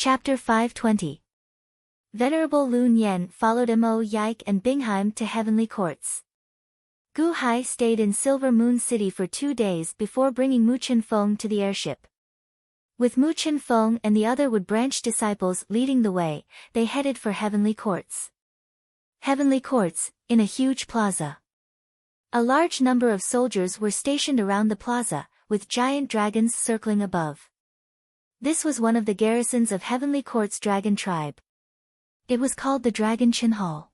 Chapter 520. Venerable Lun Yen followed Mo Yike and Bingheim to heavenly courts. Gu Hai stayed in Silver Moon City for 2 days before bringing Mu Chen Feng to the airship. With Mu Chen Feng and the other Wood Branch disciples leading the way, they headed for heavenly courts. Heavenly courts, in a huge plaza. A large number of soldiers were stationed around the plaza, with giant dragons circling above. This was one of the garrisons of Heavenly Court's dragon tribe. It was called the Dragon Chin Hall.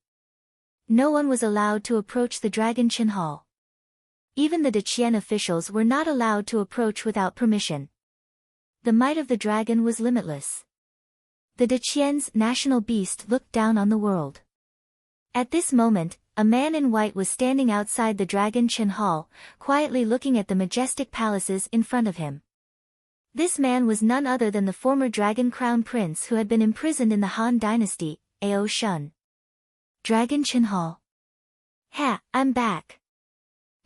No one was allowed to approach the Dragon Chin Hall. Even the Deqian officials were not allowed to approach without permission. The might of the dragon was limitless. The Deqian's national beast looked down on the world. At this moment, a man in white was standing outside the Dragon Chin Hall, quietly looking at the majestic palaces in front of him. This man was none other than the former Dragon Crown Prince who had been imprisoned in the Han Dynasty, Ao Shun. Dragon Chin Hall. Ha, I'm back.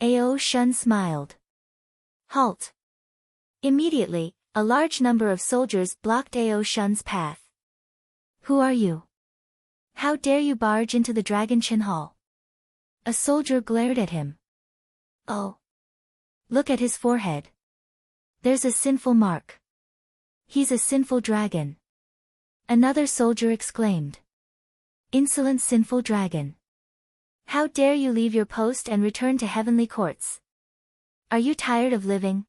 Ao Shun smiled. Halt. Immediately, a large number of soldiers blocked Ao Shun's path. Who are you? How dare you barge into the Dragon Chin Hall? A soldier glared at him. Oh. Look at his forehead. There's a sinful mark. He's a sinful dragon. Another soldier exclaimed. Insolent sinful dragon. How dare you leave your post and return to heavenly courts? Are you tired of living?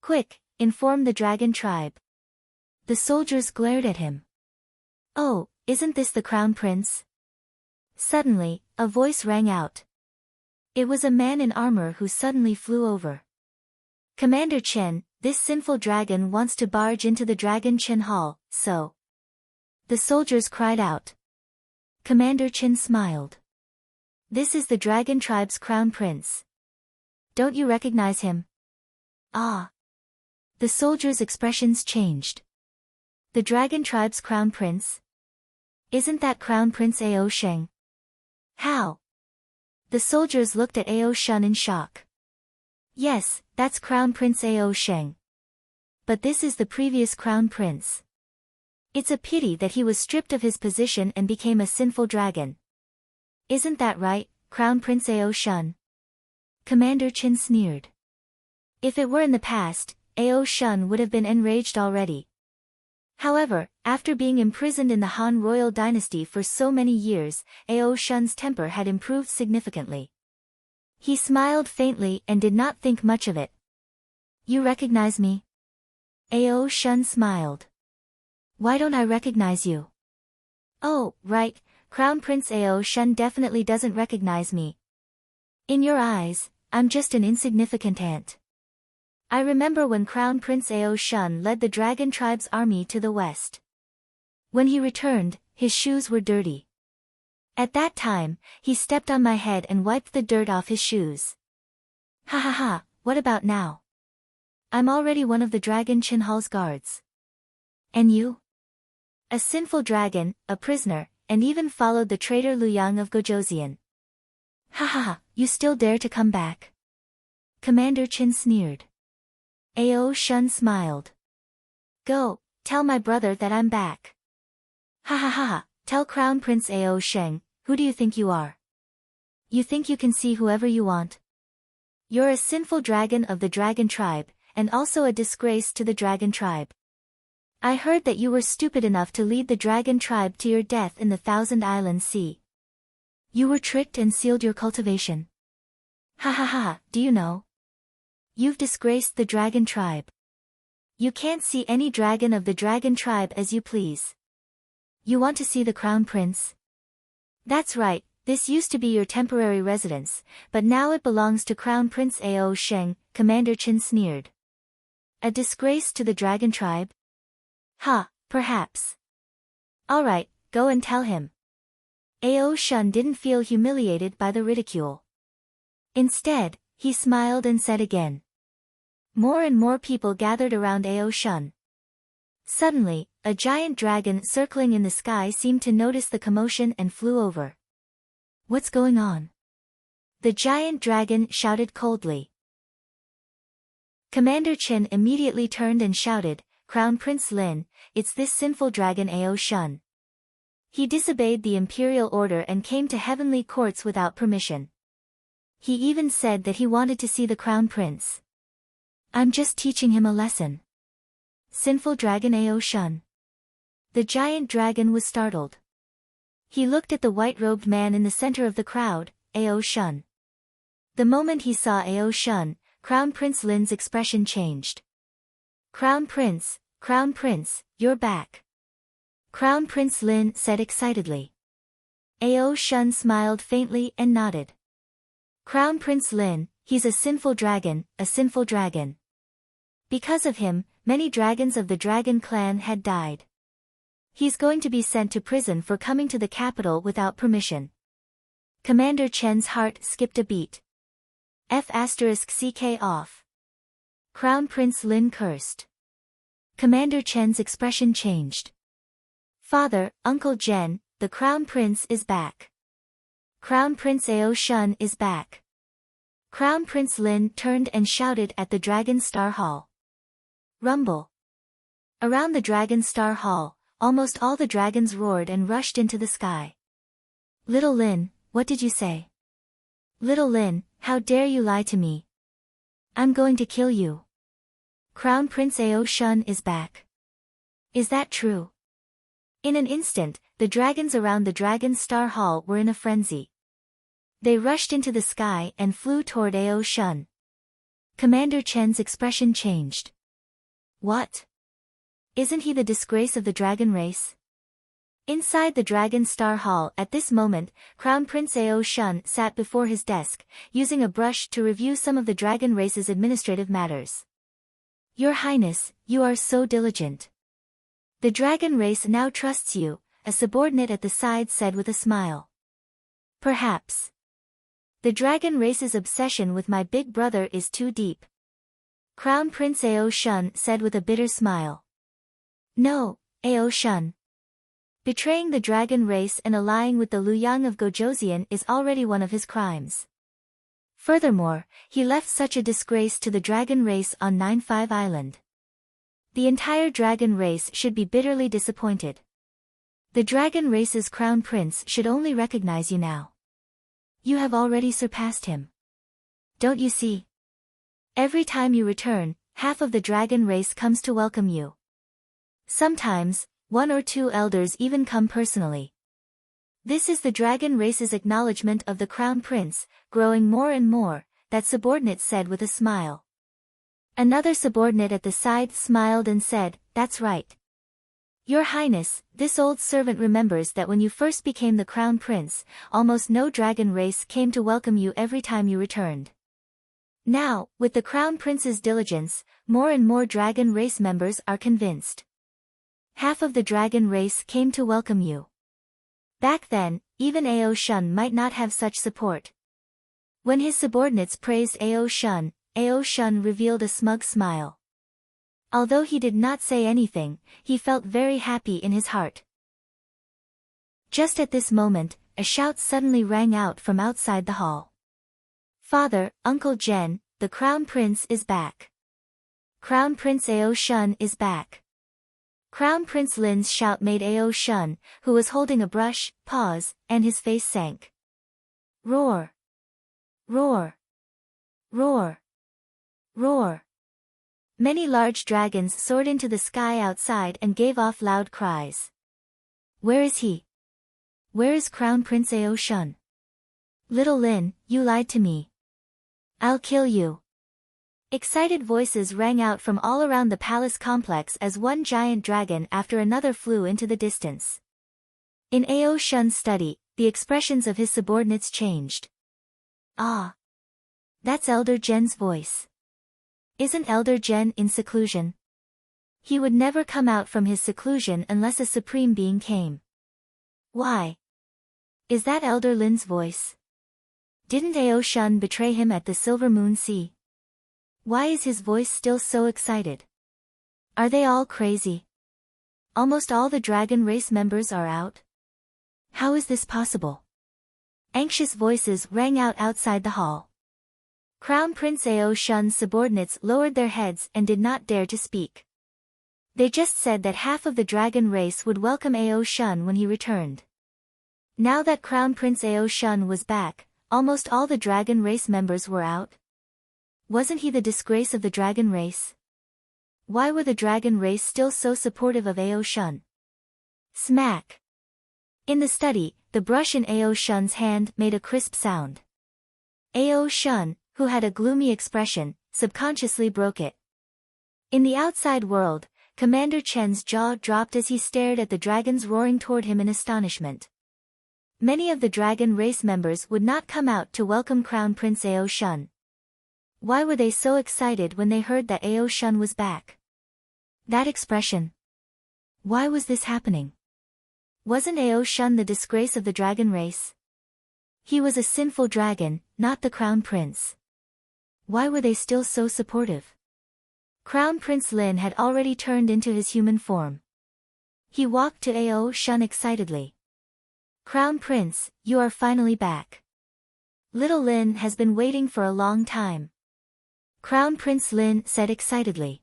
Quick, inform the dragon tribe. The soldiers glared at him. Oh, isn't this the crown prince? Suddenly, a voice rang out. It was a man in armor who suddenly flew over. Commander Chen, this sinful dragon wants to barge into the Dragon Chin Hall, so. The soldiers cried out. Commander Chen smiled. This is the dragon tribe's crown prince. Don't you recognize him? Ah. The soldiers' expressions changed. The dragon tribe's crown prince? Isn't that Crown Prince Ao Sheng? How? The soldiers looked at Ao Shun in shock. Yes, that's Crown Prince Ao Sheng. But this is the previous Crown Prince. It's a pity that he was stripped of his position and became a sinful dragon. Isn't that right, Crown Prince Ao Shun? Commander Chin sneered. If it were in the past, Ao Shun would have been enraged already. However, after being imprisoned in the Han royal dynasty for so many years, Ao Shun's temper had improved significantly. He smiled faintly and did not think much of it. You recognize me? Ao Shun smiled. Why don't I recognize you? Oh, right, Crown Prince Ao Shun definitely doesn't recognize me. In your eyes, I'm just an insignificant ant. I remember when Crown Prince Ao Shun led the Dragon Tribe's army to the west. When he returned, his shoes were dirty. At that time, he stepped on my head and wiped the dirt off his shoes. Ha ha ha, what about now? I'm already one of the Dragon Chin Hall's guards. And you? A sinful dragon, a prisoner, and even followed the traitor Liu Yang of Gojoseon. Ha ha ha, you still dare to come back? Commander Chin sneered. Ao Shun smiled. Go, tell my brother that I'm back. Ha ha ha ha, tell Crown Prince Ao Sheng, who do you think you are? You think you can see whoever you want? You're a sinful dragon of the dragon tribe, and also a disgrace to the dragon tribe. I heard that you were stupid enough to lead the dragon tribe to your death in the Thousand Island Sea. You were tricked and sealed your cultivation. Ha ha ha, do you know? You've disgraced the dragon tribe. You can't see any dragon of the dragon tribe as you please. You want to see the crown prince? That's right, this used to be your temporary residence, but now it belongs to Crown Prince Ao Sheng, Commander Chin sneered. A disgrace to the dragon tribe? Ha, perhaps. Alright, go and tell him. Ao Shun didn't feel humiliated by the ridicule. Instead, he smiled and said again. More and more people gathered around Ao Shun. Suddenly, a giant dragon circling in the sky seemed to notice the commotion and flew over. What's going on? The giant dragon shouted coldly. Commander Chin immediately turned and shouted, Crown Prince Lin, it's this sinful dragon Ao Shun. He disobeyed the imperial order and came to heavenly courts without permission. He even said that he wanted to see the crown prince. I'm just teaching him a lesson. Sinful dragon Ao Shun. The giant dragon was startled. He looked at the white-robed man in the center of the crowd, Ao Shun. The moment he saw Ao Shun, Crown Prince Lin's expression changed. Crown Prince, you're back. Crown Prince Lin said excitedly. Ao Shun smiled faintly and nodded. Crown Prince Lin, he's a sinful dragon, a sinful dragon. Because of him, many dragons of the dragon clan had died. He's going to be sent to prison for coming to the capital without permission. Commander Chen's heart skipped a beat. F***ck off. Crown Prince Lin cursed. Commander Chen's expression changed. Father, Uncle Jen, the Crown Prince is back. Crown Prince Ao Shun is back. Crown Prince Lin turned and shouted at the Dragon Star Hall. Rumble. Around the Dragon Star Hall, almost all the dragons roared and rushed into the sky. Little Lin, what did you say? Little Lin, how dare you lie to me? I'm going to kill you. Crown Prince Ao Shun is back. Is that true? In an instant, the dragons around the Dragon Star Hall were in a frenzy. They rushed into the sky and flew toward Ao Shun. Commander Chen's expression changed. What? Isn't he the disgrace of the dragon race? Inside the Dragon Star Hall at this moment, Crown Prince Ao Shun sat before his desk, using a brush to review some of the dragon race's administrative matters. Your Highness, you are so diligent. The dragon race now trusts you, a subordinate at the side said with a smile. Perhaps. The dragon race's obsession with my big brother is too deep. Crown Prince Ao Shun said with a bitter smile. No, Ao Shun. Betraying the dragon race and allying with the Luyang of Gojoseon is already one of his crimes. Furthermore, he left such a disgrace to the dragon race on 9-5 Island. The entire dragon race should be bitterly disappointed. The dragon race's crown prince should only recognize you now. You have already surpassed him. Don't you see? Every time you return, half of the dragon race comes to welcome you. Sometimes, 1 or 2 elders even come personally. This is the dragon race's acknowledgement of the crown prince, growing more and more, that subordinate said with a smile. Another subordinate at the side smiled and said, That's right. Your Highness, this old servant remembers that when you first became the crown prince, almost no dragon race came to welcome you every time you returned. Now, with the crown prince's diligence, more and more dragon race members are convinced. Half of the dragon race came to welcome you. Back then, even Ao Shun might not have such support. When his subordinates praised Ao Shun revealed a smug smile. Although he did not say anything, he felt very happy in his heart. Just at this moment, a shout suddenly rang out from outside the hall. Father, Uncle Jen, the Crown Prince is back. Crown Prince Ao Shun is back. Crown Prince Lin's shout made Ao Shun, who was holding a brush, pause, and his face sank. Roar! Roar! Roar! Roar! Many large dragons soared into the sky outside and gave off loud cries. Where is he? Where is Crown Prince Ao Shun? Little Lin, you lied to me. I'll kill you. Excited voices rang out from all around the palace complex as one giant dragon after another flew into the distance. In Ao Shun's study, the expressions of his subordinates changed. Ah! That's Elder Jen's voice. Isn't Elder Jen in seclusion? He would never come out from his seclusion unless a supreme being came. Why? Is that Elder Lin's voice? Didn't Ao Shun betray him at the Silver Moon Sea? Why is his voice still so excited? Are they all crazy? Almost all the dragon race members are out? How is this possible? Anxious voices rang out outside the hall. Crown Prince Ao Shun's subordinates lowered their heads and did not dare to speak. They just said that half of the dragon race would welcome Ao Shun when he returned. Now that Crown Prince Ao Shun was back, almost all the dragon race members were out. Wasn't he the disgrace of the dragon race? Why were the dragon race still so supportive of Ao Shun? Smack! In the study, the brush in Ao Shun's hand made a crisp sound. Ao Shun, who had a gloomy expression, subconsciously broke it. In the outside world, Commander Chen's jaw dropped as he stared at the dragons roaring toward him in astonishment. Many of the dragon race members would not come out to welcome Crown Prince Ao Shun. Why were they so excited when they heard that Ao Shun was back? That expression. Why was this happening? Wasn't Ao Shun the disgrace of the dragon race? He was a sinful dragon, not the Crown Prince. Why were they still so supportive? Crown Prince Lin had already turned into his human form. He walked to Ao Shun excitedly. Crown Prince, you are finally back. Little Lin has been waiting for a long time. Crown Prince Lin said excitedly.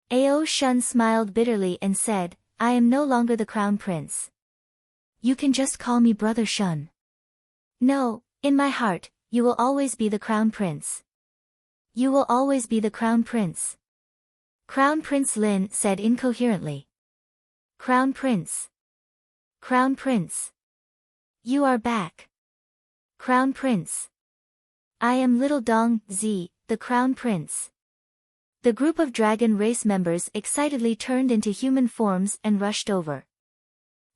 Ao Shun smiled bitterly and said, I am no longer the Crown Prince. You can just call me Brother Shun. No, in my heart, you will always be the Crown Prince. You will always be the Crown Prince. Crown Prince Lin said incoherently. Crown Prince. Crown Prince. You are back. Crown Prince. I am Little Dong Zi, the Crown Prince. The group of dragon race members excitedly turned into human forms and rushed over.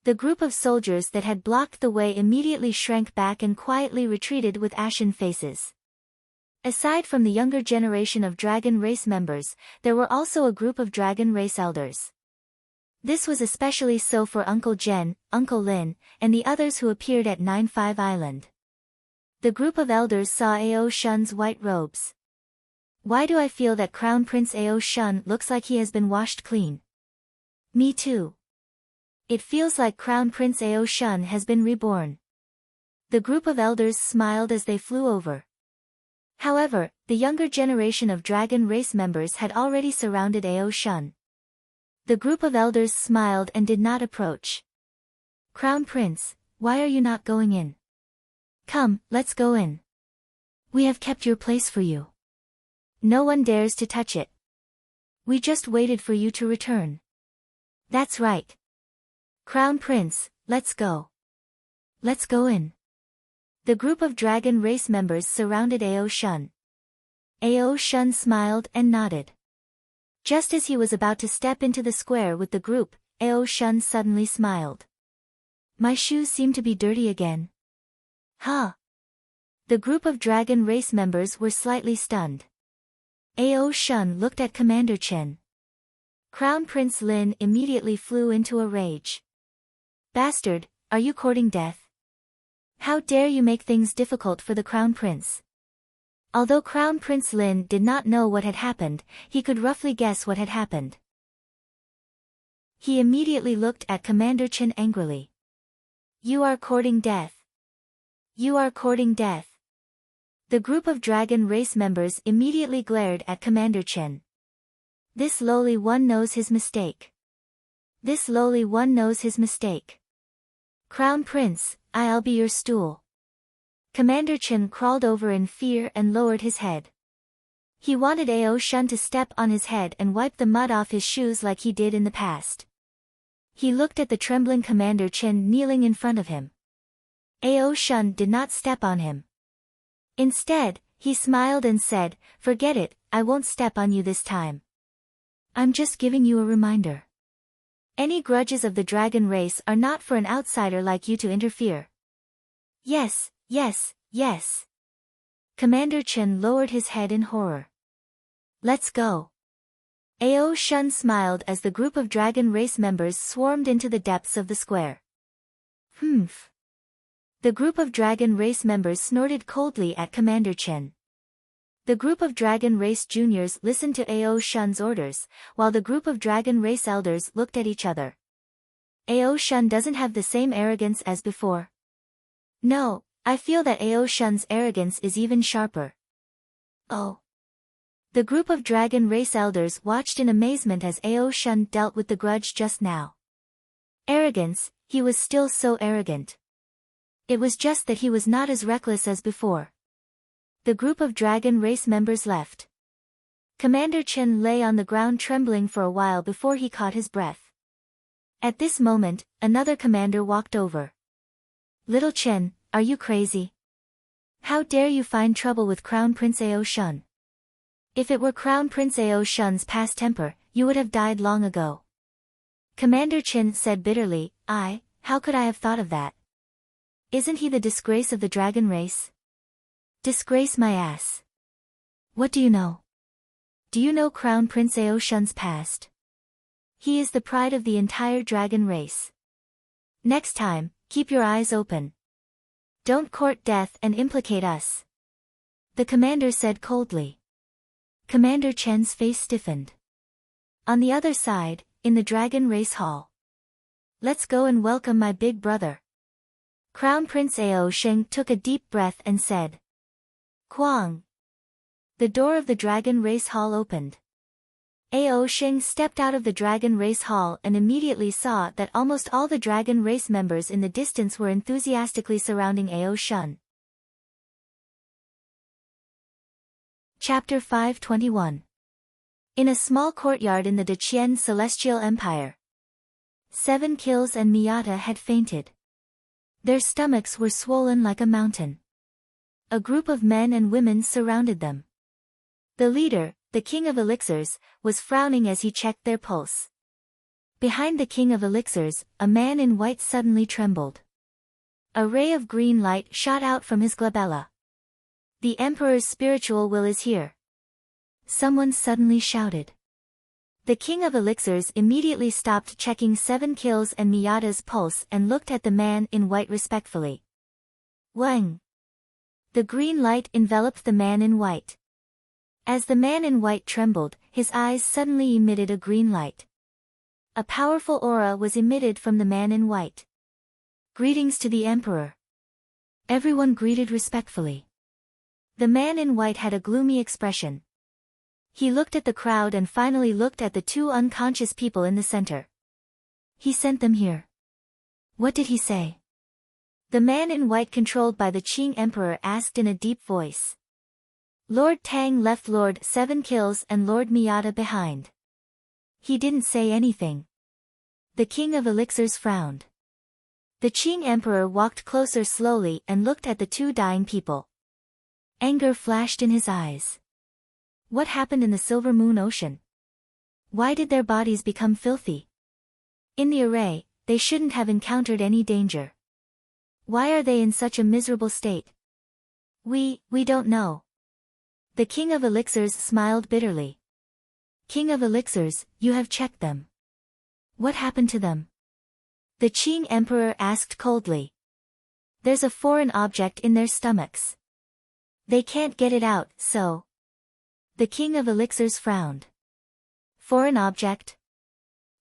The group of soldiers that had blocked the way immediately shrank back and quietly retreated with ashen faces. Aside from the younger generation of dragon race members, there were also a group of dragon race elders. This was especially so for Uncle Jen, Uncle Lin, and the others who appeared at 9-5 Island. The group of elders saw Ao Shun's white robes. Why do I feel that Crown Prince Ao Shun looks like he has been washed clean? Me too. It feels like Crown Prince Ao Shun has been reborn. The group of elders smiled as they flew over. However, the younger generation of dragon race members had already surrounded Ao Shun. The group of elders smiled and did not approach. Crown Prince, why are you not going in? Come, let's go in. We have kept your place for you. No one dares to touch it. We just waited for you to return. That's right. Crown Prince, let's go. Let's go in. The group of dragon race members surrounded Ao Shun. Ao Shun smiled and nodded. Just as he was about to step into the square with the group, Ao Shun suddenly smiled. My shoes seem to be dirty again. Huh? The group of dragon race members were slightly stunned. Ao Shun looked at Commander Chen. Crown Prince Lin immediately flew into a rage. Bastard, are you courting death? How dare you make things difficult for the Crown Prince? Although Crown Prince Lin did not know what had happened, he could roughly guess what had happened. He immediately looked at Commander Chen angrily. You are courting death. You are courting death. The group of dragon race members immediately glared at Commander Chen. This lowly one knows his mistake. This lowly one knows his mistake. Crown Prince, I'll be your stool. Commander Chen crawled over in fear and lowered his head. He wanted Ao Shun to step on his head and wipe the mud off his shoes like he did in the past. He looked at the trembling Commander Chen kneeling in front of him. Ao Shun did not step on him. Instead, he smiled and said, forget it, I won't step on you this time. I'm just giving you a reminder. Any grudges of the dragon race are not for an outsider like you to interfere. Yes, yes, yes. Commander Chen lowered his head in horror. Let's go. Ao Shun smiled as the group of dragon race members swarmed into the depths of the square. Humph. The group of dragon race members snorted coldly at Commander Chen. The group of dragon race juniors listened to Ao Shun's orders, while the group of dragon race elders looked at each other. Ao Shun doesn't have the same arrogance as before. No, I feel that Ao Shun's arrogance is even sharper. Oh. The group of dragon race elders watched in amazement as Ao Shun dealt with the grudge just now. Arrogance, he was still so arrogant. It was just that he was not as reckless as before. The group of dragon race members left. Commander Chen lay on the ground trembling for a while before he caught his breath. At this moment, another commander walked over. Little Chen, are you crazy? How dare you find trouble with Crown Prince Ao Shun? If it were Crown Prince Ao Shun's past temper, you would have died long ago. Commander Chen said bitterly, how could I have thought of that? Isn't he the disgrace of the dragon race? Disgrace my ass. What do you know? Do you know Crown Prince Ao Shun's past? He is the pride of the entire dragon race. Next time, keep your eyes open. Don't court death and implicate us. The commander said coldly. Commander Chen's face stiffened. On the other side, in the dragon race hall. Let's go and welcome my big brother. Crown Prince Ao Sheng took a deep breath and said. Kwang. The door of the dragon race hall opened. Ao Sheng stepped out of the dragon race hall and immediately saw that almost all the dragon race members in the distance were enthusiastically surrounding Ao Shun. Chapter 521. In a small courtyard in the Deqian Celestial Empire. 7 kills and Miyata had fainted. Their stomachs were swollen like a mountain. A group of men and women surrounded them. The leader, the King of Elixirs, was frowning as he checked their pulse. Behind the King of Elixirs, a man in white suddenly trembled. A ray of green light shot out from his glabella. The Emperor's spiritual will is here. Someone suddenly shouted. The King of Elixirs immediately stopped checking 7 kills and Miyata's pulse and looked at the man in white respectfully. Wang. The green light enveloped the man in white. As the man in white trembled, his eyes suddenly emitted a green light. A powerful aura was emitted from the man in white. Greetings to the Emperor. Everyone greeted respectfully. The man in white had a gloomy expression. He looked at the crowd and finally looked at the 2 unconscious people in the center. He sent them here. What did he say? The man in white controlled by the Qing Emperor asked in a deep voice. Lord Tang left Lord 7 kills and Lord Miyata behind. He didn't say anything. The King of Elixirs frowned. The Qing Emperor walked closer slowly and looked at the 2 dying people. Anger flashed in his eyes. What happened in the Silver Moon Ocean? Why did their bodies become filthy? In the array, they shouldn't have encountered any danger. Why are they in such a miserable state? We don't know. The King of Elixirs smiled bitterly. King of Elixirs, you have checked them. What happened to them? The Qing Emperor asked coldly. There's a foreign object in their stomachs. They can't get it out, so. The King of Elixirs frowned. Foreign object?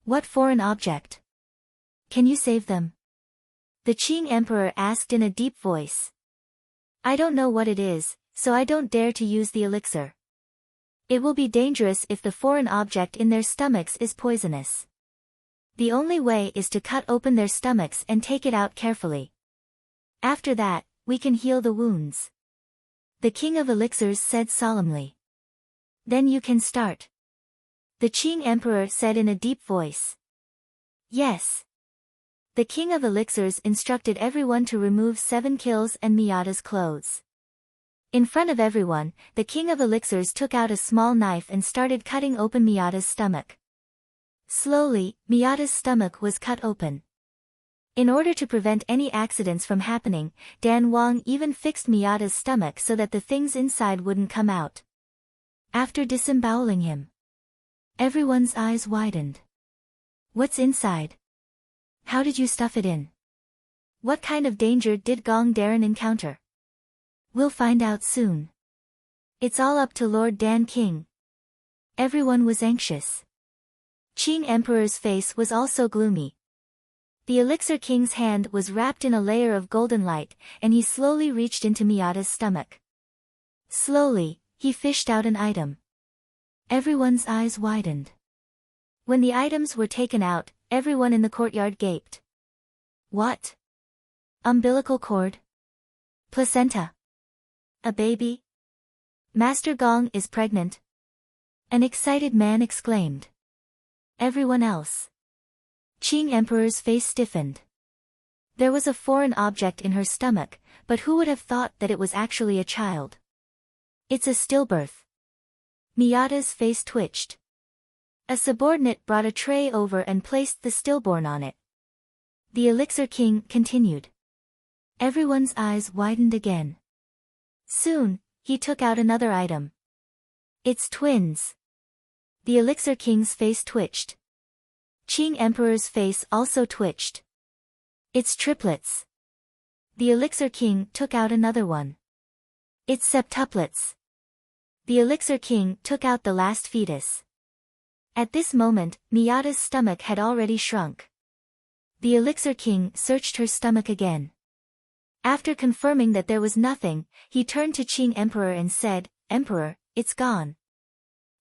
What foreign object? Can you save them? The Qing Emperor asked in a deep voice. I don't know what it is, so I don't dare to use the elixir. It will be dangerous if the foreign object in their stomachs is poisonous. The only way is to cut open their stomachs and take it out carefully. After that, we can heal the wounds. The King of Elixirs said solemnly. Then you can start. The Qing Emperor said in a deep voice. Yes. The King of Elixirs instructed everyone to remove 7 kills and Miyata's clothes. In front of everyone, the King of Elixirs took out a small knife and started cutting open Miyata's stomach. Slowly, Miyata's stomach was cut open. In order to prevent any accidents from happening, Dan Wang even fixed Miyata's stomach so that the things inside wouldn't come out. After disemboweling him, everyone's eyes widened. What's inside? How did you stuff it in? What kind of danger did Gong Darren encounter? We'll find out soon. It's all up to Lord Dan King. Everyone was anxious. Qing Emperor's face was also gloomy. The Elixir King's hand was wrapped in a layer of golden light, and he slowly reached into Miyata's stomach. Slowly, he fished out an item. Everyone's eyes widened. When the items were taken out, everyone in the courtyard gaped. What? Umbilical cord? Placenta? A baby? Master Gong is pregnant? An excited man exclaimed. Everyone else. Qing Emperor's face stiffened. There was a foreign object in her stomach, but who would have thought that it was actually a child? It's a stillbirth. Miyata's face twitched. A subordinate brought a tray over and placed the stillborn on it. The Elixir King continued. Everyone's eyes widened again. Soon, he took out another item. It's twins. The Elixir King's face twitched. Qing Emperor's face also twitched. It's triplets. The Elixir King took out another one. It's septuplets. The Elixir King took out the last fetus. At this moment, Miyata's stomach had already shrunk. The Elixir King searched her stomach again. After confirming that there was nothing, he turned to Qing Emperor and said, Emperor, it's gone.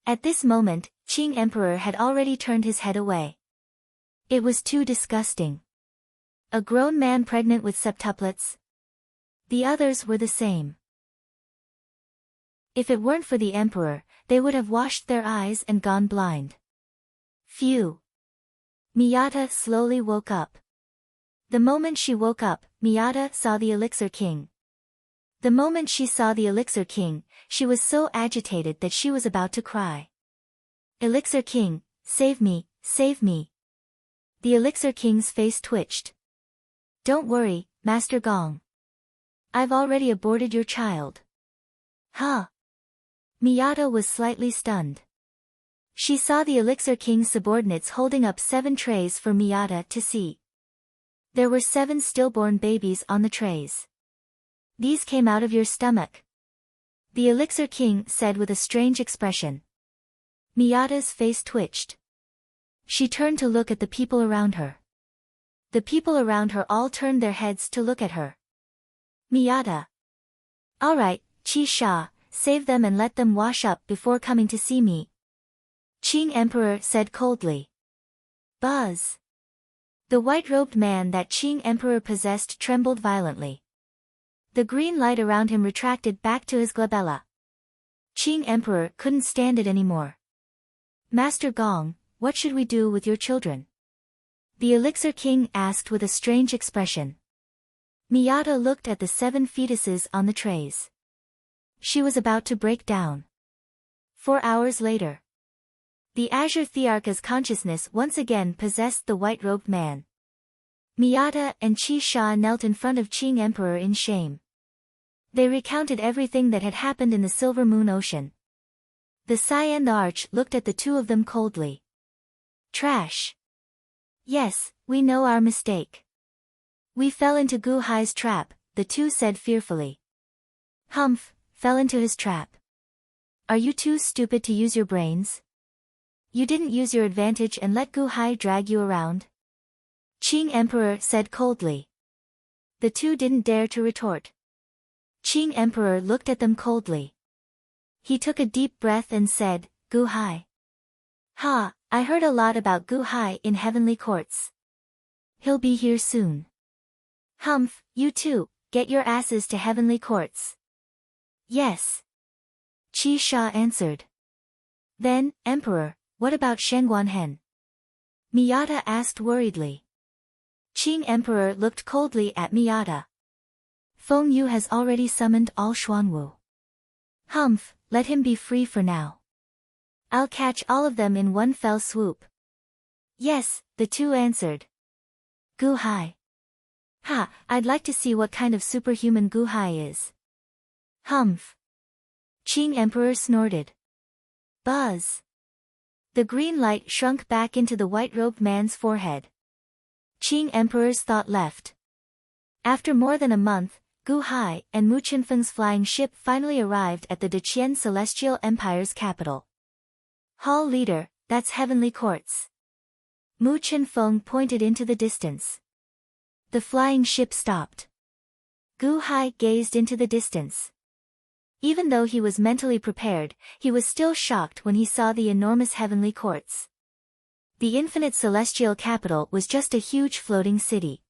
At this moment, Qing Emperor had already turned his head away. It was too disgusting. A grown man pregnant with septuplets? The others were the same. If it weren't for the Emperor, they would have washed their eyes and gone blind. Phew. Miyata slowly woke up. The moment she woke up, Miyata saw the Elixir King. The moment she saw the Elixir King, she was so agitated that she was about to cry. Elixir King, save me, save me. The Elixir King's face twitched. Don't worry, Master Gong. I've already aborted your child. Huh? Miyata was slightly stunned. She saw the Elixir King's subordinates holding up 7 trays for Miyata to see. There were 7 stillborn babies on the trays. These came out of your stomach. The Elixir King said with a strange expression. Miyata's face twitched. She turned to look at the people around her. The people around her all turned their heads to look at her. Miyata. All right, Qi Sha, save them and let them wash up before coming to see me. Qing Emperor said coldly. Buzz. The white-robed man that Qing Emperor possessed trembled violently. The green light around him retracted back to his glabella. Qing Emperor couldn't stand it anymore. Master Gong, what should we do with your children? The Elixir King asked with a strange expression. Miyata looked at the 7 fetuses on the trays. She was about to break down. 4 hours later. The Azure Thearka's consciousness once again possessed the white-robed man. Miyata and Qi Sha knelt in front of Qing Emperor in shame. They recounted everything that had happened in the Silver Moon Ocean. The Sai and the Arch looked at the two of them coldly. Trash. Yes, we know our mistake. We fell into Gu Hai's trap, the two said fearfully. Humph, fell into his trap. Are you too stupid to use your brains? You didn't use your advantage and let Gu Hai drag you around? Qing Emperor said coldly. The two didn't dare to retort. Qing Emperor looked at them coldly. He took a deep breath and said, Gu Hai. Ha, I heard a lot about Gu Hai in heavenly courts. He'll be here soon. Humph, you two, get your asses to heavenly courts. Yes. Qi Sha answered. Then, Emperor, what about Shengguan Hen? Miyata asked worriedly. Qing Emperor looked coldly at Miyata. Feng Yu has already summoned all Xuanwu. Humph, let him be free for now. I'll catch all of them in one fell swoop. Yes, the two answered. Gu Hai. Ha, I'd like to see what kind of superhuman Gu Hai is. Humph. Qing Emperor snorted. Buzz. The green light shrunk back into the white-robed man's forehead. Qing Emperor's thought left. After more than a month, Gu Hai and Mu Qinfeng's flying ship finally arrived at the Deqian Celestial Empire's capital. Hall leader, that's heavenly courts. Mu Qinfeng pointed into the distance. The flying ship stopped. Gu Hai gazed into the distance. Even though he was mentally prepared, he was still shocked when he saw the enormous heavenly courts. The infinite celestial capital was just a huge floating city.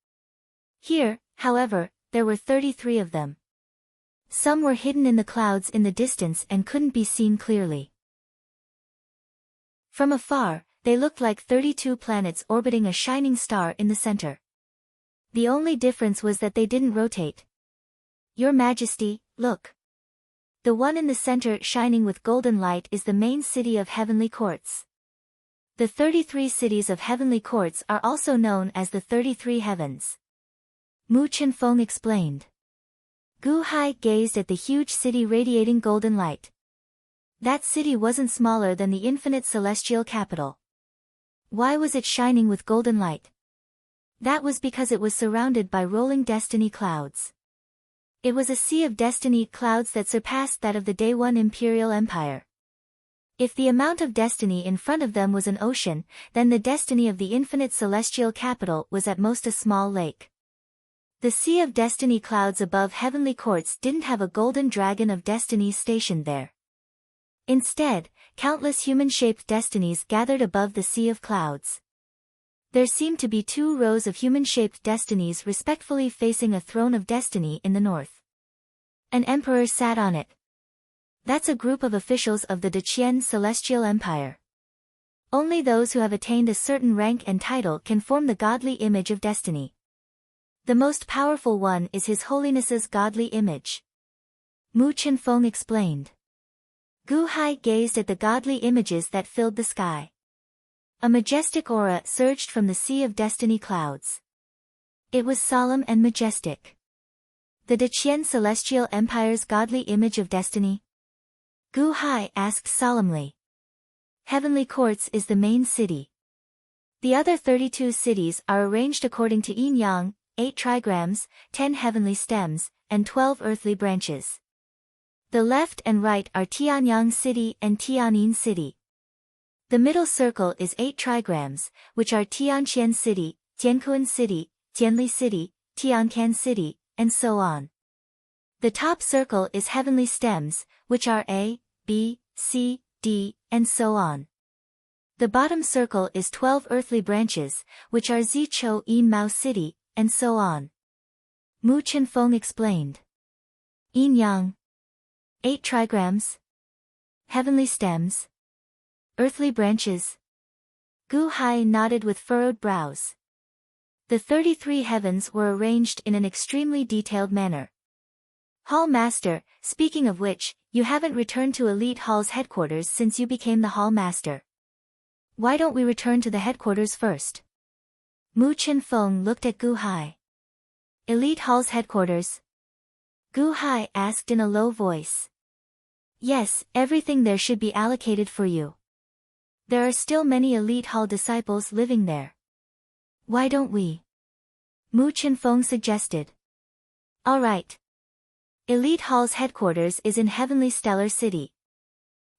Here, however, there were 33 of them. Some were hidden in the clouds in the distance and couldn't be seen clearly. From afar, they looked like 32 planets orbiting a shining star in the center. The only difference was that they didn't rotate. Your Majesty, look. The one in the center shining with golden light is the main city of heavenly courts. The 33 cities of heavenly courts are also known as the 33 heavens. Mu Qinfeng explained. Gu Hai gazed at the huge city radiating golden light. That city wasn't smaller than the infinite celestial capital. Why was it shining with golden light? That was because it was surrounded by rolling destiny clouds. It was a sea of destiny clouds that surpassed that of the Day One Imperial Empire. If the amount of destiny in front of them was an ocean, then the destiny of the infinite celestial capital was at most a small lake. The sea of destiny clouds above heavenly courts didn't have a golden dragon of destinies stationed there. Instead, countless human-shaped destinies gathered above the sea of clouds. There seemed to be 2 rows of human-shaped destinies respectfully facing a throne of destiny in the north. An emperor sat on it. That's a group of officials of the Deqian Celestial Empire. Only those who have attained a certain rank and title can form the godly image of destiny. The most powerful one is His Holiness's godly image. Mu Qinfeng explained. Gu Hai gazed at the godly images that filled the sky. A majestic aura surged from the sea of destiny clouds. It was solemn and majestic. The Deqian Celestial Empire's godly image of destiny? Gu Hai asked solemnly. Heavenly Courts is the main city. The other 32 cities are arranged according to yin-yang, 8 trigrams, 10 heavenly stems, and 12 earthly branches. The left and right are Tianyang City and Tianyin City. The middle circle is 8 trigrams, which are Tianqian City, Tiankuan City, Tianli City, Tiancan City, and so on. The top circle is heavenly stems, which are A, B, C, D, and so on. The bottom circle is 12 earthly branches, which are Zichou Yin Mao City, and so on. Mu Qinfeng explained. Yin-yang. 8 trigrams. Heavenly stems. Earthly branches. Gu Hai nodded with furrowed brows. The 33 heavens were arranged in an extremely detailed manner. Hall Master, speaking of which, you haven't returned to Elite Hall's headquarters since you became the Hall Master. Why don't we return to the headquarters first? Mu Qinfeng looked at Gu Hai. Elite Hall's headquarters? Gu Hai asked in a low voice. Yes, everything there should be allocated for you. There are still many Elite Hall disciples living there. Why don't we? Mu Qinfeng suggested. All right. Elite Hall's headquarters is in Heavenly Stellar City.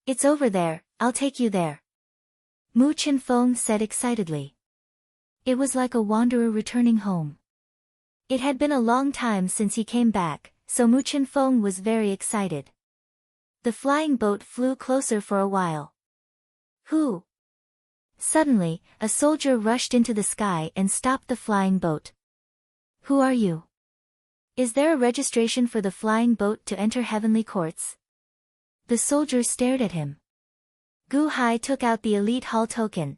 It's over there, I'll take you there. Mu Qinfeng said excitedly. It was like a wanderer returning home. It had been a long time since he came back, so Mu Qinfeng was very excited. The flying boat flew closer for a while. Who? Suddenly, a soldier rushed into the sky and stopped the flying boat. Who are you? Is there a registration for the flying boat to enter heavenly courts? The soldier stared at him. Gu Hai took out the Elite Hall token.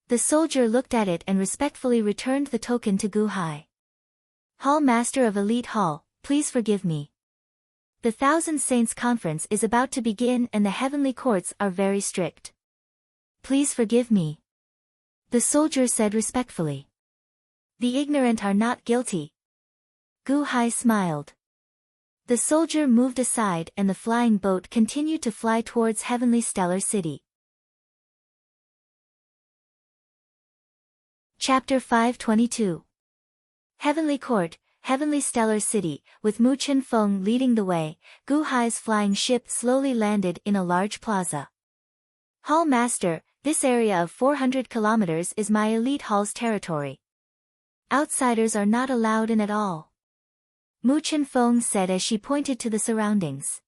The soldier looked at it and respectfully returned the token to Gu Hai. Hall Master of Elite Hall, please forgive me. The Thousand Saints Conference is about to begin and the heavenly courts are very strict. Please forgive me. The soldier said respectfully. The ignorant are not guilty. Gu Hai smiled. The soldier moved aside and the flying boat continued to fly towards Heavenly Stellar City. Chapter 522. Heavenly Court, Heavenly Stellar City, with Mu Qinfeng leading the way, Gu Hai's flying ship slowly landed in a large plaza. Hall Master, this area of 400 kilometers is my Elite Hall's territory. Outsiders are not allowed in at all. Mu Qinfeng said as she pointed to the surroundings.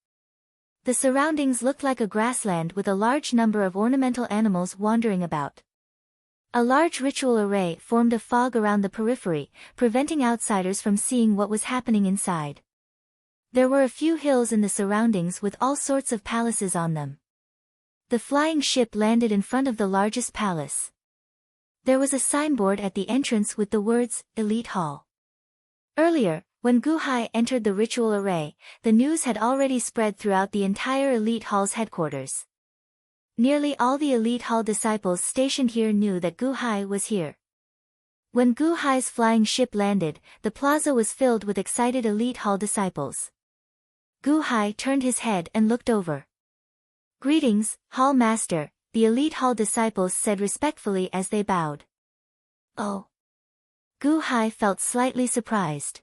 The surroundings looked like a grassland with a large number of ornamental animals wandering about. A large ritual array formed a fog around the periphery, preventing outsiders from seeing what was happening inside. There were a few hills in the surroundings with all sorts of palaces on them. The flying ship landed in front of the largest palace. There was a signboard at the entrance with the words, Elite Hall. Earlier, when Guhai entered the ritual array, the news had already spread throughout the entire Elite Hall's headquarters. Nearly all the Elite Hall disciples stationed here knew that Guhai was here. When Guhai's flying ship landed, the plaza was filled with excited Elite Hall disciples. Guhai turned his head and looked over. "Greetings, Hall Master," the Elite Hall disciples said respectfully as they bowed. "Oh." Guhai felt slightly surprised.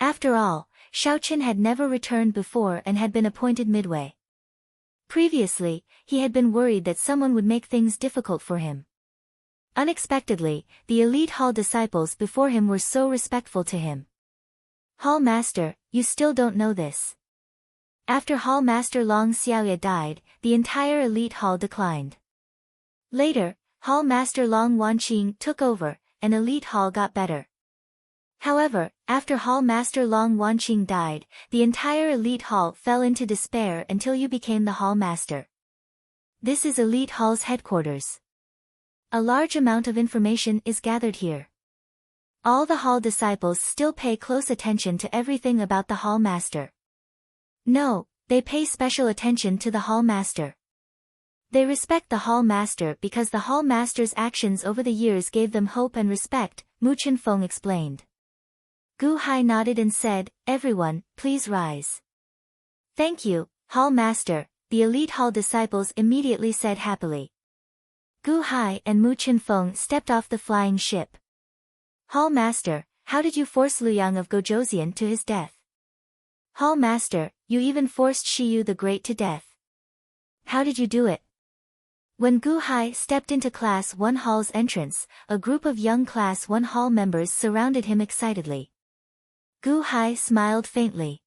After all, Xiaoqin had never returned before and had been appointed midway. Previously, he had been worried that someone would make things difficult for him. Unexpectedly, the Elite Hall disciples before him were so respectful to him. "Hall Master, you still don't know this." After Hall Master Long Xiaoye died, the entire Elite Hall declined. Later, Hall Master Long Wanqing took over, and Elite Hall got better. However, after Hall Master Long Wanqing died, the entire Elite Hall fell into despair until you became the Hall Master. This is Elite Hall's headquarters. A large amount of information is gathered here. All the Hall disciples still pay close attention to everything about the Hall Master. No, they pay special attention to the Hall Master. They respect the Hall Master because the Hall Master's actions over the years gave them hope and respect, Mu Qinfeng explained. Guhai nodded and said, "Everyone, please rise." "Thank you, Hall Master," the Elite Hall disciples immediately said happily. Guhai and Mu Qinfeng stepped off the flying ship. "Hall Master, how did you force Luyang of Gozhouzian to his death?" "Hall Master, you even forced Shiyu the Great to death. How did you do it?" When Guhai stepped into Class 1 Hall's entrance, a group of young Class 1 Hall members surrounded him excitedly. Guhai smiled faintly.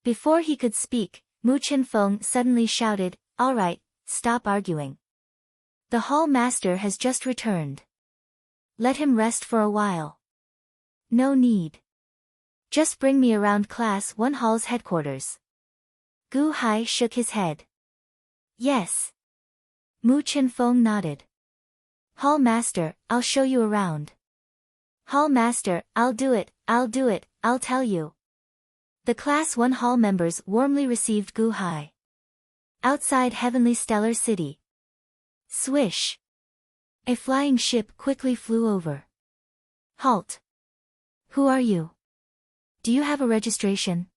Before he could speak, Mu Qinfeng suddenly shouted, "All right, stop arguing. The Hall Master has just returned. Let him rest for a while." "No need. Just bring me around Class 1 Hall's headquarters." Guhai shook his head. "Yes." Mu Qinfeng nodded. "Hall Master, I'll show you around." "Hall Master, I'll do it, I'll tell you." The Class 1 Hall members warmly received Guhai. Outside Heavenly Stellar City. Swish! A flying ship quickly flew over. "Halt! Who are you? Do you have a registration?"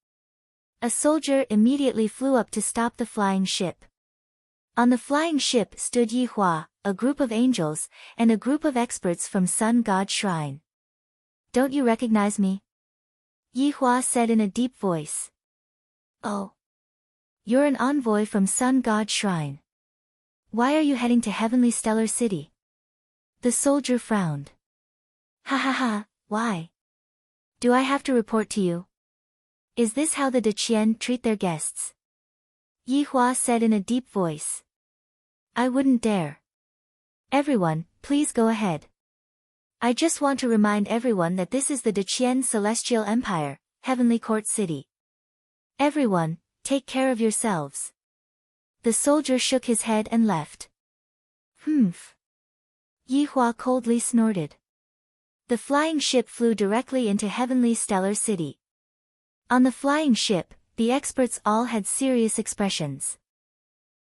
A soldier immediately flew up to stop the flying ship. On the flying ship stood Yihua, a group of angels, and a group of experts from Sun God Shrine. "Don't you recognize me?" Yihua said in a deep voice. "Oh. You're an envoy from Sun God Shrine. Why are you heading to Heavenly Stellar City?" The soldier frowned. "Ha ha ha, why? Do I have to report to you? Is this how the Deqian treat their guests?" Yihua said in a deep voice. "I wouldn't dare. Everyone, please go ahead. I just want to remind everyone that this is the Deqian Celestial Empire, Heavenly Court City. Everyone, take care of yourselves." The soldier shook his head and left. "Humph." Yihua coldly snorted. The flying ship flew directly into Heavenly Stellar City. On the flying ship, the experts all had serious expressions.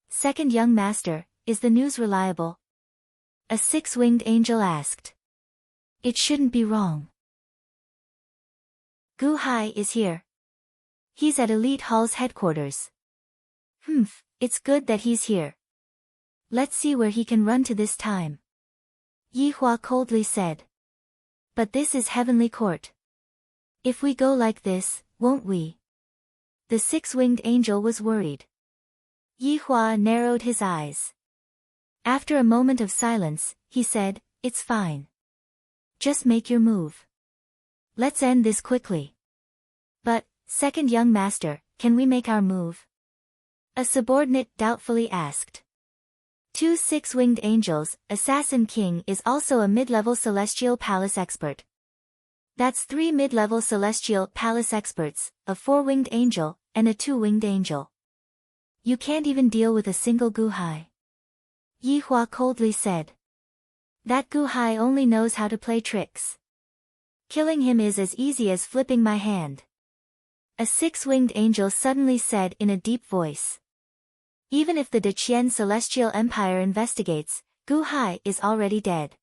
"Second young master, is the news reliable?" A six-winged angel asked. "It shouldn't be wrong." "Guhai is here. He's at Elite Hall's headquarters." "Humph, it's good that he's here. Let's see where he can run to this time." Yihua coldly said. "But this is Heavenly Court. If we go like this, won't we?" The six-winged angel was worried. Yihua narrowed his eyes. After a moment of silence, he said, "It's fine. Just make your move. Let's end this quickly." "But, second young master, can we make our move?" A subordinate doubtfully asked. 2 six-winged angels, Assassin King is also a mid-level celestial palace expert. That's 3 mid-level celestial palace experts, a 4-winged angel, and a 2-winged angel. You can't even deal with a single Guhai. Yi Hua coldly said. That Guhai only knows how to play tricks. Killing him is as easy as flipping my hand. A 6-winged angel suddenly said in a deep voice. Even if the Deqian Celestial Empire investigates, Guhai is already dead.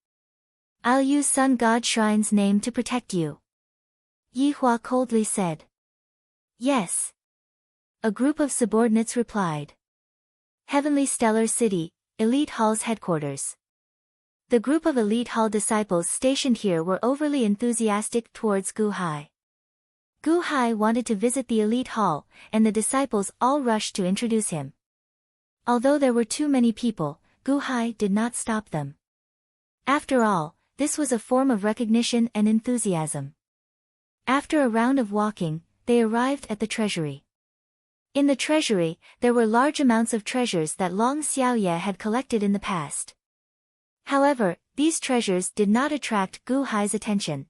I'll use Sun God Shrine's name to protect you. Yi Hua coldly said. Yes. A group of subordinates replied. Heavenly Stellar City, Elite Hall's headquarters. The group of Elite Hall disciples stationed here were overly enthusiastic towards Guhai. Guhai wanted to visit the Elite Hall, and the disciples all rushed to introduce him. Although there were too many people, Guhai did not stop them. After all, this was a form of recognition and enthusiasm. After a round of walking, they arrived at the treasury. In the treasury, there were large amounts of treasures that Long Xiaoye had collected in the past. However, these treasures did not attract Guhai's attention.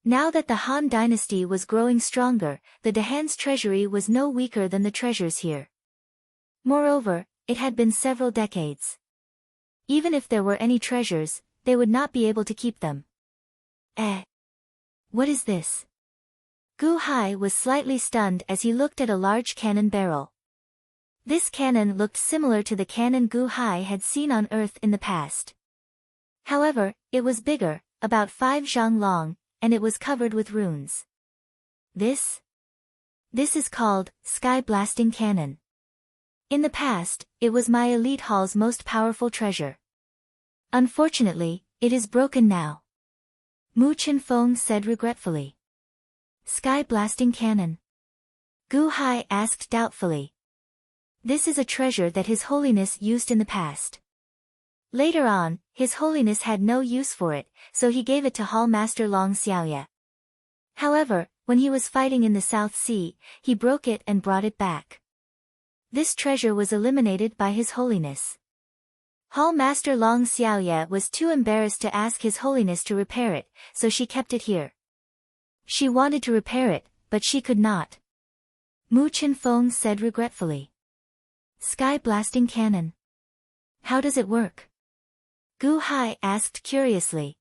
Now that the Han dynasty was growing stronger, the Dehan's treasury was no weaker than the treasures here. Moreover, it had been several decades. Even if there were any treasures, they would not be able to keep them. What is this? Guhai was slightly stunned as he looked at a large cannon barrel. This cannon looked similar to the cannon Guhai had seen on Earth in the past. However, it was bigger, about 5 zhang long, and it was covered with runes. This is called Sky Blasting Cannon. In the past, it was my Elite Hall's most powerful treasure. Unfortunately, it is broken now. Mu Qinfeng said regretfully. Sky Blasting Cannon? Guhai asked doubtfully. This is a treasure that His Holiness used in the past. Later on, His Holiness had no use for it, so he gave it to Hall Master Long Xiaoye. However, when he was fighting in the South Sea, he broke it and brought it back. This treasure was eliminated by His Holiness. Hall Master Long Xiaoye was too embarrassed to ask His Holiness to repair it, so she kept it here. She wanted to repair it, but she could not. Mu Qinfeng said regretfully. Sky Blasting Cannon. How does it work? Guhai asked curiously.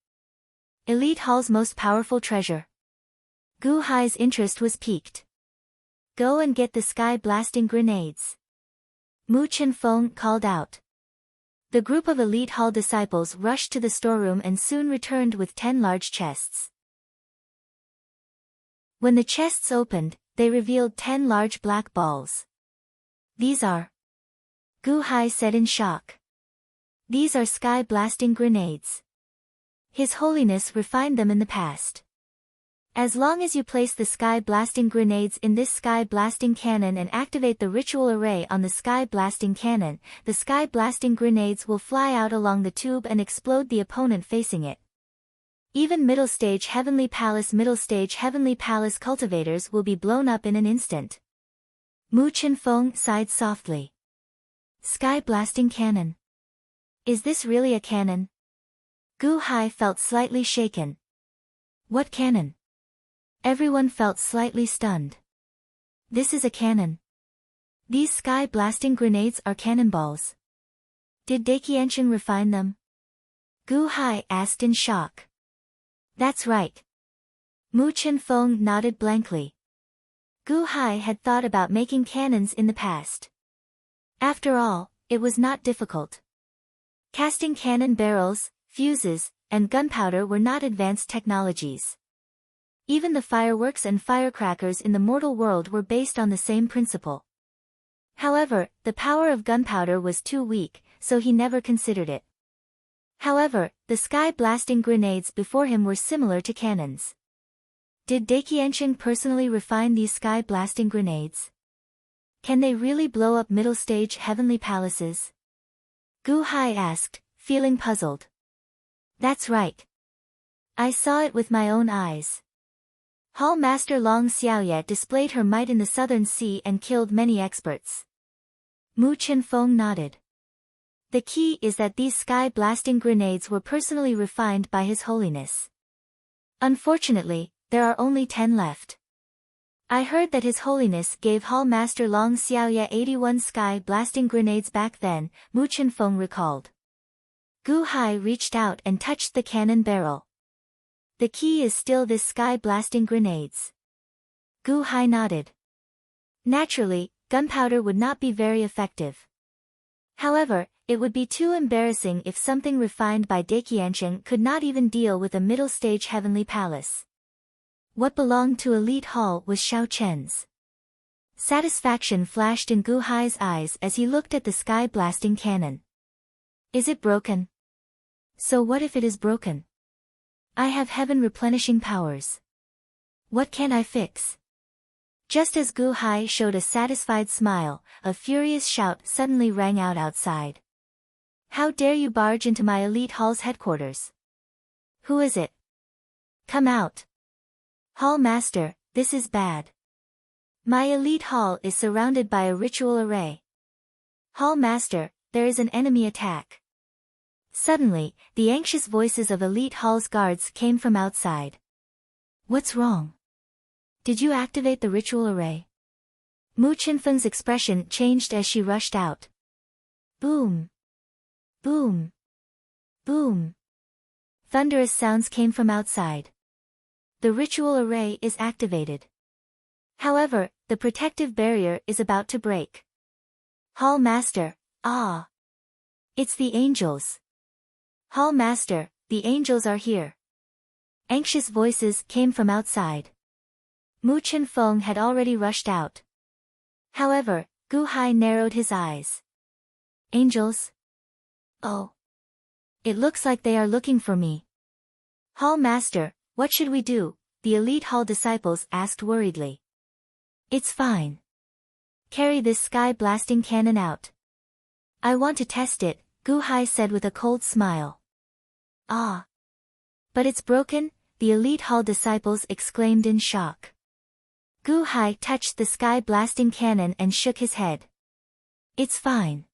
Elite Hall's most powerful treasure. Guhai's interest was piqued. Go and get the Sky Blasting grenades. Mu Qinfeng called out. The group of Elite Hall disciples rushed to the storeroom and soon returned with 10 large chests. When the chests opened, they revealed 10 large black balls. These are... Guhai said in shock. These are Sky Blasting grenades. His Holiness refined them in the past. As long as you place the Sky Blasting grenades in this Sky Blasting cannon and activate the ritual array on the Sky Blasting cannon, the Sky Blasting grenades will fly out along the tube and explode the opponent facing it. Even middle stage Heavenly Palace cultivators will be blown up in an instant. Mu Qinfeng sighed softly. Sky Blasting cannon. Is this really a cannon? Guhai felt slightly shaken. What cannon? Everyone felt slightly stunned. This is a cannon. These Sky Blasting grenades are cannonballs. Did Deqiansheng refine them? Guhai asked in shock. That's right. Mu Qinfeng nodded blankly. Guhai had thought about making cannons in the past. After all, it was not difficult. Casting cannon barrels, fuses, and gunpowder were not advanced technologies. Even the fireworks and firecrackers in the mortal world were based on the same principle. However, the power of gunpowder was too weak, so he never considered it. However, the Sky Blasting grenades before him were similar to cannons. Did Deqiansheng personally refine these Sky Blasting grenades? Can they really blow up middle-stage heavenly palaces? Guhai asked, feeling puzzled. That's right. I saw it with my own eyes. Hall Master Long Xiaoye displayed her might in the Southern Sea and killed many experts. Mu Chenfeng nodded. The key is that these sky-blasting grenades were personally refined by His Holiness. Unfortunately, there are only 10 left. I heard that His Holiness gave Hall Master Long Xiaoye 81 sky-blasting grenades back then, Mu Chenfeng recalled. Gu Hai reached out and touched the cannon barrel. The key is still this sky-blasting grenades. Gu Hai nodded. Naturally, gunpowder would not be very effective. However, it would be too embarrassing if something refined by Daqiansheng could not even deal with a middle-stage heavenly palace. What belonged to Elite Hall was Xiao Chen's. Satisfaction flashed in Gu Hai's eyes as he looked at the sky-blasting cannon. Is it broken? So what if it is broken? I have heaven-replenishing powers. What can I fix? Just as Gu Hai showed a satisfied smile, a furious shout suddenly rang out outside. How dare you barge into my Elite Hall's headquarters? Who is it? Come out. Hall Master, this is bad. My Elite Hall is surrounded by a ritual array. Hall Master, there is an enemy attack. Suddenly, the anxious voices of Elite Hall's guards came from outside. What's wrong? Did you activate the ritual array? Mu Chenfeng's expression changed as she rushed out. Boom! Boom! Boom! Thunderous sounds came from outside. The ritual array is activated. However, the protective barrier is about to break. Hall Master, ah! It's the angels. Hall Master, the angels are here. Anxious voices came from outside. Mu Chenfeng had already rushed out. However, Gu Hai narrowed his eyes. Angels? Oh. It looks like they are looking for me. Hall Master, what should we do? The Elite Hall disciples asked worriedly. It's fine. Carry this sky-blasting cannon out. I want to test it, Gu Hai said with a cold smile. Ah. But it's broken, the Elite Hall disciples exclaimed in shock. Gu Hai touched the sky-blasting cannon and shook his head. It's fine.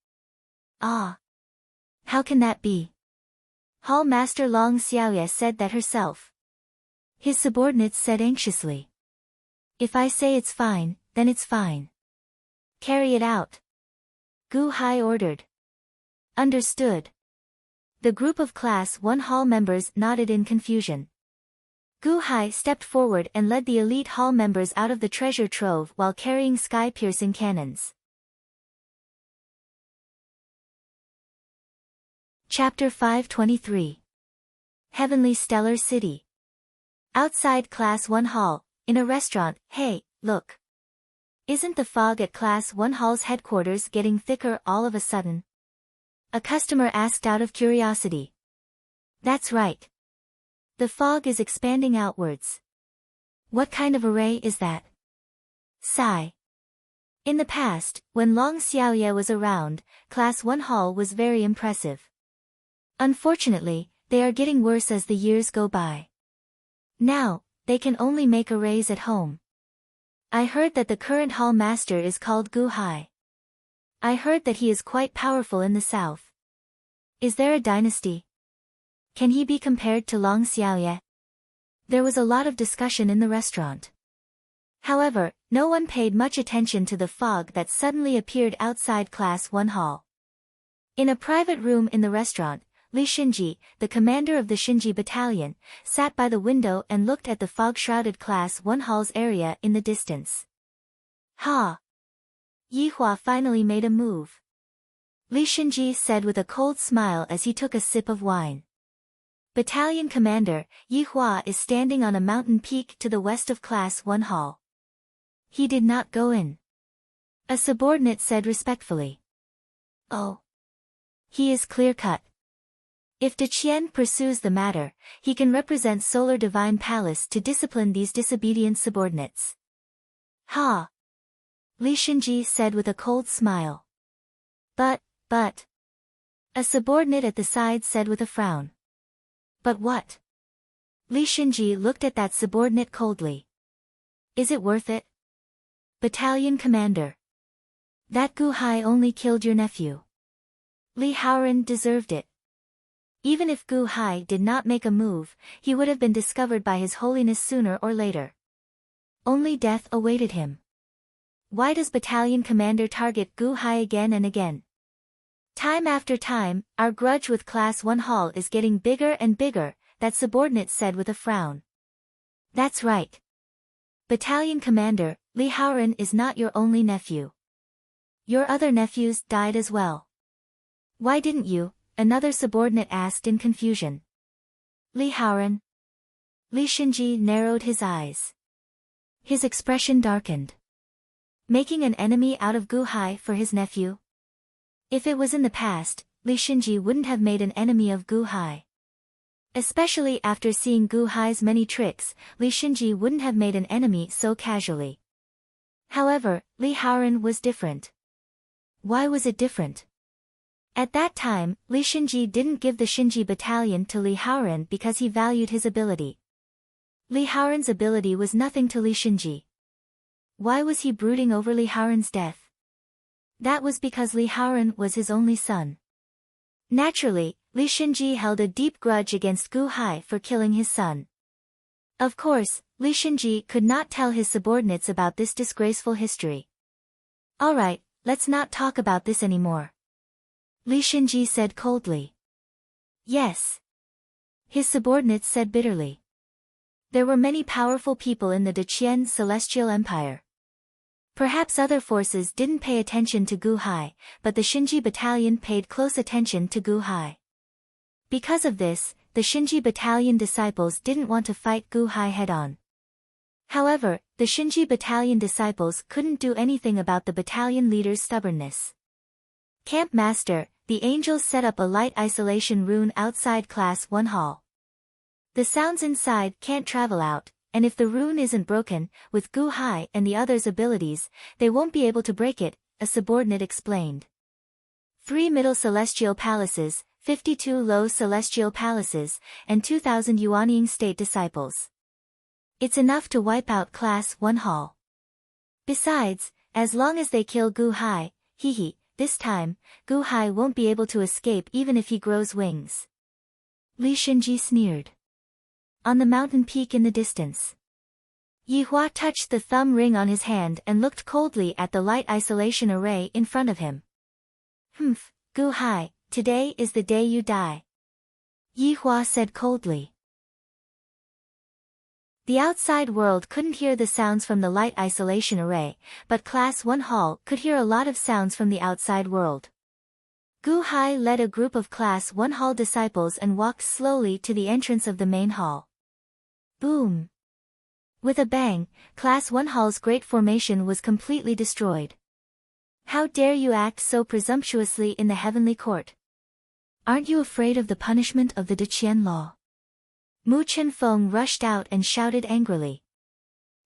Ah. How can that be? Hall Master Long Xiaoye said that herself. His subordinates said anxiously. If I say it's fine, then it's fine. Carry it out. Gu Hai ordered. Understood. The group of Class 1 Hall members nodded in confusion. Gu Hai stepped forward and led the Elite Hall members out of the treasure trove while carrying sky-piercing cannons. Chapter 523. Heavenly Stellar City. Outside Class 1 Hall, in a restaurant, hey, look. Isn't the fog at Class 1 Hall's headquarters getting thicker all of a sudden? A customer asked out of curiosity. That's right. The fog is expanding outwards. What kind of array is that? Sigh. In the past, when Long Xiaoye was around, Class 1 Hall was very impressive. Unfortunately, they are getting worse as the years go by. Now, they can only make arrays at home. I heard that the current Hall Master is called Gu Hai. I heard that he is quite powerful in the south. Is there a dynasty? Can he be compared to Long Xiaoye? There was a lot of discussion in the restaurant. However, no one paid much attention to the fog that suddenly appeared outside Class 1 Hall. In a private room in the restaurant, Li Xinji, the commander of the Xinji battalion, sat by the window and looked at the fog-shrouded Class 1 Hall's area in the distance. Ha! Yihua finally made a move. Li Xinji said with a cold smile as he took a sip of wine. Battalion commander, Yihua is standing on a mountain peak to the west of Class 1 Hall. He did not go in. A subordinate said respectfully. Oh. He is clear-cut. If De Qian pursues the matter, he can represent Solar Divine Palace to discipline these disobedient subordinates. Ha! Li Xinji said with a cold smile. But. A subordinate at the side said with a frown. But what? Li Xinji looked at that subordinate coldly. Is it worth it? Battalion commander. That Gu Hai only killed your nephew. Li Haoran deserved it. Even if Gu Hai did not make a move, he would have been discovered by His Holiness sooner or later. Only death awaited him. Why does battalion commander target Gu Hai again and again? Time after time, our grudge with Class 1 Hall is getting bigger and bigger, that subordinate said with a frown. That's right. Battalion commander, Li Haoran is not your only nephew. Your other nephews died as well. Why didn't you? Another subordinate asked in confusion. Li Haoran. Li Xinji narrowed his eyes. His expression darkened. Making an enemy out of Gu Hai for his nephew? If it was in the past, Li Xinji wouldn't have made an enemy of Gu Hai. Especially after seeing Gu Hai's many tricks, Li Xinji wouldn't have made an enemy so casually. However, Li Haoran was different. Why was it different? At that time, Li Xinji didn't give the Xinji battalion to Li Haoran because he valued his ability. Li Haoran's ability was nothing to Li Xinji. Why was he brooding over Li Haoran's death? That was because Li Haoran was his only son. Naturally, Li Xinji held a deep grudge against Gu Hai for killing his son. Of course, Li Xinji could not tell his subordinates about this disgraceful history. Alright, let's not talk about this anymore. Li Xinji said coldly. Yes. His subordinates said bitterly. There were many powerful people in the Deqian Celestial Empire. Perhaps other forces didn't pay attention to Gu Hai, but the Xinji battalion paid close attention to Gu Hai. Because of this, the Xinji battalion disciples didn't want to fight Gu Hai head-on. However, the Xinji battalion disciples couldn't do anything about the battalion leader's stubbornness. Camp Master, the angels set up a light isolation rune outside Class 1 Hall. The sounds inside can't travel out, and if the rune isn't broken, with Gu Hai and the others' abilities, they won't be able to break it, a subordinate explained. 3 middle celestial palaces, 52 low celestial palaces, and 2,000 Yuanying state disciples. It's enough to wipe out Class 1 Hall. Besides, as long as they kill Gu Hai, this time, Gu Hai won't be able to escape even if he grows wings. Li Xinji sneered. On the mountain peak in the distance. Yi Hua touched the thumb ring on his hand and looked coldly at the light isolation array in front of him. Gu Hai, today is the day you die. Yi Hua said coldly. The outside world couldn't hear the sounds from the light isolation array, but Class 1 Hall could hear a lot of sounds from the outside world. Gu Hai led a group of Class 1 Hall disciples and walked slowly to the entrance of the main hall. Boom! With a bang, Class 1 Hall's great formation was completely destroyed. How dare you act so presumptuously in the heavenly court? Aren't you afraid of the punishment of the Deqian law? Mu Chenfeng rushed out and shouted angrily.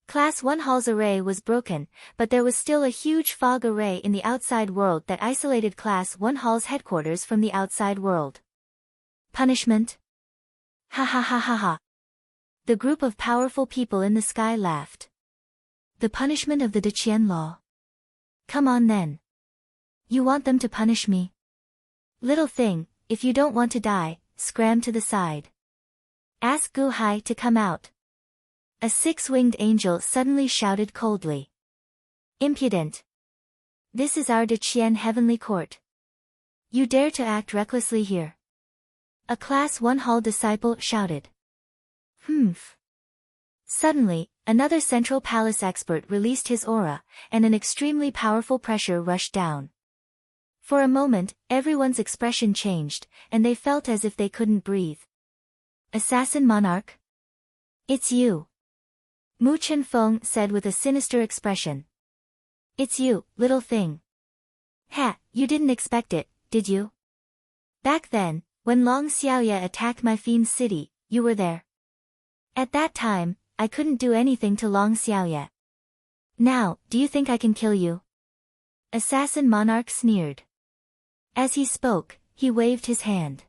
Class 1 Hall's array was broken, but there was still a huge fog array in the outside world that isolated Class 1 Hall's headquarters from the outside world. Punishment? Ha ha ha ha ha. The group of powerful people in the sky laughed. The punishment of the Deqian law. Come on then. You want them to punish me? Little thing, if you don't want to die, scram to the side. Ask Gu Hai to come out. A 6-winged angel suddenly shouted coldly. Impudent. This is our Deqian heavenly court. You dare to act recklessly here. A Class 1 Hall disciple shouted. Suddenly, another Central Palace expert released his aura, and an extremely powerful pressure rushed down. For a moment, everyone's expression changed, and they felt as if they couldn't breathe. Assassin Monarch? It's you. Mu Chenfeng said with a sinister expression. It's you, little thing. Ha, you didn't expect it, did you? Back then, when Long Xiaoye attacked my fiend's city, you were there. At that time, I couldn't do anything to Long Xiaoye. Now, do you think I can kill you? Assassin Monarch sneered. As he spoke, he waved his hand.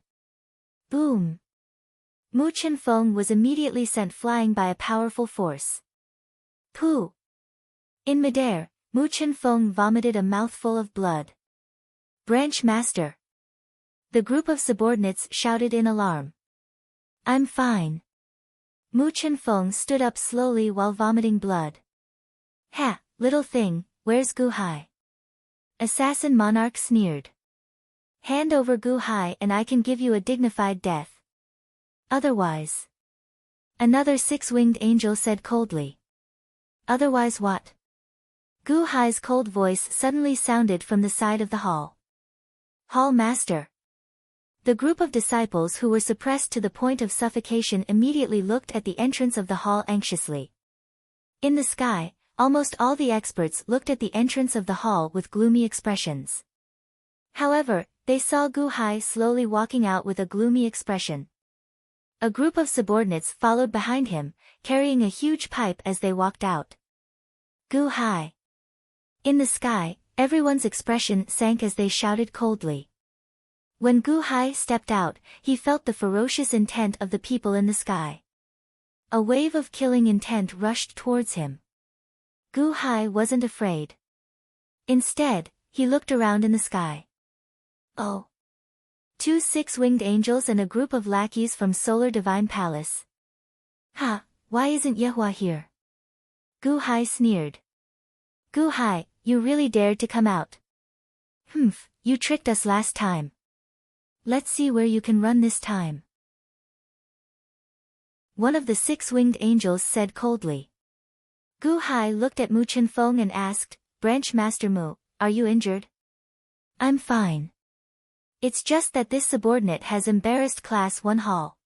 Boom! Mu Chenfeng was immediately sent flying by a powerful force. Pooh! In midair, Mu Chen-feng vomited a mouthful of blood. Branch Master! The group of subordinates shouted in alarm. I'm fine. Mu Chen-feng stood up slowly while vomiting blood. Ha, little thing, where's Gu Hai? Assassin Monarch sneered. Hand over Gu Hai and I can give you a dignified death. Otherwise. Another six-winged angel said coldly. Otherwise what? Gu Hai's cold voice suddenly sounded from the side of the hall. Hall Master. The group of disciples who were suppressed to the point of suffocation immediately looked at the entrance of the hall anxiously. In the sky, almost all the experts looked at the entrance of the hall with gloomy expressions. However, they saw Gu Hai slowly walking out with a gloomy expression. A group of subordinates followed behind him, carrying a huge pipe as they walked out. Gu Hai. In the sky, everyone's expression sank as they shouted coldly. When Gu Hai stepped out, he felt the ferocious intent of the people in the sky. A wave of killing intent rushed towards him. Gu Hai wasn't afraid. Instead, he looked around in the sky. Oh! Two six-winged angels and a group of lackeys from Solar Divine Palace. Ha, why isn't Yehua here? Gu Hai sneered. Gu Hai, you really dared to come out. Humph, you tricked us last time. Let's see where you can run this time. One of the six-winged angels said coldly. Gu Hai looked at Mu Chen-feng and asked, Branch Master Mu, are you injured? I'm fine. It's just that this subordinate has embarrassed Class 1 Hall.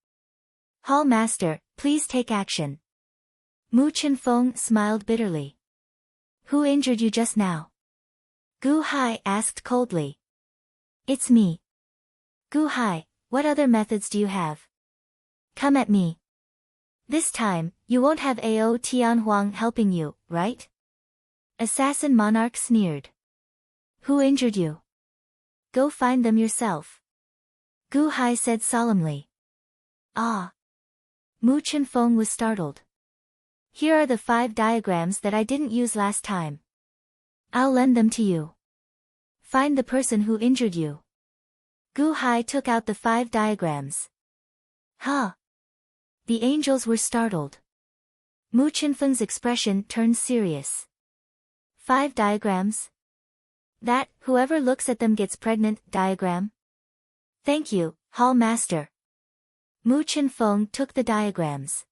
Hall Master, please take action. Mu Chen-feng smiled bitterly. Who injured you just now? Gu Hai asked coldly. It's me. Gu Hai, what other methods do you have? Come at me. This time, you won't have Ao Tianhuang helping you, right? Assassin Monarch sneered. Who injured you? Go find them yourself. Gu Hai said solemnly. Ah. Mu Chen-feng was startled. Here are the 5 diagrams that I didn't use last time. I'll lend them to you. Find the person who injured you. Gu Hai took out the 5 diagrams. Huh? The angels were startled. Mu Chen-feng's expression turned serious. 5 diagrams? That, whoever looks at them gets pregnant, diagram? Thank you, Hall Master. Mu Chen-feng took the diagrams.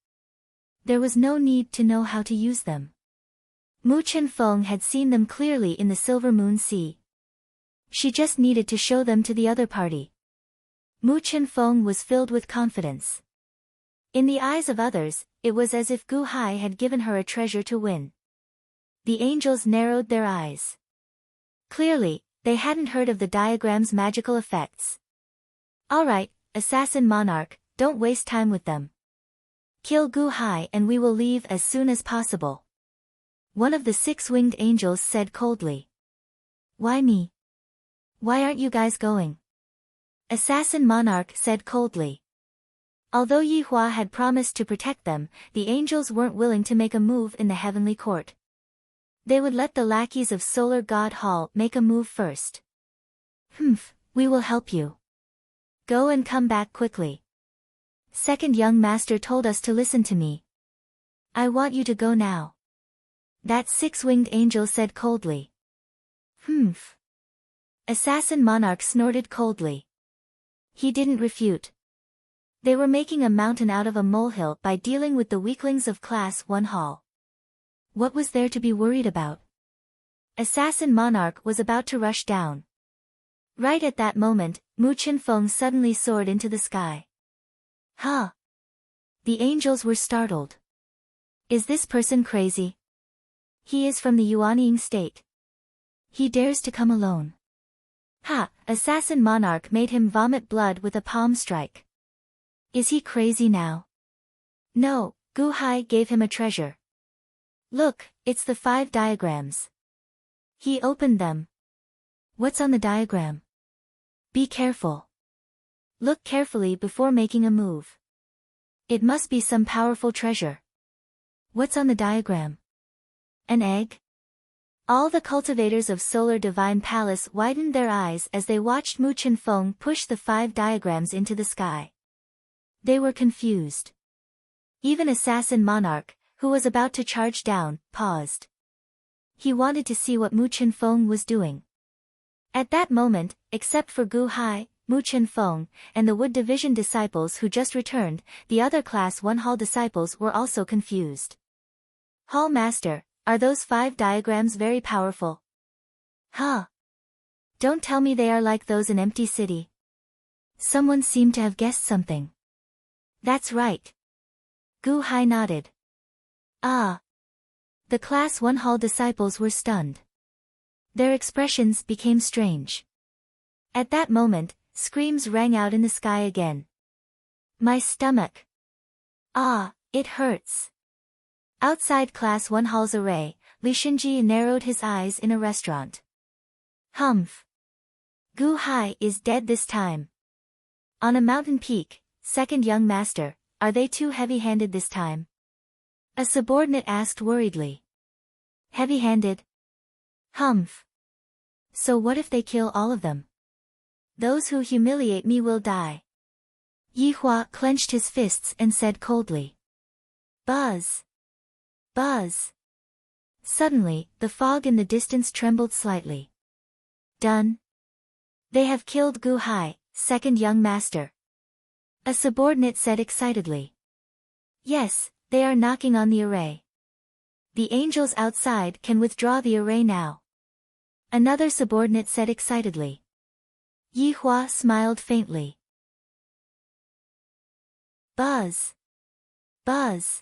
There was no need to know how to use them. Mu Chen-feng had seen them clearly in the Silver Moon Sea. She just needed to show them to the other party. Mu Chen-feng was filled with confidence. In the eyes of others, it was as if Gu Hai had given her a treasure to win. The angels narrowed their eyes. Clearly, they hadn't heard of the diagram's magical effects. Alright, Assassin Monarch, don't waste time with them. Kill Gu Hai and we will leave as soon as possible. One of the 6-winged angels said coldly. Why me? Why aren't you guys going? Assassin Monarch said coldly. Although Yihua had promised to protect them, the angels weren't willing to make a move in the heavenly court. They would let the lackeys of Solar God Hall make a move first. Humph, we will help you. Go and come back quickly. Second young master told us to listen to me. I want you to go now. That 6-winged angel said coldly. Humph. Assassin Monarch snorted coldly. He didn't refute. They were making a mountain out of a molehill by dealing with the weaklings of Class 1 Hall. What was there to be worried about? Assassin Monarch was about to rush down. Right at that moment, Mu Chen-feng suddenly soared into the sky. Huh? The angels were startled. Is this person crazy? He is from the Yuanying state. He dares to come alone. Ha! Assassin Monarch made him vomit blood with a palm strike. Is he crazy now? No, Gu Hai gave him a treasure. Look, it's the 5 diagrams. He opened them. What's on the diagram? Be careful. Look carefully before making a move. It must be some powerful treasure. What's on the diagram? An egg? All the cultivators of Solar Divine Palace widened their eyes as they watched Mu Chenfeng push the 5 diagrams into the sky. They were confused. Even Assassin Monarch, who was about to charge down, paused. He wanted to see what Mu Chenfeng was doing. At that moment, except for Gu Hai, Mu Chenfeng, and the Wood Division disciples who just returned, the other Class 1 Hall disciples were also confused. Hall Master, are those 5 diagrams very powerful? Huh? Don't tell me they are like those in Empty City. Someone seemed to have guessed something. That's right. Gu Hai nodded. Ah. The Class 1 Hall disciples were stunned. Their expressions became strange. At that moment, screams rang out in the sky again. My stomach. Ah, it hurts. Outside Class 1 Hall's array, Li Shinji narrowed his eyes in a restaurant. Humph. Gu Hai is dead this time. On a mountain peak, second young master, are they too heavy-handed this time? A subordinate asked worriedly. Heavy-handed? Humph. So what if they kill all of them? Those who humiliate me will die. Yi Hua clenched his fists and said coldly. Buzz. Buzz. Suddenly, the fog in the distance trembled slightly. Done. They have killed Gu Hai, second young master. A subordinate said excitedly. Yes, they are knocking on the array. The angels outside can withdraw the array now. Another subordinate said excitedly. Yi Hua smiled faintly. Buzz. Buzz.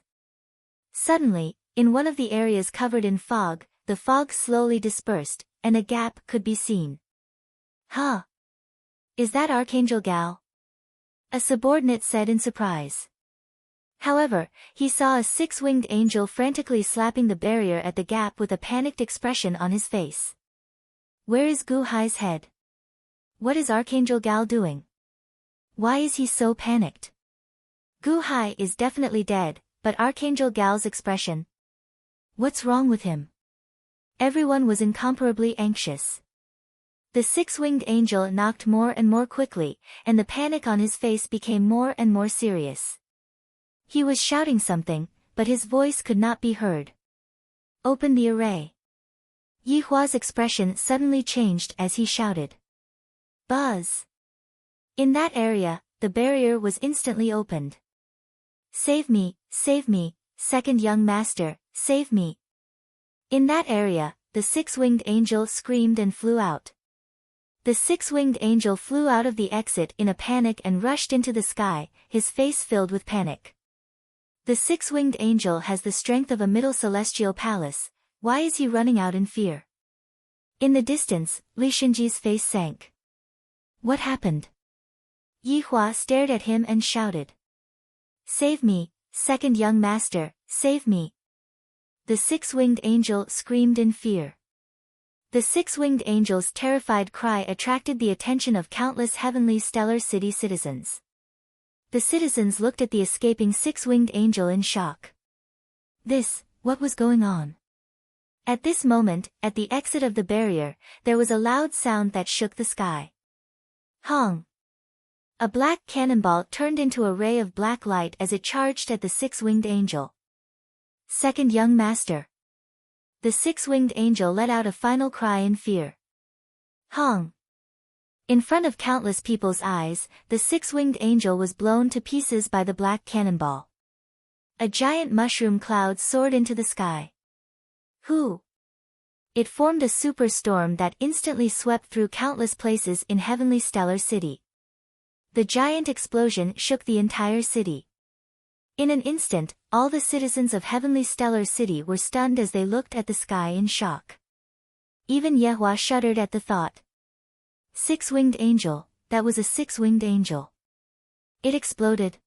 Suddenly, in one of the areas covered in fog, the fog slowly dispersed, and a gap could be seen. Huh? Is that Archangel Gal? A subordinate said in surprise. However, he saw a 6-winged angel frantically slapping the barrier at the gap with a panicked expression on his face. Where is Gu Hai's head? What is Archangel Gal doing? Why is he so panicked? Gu Hai is definitely dead, but Archangel Gal's expression? What's wrong with him? Everyone was incomparably anxious. The 6-winged angel knocked more and more quickly, and the panic on his face became more and more serious. He was shouting something, but his voice could not be heard. Open the array. Yi Hua's expression suddenly changed as he shouted. Buzz. In that area, the barrier was instantly opened. Save me, second young master, save me. In that area, the 6-winged angel screamed and flew out. The 6-winged angel flew out of the exit in a panic and rushed into the sky, his face filled with panic. The 6-winged angel has the strength of a middle celestial palace, why is he running out in fear? In the distance, Li Shinji's face sank. What happened? Yi Hua stared at him and shouted. Save me, second young master, save me. The 6-winged angel screamed in fear. The 6-winged angel's terrified cry attracted the attention of countless heavenly stellar city citizens. The citizens looked at the escaping 6-winged angel in shock. What was going on? At this moment, at the exit of the barrier, there was a loud sound that shook the sky. Hong! A black cannonball turned into a ray of black light as it charged at the 6-winged angel. Second young master. The 6-winged angel let out a final cry in fear. Hong! In front of countless people's eyes, the 6-winged angel was blown to pieces by the black cannonball. A giant mushroom cloud soared into the sky. Who? It formed a superstorm that instantly swept through countless places in Heavenly Stellar City. The giant explosion shook the entire city. In an instant, all the citizens of Heavenly Stellar City were stunned as they looked at the sky in shock. Even Yehua shuddered at the thought. 6-winged angel, that was a 6-winged angel. It exploded.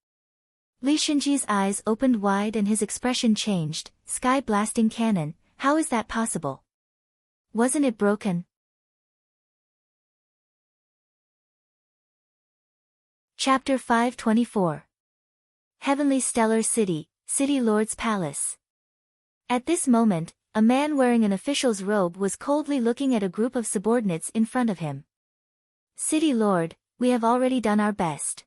Li Shinji's eyes opened wide and his expression changed. Sky-blasting cannon, how is that possible? Wasn't it broken? Chapter 524. Heavenly Stellar City, City Lord's Palace. At this moment, a man wearing an official's robe was coldly looking at a group of subordinates in front of him. City Lord, we have already done our best.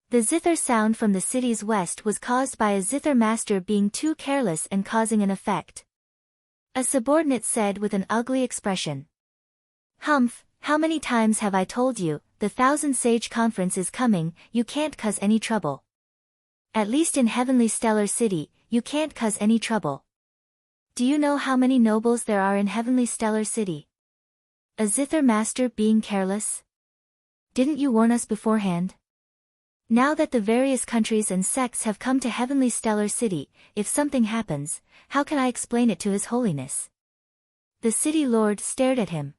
The zither sound from the city's west was caused by a zither master being too careless and causing an effect. A subordinate said with an ugly expression. Humph, how many times have I told you, the Thousand Sage Conference is coming, you can't cause any trouble. At least in Heavenly Stellar City, you can't cause any trouble. Do you know how many nobles there are in Heavenly Stellar City? A zither master being careless? Didn't you warn us beforehand? Now that the various countries and sects have come to Heavenly Stellar City, if something happens, how can I explain it to His Holiness? The City Lord stared at him.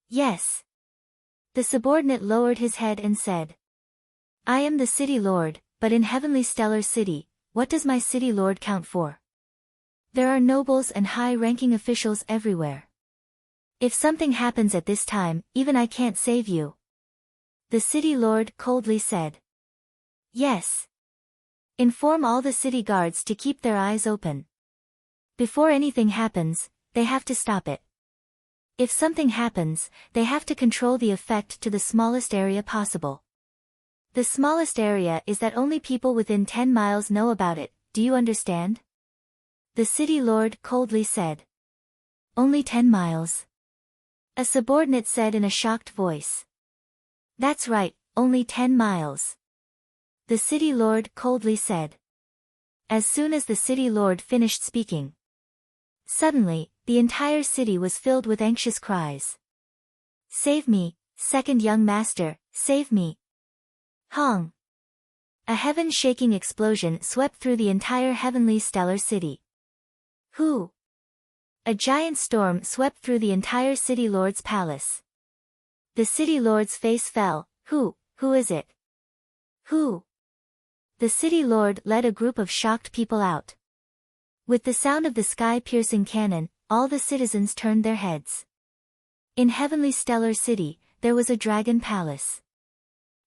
Yes. The subordinate lowered his head and said. I am the City Lord, but in Heavenly Stellar City, what does my City Lord count for? There are nobles and high-ranking officials everywhere. If something happens at this time, even I can't save you. The City Lord coldly said. Yes. Inform all the city guards to keep their eyes open. Before anything happens, they have to stop it. If something happens, they have to control the effect to the smallest area possible. The smallest area is that only people within 10 miles know about it, do you understand? The City Lord coldly said. Only 10 miles. A subordinate said in a shocked voice. That's right, only 10 miles. The City Lord coldly said. As soon as the City Lord finished speaking. Suddenly, the entire city was filled with anxious cries. Save me, second young master, save me. Hong. A heaven-shaking explosion swept through the entire Heavenly Stellar City. Who? A giant storm swept through the entire City Lord's palace. The City Lord's face fell. Who is it? Who? The City Lord led a group of shocked people out. With the sound of the sky-piercing cannon, all the citizens turned their heads. In Heavenly Stellar City, there was a dragon palace.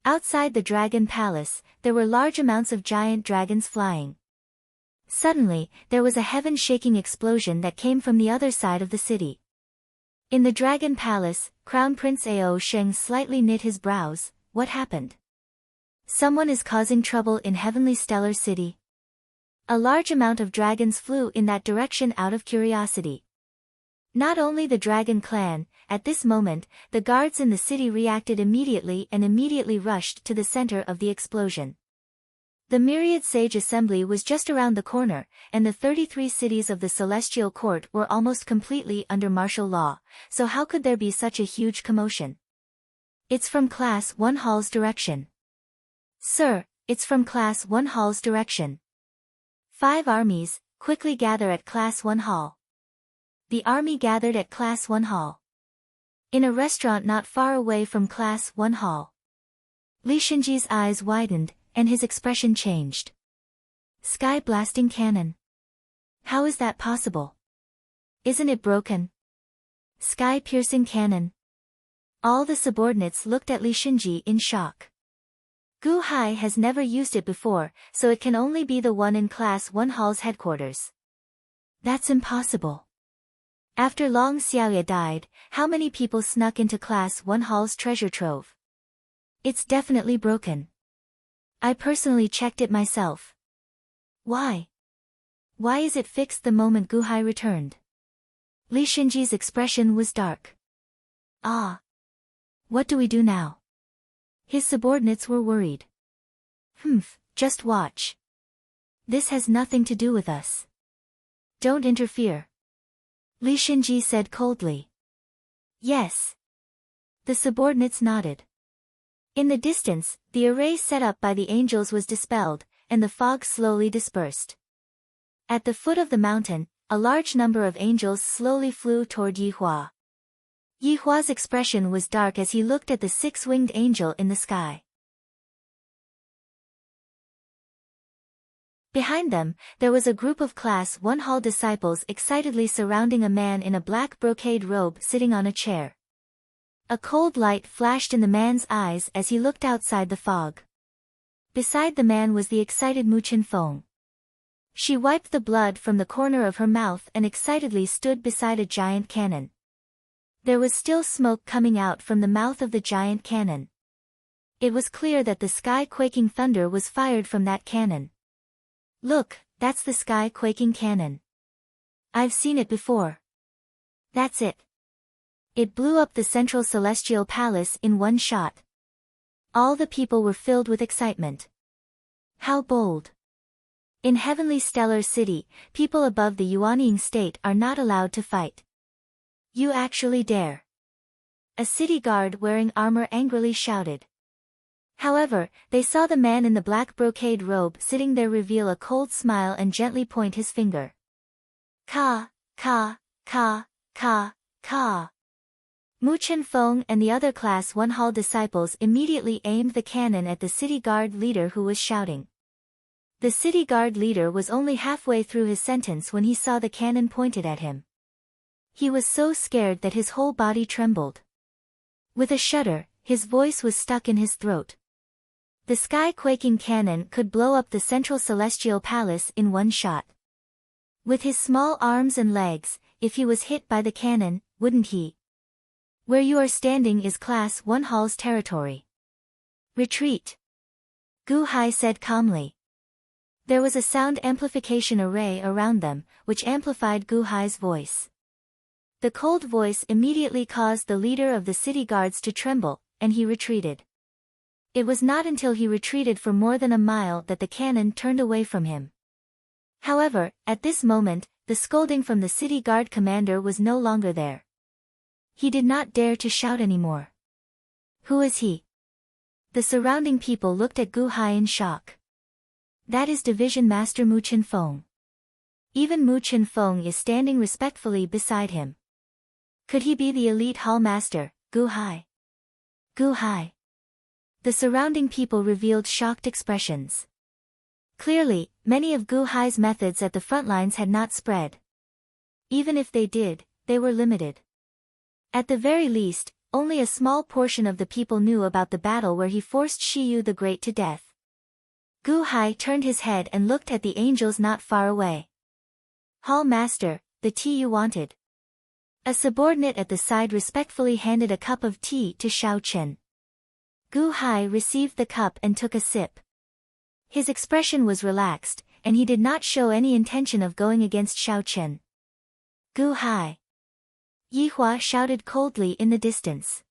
Outside the dragon palace, there were large amounts of giant dragons flying. Suddenly, there was a heaven-shaking explosion that came from the other side of the city. In the dragon palace, Crown Prince Ao Sheng slightly knit his brows. What happened? Someone is causing trouble in Heavenly Stellar City. A large amount of dragons flew in that direction out of curiosity. Not only the dragon clan, at this moment, the guards in the city reacted immediately and immediately rushed to the center of the explosion. The myriad sage assembly was just around the corner, and the 33 cities of the Celestial Court were almost completely under martial law, so how could there be such a huge commotion? It's from Class 1 Hall's direction. Sir, it's from Class 1 Hall's direction. 5 armies, quickly gather at Class 1 Hall. The army gathered at Class 1 Hall. In a restaurant not far away from Class 1 Hall. Li Shenji's eyes widened, and his expression changed. Sky-blasting cannon. How is that possible? Isn't it broken? Sky-piercing cannon. All the subordinates looked at Li Shenji in shock. Gu Hai has never used it before, so it can only be the one in Class 1 Hall's headquarters. That's impossible. After Long Xiaoya died, how many people snuck into Class 1 Hall's treasure trove? It's definitely broken. I personally checked it myself. Why? Why is it fixed the moment Gu Hai returned? Li Shenji's expression was dark. Ah. What do we do now? His subordinates were worried. Just watch. This has nothing to do with us. Don't interfere. Li Shenji said coldly. Yes. The subordinates nodded. In the distance, the array set up by the angels was dispelled, and the fog slowly dispersed. At the foot of the mountain, a large number of angels slowly flew toward Yihua. Yihua's expression was dark as he looked at the 6-winged angel in the sky. Behind them, there was a group of Class 1 Hall disciples excitedly surrounding a man in a black brocade robe sitting on a chair. A cold light flashed in the man's eyes as he looked outside the fog. Beside the man was the excited Mu Qinfeng. She wiped the blood from the corner of her mouth and excitedly stood beside a giant cannon. There was still smoke coming out from the mouth of the giant cannon. It was clear that the sky-quaking thunder was fired from that cannon. Look, that's the sky-quaking cannon. I've seen it before. That's it. It blew up the central celestial palace in one shot. All the people were filled with excitement. How bold! In Heavenly Stellar City, people above the Yuanying state are not allowed to fight. You actually dare! A city guard wearing armor angrily shouted. However, they saw the man in the black brocade robe sitting there reveal a cold smile and gently point his finger. Ka, ka, ka, ka, ka. Mu Chen-feng and the other Class 1 Hall disciples immediately aimed the cannon at the city guard leader who was shouting. The city guard leader was only halfway through his sentence when he saw the cannon pointed at him. He was so scared that his whole body trembled. With a shudder, his voice was stuck in his throat. The sky-quaking cannon could blow up the central celestial palace in one shot. With his small arms and legs, if he was hit by the cannon, wouldn't he? Where you are standing is Class 1 Hall's territory. Retreat. Gu Hai said calmly. There was a sound amplification array around them, which amplified Gu Hai's voice. The cold voice immediately caused the leader of the city guards to tremble, and he retreated. It was not until he retreated for more than a mile that the cannon turned away from him. However, at this moment, the scolding from the city guard commander was no longer there. He did not dare to shout anymore. Who is he? The surrounding people looked at Gu Hai in shock. That is Division Master Mu Chen-feng. Even Mu Chen-feng is standing respectfully beside him. Could he be the elite hall master, Gu Hai? Gu Hai. The surrounding people revealed shocked expressions. Clearly, many of Gu Hai's methods at the front lines had not spread. Even if they did, they were limited. At the very least, only a small portion of the people knew about the battle where he forced Shiyu the Great to death. Gu Hai turned his head and looked at the angels not far away. Hall Master, the tea you wanted. A subordinate at the side respectfully handed a cup of tea to Xiao Chen. Gu Hai received the cup and took a sip. His expression was relaxed, and he did not show any intention of going against Xiao Chen. Gu Hai. Yihua shouted coldly in the distance.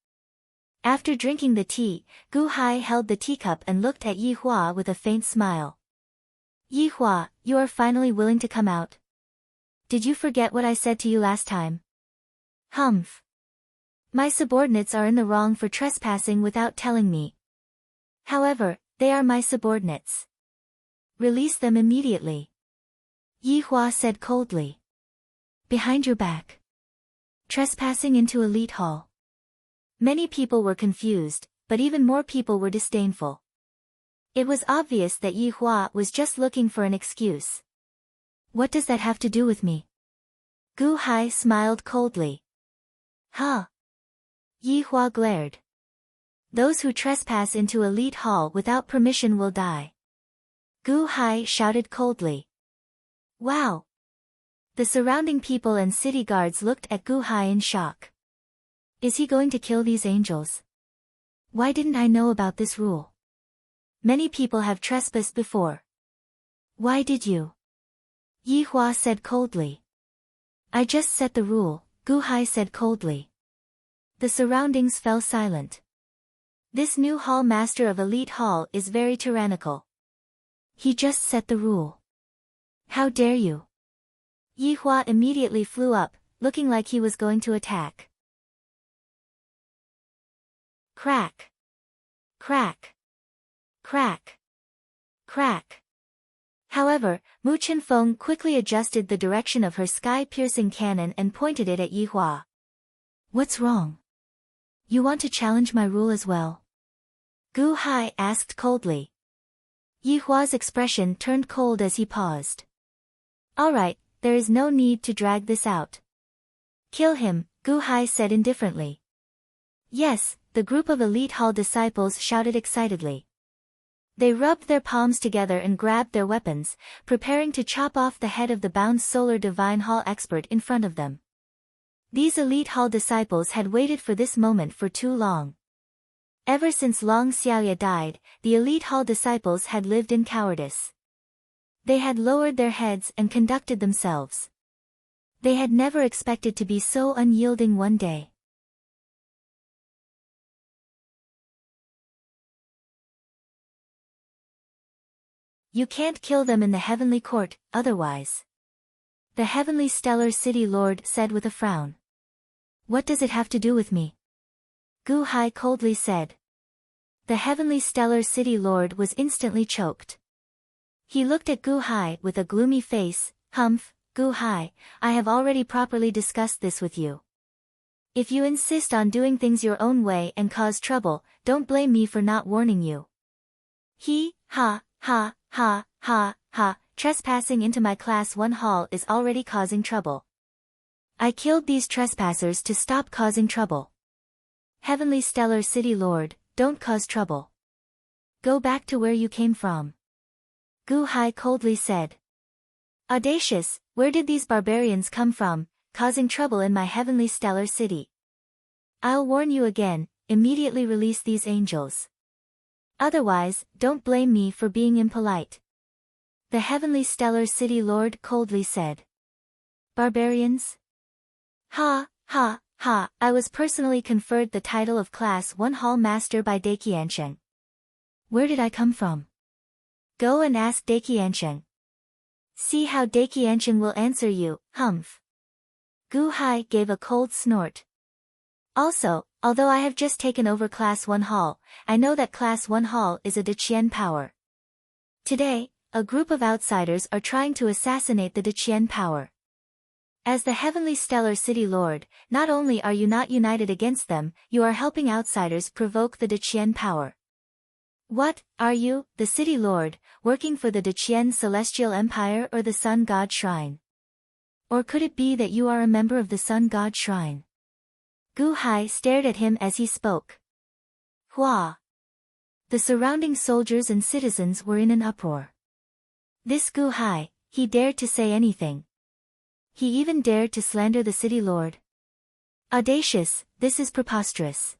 After drinking the tea, Gu Hai held the teacup and looked at Yihua with a faint smile. Yihua, you are finally willing to come out. Did you forget what I said to you last time? Humph. My subordinates are in the wrong for trespassing without telling me. However, they are my subordinates. Release them immediately. Yihua said coldly. Behind your back. Trespassing into Elite Hall. Many people were confused, but even more people were disdainful. It was obvious that Yihua was just looking for an excuse. What does that have to do with me? Gu Hai smiled coldly. Huh? Yihua glared. Those who trespass into Elite Hall without permission will die. Gu Hai shouted coldly. Wow! The surrounding people and city guards looked at Gu Hai in shock. Is he going to kill these angels? Why didn't I know about this rule? Many people have trespassed before. Why did you? Yihua said coldly. I just set the rule, Gu Hai said coldly. The surroundings fell silent. This new hall master of Elite Hall is very tyrannical. He just set the rule. How dare you? Yihua immediately flew up, looking like he was going to attack. Crack. Crack. Crack. Crack. However, Mu Chen-feng quickly adjusted the direction of her sky-piercing cannon and pointed it at Yihua. What's wrong? You want to challenge my rule as well? Gu Hai asked coldly. Yihua's expression turned cold as he paused. Alright, there is no need to drag this out. Kill him, Gu Hai said indifferently. Yes, the group of Elite Hall disciples shouted excitedly. They rubbed their palms together and grabbed their weapons, preparing to chop off the head of the bound Solar Divine Hall expert in front of them. These elite Hall disciples had waited for this moment for too long. Ever since Long Xiaoya died, the elite Hall disciples had lived in cowardice. They had lowered their heads and conducted themselves. They had never expected to be so unyielding one day. You can't kill them in the heavenly court, otherwise. The heavenly stellar city lord said with a frown. What does it have to do with me? Gu Hai coldly said. The heavenly stellar city lord was instantly choked. He looked at Gu Hai with a gloomy face. Humph, Gu Hai, I have already properly discussed this with you. If you insist on doing things your own way and cause trouble, don't blame me for not warning you. Ha, trespassing into my Class 1 hall is already causing trouble. I killed these trespassers to stop causing trouble. Heavenly Stellar City Lord, don't cause trouble. Go back to where you came from. Gu Hai coldly said. Audacious, where did these barbarians come from, causing trouble in my Heavenly Stellar City? I'll warn you again, immediately release these angels. Otherwise, don't blame me for being impolite. The Heavenly Stellar City Lord coldly said. Barbarians? Ha, I was personally conferred the title of Class 1 Hall Master by Daiqiansheng. Where did I come from? Go and ask Daiqiansheng. See how Daiqiansheng will answer you, humph. Gu Hai gave a cold snort. Also, although I have just taken over Class 1 Hall, I know that Class 1 Hall is a Deqian power. Today, a group of outsiders are trying to assassinate the Deqian power. As the Heavenly Stellar City Lord, not only are you not united against them, you are helping outsiders provoke the Deqian power. What, are you, the City Lord, working for the Deqian Celestial Empire or the Sun God Shrine? Or could it be that you are a member of the Sun God Shrine? Gu Hai stared at him as he spoke. Hua! The surrounding soldiers and citizens were in an uproar. This Gu Hai, he dared to say anything. He even dared to slander the city lord. Audacious, this is preposterous.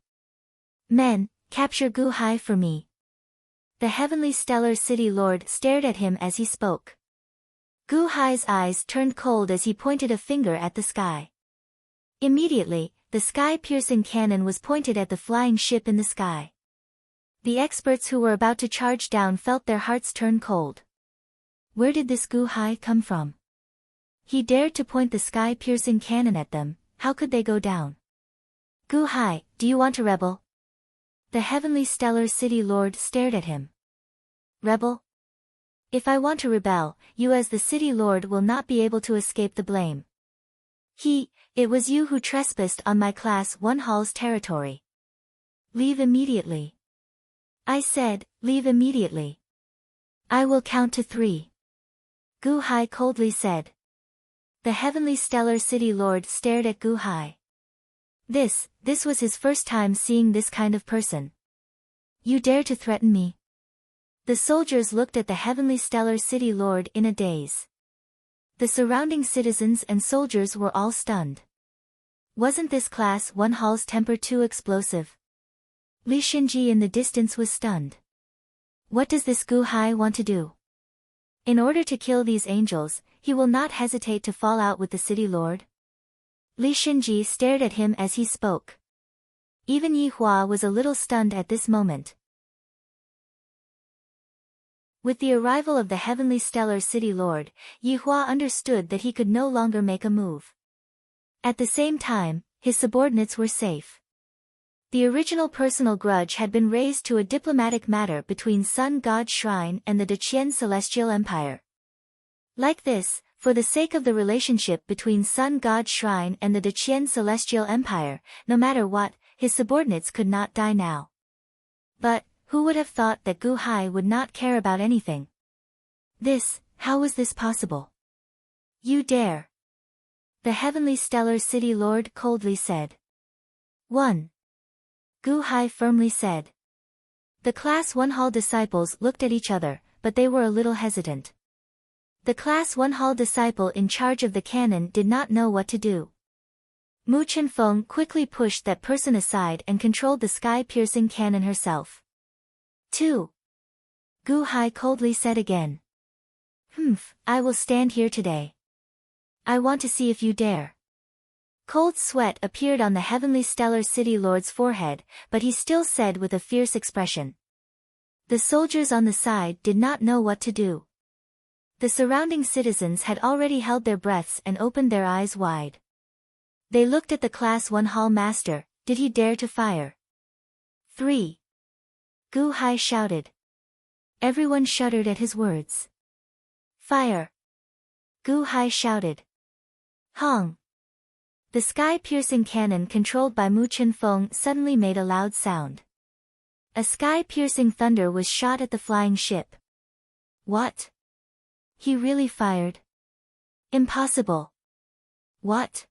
Men, capture Gu Hai for me. The Heavenly Stellar City Lord stared at him as he spoke. Gu Hai's eyes turned cold as he pointed a finger at the sky. Immediately, the sky-piercing cannon was pointed at the flying ship in the sky. The experts who were about to charge down felt their hearts turn cold. Where did this Gu Hai come from? He dared to point the sky-piercing cannon at them, how could they go down? Gu Hai, do you want to rebel? The Heavenly Stellar City Lord stared at him. Rebel? If I want to rebel, you as the City Lord will not be able to escape the blame. It was you who trespassed on my Class 1 Hall's territory. Leave immediately. I said, leave immediately. I will count to 3. Gu Hai coldly said. The Heavenly Stellar City Lord stared at Gu Hai. This was his first time seeing this kind of person. You dare to threaten me? The soldiers looked at the Heavenly Stellar City Lord in a daze. The surrounding citizens and soldiers were all stunned. Wasn't this Class 1 Hall's temper too explosive? Li Xinji in the distance was stunned. What does this Gu Hai want to do? In order to kill these angels, he will not hesitate to fall out with the City Lord? Li Xinji stared at him as he spoke. Even Yi Hua was a little stunned at this moment. With the arrival of the Heavenly Stellar City Lord, Yi Hua understood that he could no longer make a move. At the same time, his subordinates were safe. The original personal grudge had been raised to a diplomatic matter between Sun God Shrine and the Deqian Celestial Empire. Like this, for the sake of the relationship between Sun God Shrine and the Deqian Celestial Empire, no matter what, his subordinates could not die now. But, who would have thought that Gu Hai would not care about anything? How was this possible? You dare. The Heavenly Stellar City Lord coldly said. 1. Gu Hai firmly said. The Class 1 Hall disciples looked at each other, but they were a little hesitant. The Class 1 Hall disciple in charge of the cannon did not know what to do. Mu Chenfeng quickly pushed that person aside and controlled the sky-piercing cannon herself. 2. Gu Hai coldly said again. I will stand here today. I want to see if you dare. Cold sweat appeared on the heavenly stellar city lord's forehead, but he still said with a fierce expression. The soldiers on the side did not know what to do. The surrounding citizens had already held their breaths and opened their eyes wide. They looked at the Class 1 Hall master. Did he dare to fire? 3. Gu Hai shouted. Everyone shuddered at his words. Fire! Gu Hai shouted. Hong! The sky-piercing cannon controlled by Mu Chenfeng suddenly made a loud sound. A sky-piercing thunder was shot at the flying ship. What? He really fired? Impossible! What?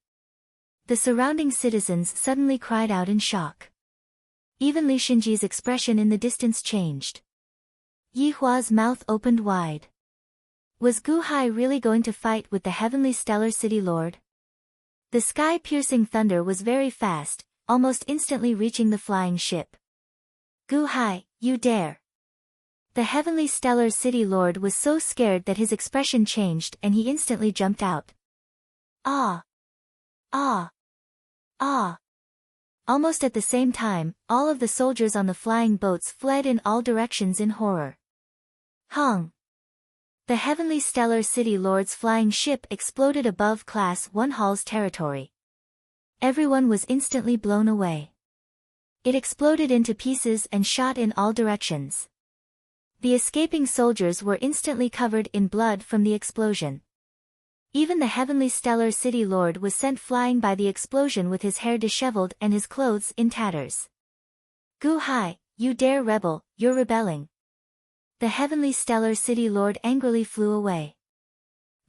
The surrounding citizens suddenly cried out in shock. Even Li Xinji's expression in the distance changed. Yi Hua's mouth opened wide. Was Gu Hai really going to fight with the heavenly stellar city lord? The sky-piercing thunder was very fast, almost instantly reaching the flying ship. Gu Hai, you dare! The heavenly stellar city lord was so scared that his expression changed and he instantly jumped out. Ah! Ah! Ah! Almost at the same time, all of the soldiers on the flying boats fled in all directions in horror. Hong! The heavenly stellar city lord's flying ship exploded above Class 1 Hall's territory. Everyone was instantly blown away. It exploded into pieces and shot in all directions. The escaping soldiers were instantly covered in blood from the explosion. Even the heavenly stellar city lord was sent flying by the explosion with his hair disheveled and his clothes in tatters. Gu Hai, you dare rebel, you're rebelling. The heavenly stellar city lord angrily flew away.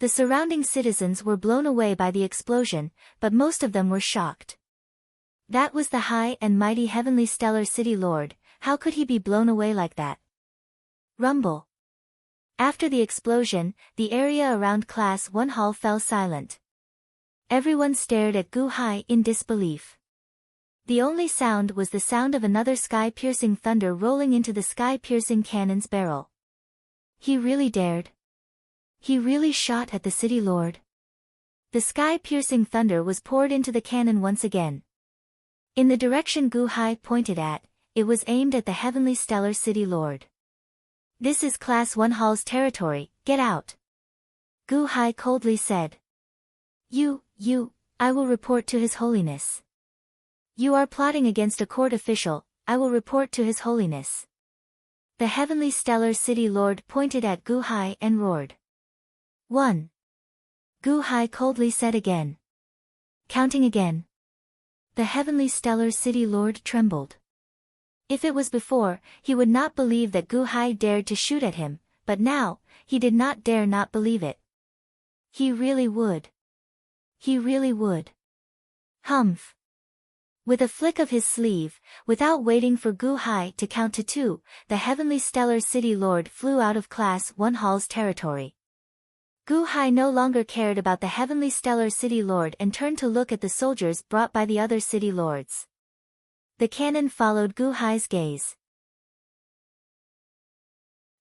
The surrounding citizens were blown away by the explosion, but most of them were shocked. That was the high and mighty heavenly stellar city lord, how could he be blown away like that? Rumble. After the explosion, the area around Class 1 Hall fell silent. Everyone stared at Gu Hai in disbelief. The only sound was the sound of another sky-piercing thunder rolling into the sky-piercing cannon's barrel. He really dared. He really shot at the city lord. The sky-piercing thunder was poured into the cannon once again. In the direction Gu Hai pointed at, it was aimed at the heavenly stellar city lord. This is Class 1 Hall's territory, get out. Gu Hai coldly said. I will report to His Holiness. You are plotting against a court official, I will report to His Holiness. The heavenly stellar city lord pointed at Gu Hai and roared. 1. Gu Hai coldly said again. Counting again. The heavenly stellar city lord trembled. If it was before, he would not believe that Gu Hai dared to shoot at him, but now, he did not dare not believe it. He really would. He really would. Humph. With a flick of his sleeve, without waiting for Gu Hai to count to 2, the heavenly stellar city lord flew out of Class 1 Hall's territory. Gu Hai no longer cared about the heavenly stellar city lord and turned to look at the soldiers brought by the other city lords. The cannon followed Gu Hai's gaze.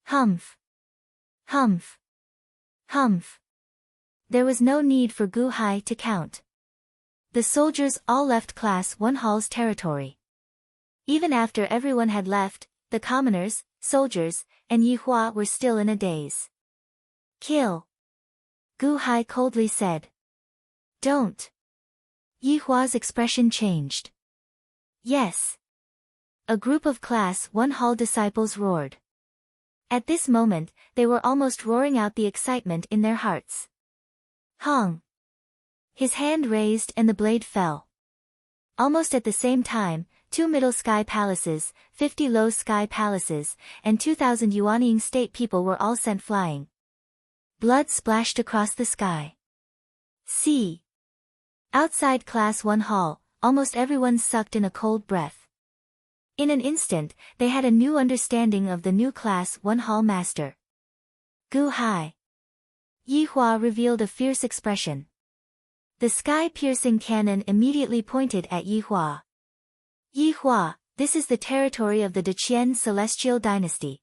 Humph. Humph. Humph. There was no need for Gu Hai to count. The soldiers all left Class 1 Hall's territory. Even after everyone had left, the commoners, soldiers, and Yi Hua were still in a daze. Kill. Gu Hai coldly said. Don't. Yi Hua's expression changed. Yes. A group of Class 1 Hall disciples roared. At this moment, they were almost roaring out the excitement in their hearts. Hong. His hand raised and the blade fell. Almost at the same time, 2 middle sky palaces, 50 low sky palaces, and 2,000 Yuanying state people were all sent flying. Blood splashed across the sky. See. Outside Class 1 Hall, almost everyone sucked in a cold breath. In an instant, they had a new understanding of the new Class 1 Hall Master. Gu Hai. Yi Hua revealed a fierce expression. The sky-piercing cannon immediately pointed at Yi Hua. Yi Hua, this is the territory of the Deqian Celestial Dynasty.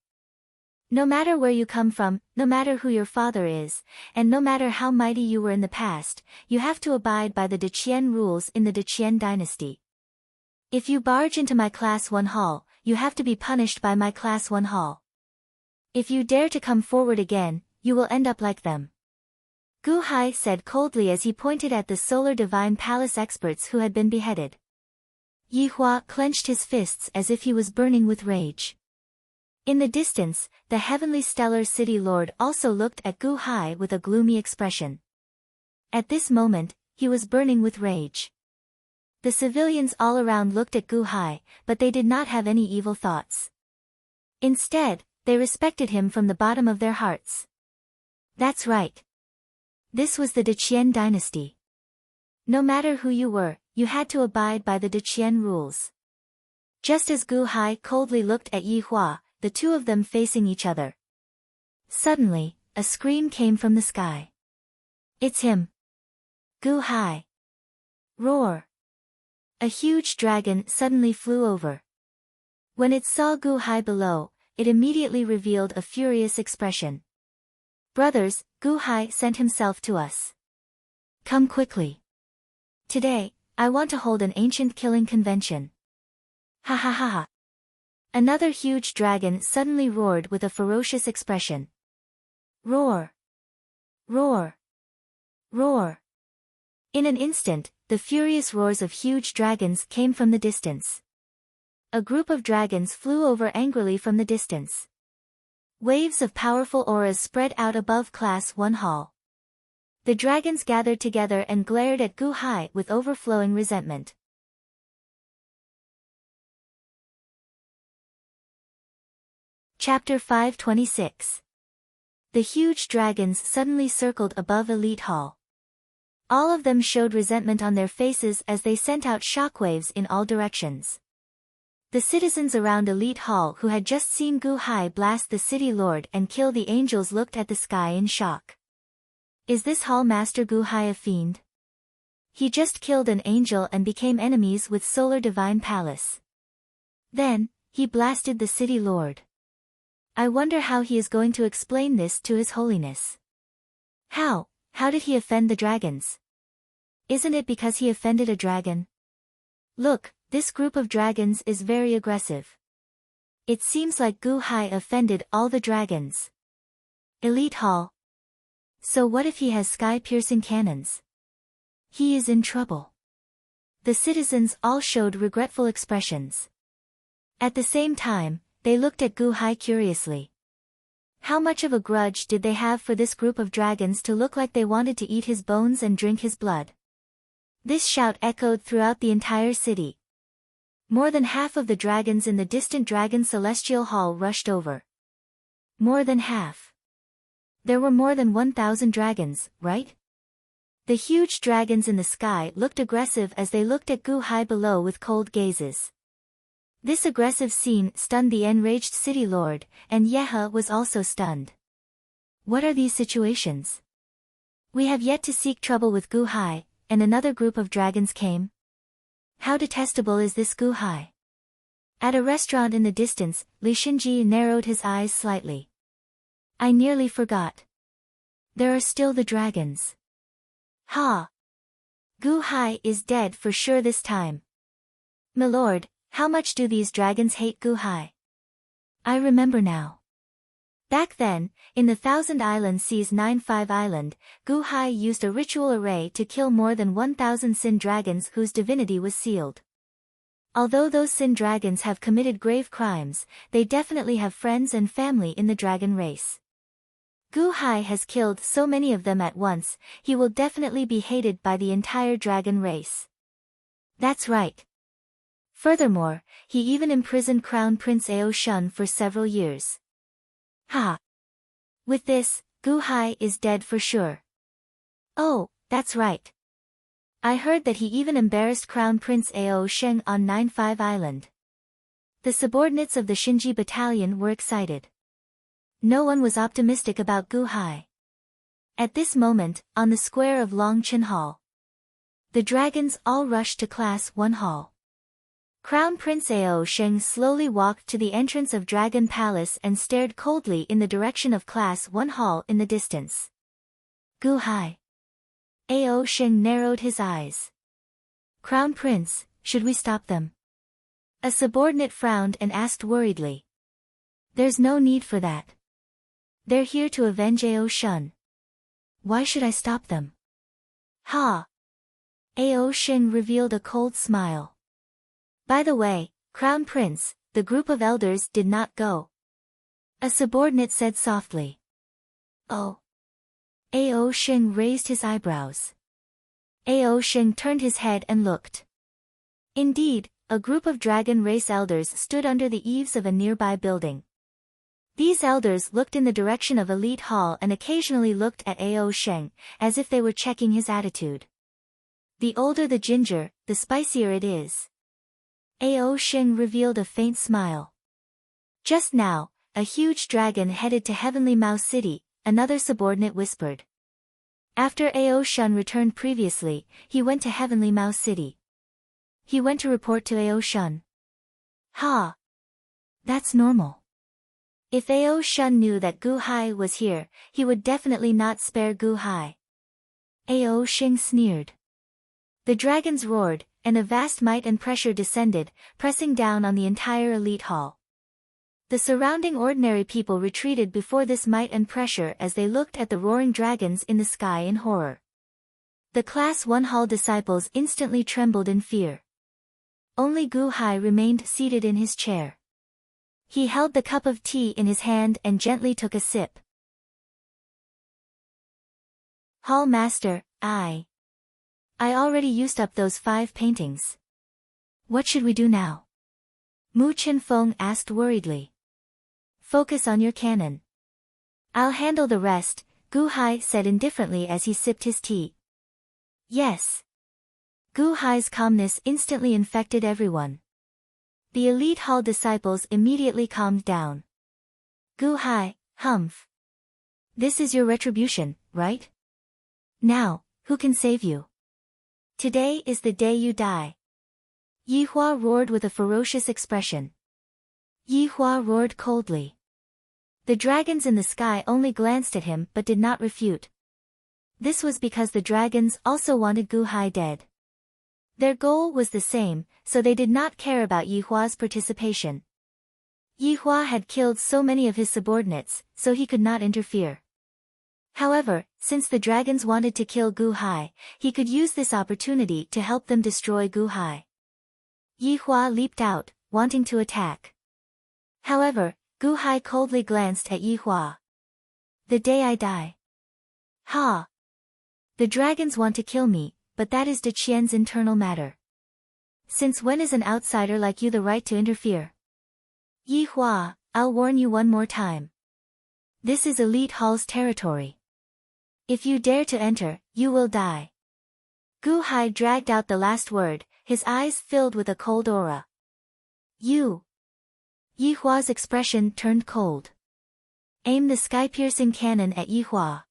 No matter where you come from, no matter who your father is, and no matter how mighty you were in the past, you have to abide by the Deqian rules in the Deqian Dynasty. If you barge into my Class 1 hall, you have to be punished by my Class 1 hall. If you dare to come forward again, you will end up like them. Gu Hai said coldly as he pointed at the Solar Divine Palace experts who had been beheaded. Yi Hua clenched his fists as if he was burning with rage. In the distance, the Heavenly Stellar City Lord also looked at Gu Hai with a gloomy expression. At this moment, he was burning with rage. The civilians all around looked at Gu Hai, but they did not have any evil thoughts. Instead, they respected him from the bottom of their hearts. That's right. This was the Deqian dynasty. No matter who you were, you had to abide by the Deqian rules. Just as Gu Hai coldly looked at Yi Hua, the two of them facing each other. Suddenly, a scream came from the sky. It's him. Gu Hai. Roar. A huge dragon suddenly flew over. When it saw Gu Hai below, it immediately revealed a furious expression. Brothers, Gu Hai sent himself to us. Come quickly. Today, I want to hold an ancient killing convention. Ha ha ha ha. Another huge dragon suddenly roared with a ferocious expression. Roar. Roar. Roar. In an instant, the furious roars of huge dragons came from the distance. A group of dragons flew over angrily from the distance. Waves of powerful auras spread out above Class 1 Hall. The dragons gathered together and glared at Gu Hai with overflowing resentment. Chapter 526. The huge dragons suddenly circled above Elite Hall. All of them showed resentment on their faces as they sent out shockwaves in all directions. The citizens around Elite Hall who had just seen Gu Hai blast the City Lord and kill the angels looked at the sky in shock. Is this Hall Master Gu Hai a fiend? He just killed an angel and became enemies with Solar Divine Palace. Then, he blasted the City Lord. I wonder how he is going to explain this to His Holiness. How did he offend the dragons? Isn't it because he offended a dragon? Look, this group of dragons is very aggressive. It seems like Gu Hai offended all the dragons. Elite Hall. So what if he has sky-piercing cannons? He is in trouble. The citizens all showed regretful expressions. At the same time, they looked at Gu Hai curiously. How much of a grudge did they have for this group of dragons to look like they wanted to eat his bones and drink his blood? This shout echoed throughout the entire city. More than half of the dragons in the distant Dragon Celestial Hall rushed over. More than half. There were more than 1,000 dragons, right? The huge dragons in the sky looked aggressive as they looked at Gu Hai below with cold gazes. This aggressive scene stunned the enraged City Lord, and Yeha was also stunned. What are these situations? We have yet to seek trouble with Gu Hai, and another group of dragons came? How detestable is this Gu Hai? At a restaurant in the distance, Li Shinji narrowed his eyes slightly. I nearly forgot. There are still the dragons. Ha! Gu Hai is dead for sure this time. Milord, how much do these dragons hate Gu Hai? I remember now. Back then, in the Thousand Island Sea's 9-5 Island, Gu Hai used a ritual array to kill more than 1,000 Sin dragons whose divinity was sealed. Although those Sin dragons have committed grave crimes, they definitely have friends and family in the dragon race. Gu Hai has killed so many of them at once, he will definitely be hated by the entire dragon race. That's right. Furthermore, he even imprisoned Crown Prince Ao Shun for several years. Ha! With this, Gu Hai is dead for sure. Oh, that's right. I heard that he even embarrassed Crown Prince Ao Sheng on 9-5 Island. The subordinates of the Shinji battalion were excited. No one was optimistic about Gu Hai. At this moment, on the square of Longchen Hall, the dragons all rushed to Class 1 Hall. Crown Prince Ao Sheng slowly walked to the entrance of Dragon Palace and stared coldly in the direction of Class 1 Hall in the distance. Gu Hai. Ao Sheng narrowed his eyes. Crown Prince, should we stop them? A subordinate frowned and asked worriedly. There's no need for that. They're here to avenge Ao Shun. Why should I stop them? Ha! Ao Sheng revealed a cold smile. By the way, Crown Prince, the group of elders did not go. A subordinate said softly. Oh. Ao Sheng raised his eyebrows. Ao Sheng turned his head and looked. Indeed, a group of dragon race elders stood under the eaves of a nearby building. These elders looked in the direction of Elite Hall and occasionally looked at Ao Sheng, as if they were checking his attitude. The older the ginger, the spicier it is. Ao Sheng revealed a faint smile. Just now, a huge dragon headed to Heavenly Mouse City, another subordinate whispered. After Ao Shun returned previously, he went to Heavenly Mouse City. He went to report to Ao Shun. Ha! That's normal. If Ao Shun knew that Gu Hai was here, he would definitely not spare Gu Hai. Ao Sheng sneered. The dragons roared, and a vast might and pressure descended, pressing down on the entire Elite Hall. The surrounding ordinary people retreated before this might and pressure as they looked at the roaring dragons in the sky in horror. The Class 1 Hall disciples instantly trembled in fear. Only Gu Hai remained seated in his chair. He held the cup of tea in his hand and gently took a sip. Hall Master, I already used up those 5 paintings. What should we do now? Mu Qinfeng asked worriedly. Focus on your cannon. I'll handle the rest, Gu Hai said indifferently as he sipped his tea. Yes. Gu Hai's calmness instantly infected everyone. The Elite Hall disciples immediately calmed down. Gu Hai, humph. This is your retribution, right? Now, who can save you? Today is the day you die. Yi Hua roared with a ferocious expression. Yi Hua roared coldly. The dragons in the sky only glanced at him but did not refute. This was because the dragons also wanted Gu Hai dead. Their goal was the same, so they did not care about Yi Hua's participation. Yi Hua had killed so many of his subordinates, so he could not interfere. However, since the dragons wanted to kill Gu Hai, he could use this opportunity to help them destroy Gu Hai. Yi Hua leaped out, wanting to attack. However, Gu Hai coldly glanced at Yi Hua. The day I die. Ha! The dragons want to kill me, but that is De Qian's internal matter. Since when is an outsider like you the right to interfere? Yi Hua, I'll warn you one more time. This is Elite Hall's territory. If you dare to enter, you will die. Gu Hai dragged out the last word, his eyes filled with a cold aura. You. Yi Hua's expression turned cold. Aim the sky-piercing cannon at Yi Hua.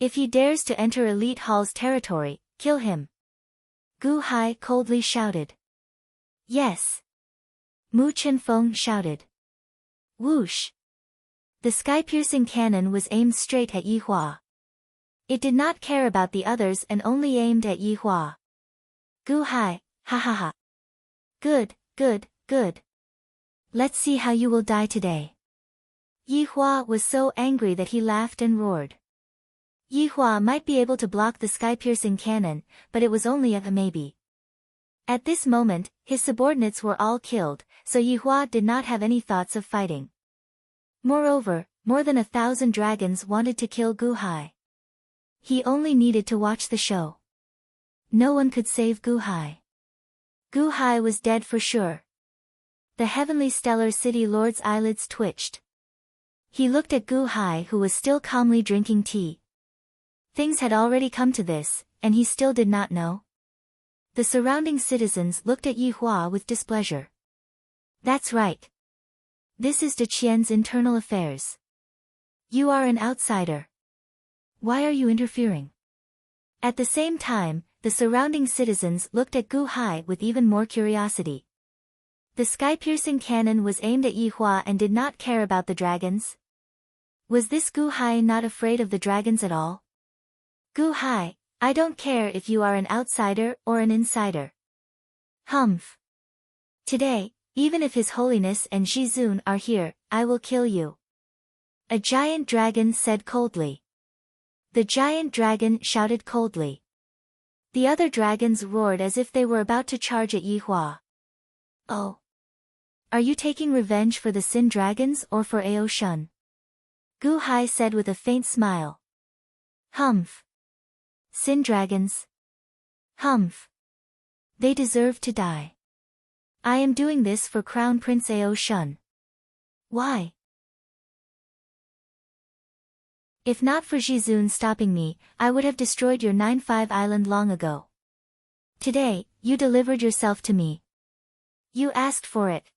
If he dares to enter Elite Hall's territory, kill him. Gu Hai coldly shouted. Yes. Mu Qinfeng shouted. Whoosh. The sky-piercing cannon was aimed straight at Yi Hua. It did not care about the others and only aimed at Yi Hua. Gu Hai, ha ha ha. Good, good, good. Let's see how you will die today. Yi Hua was so angry that he laughed and roared. Yi Hua might be able to block the sky-piercing cannon, but it was only a maybe. At this moment, his subordinates were all killed, so Yi Hua did not have any thoughts of fighting. Moreover, more than 1,000 dragons wanted to kill Gu Hai. He only needed to watch the show. No one could save Gu Hai. Gu Hai was dead for sure. The Heavenly Stellar City Lord's eyelids twitched. He looked at Gu Hai who was still calmly drinking tea. Things had already come to this, and he still did not know. The surrounding citizens looked at Yi Hua with displeasure. That's right. This is De Qian's internal affairs. You are an outsider. Why are you interfering? At the same time, the surrounding citizens looked at Gu Hai with even more curiosity. The sky-piercing cannon was aimed at Yi Hua and did not care about the dragons. Was this Gu Hai not afraid of the dragons at all? Gu Hai, I don't care if you are an outsider or an insider. Humph. Today, even if His Holiness and Zhizun are here, I will kill you. A giant dragon said coldly. The giant dragon shouted coldly. The other dragons roared as if they were about to charge at Yi Hua. Oh. Are you taking revenge for the Sin Dragons or for Ao Shun? Gu Hai said with a faint smile. Humph. Sin Dragons. Humph. They deserve to die. I am doing this for Crown Prince Ao Shun. Why? If not for Zhizun stopping me, I would have destroyed your 9-5 island long ago. Today, you delivered yourself to me. You asked for it.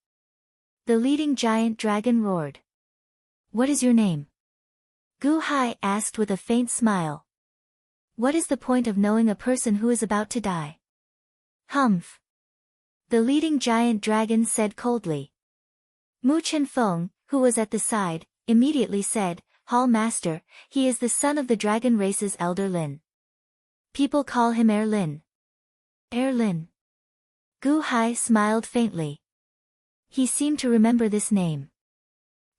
The leading giant dragon roared. What is your name? Gu Hai asked with a faint smile. What is the point of knowing a person who is about to die? Humph. The leading giant dragon said coldly. Mu Chenfeng, who was at the side, immediately said, Hall Master, he is the son of the dragon race's elder Lin. People call him Heir Lin. Heir Lin. Gu Hai smiled faintly. He seemed to remember this name.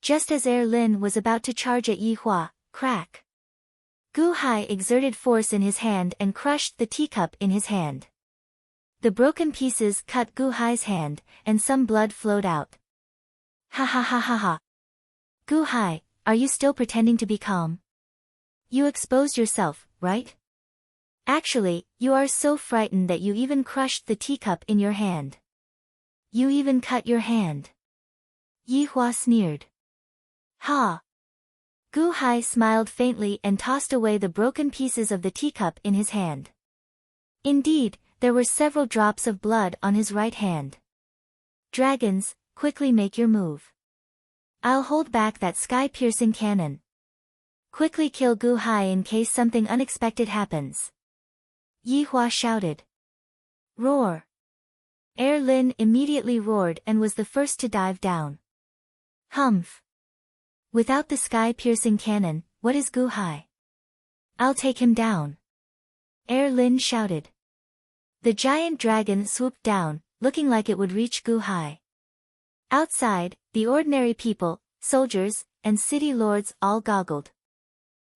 Just as Heir Lin was about to charge at Yi Hua, crack. Gu Hai exerted force in his hand and crushed the teacup in his hand. The broken pieces cut Gu Hai's hand, and some blood flowed out. Ha ha ha ha ha. Gu Hai, are you still pretending to be calm? You exposed yourself, right? Actually, you are so frightened that you even crushed the teacup in your hand. You even cut your hand. Yi Hua sneered. Ha! Gu Hai smiled faintly and tossed away the broken pieces of the teacup in his hand. Indeed, there were several drops of blood on his right hand. Dragons, quickly make your move. I'll hold back that sky-piercing cannon. Quickly kill Gu Hai in case something unexpected happens. Yi Hua shouted. Roar! Heir Lin immediately roared and was the first to dive down. Humph! Without the sky-piercing cannon, what is Gu Hai? I'll take him down. Heir Lin shouted. The giant dragon swooped down, looking like it would reach Gu Hai. Outside, the ordinary people, soldiers, and city lords all goggled.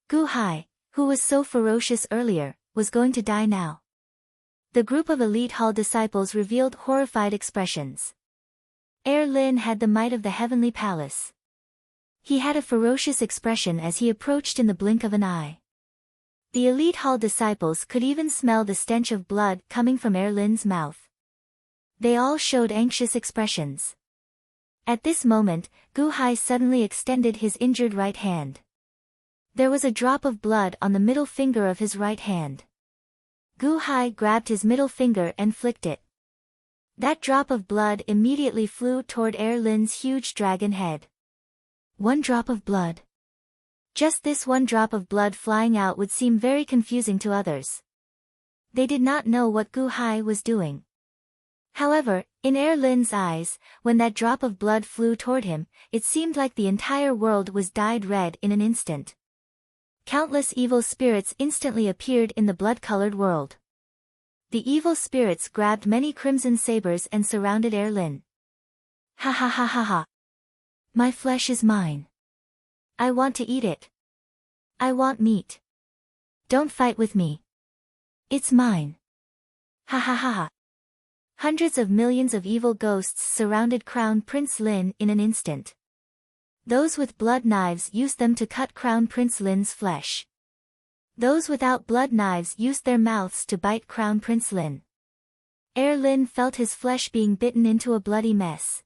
Gu Hai, who was so ferocious earlier, was going to die now. The group of elite hall disciples revealed horrified expressions. Heir Lin had the might of the heavenly palace. He had a ferocious expression as he approached in the blink of an eye. The elite hall disciples could even smell the stench of blood coming from Heir Lin's mouth. They all showed anxious expressions. At this moment, Gu Hai suddenly extended his injured right hand. There was a drop of blood on the middle finger of his right hand. Gu Hai grabbed his middle finger and flicked it. That drop of blood immediately flew toward Heir Lin's huge dragon head. One drop of blood. Just this one drop of blood flying out would seem very confusing to others. They did not know what Gu Hai was doing. However, in Heir Lin's eyes, when that drop of blood flew toward him, it seemed like the entire world was dyed red in an instant. Countless evil spirits instantly appeared in the blood-colored world. The evil spirits grabbed many crimson sabers and surrounded Heir Lin. Ha ha ha ha ha. My flesh is mine. I want to eat it. I want meat. Don't fight with me. It's mine. Ha ha ha ha. Hundreds of millions of evil ghosts surrounded Crown Prince Lin in an instant. Those with blood knives used them to cut Crown Prince Lin's flesh. Those without blood knives used their mouths to bite Crown Prince Lin. Heir Lin felt his flesh being bitten into a bloody mess.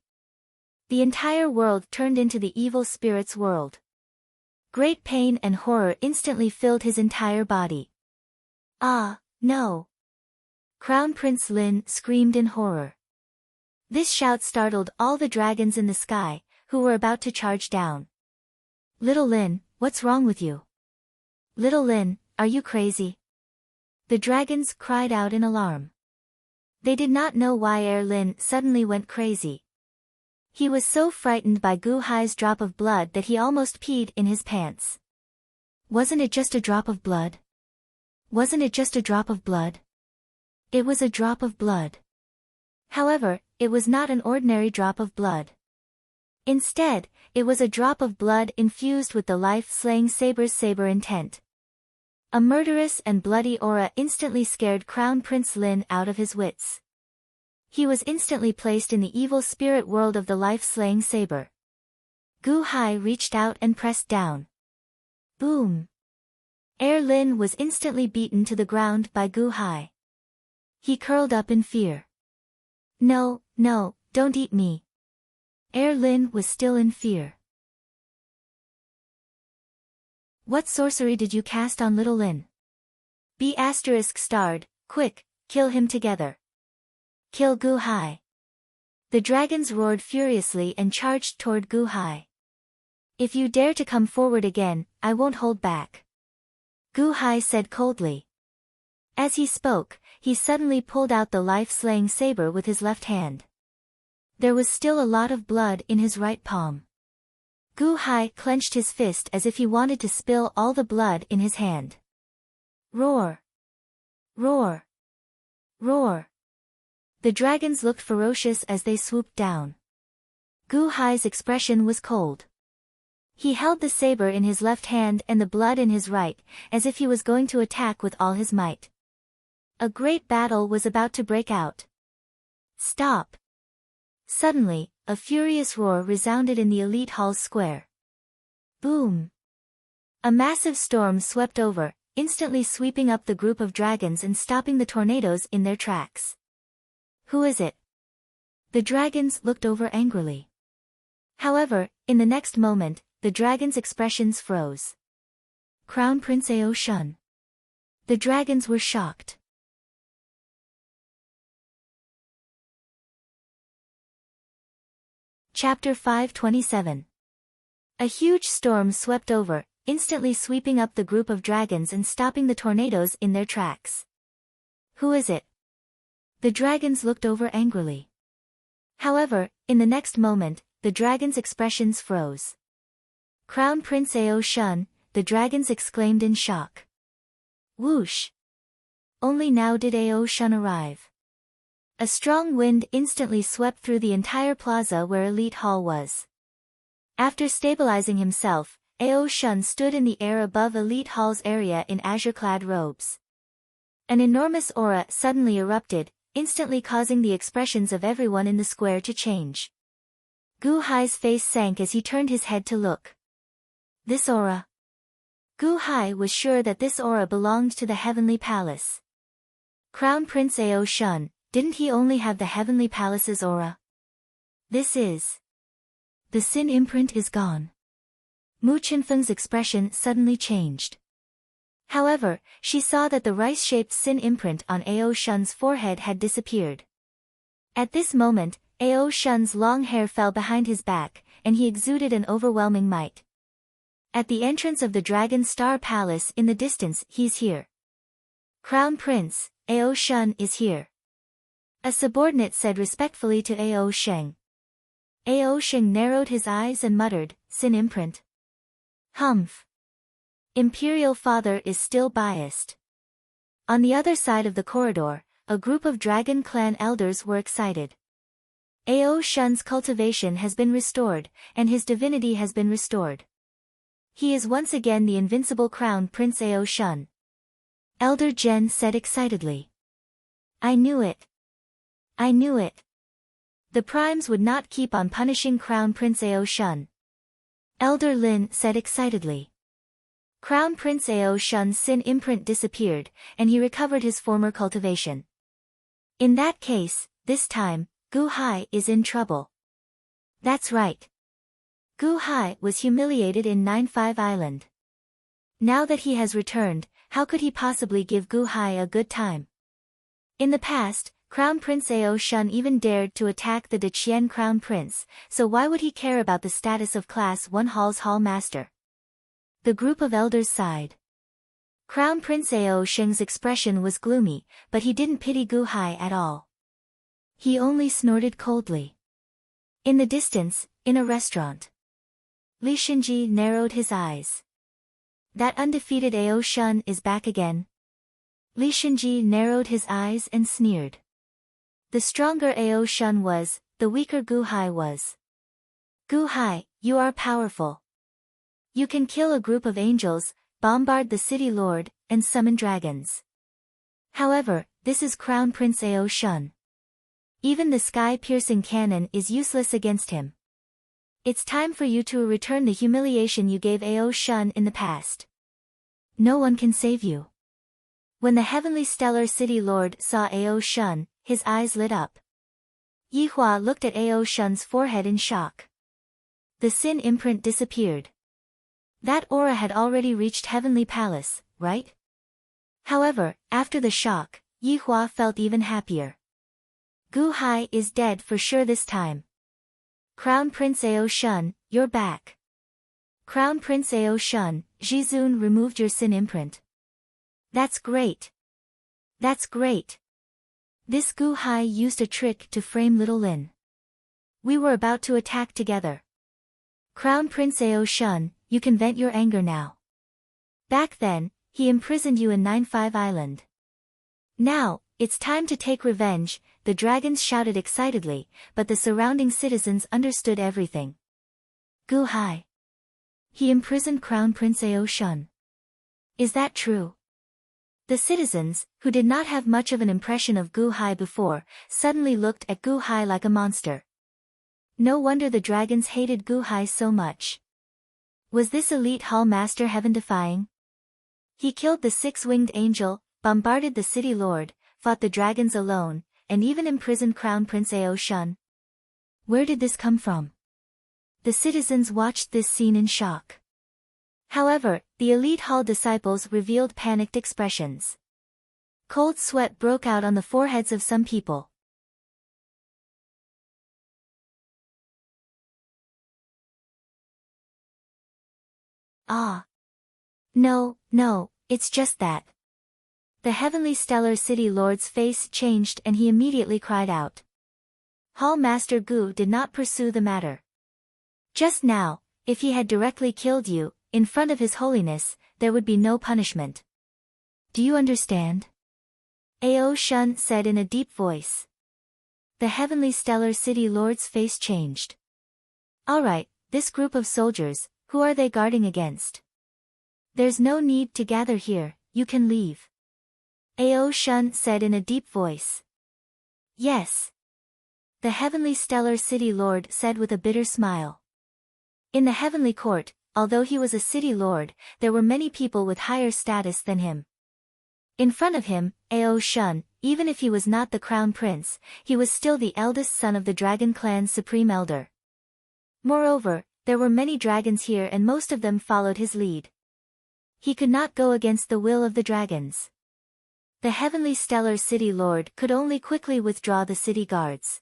The entire world turned into the evil spirit's world. Great pain and horror instantly filled his entire body. Ah, no! Crown Prince Lin screamed in horror. This shout startled all the dragons in the sky, who were about to charge down. Little Lin, what's wrong with you? Little Lin, are you crazy? The dragons cried out in alarm. They did not know why Lin suddenly went crazy. He was so frightened by Gu Hai's drop of blood that he almost peed in his pants. Wasn't it just a drop of blood? Wasn't it just a drop of blood? It was a drop of blood. However, it was not an ordinary drop of blood. Instead, it was a drop of blood infused with the life-slaying saber's saber intent. A murderous and bloody aura instantly scared Crown Prince Lin out of his wits. He was instantly placed in the evil spirit world of the life-slaying saber. Gu Hai reached out and pressed down. Boom! Lin was instantly beaten to the ground by Gu Hai. He curled up in fear. No, no, don't eat me. Lin was still in fear. What sorcery did you cast on little Lin? B** starred, quick, kill him together. Kill Gu Hai. The dragons roared furiously and charged toward Gu Hai. If you dare to come forward again, I won't hold back. Gu Hai said coldly. As he spoke, he suddenly pulled out the life-slaying saber with his left hand. There was still a lot of blood in his right palm. Gu Hai clenched his fist as if he wanted to spill all the blood in his hand. Roar! Roar! Roar! The dragons looked ferocious as they swooped down. Gu Hai's expression was cold. He held the saber in his left hand and the blood in his right, as if he was going to attack with all his might. A great battle was about to break out. Stop! Suddenly, a furious roar resounded in the elite hall's square. Boom! A massive storm swept over, instantly sweeping up the group of dragons and stopping the tornadoes in their tracks. Who is it? The dragons looked over angrily. However, in the next moment, the dragons' expressions froze. Crown Prince Ao Shun. The dragons were shocked. Chapter 527. A huge storm swept over, instantly sweeping up the group of dragons and stopping the tornadoes in their tracks. Who is it? The dragons looked over angrily. However, in the next moment, the dragons' expressions froze. Crown Prince Ao Shun, the dragons exclaimed in shock. Whoosh! Only now did Ao Shun arrive. A strong wind instantly swept through the entire plaza where Elite Hall was. After stabilizing himself, Ao Shun stood in the air above Elite Hall's area in azure-clad robes. An enormous aura suddenly erupted, instantly causing the expressions of everyone in the square to change. Gu Hai's face sank as he turned his head to look. This aura. Gu Hai was sure that this aura belonged to the Heavenly Palace. Crown Prince Ao Shun, didn't he only have the Heavenly Palace's aura? This is... The sin imprint is gone. Mu Qinfeng's expression suddenly changed. However, she saw that the rice-shaped sin imprint on Ao Shun's forehead had disappeared. At this moment, Ao Shun's long hair fell behind his back, and he exuded an overwhelming might. At the entrance of the Dragon Star Palace in the distance, he's here. Crown Prince, Ao Shun is here. A subordinate said respectfully to Ao Sheng. Ao Sheng narrowed his eyes and muttered, Sin imprint. Humph. Imperial Father is still biased. On the other side of the corridor, a group of Dragon Clan elders were excited. Ao Shun's cultivation has been restored, and his divinity has been restored. He is once again the invincible Crown Prince Ao Shun. Elder Jen said excitedly. I knew it. I knew it. The primes would not keep on punishing Crown Prince Ao Shun. Elder Lin said excitedly. Crown Prince Ao Shun's sin imprint disappeared, and he recovered his former cultivation. In that case, this time, Gu Hai is in trouble. That's right. Gu Hai was humiliated in 9-5 Island. Now that he has returned, how could he possibly give Gu Hai a good time? In the past, Crown Prince Ao Shun even dared to attack the Deqian Crown Prince, so why would he care about the status of Class 1 Hall's Hall Master? The group of elders sighed. Crown Prince Ao Sheng's expression was gloomy, but he didn't pity Gu Hai at all. He only snorted coldly. In the distance, in a restaurant, Li Xinji narrowed his eyes. That undefeated Ao Shun is back again. Li Xinji narrowed his eyes and sneered. The stronger Ao Shun was, the weaker Gu Hai was. Gu Hai, you are powerful. You can kill a group of angels, bombard the city lord, and summon dragons. However, this is Crown Prince Ao Shun. Even the sky-piercing cannon is useless against him. It's time for you to return the humiliation you gave Ao Shun in the past. No one can save you. When the heavenly stellar city lord saw Ao Shun, his eyes lit up. Yi Hua looked at Ao Shun's forehead in shock. The sin imprint disappeared. That aura had already reached Heavenly Palace, right? However, after the shock, Yi Hua felt even happier. Gu Hai is dead for sure this time. Crown Prince Ao Shun, you're back. Crown Prince Ao Shun, Jizun removed your sin imprint. That's great. That's great. This Gu Hai used a trick to frame little Lin. We were about to attack together. Crown Prince Ao Shun, you can vent your anger now. Back then, he imprisoned you in 9-5 Island. Now, it's time to take revenge, the dragons shouted excitedly, but the surrounding citizens understood everything. Gu Hai. He imprisoned Crown Prince Ao Shun. Is that true? The citizens, who did not have much of an impression of Gu Hai before, suddenly looked at Gu Hai like a monster. No wonder the dragons hated Gu Hai so much. Was this elite hall master heaven-defying? He killed the six-winged angel, bombarded the city lord, fought the dragons alone, and even imprisoned Crown Prince Ao Shun. Where did this come from? The citizens watched this scene in shock. However, the elite hall disciples revealed panicked expressions. Cold sweat broke out on the foreheads of some people. Ah. No, it's just that. The heavenly stellar city lord's face changed and he immediately cried out. Hall Master Gu did not pursue the matter. Just now, if he had directly killed you, in front of His Holiness, there would be no punishment. Do you understand? Ao Shun said in a deep voice. The heavenly stellar city lord's face changed. Alright, this group of soldiers, who are they guarding against? There's no need to gather here, you can leave. Ao Shun said in a deep voice. Yes. The heavenly stellar city lord said with a bitter smile. In the heavenly court, although he was a city lord, there were many people with higher status than him. In front of him, Ao Shun, even if he was not the crown prince, he was still the eldest son of the dragon clan's supreme elder. Moreover, there were many dragons here and most of them followed his lead. He could not go against the will of the dragons. The heavenly stellar city lord could only quickly withdraw the city guards.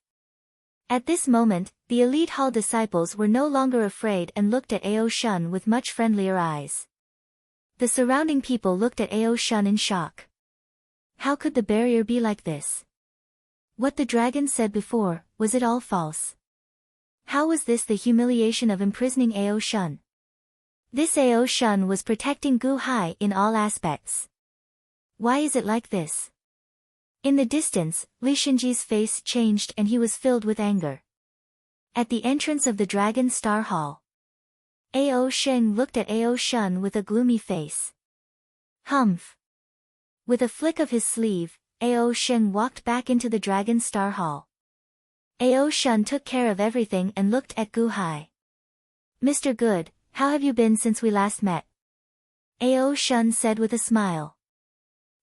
At this moment, the elite hall disciples were no longer afraid and looked at Ao Shun with much friendlier eyes. The surrounding people looked at Ao Shun in shock. How could the barrier be like this? What the dragon said before, was it all false? How was this the humiliation of imprisoning Ao Shun? This Ao Shun was protecting Gu Hai in all aspects. Why is it like this? In the distance, Li Xinji's face changed and he was filled with anger. At the entrance of the Dragon Star Hall, Ao Sheng looked at Ao Shun with a gloomy face. Humph. With a flick of his sleeve, Ao Sheng walked back into the Dragon Star Hall. Ao Shun took care of everything and looked at Gu Hai. Mr. Good, how have you been since we last met? Ao Shun said with a smile.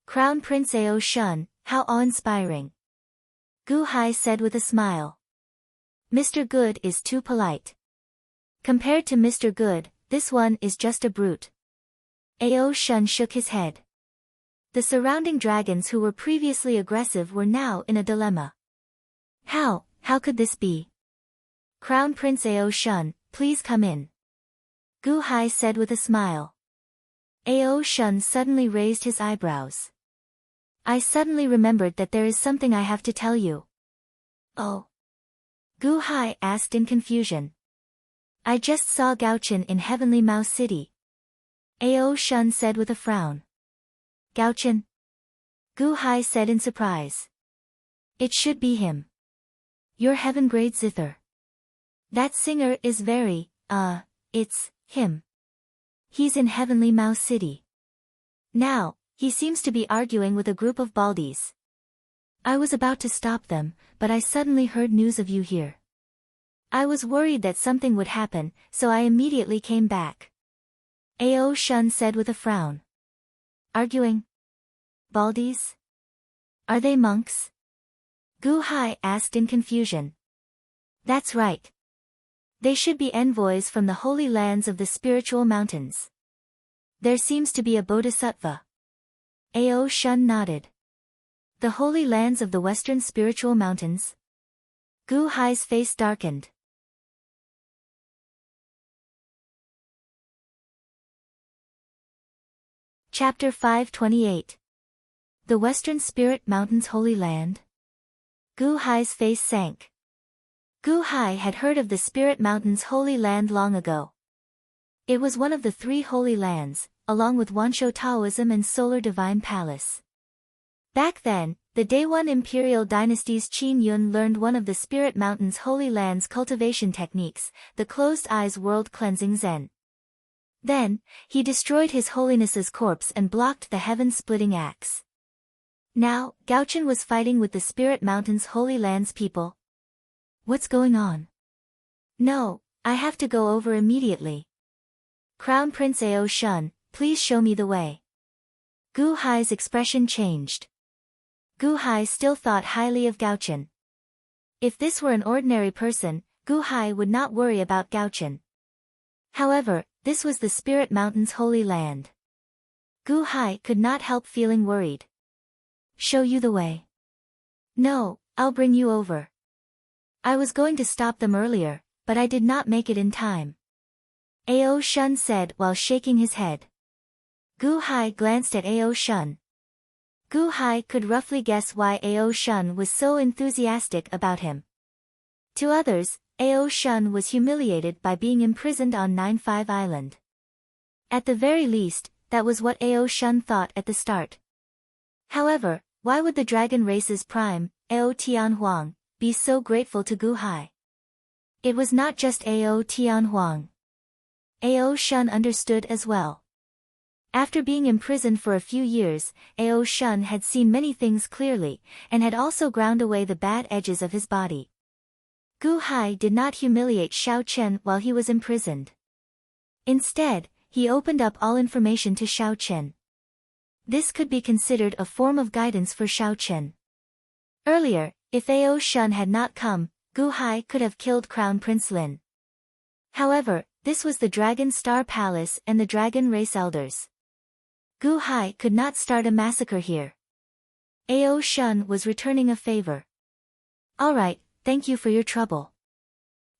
Crown Prince Ao Shun, how awe-inspiring. Gu Hai said with a smile. Mr. Good is too polite. Compared to Mr. Good, this one is just a brute. Ao Shun shook his head. The surrounding dragons who were previously aggressive were now in a dilemma. How could this be? Crown Prince Ao Shun, please come in. Gu Hai said with a smile. Ao Shun suddenly raised his eyebrows. I suddenly remembered that there is something I have to tell you. Oh? Gu Hai asked in confusion. I just saw Gaochen in Heavenly Mouse City. Ao Shun said with a frown. Gaochen? Gu Hai said in surprise. It should be him. Your heaven-grade zither. That singer is very, it's him. He's in Heavenly Mouse City. Now, he seems to be arguing with a group of baldies. I was about to stop them, but I suddenly heard news of you here. I was worried that something would happen, so I immediately came back. Ao Shun said with a frown. Arguing? Baldies? Are they monks? Gu Hai asked in confusion. That's right. They should be envoys from the holy lands of the spiritual mountains. There seems to be a bodhisattva. Ao Shun nodded. The holy lands of the western spiritual mountains? Gu Hai's face darkened. Chapter 528. The Western Spirit Mountains Holy Land? Gu Hai's face sank. Gu Hai had heard of the Spirit Mountains Holy Land long ago. It was one of the 3 holy lands, along with Wanshou Taoism and Solar Divine Palace. Back then, the Daewon Imperial Dynasty's Qin Yun learned one of the Spirit Mountains Holy Land's cultivation techniques, the Closed Eyes World Cleansing Zen. Then, he destroyed His Holiness's corpse and blocked the heaven-splitting axe. Now, Gaochen was fighting with the Spirit Mountains Holy Land's people. What's going on? No, I have to go over immediately. Crown Prince Ao Shun, please show me the way. Gu Hai's expression changed. Gu Hai still thought highly of Gaochen. If this were an ordinary person, Gu Hai would not worry about Gaochen. However, this was the Spirit Mountains Holy Land. Gu Hai could not help feeling worried. Show you the way? No, I'll bring you over. I was going to stop them earlier, but I did not make it in time. Ao Shun said while shaking his head. Gu Hai glanced at Ao Shun. Gu Hai could roughly guess why Ao Shun was so enthusiastic about him. To others, Ao Shun was humiliated by being imprisoned on 9-5 Island. At the very least, that was what Ao Shun thought at the start. However, why would the dragon race's prime, Ao Tianhuang, be so grateful to Gu Hai? It was not just Ao Tianhuang. Ao Shun understood as well. After being imprisoned for a few years, Ao Shun had seen many things clearly, and had also ground away the bad edges of his body. Gu Hai did not humiliate Xiao Chen while he was imprisoned. Instead, he opened up all information to Xiao Chen. This could be considered a form of guidance for Xiao Chen. Earlier, if Ao Shun had not come, Gu Hai could have killed Crown Prince Lin. However, this was the Dragon Star Palace and the Dragon Race Elders. Gu Hai could not start a massacre here. Ao Shun was returning a favor. Alright, thank you for your trouble.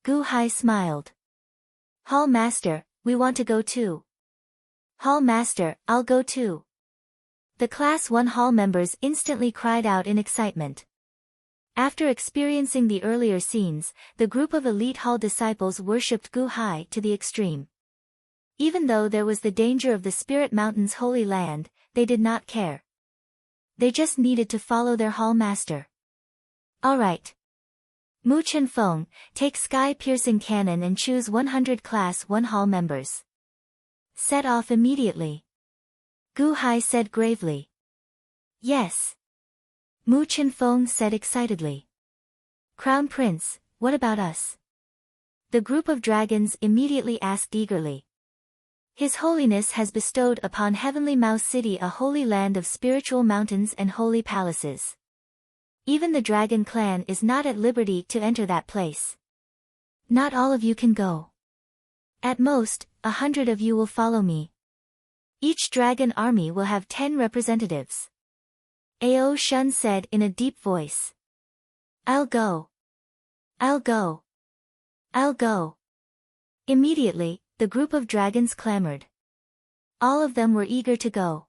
Gu Hai smiled. Hall Master, we want to go too. Hall Master, I'll go too. The Class 1 Hall members instantly cried out in excitement. After experiencing the earlier scenes, the group of elite Hall disciples worshipped Gu Hai to the extreme. Even though there was the danger of the Spirit Mountains Holy Land, they did not care. They just needed to follow their Hall Master. Alright. Mu Chenfeng, take sky-piercing cannon and choose 100 Class 1 Hall members. Set off immediately. Gu Hai said gravely. Yes. Mu Chenfeng said excitedly. Crown Prince, what about us? The group of dragons immediately asked eagerly. His Holiness has bestowed upon Heavenly Mouse City a holy land of spiritual mountains and holy palaces. Even the Dragon Clan is not at liberty to enter that place. Not all of you can go. At most, 100 of you will follow me. Each dragon army will have 10 representatives. Ao Shun said in a deep voice. I'll go. I'll go. I'll go. Immediately, the group of dragons clamored. All of them were eager to go.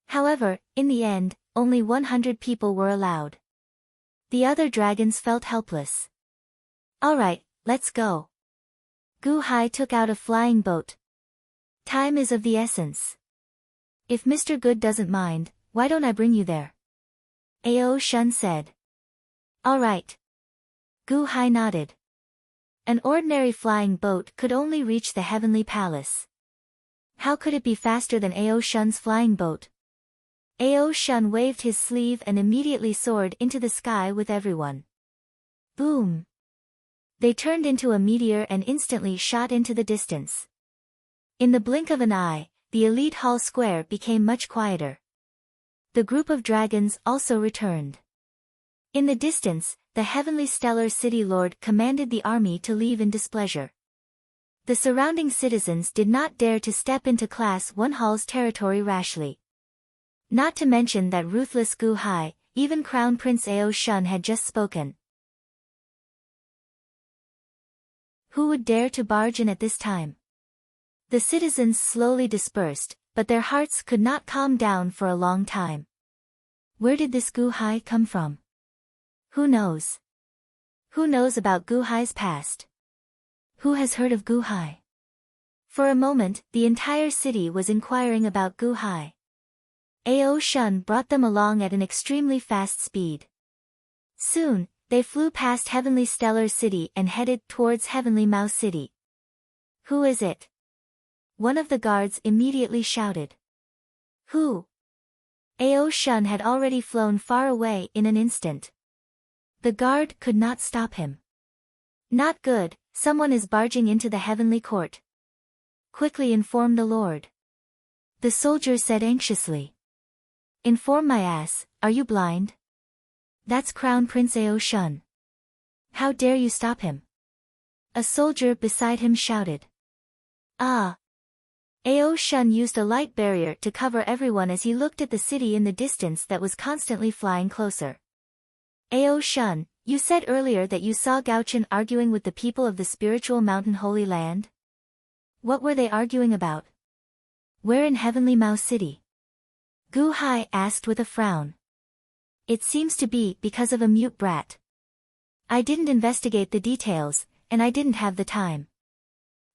However, in the end, only 100 people were allowed. The other dragons felt helpless. Alright, let's go. Gu Hai took out a flying boat. Time is of the essence. If Mr. Good doesn't mind, why don't I bring you there? Ao Shun said. Alright. Gu Hai nodded. An ordinary flying boat could only reach the heavenly palace. How could it be faster than Ao Shun's flying boat? Ao Shun waved his sleeve and immediately soared into the sky with everyone. Boom! They turned into a meteor and instantly shot into the distance. In the blink of an eye, the elite hall square became much quieter. The group of dragons also returned. In the distance, the heavenly stellar city lord commanded the army to leave in displeasure. The surrounding citizens did not dare to step into Class 1 Hall's territory rashly. Not to mention that ruthless Gu Hai, even Crown Prince Ao Shun had just spoken. Who would dare to barge in at this time? The citizens slowly dispersed, but their hearts could not calm down for a long time. Where did this Gu Hai come from? Who knows? Who knows about Gu Hai's past? Who has heard of Gu Hai? For a moment, the entire city was inquiring about Gu Hai. Ao Shun brought them along at an extremely fast speed. Soon, they flew past Heavenly Stellar City and headed towards Heavenly Mouse City. Who is it? One of the guards immediately shouted. Who? Ao Shun had already flown far away in an instant. The guard could not stop him. Not good, someone is barging into the heavenly court. Quickly inform the Lord. The soldier said anxiously. Inform my ass, are you blind? That's Crown Prince Ao Shun. How dare you stop him? A soldier beside him shouted. Ah! Ao Shun used a light barrier to cover everyone as he looked at the city in the distance that was constantly flying closer. Ao Shun, you said earlier that you saw Gaochen arguing with the people of the spiritual mountain Holy Land? What were they arguing about? Where in Heavenly Mouse City? Gu Hai asked with a frown. It seems to be because of a mute brat. I didn't investigate the details, and I didn't have the time.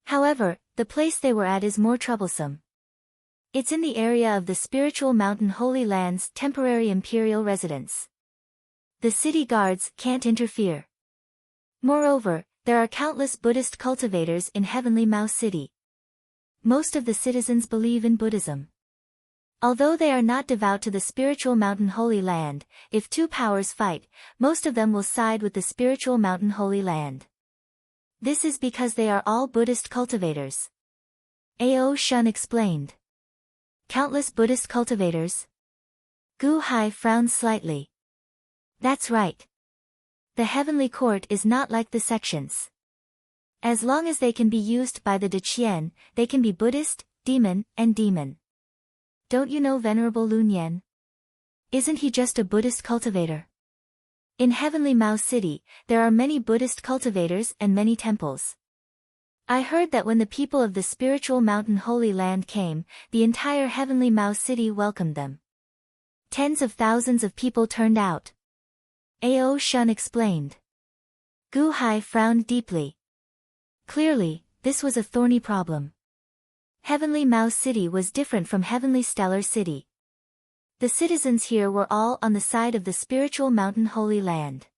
However, the place they were at is more troublesome. It's in the area of the spiritual mountain Holy Land's temporary imperial residence. The city guards can't interfere. Moreover, there are countless Buddhist cultivators in Heavenly Mouse City. Most of the citizens believe in Buddhism. Although they are not devout to the spiritual mountain Holy Land, if two powers fight, most of them will side with the spiritual mountain Holy Land. This is because they are all Buddhist cultivators. Ao Shun explained. Countless Buddhist cultivators? Gu Hai frowned slightly. That's right. The heavenly court is not like the sections. As long as they can be used by the Deqian, they can be Buddhist, demon, and demon. Don't you know Venerable Lun Yen? Isn't he just a Buddhist cultivator? In Heavenly Mouse City, there are many Buddhist cultivators and many temples. I heard that when the people of the spiritual mountain Holy Land came, the entire Heavenly Mouse City welcomed them. Tens of thousands of people turned out. Ao Shun explained. Gu Hai frowned deeply. Clearly, this was a thorny problem. Heavenly Mouse City was different from Heavenly Stellar City. The citizens here were all on the side of the spiritual mountain Holy Land.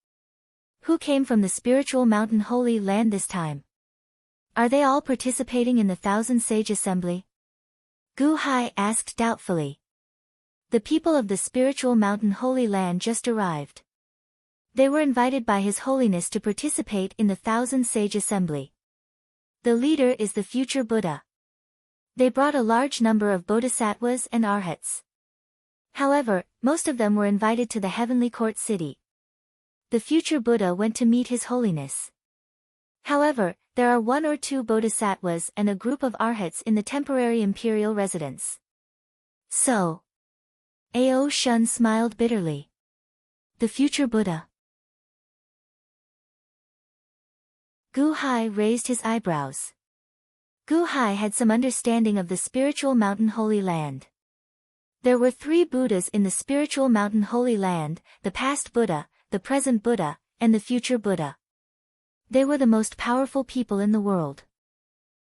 Who came from the spiritual mountain Holy Land this time? Are they all participating in the Thousand Sage Assembly? Gu Hai asked doubtfully. The people of the spiritual mountain Holy Land just arrived. They were invited by His Holiness to participate in the Thousand Sage Assembly. The leader is the future Buddha. They brought a large number of bodhisattvas and arhats. However, most of them were invited to the heavenly court city. The future Buddha went to meet His Holiness. However, there are 1 or 2 bodhisattvas and a group of arhats in the temporary imperial residence. So. Ao Shun smiled bitterly. The future Buddha. Gu Hai raised his eyebrows. Gu Hai had some understanding of the spiritual mountain Holy Land. There were 3 Buddhas in the spiritual mountain Holy Land, the past Buddha, the present Buddha, and the future Buddha. They were the most powerful people in the world.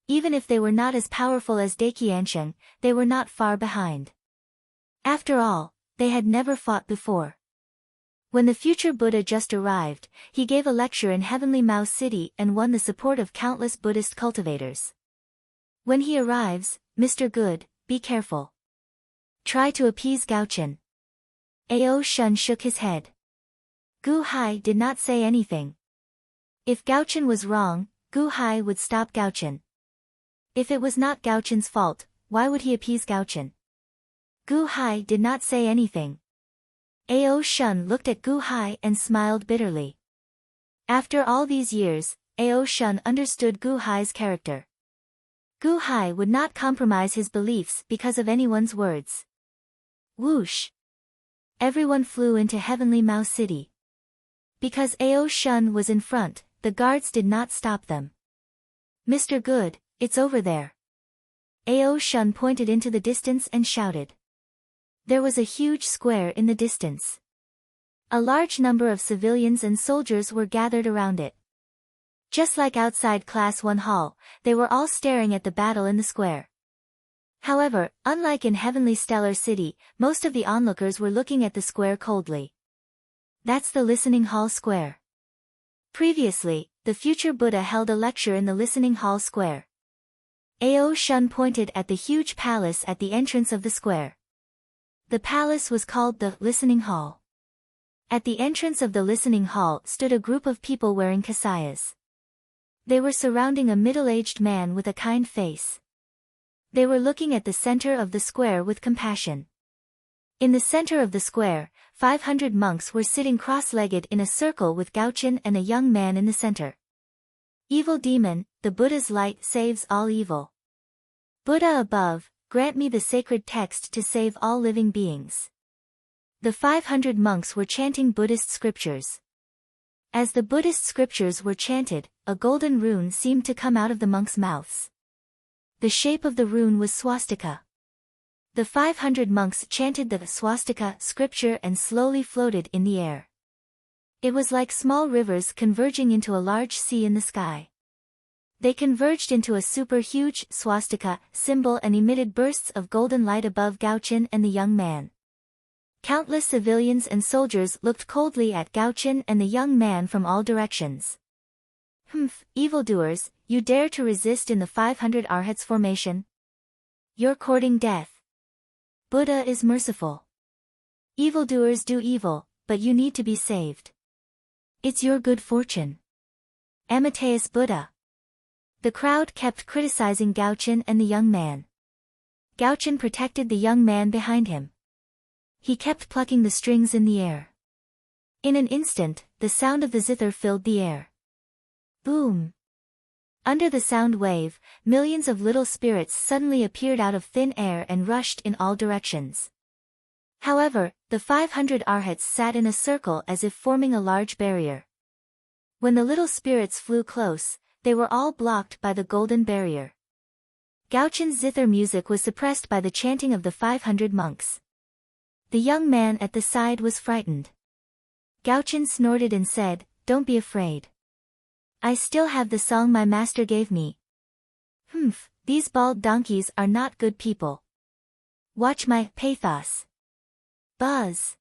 Even if they were not as powerful as Dakiansheng, they were not far behind. After all, they had never fought before. When the future Buddha just arrived, he gave a lecture in Heavenly Mao City and won the support of countless Buddhist cultivators. When he arrives, Mr. Good, be careful. Try to appease Gaochen. Ao Shun shook his head. Gu Hai did not say anything. If Gaochen was wrong, Gu Hai would stop Gaochen. If it was not Gaochen's fault, why would he appease Gaochen? Gu Hai did not say anything. Ao Shun looked at Gu Hai and smiled bitterly. After all these years, Ao Shun understood Gu Hai's character. Gu Hai would not compromise his beliefs because of anyone's words. Whoosh! Everyone flew into Heavenly Mao City. Because Ao Shun was in front, the guards did not stop them. Mr. Good, it's over there. Ao Shun pointed into the distance and shouted. There was a huge square in the distance. A large number of civilians and soldiers were gathered around it. Just like outside Class 1 Hall, they were all staring at the battle in the square. However, unlike in Heavenly Stellar City, most of the onlookers were looking at the square coldly. That's the Listening Hall Square. Previously, the future Buddha held a lecture in the Listening Hall Square. Ao Shun pointed at the huge palace at the entrance of the square. The palace was called the Listening Hall. At the entrance of the Listening Hall stood a group of people wearing kasayas. They were surrounding a middle-aged man with a kind face. They were looking at the center of the square with compassion. In the center of the square, 500 monks were sitting cross-legged in a circle with Gaochen and a young man in the center. Evil demon, the Buddha's light saves all evil. Buddha above, grant me the sacred text to save all living beings. The 500 monks were chanting Buddhist scriptures. As the Buddhist scriptures were chanted, a golden rune seemed to come out of the monks' mouths. The shape of the rune was swastika. The 500 monks chanted the swastika scripture and slowly floated in the air. It was like small rivers converging into a large sea in the sky. They converged into a super-huge swastika symbol and emitted bursts of golden light above Gaochen and the young man. Countless civilians and soldiers looked coldly at Gaochen and the young man from all directions. Humph, evildoers, you dare to resist in the 500 Arhats formation? You're courting death. Buddha is merciful. Evildoers do evil, but you need to be saved. It's your good fortune. Amateus Buddha. The crowd kept criticizing Gaochen and the young man. Gaochen protected the young man behind him. He kept plucking the strings in the air. In an instant, the sound of the zither filled the air. Boom! Under the sound wave, millions of little spirits suddenly appeared out of thin air and rushed in all directions. However, the 500 Arhats sat in a circle as if forming a large barrier. When the little spirits flew close, they were all blocked by the golden barrier. Gaochen's zither music was suppressed by the chanting of the 500 monks. The young man at the side was frightened. Gaochen snorted and said, "Don't be afraid. I still have the song my master gave me." Humph, these bald donkeys are not good people. Watch my pathos. Buzz.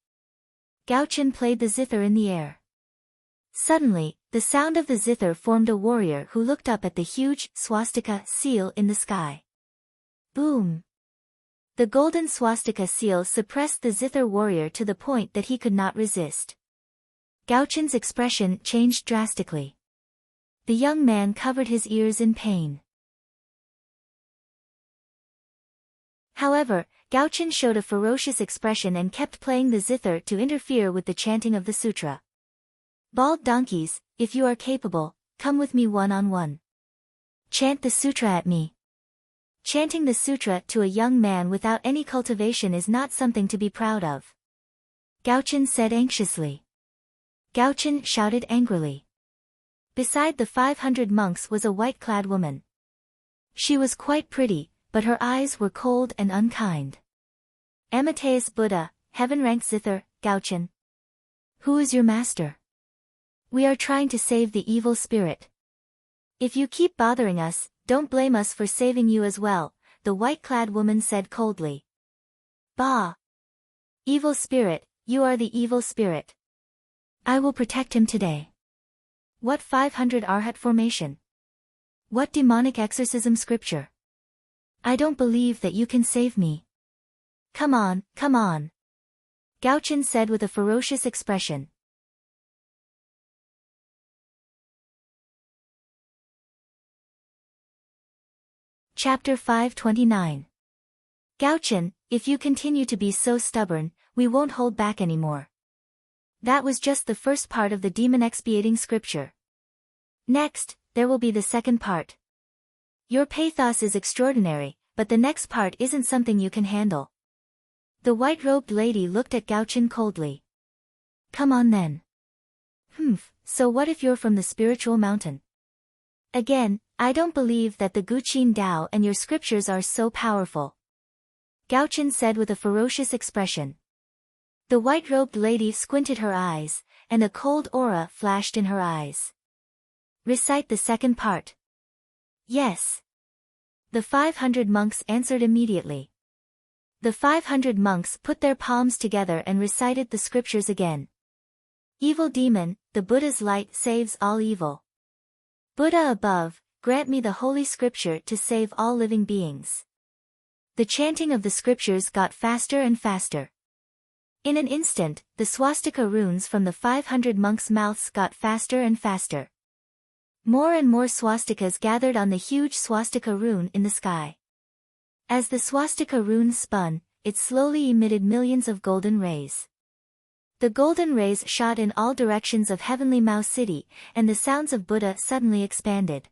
Gaochen played the zither in the air. Suddenly, the sound of the zither formed a warrior who looked up at the huge swastika seal in the sky. Boom! The golden swastika seal suppressed the zither warrior to the point that he could not resist. Gaochen's expression changed drastically. The young man covered his ears in pain. However, Gaochen showed a ferocious expression and kept playing the zither to interfere with the chanting of the sutra. Bald donkeys, if you are capable, come with me one-on-one. Chant the sutra at me. Chanting the sutra to a young man without any cultivation is not something to be proud of. Gaochen said anxiously. Gaochen shouted angrily. Beside the 500 monks was a white-clad woman. She was quite pretty, but her eyes were cold and unkind. Amateus Buddha, heaven rank zither, Gaochen. Who is your master? We are trying to save the evil spirit. If you keep bothering us, don't blame us for saving you as well, the white-clad woman said coldly. Bah! Evil spirit, you are the evil spirit. I will protect him today. What 500 Arhat formation? What demonic exorcism scripture? I don't believe that you can save me. Come on, come on. Gaochen said with a ferocious expression. Chapter 529. Gaochen, if you continue to be so stubborn, we won't hold back anymore. That was just the first part of the demon expiating scripture. Next, there will be the second part. Your pathos is extraordinary, but the next part isn't something you can handle. The white-robed lady looked at Gaochen coldly. Come on then. So what if you're from the spiritual mountain? Again, I don't believe that the Guqin Dao and your scriptures are so powerful. Gaochen said with a ferocious expression. The white-robed lady squinted her eyes, and a cold aura flashed in her eyes. Recite the second part. Yes. The 500 monks answered immediately. The 500 monks put their palms together and recited the scriptures again. Evil demon, the Buddha's light saves all evil. Buddha above, grant me the holy scripture to save all living beings. The chanting of the scriptures got faster and faster. In an instant, the swastika runes from the 500 monks' mouths got faster and faster. More and more swastikas gathered on the huge swastika rune in the sky. As the swastika rune spun, it slowly emitted millions of golden rays. The golden rays shot in all directions of Heavenly Mao City, and the sounds of Buddha suddenly expanded.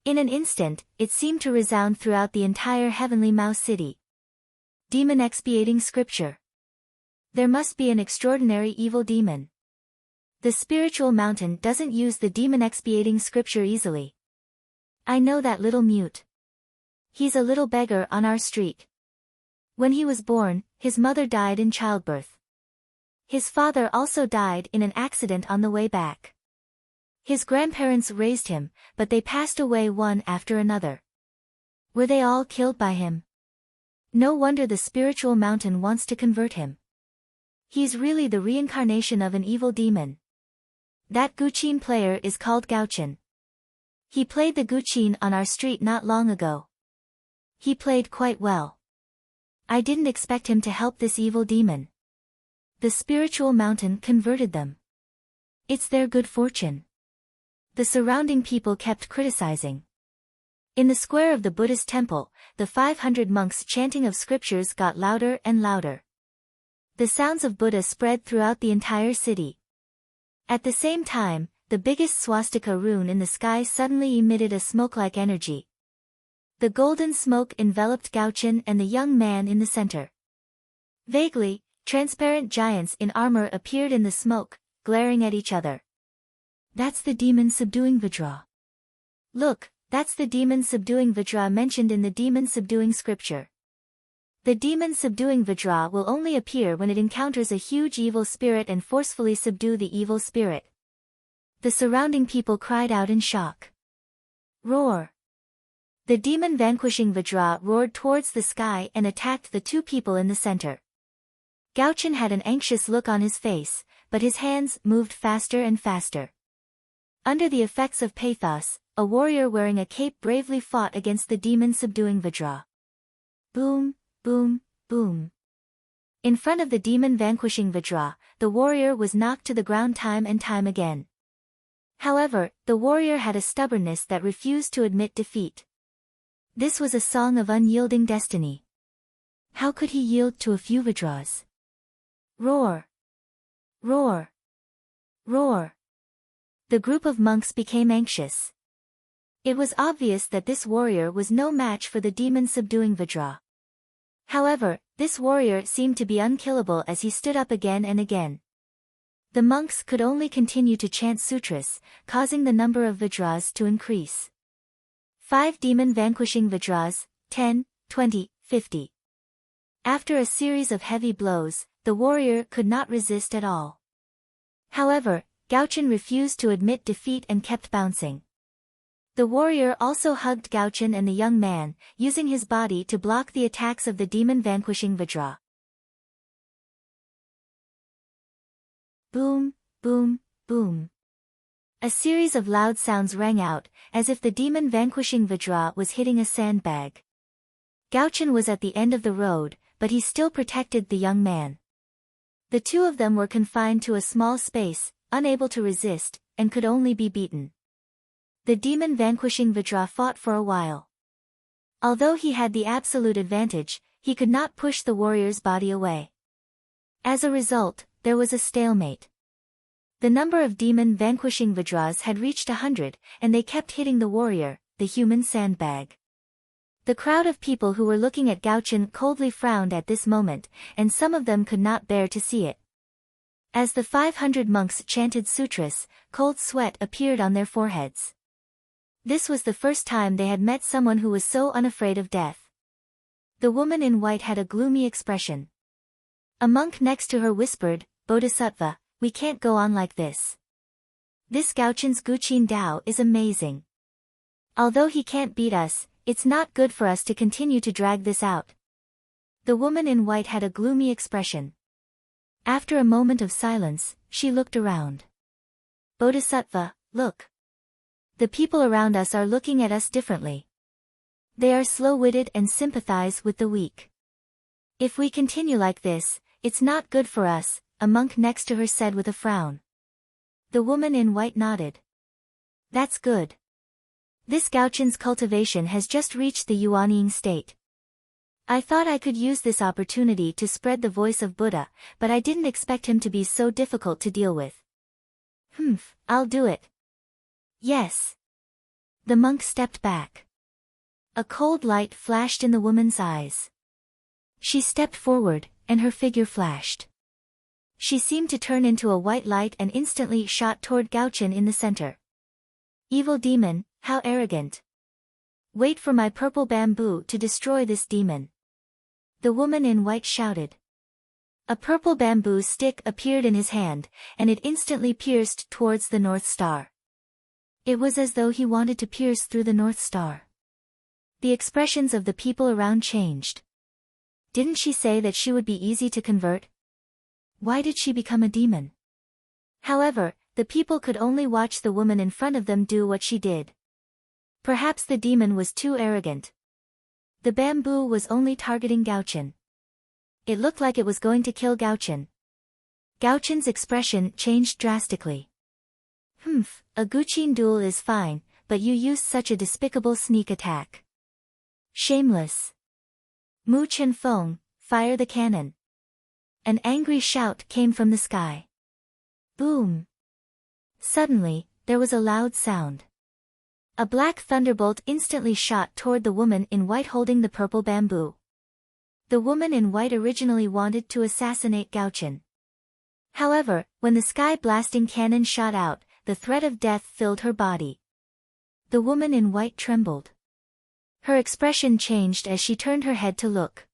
In an instant, it seemed to resound throughout the entire Heavenly Mao City. Demon expiating scripture. There must be an extraordinary evil demon. The spiritual mountain doesn't use the demon expiating scripture easily. I know that little mute. He's a little beggar on our street. When he was born, his mother died in childbirth. His father also died in an accident on the way back. His grandparents raised him, but they passed away one after another. Were they all killed by him? No wonder the spiritual mountain wants to convert him. He's really the reincarnation of an evil demon. That Guqin player is called Gaochen. He played the Guqin on our street not long ago. He played quite well. I didn't expect him to help this evil demon. The spiritual mountain converted them. It's their good fortune. The surrounding people kept criticizing. In the square of the Buddhist temple, the 500 monks' chanting of scriptures got louder and louder. The sounds of Buddha spread throughout the entire city. At the same time, the biggest swastika rune in the sky suddenly emitted a smoke-like energy. The golden smoke enveloped Gaochen and the young man in the center. Vaguely, transparent giants in armor appeared in the smoke, glaring at each other. That's the demon subduing Vajra. Look, that's the demon subduing Vajra mentioned in the demon subduing scripture. The demon subduing Vajra will only appear when it encounters a huge evil spirit and forcefully subdue the evil spirit. The surrounding people cried out in shock. Roar! The demon vanquishing Vajra roared towards the sky and attacked the two people in the center. Gaochen had an anxious look on his face, but his hands moved faster and faster. Under the effects of pathos, a warrior wearing a cape bravely fought against the demon subduing Vajra. Boom, boom, boom. In front of the demon vanquishing Vajra, the warrior was knocked to the ground time and time again. However, the warrior had a stubbornness that refused to admit defeat. This was a song of unyielding destiny. How could he yield to a few Vajras? Roar! Roar! Roar! The group of monks became anxious. It was obvious that this warrior was no match for the demon subduing Vajra. However, this warrior seemed to be unkillable as he stood up again and again. The monks could only continue to chant sutras, causing the number of Vajras to increase. 5 demon vanquishing Vajras, 10, 20, 50. After a series of heavy blows, the warrior could not resist at all. However, Gaochen refused to admit defeat and kept bouncing. The warrior also hugged Gaochen and the young man, using his body to block the attacks of the demon-vanquishing Vajra. Boom, boom, boom. A series of loud sounds rang out, as if the demon-vanquishing Vajra was hitting a sandbag. Gaochen was at the end of the road, but he still protected the young man. The two of them were confined to a small space, unable to resist, and could only be beaten. The demon-vanquishing Vajra fought for a while. Although he had the absolute advantage, he could not push the warrior's body away. As a result, there was a stalemate. The number of demon-vanquishing Vajras had reached 100, and they kept hitting the warrior, the human sandbag. The crowd of people who were looking at Gaochen coldly frowned at this moment, and some of them could not bear to see it. As the 500 monks chanted sutras, cold sweat appeared on their foreheads. This was the first time they had met someone who was so unafraid of death. The woman in white had a gloomy expression. A monk next to her whispered, "Bodhisattva, we can't go on like this. This Gaochen's Guqin Dao is amazing. Although he can't beat us, it's not good for us to continue to drag this out." The woman in white had a gloomy expression. After a moment of silence, she looked around. "Bodhisattva, look. The people around us are looking at us differently. They are slow-witted and sympathize with the weak. If we continue like this, it's not good for us," a monk next to her said with a frown. The woman in white nodded. "That's good. This Gaochen's cultivation has just reached the Yuanying state. I thought I could use this opportunity to spread the voice of Buddha, but I didn't expect him to be so difficult to deal with. I'll do it." "Yes." The monk stepped back. A cold light flashed in the woman's eyes. She stepped forward, and her figure flashed. She seemed to turn into a white light and instantly shot toward Gaochen in the center. "Evil demon, how arrogant. Wait for my purple bamboo to destroy this demon." The woman in white shouted. A purple bamboo stick appeared in his hand, and it instantly pierced towards the North Star. It was as though he wanted to pierce through the North Star. The expressions of the people around changed. Didn't she say that she would be easy to convert? Why did she become a demon? However, the people could only watch the woman in front of them do what she did. Perhaps the demon was too arrogant. The bamboo was only targeting Gaochen. It looked like it was going to kill Gaochen. Gaochen's expression changed drastically. A Guqin duel is fine, but you used such a despicable sneak attack. Shameless. Mu Chen Feng, fire the cannon." An angry shout came from the sky. Boom. Suddenly, there was a loud sound. A black thunderbolt instantly shot toward the woman in white holding the purple bamboo. The woman in white originally wanted to assassinate Gaochen. However, when the sky-blasting cannon shot out, the threat of death filled her body. The woman in white trembled. Her expression changed as she turned her head to look.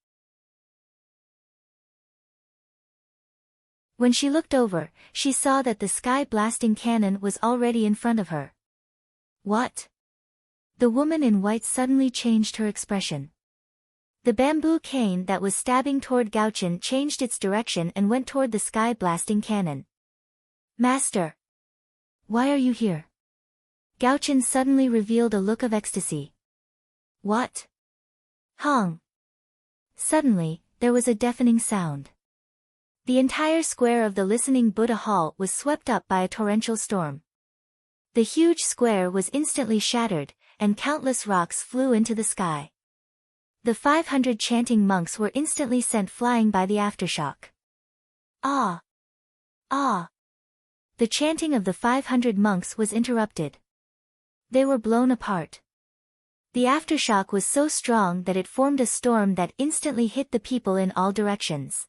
When she looked over, she saw that the sky-blasting cannon was already in front of her. What? The woman in white suddenly changed her expression. The bamboo cane that was stabbing toward Gaochen changed its direction and went toward the sky-blasting cannon. "Master! Why are you here?" Gaochen suddenly revealed a look of ecstasy. "What?" "Hong!" Suddenly, there was a deafening sound. The entire square of the listening Buddha hall was swept up by a torrential storm. The huge square was instantly shattered, and countless rocks flew into the sky. The 500 chanting monks were instantly sent flying by the aftershock. Ah! Ah! The chanting of the 500 monks was interrupted. They were blown apart. The aftershock was so strong that it formed a storm that instantly hit the people in all directions.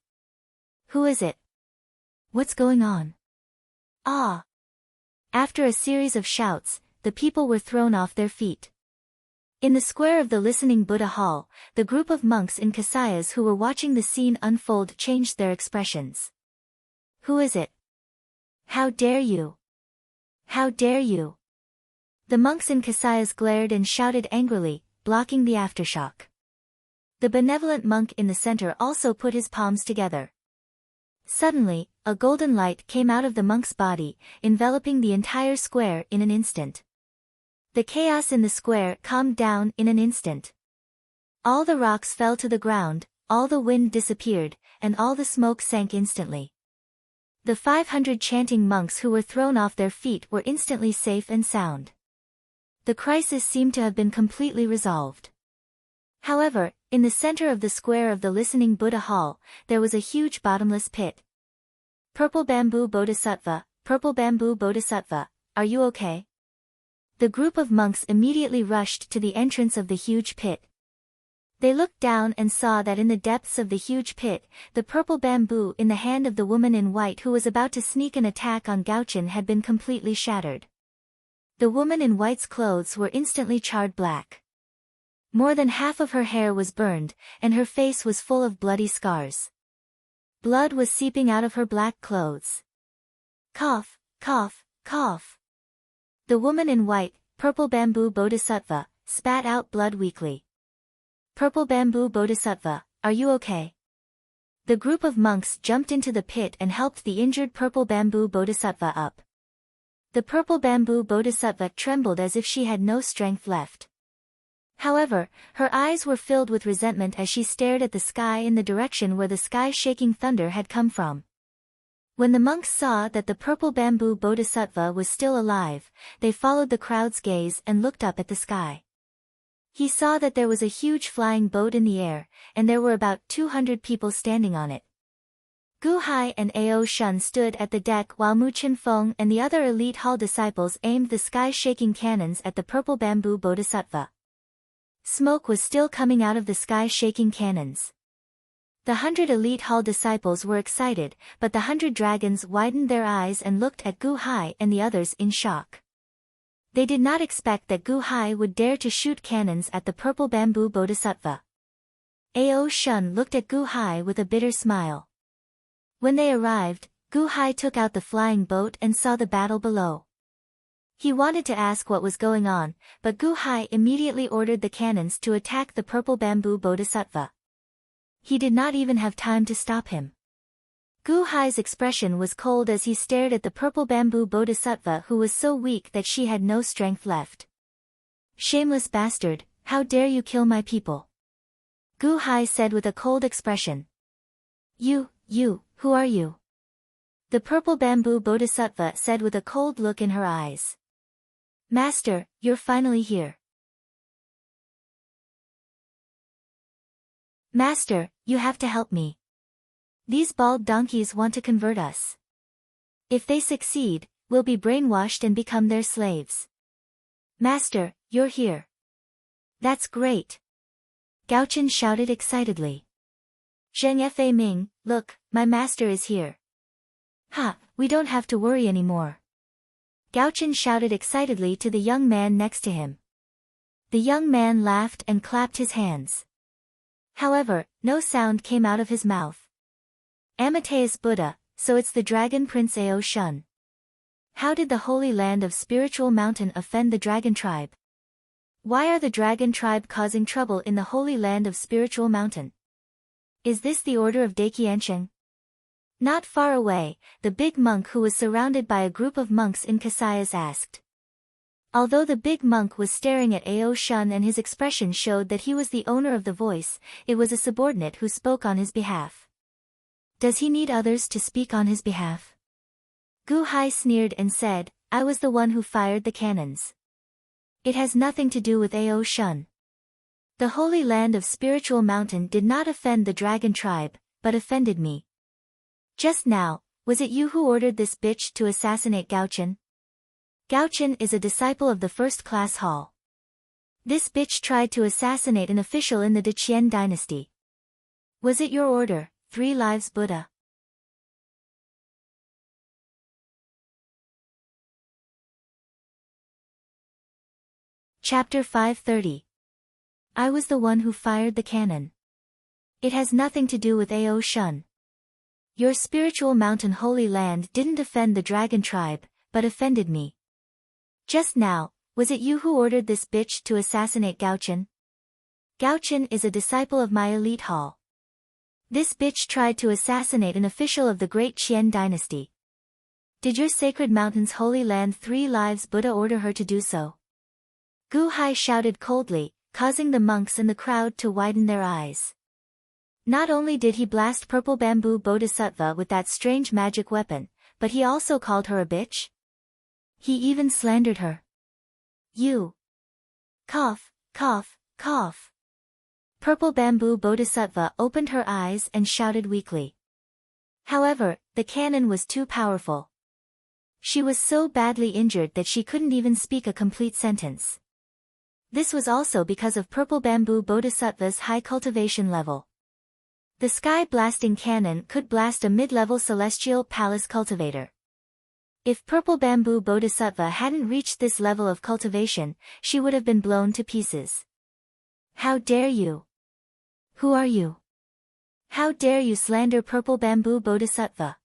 Who is it? What's going on? Ah! After a series of shouts, the people were thrown off their feet. In the square of the listening Buddha hall, the group of monks in kasayas who were watching the scene unfold changed their expressions. Who is it? How dare you? How dare you? The monks in kasayas glared and shouted angrily, blocking the aftershock. The benevolent monk in the center also put his palms together. Suddenly, a golden light came out of the monk's body, enveloping the entire square in an instant. The chaos in the square calmed down in an instant. All the rocks fell to the ground, all the wind disappeared, and all the smoke sank instantly. The 500 chanting monks who were thrown off their feet were instantly safe and sound. The crisis seemed to have been completely resolved. However, in the center of the square of the listening Buddha hall, there was a huge bottomless pit. Purple Bamboo Bodhisattva, Purple Bamboo Bodhisattva, are you okay? The group of monks immediately rushed to the entrance of the huge pit. They looked down and saw that in the depths of the huge pit, the purple bamboo in the hand of the woman in white who was about to sneak an attack on Gaochen had been completely shattered. The woman in white's clothes were instantly charred black. More than half of her hair was burned, and her face was full of bloody scars. Blood was seeping out of her black clothes. Cough, cough, cough. The woman in white, Purple Bamboo Bodhisattva, spat out blood weakly. Purple Bamboo Bodhisattva, are you okay? The group of monks jumped into the pit and helped the injured Purple Bamboo Bodhisattva up. The Purple Bamboo Bodhisattva trembled as if she had no strength left. However, her eyes were filled with resentment as she stared at the sky in the direction where the sky-shaking thunder had come from. When the monks saw that the Purple Bamboo Bodhisattva was still alive, they followed the crowd's gaze and looked up at the sky. He saw that there was a huge flying boat in the air, and there were about 200 people standing on it. Gu Hai and Ao Shun stood at the deck while Mu Qinfeng and the other elite hall disciples aimed the sky-shaking cannons at the Purple Bamboo Bodhisattva. Smoke was still coming out of the sky-shaking cannons. The 100 elite hall disciples were excited, but the 100 dragons widened their eyes and looked at Gu Hai and the others in shock. They did not expect that Gu Hai would dare to shoot cannons at the Purple Bamboo Bodhisattva. Ao Shun looked at Gu Hai with a bitter smile. When they arrived, Gu Hai took out the flying boat and saw the battle below. He wanted to ask what was going on, but Gu Hai immediately ordered the cannons to attack the Purple Bamboo Bodhisattva. He did not even have time to stop him. Gu Hai's expression was cold as he stared at the Purple Bamboo Bodhisattva who was so weak that she had no strength left. Shameless bastard, how dare you kill my people? Gu Hai said with a cold expression. You, who are you? The Purple Bamboo Bodhisattva said with a cold look in her eyes. Master, you're finally here. Master, you have to help me. These bald donkeys want to convert us. If they succeed, we'll be brainwashed and become their slaves. Master, you're here. That's great. Gaochen shouted excitedly. Zheng Fei Ming, look, my master is here. Ha, we don't have to worry anymore. Gaochen shouted excitedly to the young man next to him. The young man laughed and clapped his hands. However, no sound came out of his mouth. Amateus Buddha, so it's the Dragon Prince Ao Shun. How did the Holy Land of Spiritual Mountain offend the Dragon Tribe? Why are the Dragon Tribe causing trouble in the Holy Land of Spiritual Mountain? Is this the order of Daqiansheng? Not far away, the big monk who was surrounded by a group of monks in kasayas asked. Although the big monk was staring at Ao Shun and his expression showed that he was the owner of the voice, it was a subordinate who spoke on his behalf. Does he need others to speak on his behalf? Gu Hai sneered and said, I was the one who fired the cannons. It has nothing to do with Ao Shun. The Holy Land of Spiritual Mountain did not offend the Dragon Tribe, but offended me. Just now, was it you who ordered this bitch to assassinate Gaochen? Gaochen is a disciple of the first-class hall. This bitch tried to assassinate an official in the Deqian dynasty. Was it your order, 3 Lives Buddha? Chapter 530. I was the one who fired the cannon. It has nothing to do with Ao Shun. Your spiritual mountain Holy Land didn't offend the dragon tribe, but offended me. Just now, was it you who ordered this bitch to assassinate Gaochen? Gaochen is a disciple of my elite hall. This bitch tried to assassinate an official of the great Qian dynasty. Did your sacred mountain's Holy Land 3 Lives Buddha order her to do so? Gu Hai shouted coldly, causing the monks in the crowd to widen their eyes. Not only did he blast Purple Bamboo Bodhisattva with that strange magic weapon, but he also called her a bitch. He even slandered her. You. Cough, cough, cough. Purple Bamboo Bodhisattva opened her eyes and shouted weakly. However, the cannon was too powerful. She was so badly injured that she couldn't even speak a complete sentence. This was also because of Purple Bamboo Bodhisattva's high cultivation level. The sky-blasting cannon could blast a mid-level celestial palace cultivator. If Purple Bamboo Bodhisattva hadn't reached this level of cultivation, she would have been blown to pieces. How dare you? Who are you? How dare you slander Purple Bamboo Bodhisattva?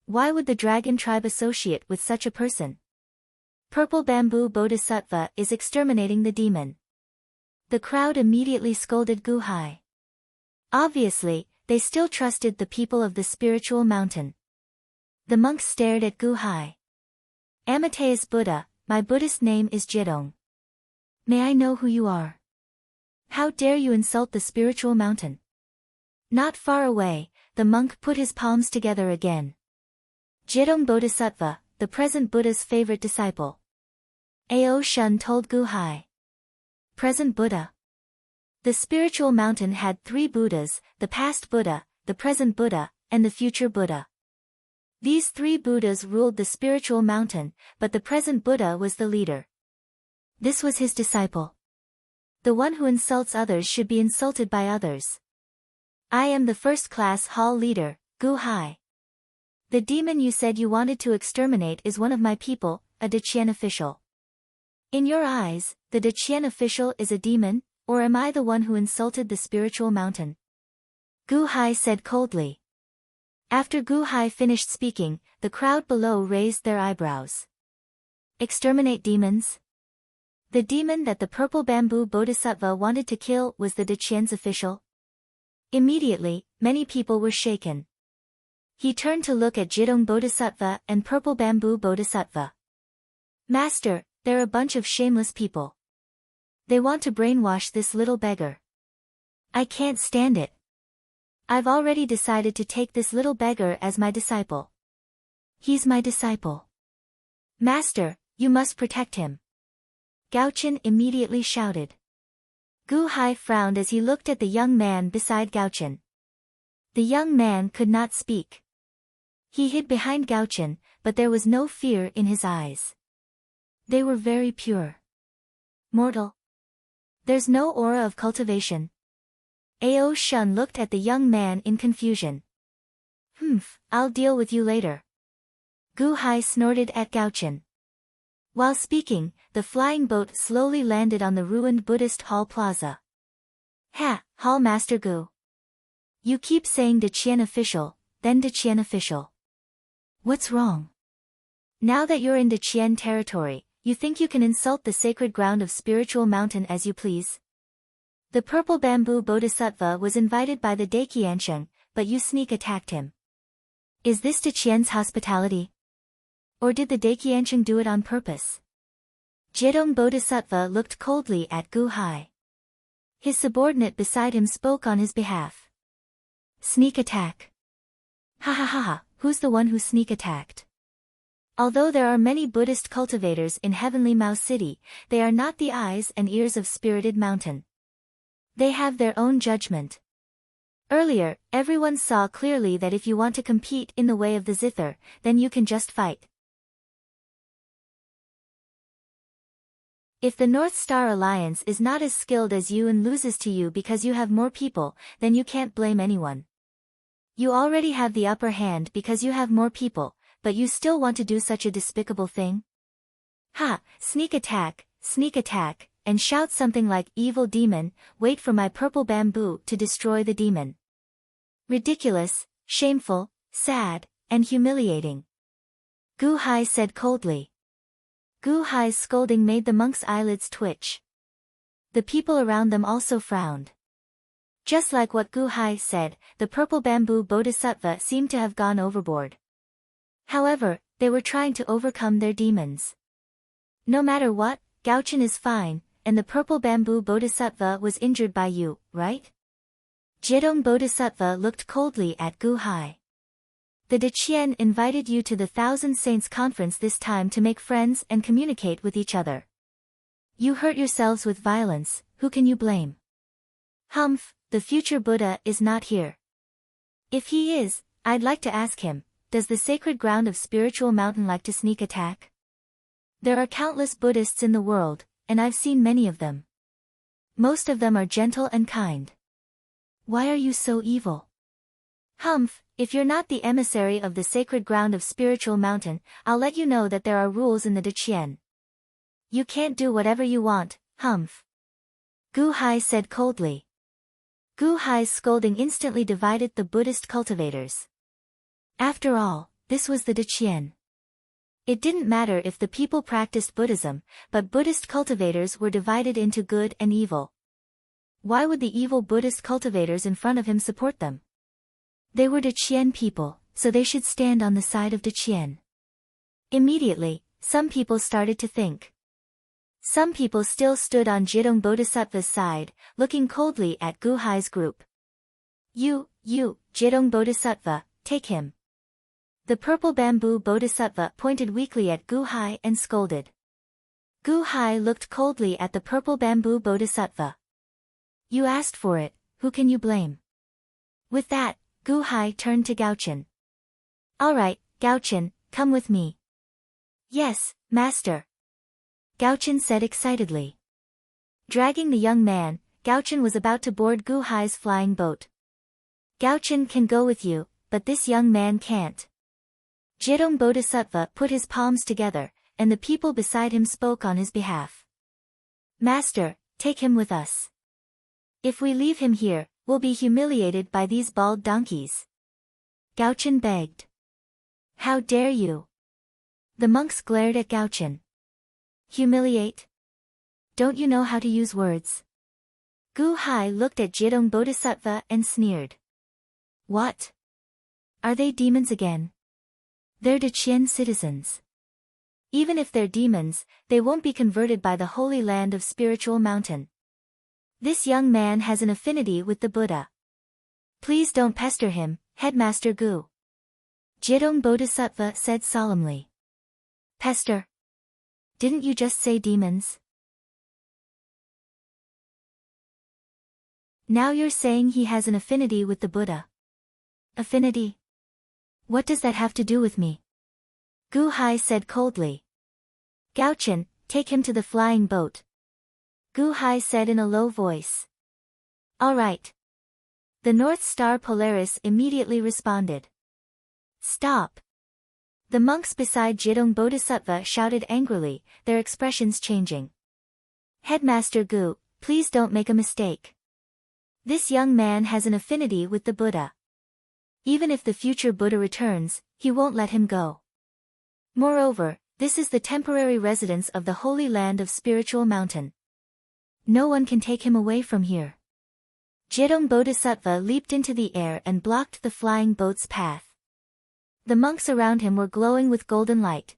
Why would the dragon tribe associate with such a person? Purple Bamboo Bodhisattva is exterminating the demon. The crowd immediately scolded Gu Hai. Obviously, they still trusted the people of the spiritual mountain. The monks stared at Gu Hai. Amateus Buddha, my Buddhist name is Jidong. May I know who you are? How dare you insult the spiritual mountain? Not far away, the monk put his palms together again. Jidong Bodhisattva, the present Buddha's favorite disciple. Ao Shun told Gu Hai. Present Buddha. The spiritual mountain had 3 Buddhas, the past Buddha, the present Buddha, and the future Buddha. These 3 Buddhas ruled the spiritual mountain, but the present Buddha was the leader. This was his disciple. The one who insults others should be insulted by others. I am the first-class hall leader, Gu Hai. The demon you said you wanted to exterminate is one of my people, a Deqian official. In your eyes, the Deqian official is a demon, or am I the one who insulted the spiritual mountain? Gu Hai said coldly. After Gu Hai finished speaking, the crowd below raised their eyebrows. Exterminate demons? The demon that the Purple Bamboo Bodhisattva wanted to kill was the Deqian's official? Immediately, many people were shaken. He turned to look at Jidong Bodhisattva and Purple Bamboo Bodhisattva. Master, they're a bunch of shameless people. They want to brainwash this little beggar. I can't stand it. I've already decided to take this little beggar as my disciple. He's my disciple. Master, you must protect him. Gaochen immediately shouted. Gu Hai frowned as he looked at the young man beside Gaochen. The young man could not speak. He hid behind Gaochen, but there was no fear in his eyes. They were very pure. Mortal. There's no aura of cultivation. Ao Shun looked at the young man in confusion. I'll deal with you later. Gu Hai snorted at Gaochen. While speaking, the flying boat slowly landed on the ruined Buddhist hall plaza. Ha, Hall Master Gu. You keep saying Deqian official, then Deqian official. What's wrong? Now that you're in Deqian territory, you think you can insult the sacred ground of spiritual mountain as you please? The Purple Bamboo Bodhisattva was invited by the Daqiansheng, but you sneak attacked him. Is this Deqian's hospitality? Or did the Daqiansheng do it on purpose? Jidong Bodhisattva looked coldly at Gu Hai. His subordinate beside him spoke on his behalf. Sneak attack. Ha ha ha ha, who's the one who sneak attacked? Although there are many Buddhist cultivators in Heavenly Mao City, they are not the eyes and ears of Spirited Mountain. They have their own judgment. Earlier, everyone saw clearly that if you want to compete in the way of the zither, then you can just fight. If the North Star Alliance is not as skilled as you and loses to you because you have more people, then you can't blame anyone. You already have the upper hand because you have more people, but you still want to do such a despicable thing? Ha, sneak attack, and shout something like, "Evil demon, wait for my purple bamboo to destroy the demon." Ridiculous, shameful, sad, and humiliating. Gu Hai said coldly. Gu Hai's scolding made the monk's eyelids twitch. The people around them also frowned. Just like what Gu Hai said, the purple bamboo bodhisattva seemed to have gone overboard. However, they were trying to overcome their demons. No matter what, Gaochen is fine, and the purple bamboo bodhisattva was injured by you, right? Jiedong bodhisattva looked coldly at Gu Hai. The Deqian invited you to the Thousand Saints conference this time to make friends and communicate with each other. You hurt yourselves with violence, who can you blame? Humph, the future Buddha is not here. If he is, I'd like to ask him, does the sacred ground of spiritual mountain like to sneak attack? There are countless Buddhists in the world, and I've seen many of them. Most of them are gentle and kind. Why are you so evil? Humph, if you're not the emissary of the sacred ground of spiritual mountain, I'll let you know that there are rules in the Deqian. You can't do whatever you want, humph. Gu Hai said coldly. Gu Hai's scolding instantly divided the Buddhist cultivators. After all, this was the Deqian. It didn't matter if the people practiced Buddhism, but Buddhist cultivators were divided into good and evil. Why would the evil Buddhist cultivators in front of him support them? They were Deqian people, so they should stand on the side of Deqian. Immediately, some people started to think. Some people still stood on Jiedong Bodhisattva's side, looking coldly at Gu Hai's group. You, Jiedong Bodhisattva, take him. The purple bamboo Bodhisattva pointed weakly at Gu Hai and scolded. Gu Hai looked coldly at the purple bamboo Bodhisattva. You asked for it, who can you blame? With that, Gu Hai turned to Gaochen. Alright, Gaochen, come with me. Yes, master. Gaochen said excitedly. Dragging the young man, Gaochen was about to board Gu Hai's flying boat. Gaochen can go with you, but this young man can't. Jiedong Bodhisattva put his palms together, and the people beside him spoke on his behalf. Master, take him with us. If we leave him here, we'll be humiliated by these bald donkeys. Gaochen begged. How dare you? The monks glared at Gaochen. Humiliate? Don't you know how to use words? Gu Hai looked at Jiedong Bodhisattva and sneered. What? Are they demons again? They're Deqian citizens. Even if they're demons, they won't be converted by the holy land of spiritual mountain. This young man has an affinity with the Buddha. Please don't pester him, Headmaster Gu. Jiedong Bodhisattva said solemnly. Pester? Didn't you just say demons? Now you're saying he has an affinity with the Buddha. Affinity? What does that have to do with me? Gu Hai said coldly. Gaochen, take him to the flying boat. Gu Hai said in a low voice. All right. The North Star Polaris immediately responded. Stop. The monks beside Jiedong Bodhisattva shouted angrily, their expressions changing. Headmaster Gu, please don't make a mistake. This young man has an affinity with the Buddha. Even if the future Buddha returns, he won't let him go. Moreover, this is the temporary residence of the holy land of spiritual mountain. No one can take him away from here. Jiedong Bodhisattva leaped into the air and blocked the flying boat's path. The monks around him were glowing with golden light.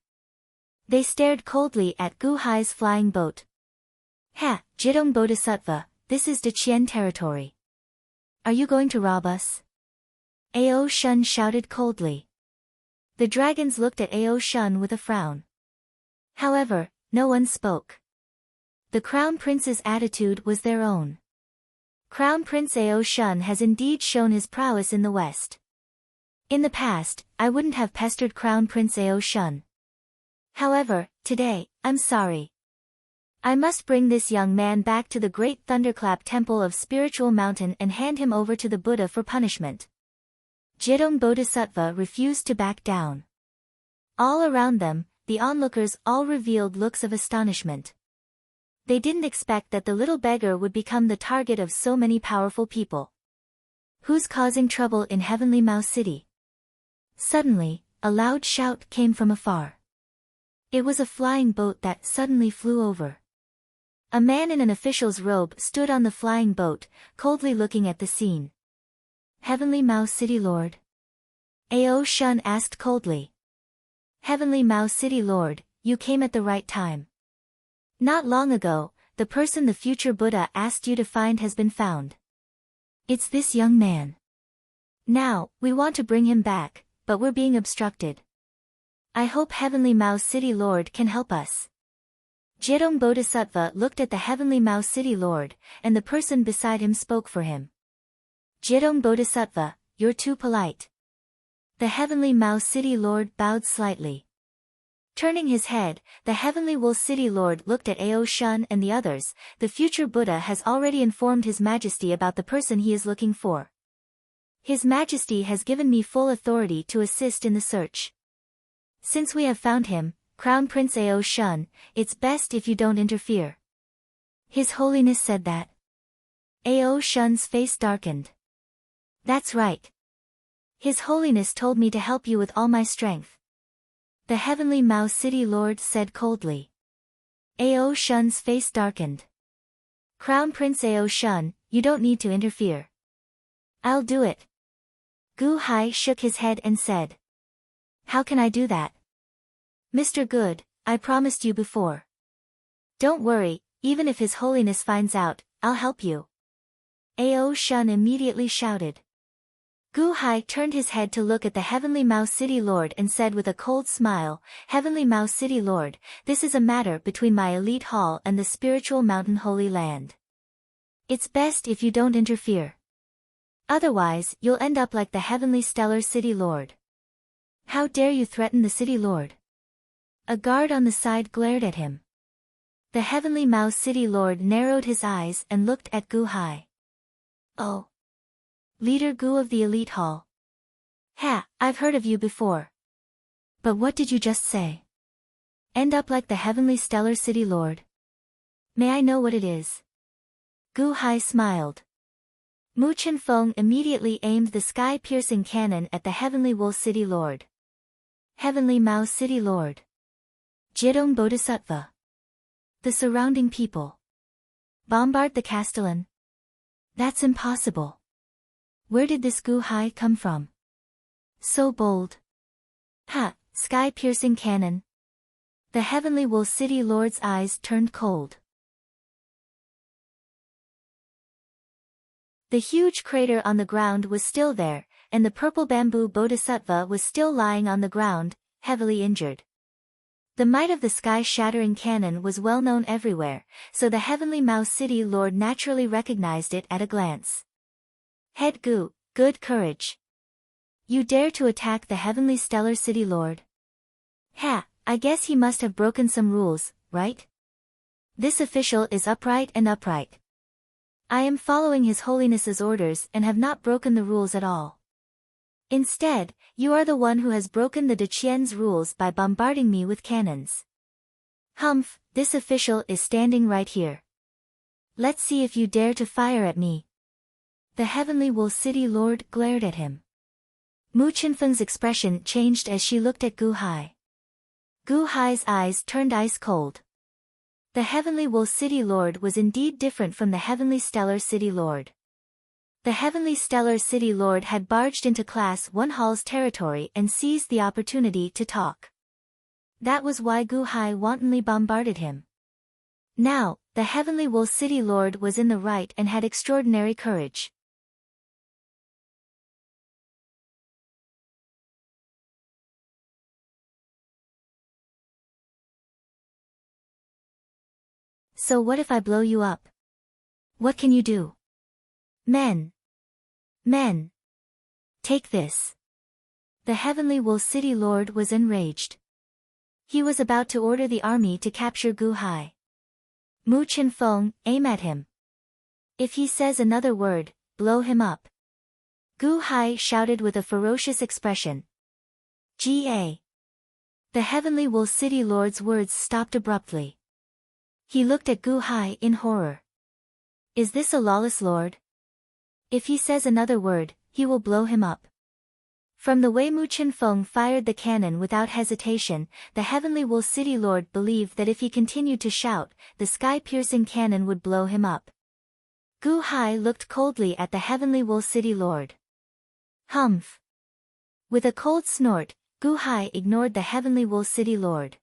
They stared coldly at Gu Hai's flying boat. Ha, Jiedong Bodhisattva, this is Deqian territory. Are you going to rob us? Ao Shun shouted coldly. The dragons looked at Ao Shun with a frown. However, no one spoke. The Crown Prince's attitude was their own. Crown Prince Ao Shun has indeed shown his prowess in the West. In the past, I wouldn't have pestered Crown Prince Ao Shun. However, today, I'm sorry. I must bring this young man back to the great thunderclap temple of spiritual mountain and hand him over to the Buddha for punishment. Jidong Bodhisattva refused to back down. All around them, the onlookers all revealed looks of astonishment. They didn't expect that the little beggar would become the target of so many powerful people. Who's causing trouble in Heavenly Mouse City? Suddenly, a loud shout came from afar. It was a flying boat that suddenly flew over. A man in an official's robe stood on the flying boat, coldly looking at the scene. Heavenly Mouse City Lord? Ao Shun asked coldly. Heavenly Mouse City Lord, you came at the right time. Not long ago, the person the future Buddha asked you to find has been found. It's this young man. Now, we want to bring him back, but we're being obstructed. I hope Heavenly Mouse City Lord can help us. Jidong Bodhisattva looked at the Heavenly Mouse City Lord, and the person beside him spoke for him. Jidong Bodhisattva, you're too polite. The Heavenly Mouse City Lord bowed slightly. Turning his head, the Heavenly Wool City Lord looked at Ao Shun and the others. The future Buddha has already informed His Majesty about the person he is looking for. His Majesty has given me full authority to assist in the search. Since we have found him, Crown Prince Ao Shun, it's best if you don't interfere. His Holiness said that. Ao Shun's face darkened. That's right. His Holiness told me to help you with all my strength. The Heavenly Mouse City Lord said coldly. Ao Shun's face darkened. Crown Prince Ao Shun, you don't need to interfere. I'll do it. Gu Hai shook his head and said. How can I do that? Mr. Good, I promised you before. Don't worry, even if His Holiness finds out, I'll help you. Ao Shun immediately shouted. Gu Hai turned his head to look at the Heavenly Mouse City Lord and said with a cold smile, Heavenly Mouse City Lord, this is a matter between my elite hall and the spiritual mountain Holy Land. It's best if you don't interfere. Otherwise, you'll end up like the Heavenly Stellar City Lord. How dare you threaten the City Lord? A guard on the side glared at him. The Heavenly Mouse City Lord narrowed his eyes and looked at Gu Hai. Oh. Leader Gu of the Elite Hall. Ha, I've heard of you before. But what did you just say? End up like the Heavenly Stellar City Lord? May I know what it is? Gu Hai smiled. Mu Chen Feng immediately aimed the sky-piercing cannon at the Heavenly Wool City Lord. Heavenly Mouse City Lord. Jidong Bodhisattva. The surrounding people. Bombard the Castellan? That's impossible. Where did this Gu Hai come from? So bold. Ha, sky-piercing cannon. The Heavenly Wool City Lord's eyes turned cold. The huge crater on the ground was still there, and the purple bamboo Bodhisattva was still lying on the ground, heavily injured. The might of the sky-shattering cannon was well known everywhere, so the Heavenly Mouse City Lord naturally recognized it at a glance. Head Gu, good courage. You dare to attack the Heavenly Stellar City Lord? Ha, I guess he must have broken some rules, right? This official is upright and upright. I am following His Holiness's orders and have not broken the rules at all. Instead, you are the one who has broken the Deqian's rules by bombarding me with cannons. Humph, this official is standing right here. Let's see if you dare to fire at me. The Heavenly Wool City Lord glared at him. Mu Chenfeng's expression changed as she looked at Gu Hai. Gu Hai's eyes turned ice cold. The Heavenly Wool City Lord was indeed different from the Heavenly Stellar City Lord. The Heavenly Stellar City Lord had barged into Class 1 Hall's territory and seized the opportunity to talk. That was why Gu Hai wantonly bombarded him. Now, the Heavenly Wool City Lord was in the right and had extraordinary courage. So what if I blow you up? What can you do? Men! Men! Take this! The Heavenly Wool City Lord was enraged. He was about to order the army to capture Gu Hai. Mu Qianfeng, aim at him. If he says another word, blow him up. Gu Hai shouted with a ferocious expression. Ga. The Heavenly Wool City Lord's words stopped abruptly. He looked at Gu Hai in horror. Is this a lawless lord? If he says another word, he will blow him up. From the way Mu Qianfeng fired the cannon without hesitation, the Heavenly Wool City Lord believed that if he continued to shout, the sky-piercing cannon would blow him up. Gu Hai looked coldly at the Heavenly Wool City Lord. Humph. With a cold snort, Gu Hai ignored the Heavenly Wool City Lord.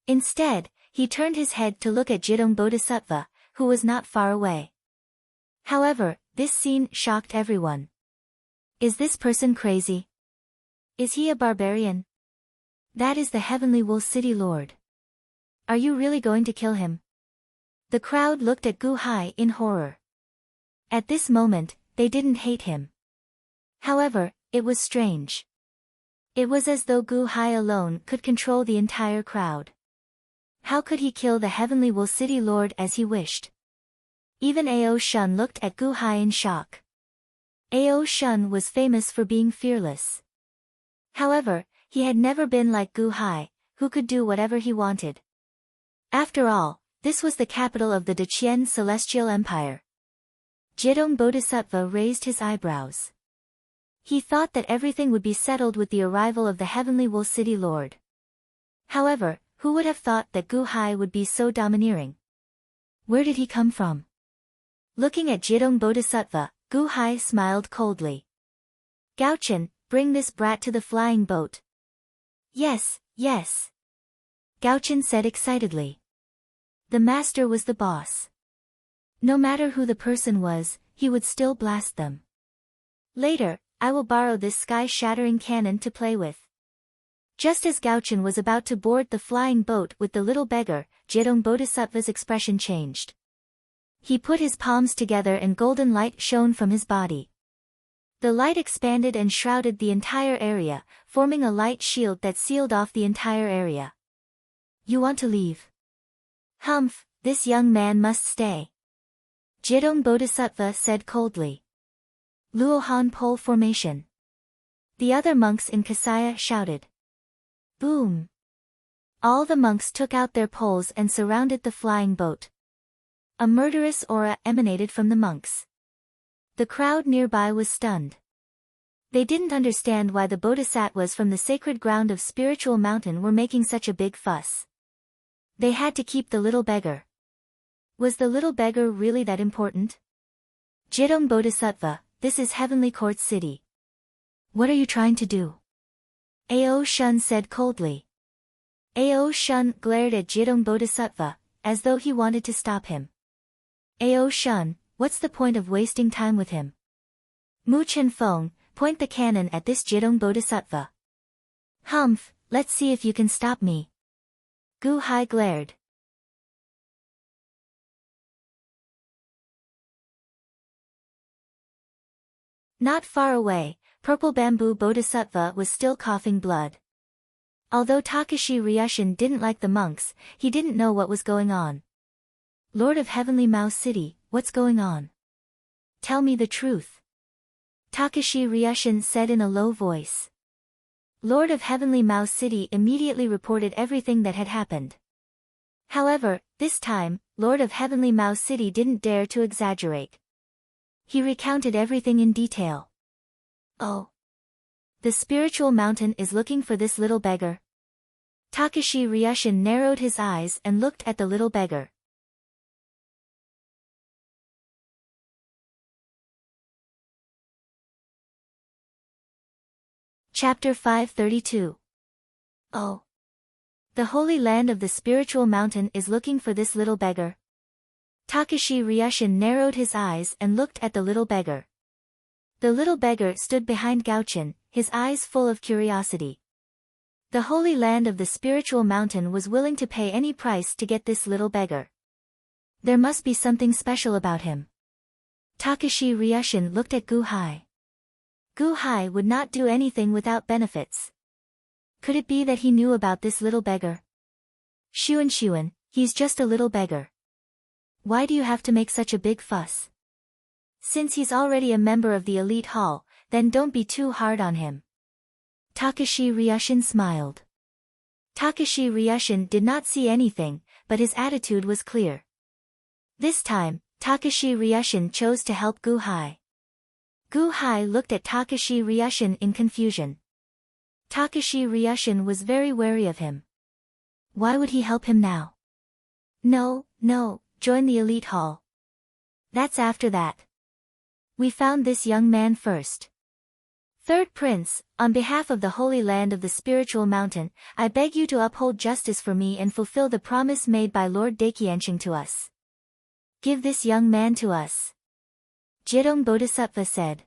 Instead, he turned his head to look at Jidong Bodhisattva, who was not far away. However, this scene shocked everyone. Is this person crazy? Is he a barbarian? That is the Heavenly Wool City Lord. Are you really going to kill him? The crowd looked at Gu Hai in horror. At this moment, they didn't hate him. However, it was strange. It was as though Gu Hai alone could control the entire crowd. How could he kill the Heavenly Wool City Lord as he wished? Even Ao Shun looked at Gu Hai in shock. Ao Shun was famous for being fearless. However, he had never been like Gu Hai, who could do whatever he wanted. After all, this was the capital of the Deqian Celestial Empire. Jidong Bodhisattva raised his eyebrows. He thought that everything would be settled with the arrival of the Heavenly Wool City Lord. However, who would have thought that Gu Hai would be so domineering? Where did he come from? Looking at Jidong Bodhisattva, Gu Hai smiled coldly. Gaochen, bring this brat to the flying boat. Yes, yes. Gaochen said excitedly. The master was the boss. No matter who the person was, he would still blast them. Later, I will borrow this sky-shattering cannon to play with. Just as Gaochen was about to board the flying boat with the little beggar, Jidong Bodhisattva's expression changed. He put his palms together and golden light shone from his body. The light expanded and shrouded the entire area, forming a light shield that sealed off the entire area. You want to leave? Humph, this young man must stay. Jidong Bodhisattva said coldly. Luohan pole formation. The other monks in Kasaya shouted. Boom! All the monks took out their poles and surrounded the flying boat. A murderous aura emanated from the monks. The crowd nearby was stunned. They didn't understand why the bodhisattvas from the sacred ground of Spiritual Mountain were making such a big fuss. They had to keep the little beggar. Was the little beggar really that important? Jidong Bodhisattva, this is Heavenly Court City. What are you trying to do? Ao Shun said coldly. Ao Shun glared at Jidong Bodhisattva, as though he wanted to stop him. Ao Shun, what's the point of wasting time with him? Mu Qianfeng, point the cannon at this Jidong Bodhisattva. Humph, let's see if you can stop me. Gu Hai glared. Not far away, Purple Bamboo Bodhisattva was still coughing blood. Although Takashi Ryushin didn't like the monks, he didn't know what was going on. Lord of Heavenly Mao City, what's going on? Tell me the truth. Takashi Ryushin said in a low voice. Lord of Heavenly Mao City immediately reported everything that had happened. However, this time, Lord of Heavenly Mao City didn't dare to exaggerate. He recounted everything in detail. Oh. The Spiritual Mountain is looking for this little beggar. Takashi Ryushin narrowed his eyes and looked at the little beggar. Chapter 532. Oh. The Holy Land of the Spiritual Mountain is looking for this little beggar. Takashi Ryushin narrowed his eyes and looked at the little beggar. The little beggar stood behind Gaochen, his eyes full of curiosity. The Holy Land of the Spiritual Mountain was willing to pay any price to get this little beggar. There must be something special about him. Takashi Ryushin looked at Gu Hai. Gu Hai would not do anything without benefits. Could it be that he knew about this little beggar? Xuan, he's just a little beggar. Why do you have to make such a big fuss? Since he's already a member of the elite hall, then don't be too hard on him. Takashi Ryushin smiled. Takashi Ryushin did not see anything, but his attitude was clear. This time, Takashi Ryushin chose to help Gu-hai. Gu-hai looked at Takashi Ryushin in confusion. Takashi Ryushin was very wary of him. Why would he help him now? No, join the elite hall. That's after that. We found this young man first. Third Prince, on behalf of the Holy Land of the Spiritual Mountain, I beg you to uphold justice for me and fulfill the promise made by Lord Daikienshing to us. Give this young man to us. Jidong Bodhisattva said.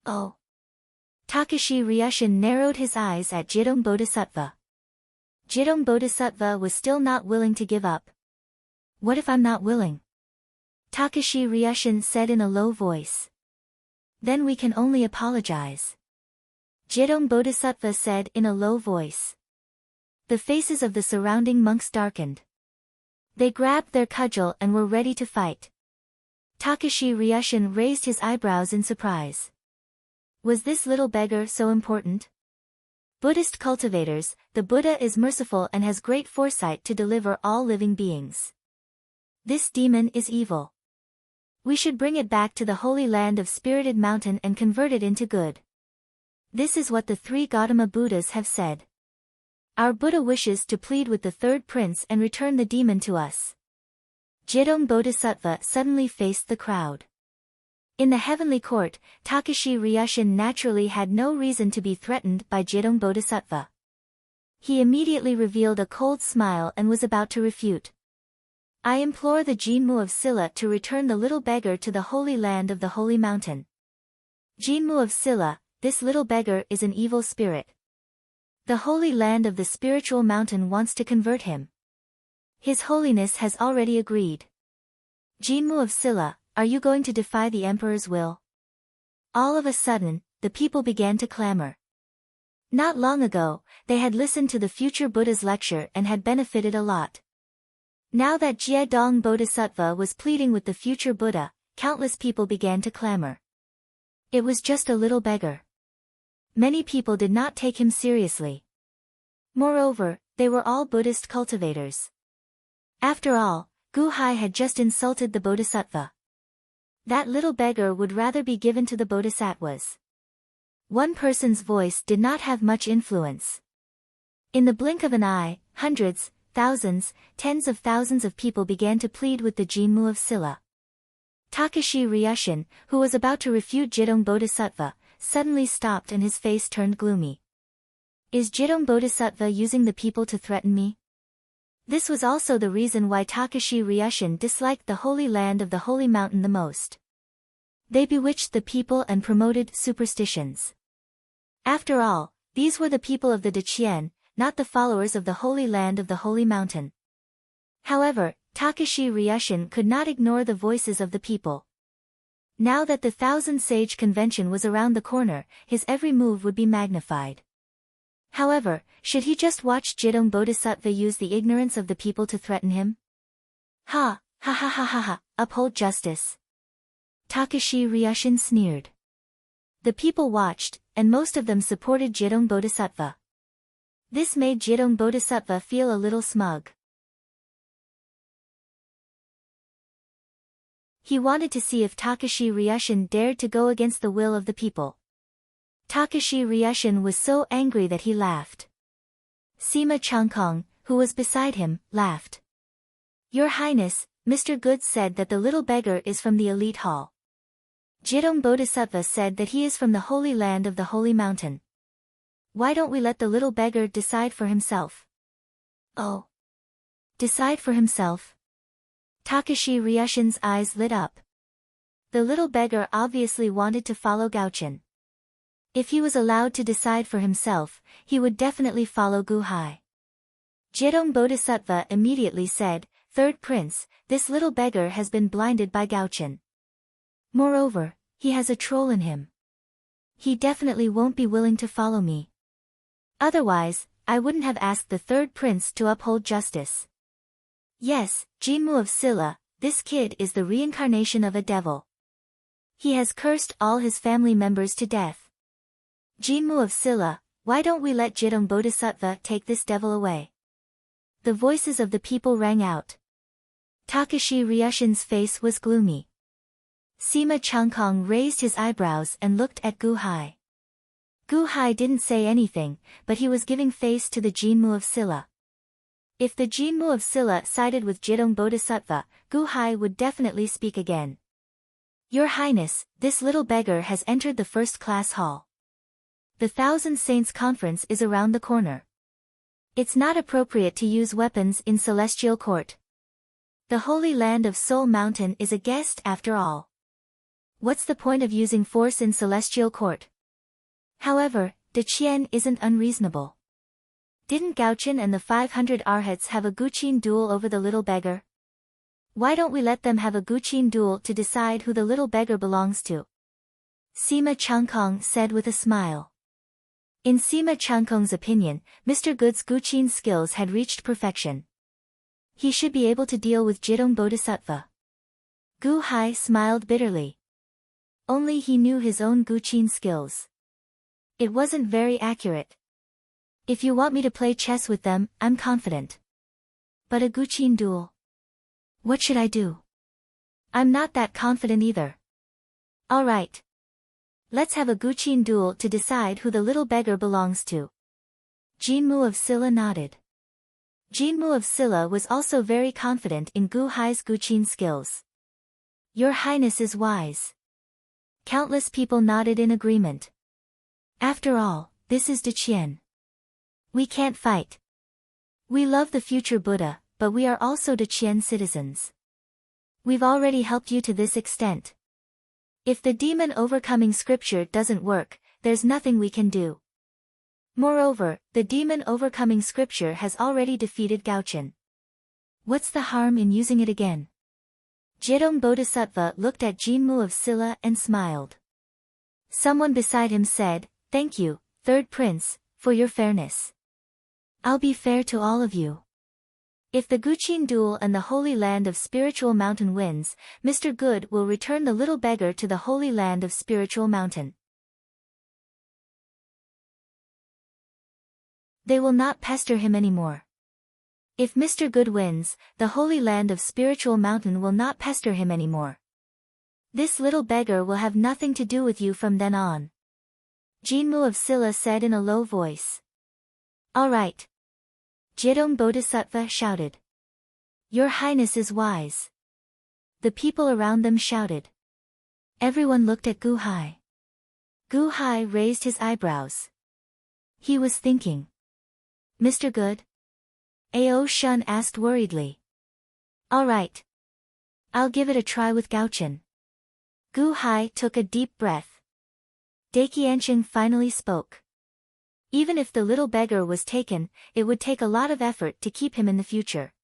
Oh. Takashi Ryushin narrowed his eyes at Jidong Bodhisattva. Jidong Bodhisattva was still not willing to give up. What if I'm not willing? Takashi Ryushin said in a low voice. Then we can only apologize. Jidong Bodhisattva said in a low voice. The faces of the surrounding monks darkened. They grabbed their cudgel and were ready to fight. Takashi Ryushin raised his eyebrows in surprise. Was this little beggar so important? Buddhist cultivators, the Buddha is merciful and has great foresight to deliver all living beings. This demon is evil. We should bring it back to the holy land of Spirited Mountain and convert it into good. This is what the three Gautama Buddhas have said. Our Buddha wishes to plead with the third prince and return the demon to us. Jidong Bodhisattva suddenly faced the crowd. In the heavenly court, Takashi Ryushin naturally had no reason to be threatened by Jidong Bodhisattva. He immediately revealed a cold smile and was about to refute. I implore the Jinmu of Silla to return the little beggar to the holy land of the holy mountain. Jinmu of Silla, this little beggar is an evil spirit. The holy land of the spiritual mountain wants to convert him. His Holiness has already agreed. Jinmu of Silla, are you going to defy the emperor's will? All of a sudden, the people began to clamor. Not long ago, they had listened to the future Buddha's lecture and had benefited a lot. Now that Jidong Bodhisattva was pleading with the future Buddha, countless people began to clamor. It was just a little beggar. Many people did not take him seriously. Moreover, they were all Buddhist cultivators. After all, Gu-hai had just insulted the Bodhisattva. That little beggar would rather be given to the Bodhisattvas. One person's voice did not have much influence. In the blink of an eye, hundreds, thousands, tens of thousands of people began to plead with the Jinmu of Silla. Takashi Ryushin, who was about to refute Jidong Bodhisattva, suddenly stopped and his face turned gloomy. Is Jidong Bodhisattva using the people to threaten me? This was also the reason why Takashi Ryushin disliked the holy land of the holy mountain the most. They bewitched the people and promoted superstitions. After all, these were the people of the Dachian, not the followers of the holy land of the holy mountain. However, Takashi Ryushin could not ignore the voices of the people. Now that the Thousand Sage Convention was around the corner, his every move would be magnified. However, should he just watch Jidong Bodhisattva use the ignorance of the people to threaten him? Ha, uphold justice. Takashi Ryushin sneered. The people watched, and most of them supported Jidong Bodhisattva. This made Jidong Bodhisattva feel a little smug. He wanted to see if Takashi Ryushin dared to go against the will of the people. Takashi Ryushin was so angry that he laughed. Sima Changkong, who was beside him, laughed. Your Highness, Mr. Good said that the little beggar is from the elite hall. Jidong Bodhisattva said that he is from the holy land of the holy mountain. Why don't we let the little beggar decide for himself? Oh. Decide for himself? Takashi Ryushin's eyes lit up. The little beggar obviously wanted to follow Gaochin. If he was allowed to decide for himself, he would definitely follow Gu-hai. Jidong Bodhisattva immediately said, Third Prince, this little beggar has been blinded by Gaochin. Moreover, he has a troll in him. He definitely won't be willing to follow me. Otherwise, I wouldn't have asked the third prince to uphold justice. Yes, Jinmu of Silla, This kid is the reincarnation of a devil. He has cursed all his family members to death. Jinmu of Silla, why don't we let Jidong Bodhisattva take this devil away? The voices of the people rang out. Takashi Ryushin's face was gloomy. Sima Changkong raised his eyebrows and looked at Gu Hai. Gu Hai didn't say anything, but he was giving face to the Jinmu of Silla. If the Jinmu of Silla sided with Jidong Bodhisattva, Gu Hai would definitely speak again. Your Highness, this little beggar has entered the first-class hall. The Thousand Saints Conference is around the corner. It's not appropriate to use weapons in Celestial Court. The Holy Land of Soul Mountain is a guest after all. What's the point of using force in Celestial Court? However, De Qian isn't unreasonable. Didn't Gaochen and the 500 Arhats have a Guqin duel over the little beggar? Why don't we let them have a Guqin duel to decide who the little beggar belongs to? Sima Changkong said with a smile. In Sima Changkong's opinion, Mr. Good's Guqin skills had reached perfection. He should be able to deal with Jidong Bodhisattva. Gu Hai smiled bitterly. Only he knew his own Guqin skills. It wasn't very accurate. If you want me to play chess with them, I'm confident. But a Guqin duel? What should I do? I'm not that confident either. Alright. Let's have a Guqin duel to decide who the little beggar belongs to. Jinmu of Silla nodded. Jinmu of Silla was also very confident in Gu Hai's Guqin skills. Your Highness is wise. Countless people nodded in agreement. After all, this is De Qian. We can't fight. We love the future Buddha, but we are also De Qian citizens. We've already helped you to this extent. If the demon overcoming scripture doesn't work, there's nothing we can do. Moreover, the demon overcoming scripture has already defeated Gaochen. What's the harm in using it again? Jidong Bodhisattva looked at Jinmu of Silla and smiled. Someone beside him said, "Thank you, Third Prince, for your fairness. I'll be fair to all of you. If the Guqin duel and the Holy Land of Spiritual Mountain wins, Mr. Good will return the little beggar to the Holy Land of Spiritual Mountain. They will not pester him anymore. If Mr. Good wins, the Holy Land of Spiritual Mountain will not pester him anymore. This little beggar will have nothing to do with you from then on." Jinmu of Silla said in a low voice. Alright. Jidong Bodhisattva shouted. Your Highness is wise. The people around them shouted. Everyone looked at Gu Hai. Gu Hai raised his eyebrows. He was thinking. Mr. Good? Ao Shun asked worriedly. Alright. I'll give it a try with Gaochen. Gu Hai took a deep breath. Daqianchen finally spoke. Even if the little beggar was taken, it would take a lot of effort to keep him in the future.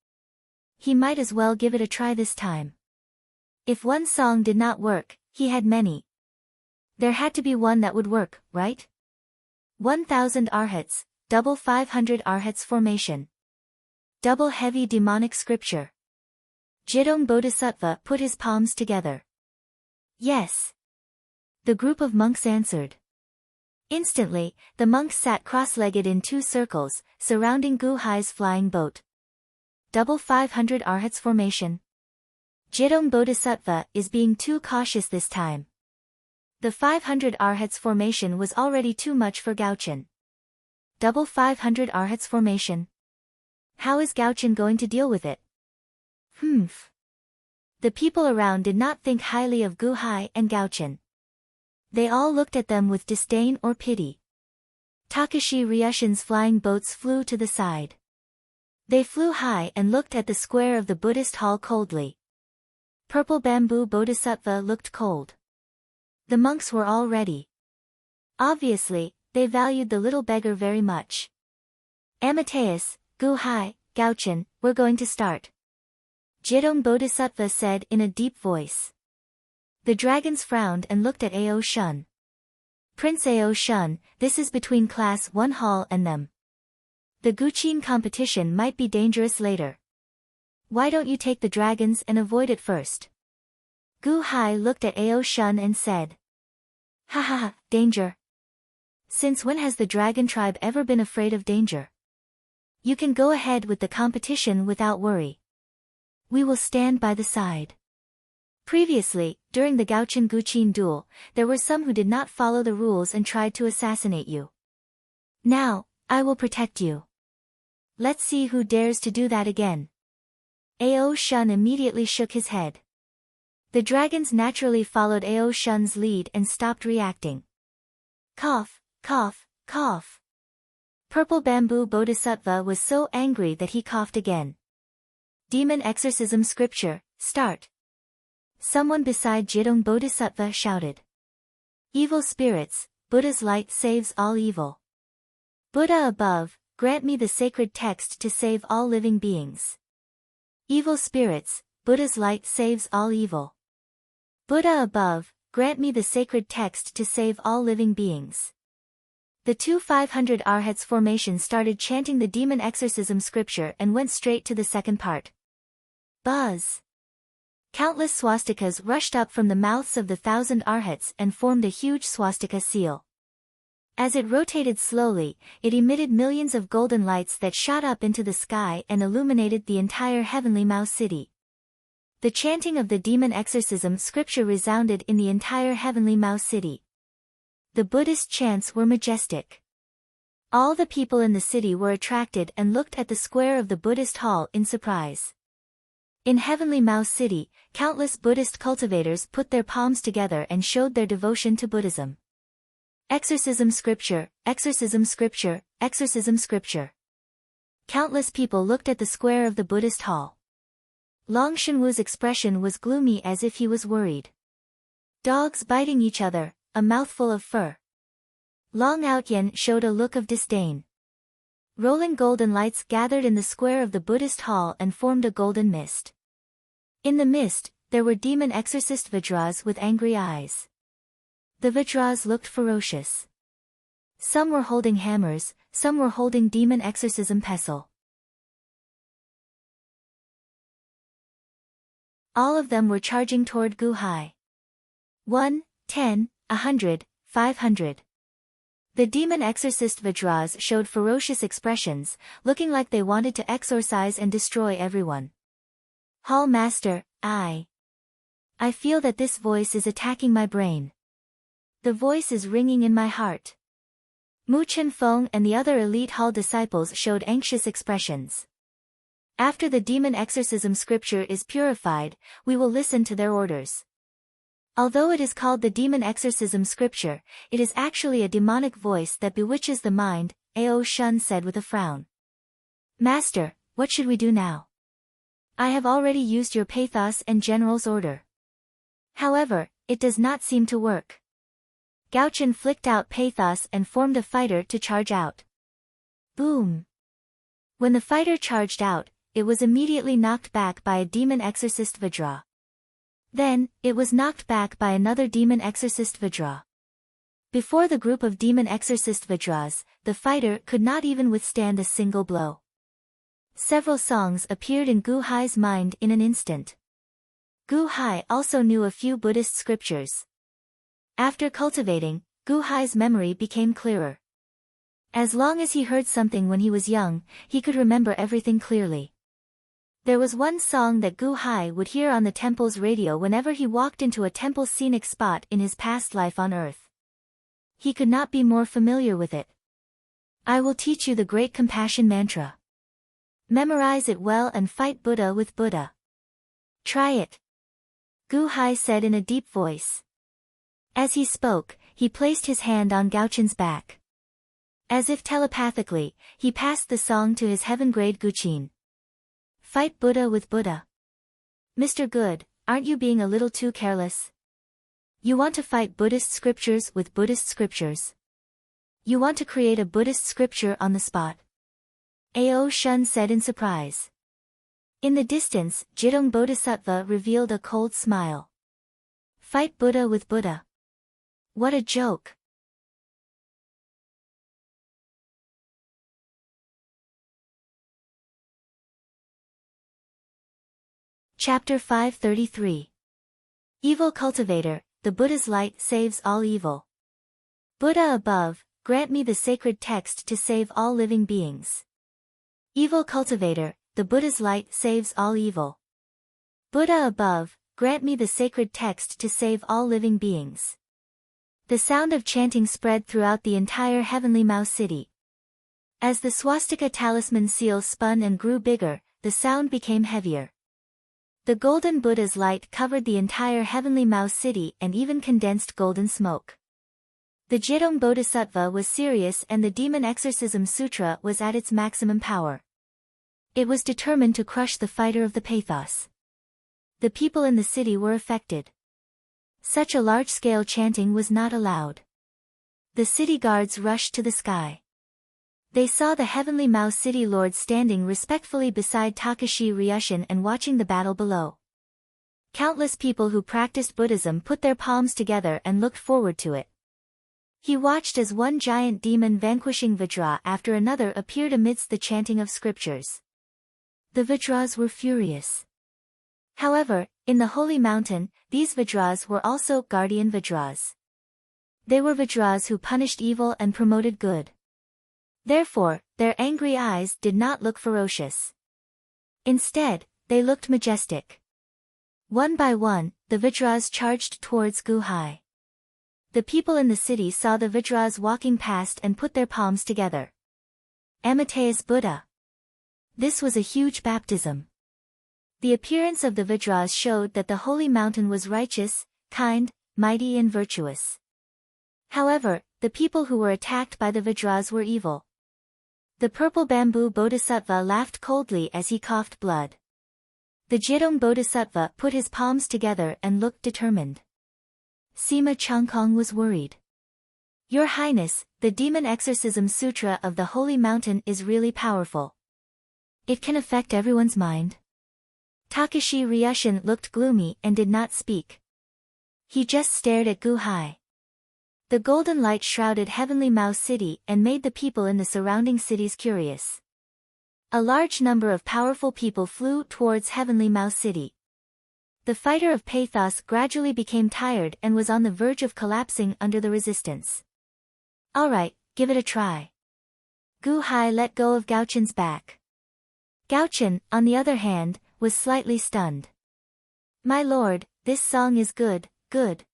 He might as well give it a try this time. If one song did not work, he had many. There had to be one that would work, right? 1,000 Arhats, double 500 Arhats formation. Double heavy demonic scripture. Jidong Bodhisattva put his palms together. Yes. The group of monks answered. Instantly, the monks sat cross-legged in 2 circles, surrounding Gu Hai's flying boat. Double 500 Arhats formation. Jidong Bodhisattva is being too cautious this time. The 500 Arhats formation was already too much for Gaochen. Double 500 Arhats formation. How is Gaochen going to deal with it? The people around did not think highly of Gu Hai and Gaochen. They all looked at them with disdain or pity. Takashi Ryushin's flying boats flew to the side. They flew high and looked at the square of the Buddhist hall coldly. Purple Bamboo Bodhisattva looked cold. The monks were all ready. Obviously, they valued the little beggar very much. Amateus, Gu Hai, Gaochen, we're going to start. Jidong Bodhisattva said in a deep voice. The dragons frowned and looked at Ao Shun. Prince Ao Shun, this is between Class 1 Hall and them. The Guqin competition might be dangerous later. Why don't you take the dragons and avoid it first? Gu Hai looked at Ao Shun and said. Ha ha ha, danger. Since when has the dragon tribe ever been afraid of danger? You can go ahead with the competition without worry. We will stand by the side. Previously, during the Gaochin Guqin duel, there were some who did not follow the rules and tried to assassinate you. Now, I will protect you. Let's see who dares to do that again. Ao Shun immediately shook his head. The dragons naturally followed Ao Shun's lead and stopped reacting. Cough, cough, cough. Purple Bamboo Bodhisattva was so angry that he coughed again. Demon Exorcism Scripture, start. Someone beside Jidong Bodhisattva shouted. Evil spirits, Buddha's light saves all evil. Buddha above, grant me the sacred text to save all living beings. Evil spirits, Buddha's light saves all evil. Buddha above, grant me the sacred text to save all living beings. The two 500 Arhats formation started chanting the demon exorcism scripture and went straight to the second part. Buzz! Countless swastikas rushed up from the mouths of the 1,000 Arhats and formed a huge swastika seal. As it rotated slowly, it emitted millions of golden lights that shot up into the sky and illuminated the entire heavenly Mao city. The chanting of the demon exorcism scripture resounded in the entire heavenly Mao city. The Buddhist chants were majestic. All the people in the city were attracted and looked at the square of the Buddhist hall in surprise. In heavenly Mao city, countless Buddhist cultivators put their palms together and showed their devotion to Buddhism. Exorcism scripture, exorcism scripture, exorcism scripture. Countless people looked at the square of the Buddhist hall. Long Shenwu's expression was gloomy as if he was worried. Dogs biting each other, a mouthful of fur. Long Outyen showed a look of disdain. Rolling golden lights gathered in the square of the Buddhist hall and formed a golden mist. In the mist, there were demon exorcist Vajras with angry eyes. The Vajras looked ferocious. Some were holding hammers, some were holding demon exorcism pestle. All of them were charging toward Gu Hai. 1, 10, 100, 500. The demon exorcist Vajras showed ferocious expressions, looking like they wanted to exorcise and destroy everyone. Hall Master, I feel that this voice is attacking my brain. The voice is ringing in my heart. Mu Chen Feng and the other elite hall disciples showed anxious expressions. After the demon exorcism scripture is purified, we will listen to their orders. Although it is called the demon exorcism scripture, it is actually a demonic voice that bewitches the mind, Ao Shun said with a frown. Master, what should we do now? I have already used your pathos and general's order. However, it does not seem to work. Gaochin flicked out pathos and formed a fighter to charge out. Boom! When the fighter charged out, it was immediately knocked back by a demon exorcist Vajra. Then, it was knocked back by another demon exorcist Vajra. Before the group of demon exorcist Vajras, the fighter could not even withstand a single blow. Several songs appeared in Gu Hai's mind in an instant. Gu Hai also knew a few Buddhist scriptures. After cultivating, Gu Hai's memory became clearer. As long as he heard something when he was young, he could remember everything clearly. There was one song that Gu Hai would hear on the temple's radio whenever he walked into a temple scenic spot in his past life on earth. He could not be more familiar with it. I will teach you the great compassion mantra. Memorize it well and fight Buddha with Buddha. Try it. Gu Hai said in a deep voice. As he spoke, he placed his hand on Gaochin's back. As if telepathically, he passed the song to his heaven-grade Guqin. Fight Buddha with Buddha. Mr. Good, aren't you being a little too careless? You want to fight Buddhist scriptures with Buddhist scriptures. You want to create a Buddhist scripture on the spot. Ao Shun said in surprise. In the distance, Jidong Bodhisattva revealed a cold smile. Fight Buddha with Buddha. What a joke. Chapter 533. Evil Cultivator, the Buddha's light saves all evil. Buddha above, grant me the sacred text to save all living beings. Evil Cultivator, the Buddha's light saves all evil. Buddha above, grant me the sacred text to save all living beings. The sound of chanting spread throughout the entire heavenly Mao city. As the swastika talisman seal spun and grew bigger, the sound became heavier. The golden Buddha's light covered the entire heavenly Mao city and even condensed golden smoke. The Jedong Bodhisattva was serious and the Demon Exorcism Sutra was at its maximum power. It was determined to crush the fighter of the pathos. The people in the city were affected. Such a large-scale chanting was not allowed. The city guards rushed to the sky. They saw the heavenly Mao city lord standing respectfully beside Takashi Ryushin and watching the battle below. Countless people who practiced Buddhism put their palms together and looked forward to it. He watched as one giant demon vanquishing Vajra after another appeared amidst the chanting of scriptures. The Vajras were furious. However, in the holy mountain, these Vajras were also guardian Vajras. They were Vajras who punished evil and promoted good. Therefore, their angry eyes did not look ferocious. Instead, they looked majestic. One by one, the Vajras charged towards Guhai. The people in the city saw the Vajras walking past and put their palms together. Amateus Buddha. This was a huge baptism. The appearance of the Vajras showed that the holy mountain was righteous, kind, mighty and virtuous. However, the people who were attacked by the Vajras were evil. The purple bamboo bodhisattva laughed coldly as he coughed blood. The Jedong bodhisattva put his palms together and looked determined. Sima Changkong was worried. Your Highness, the Demon Exorcism Sutra of the Holy Mountain is really powerful. It can affect everyone's mind. Takashi Ryushin looked gloomy and did not speak. He just stared at Guhai. The golden light shrouded heavenly Mao city and made the people in the surrounding cities curious. A large number of powerful people flew towards heavenly Mao city. The fighter of pathos gradually became tired and was on the verge of collapsing under the resistance. Alright, give it a try. Guhai let go of Gaochen's back. Gaochen, on the other hand, was slightly stunned. My lord, this song is good, good.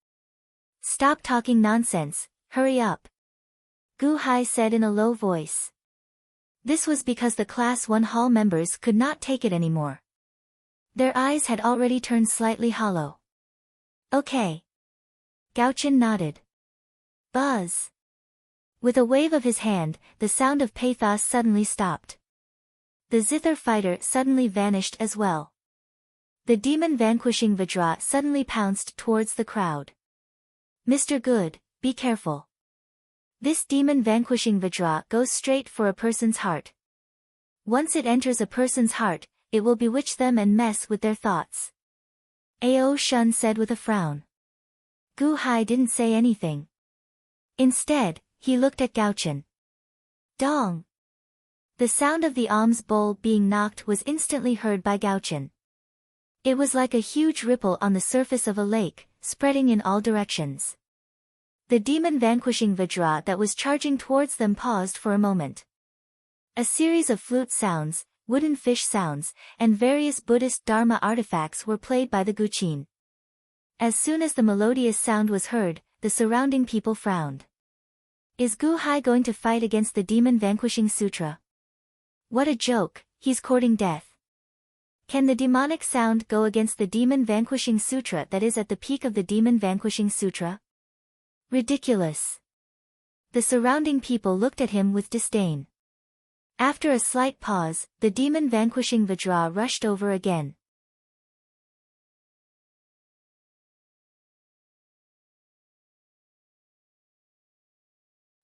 Stop talking nonsense, hurry up. Guhai said in a low voice. This was because the Class 1 hall members could not take it anymore. Their eyes had already turned slightly hollow. Okay. Gaochen nodded. Buzz. With a wave of his hand, the sound of pathos suddenly stopped. The zither fighter suddenly vanished as well. The demon vanquishing Vajra suddenly pounced towards the crowd. Mr. Good, be careful. This demon vanquishing Vajra goes straight for a person's heart. Once it enters a person's heart, it will bewitch them and mess with their thoughts. Ao Shun said with a frown. Guhai didn't say anything. Instead, he looked at Gaochen. Dong! The sound of the alms bowl being knocked was instantly heard by Gaochen. It was like a huge ripple on the surface of a lake, spreading in all directions. The demon vanquishing Vajra that was charging towards them paused for a moment. A series of flute sounds, wooden fish sounds, and various Buddhist Dharma artifacts were played by the Guqin. As soon as the melodious sound was heard, the surrounding people frowned. Is Guhai going to fight against the demon vanquishing sutra? What a joke, he's courting death. Can the demonic sound go against the demon vanquishing sutra that is at the peak of the demon vanquishing sutra? Ridiculous. The surrounding people looked at him with disdain. After a slight pause, the demon vanquishing Vajra rushed over again.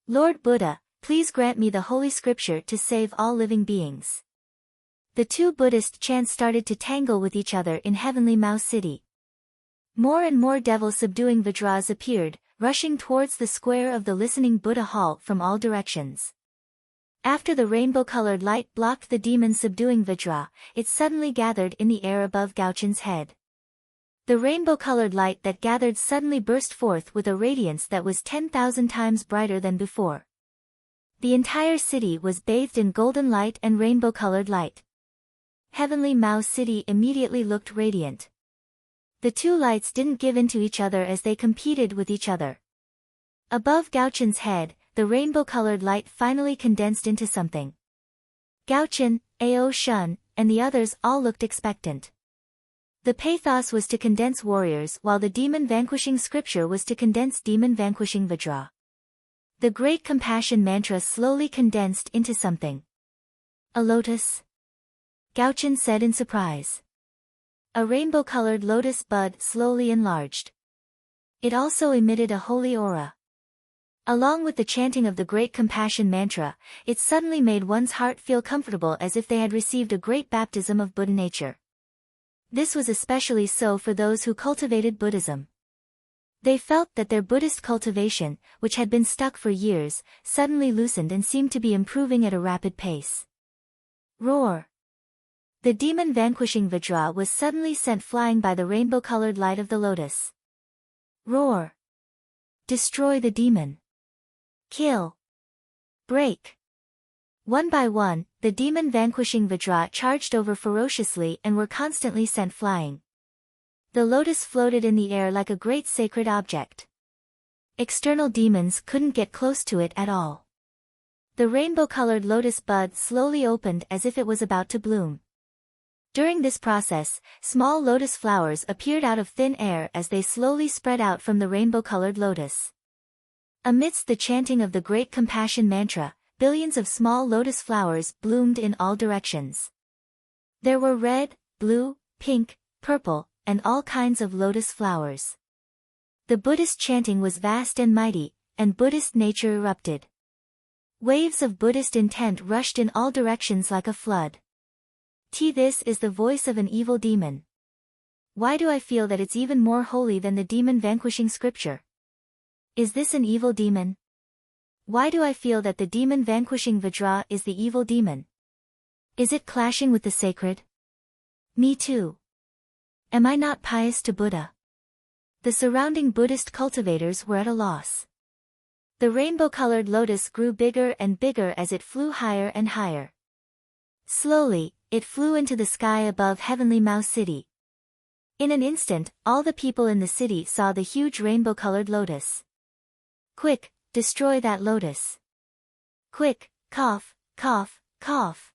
Lord Buddha, please grant me the holy scripture to save all living beings. The two Buddhist chants started to tangle with each other in heavenly Mao city. More and more devil-subduing Vajras appeared, rushing towards the square of the listening Buddha hall from all directions. After the rainbow-colored light blocked the demon subduing Vajra, it suddenly gathered in the air above Gaochen's head. The rainbow-colored light that gathered suddenly burst forth with a radiance that was 10,000 times brighter than before. The entire city was bathed in golden light and rainbow-colored light. Heavenly Mao City immediately looked radiant. The two lights didn't give in to each other as they competed with each other. Above Gaochen's head, the rainbow-colored light finally condensed into something. Gaochen, Ao Shun, and the others all looked expectant. The pathos was to condense warriors while the demon-vanquishing scripture was to condense demon-vanquishing Vajra. The great compassion mantra slowly condensed into something. A lotus? Gaochen said in surprise. A rainbow-colored lotus bud slowly enlarged. It also emitted a holy aura. Along with the chanting of the great compassion mantra, it suddenly made one's heart feel comfortable as if they had received a great baptism of Buddha nature. This was especially so for those who cultivated Buddhism. They felt that their Buddhist cultivation, which had been stuck for years, suddenly loosened and seemed to be improving at a rapid pace. Roar! The demon-vanquishing Vajra was suddenly sent flying by the rainbow-colored light of the lotus. Roar! Destroy the demon! Kill! Break! One by one, the demon-vanquishing Vajra charged over ferociously and were constantly sent flying. The lotus floated in the air like a great sacred object. External demons couldn't get close to it at all. The rainbow-colored lotus bud slowly opened as if it was about to bloom. During this process, small lotus flowers appeared out of thin air as they slowly spread out from the rainbow-colored lotus. Amidst the chanting of the great compassion mantra, billions of small lotus flowers bloomed in all directions. There were red, blue, pink, purple, and all kinds of lotus flowers. The Buddhist chanting was vast and mighty, and Buddhist nature erupted. Waves of Buddhist intent rushed in all directions like a flood. This is the voice of an evil demon. Why do I feel that it's even more holy than the demon-vanquishing scripture? Is this an evil demon? Why do I feel that the demon-vanquishing Vajra is the evil demon? Is it clashing with the sacred? Me too. Am I not pious to Buddha? The surrounding Buddhist cultivators were at a loss. The rainbow-colored lotus grew bigger and bigger as it flew higher and higher. Slowly, it flew into the sky above heavenly Mao City. In an instant, all the people in the city saw the huge rainbow-colored lotus. Quick, destroy that lotus. Quick, cough, cough, cough.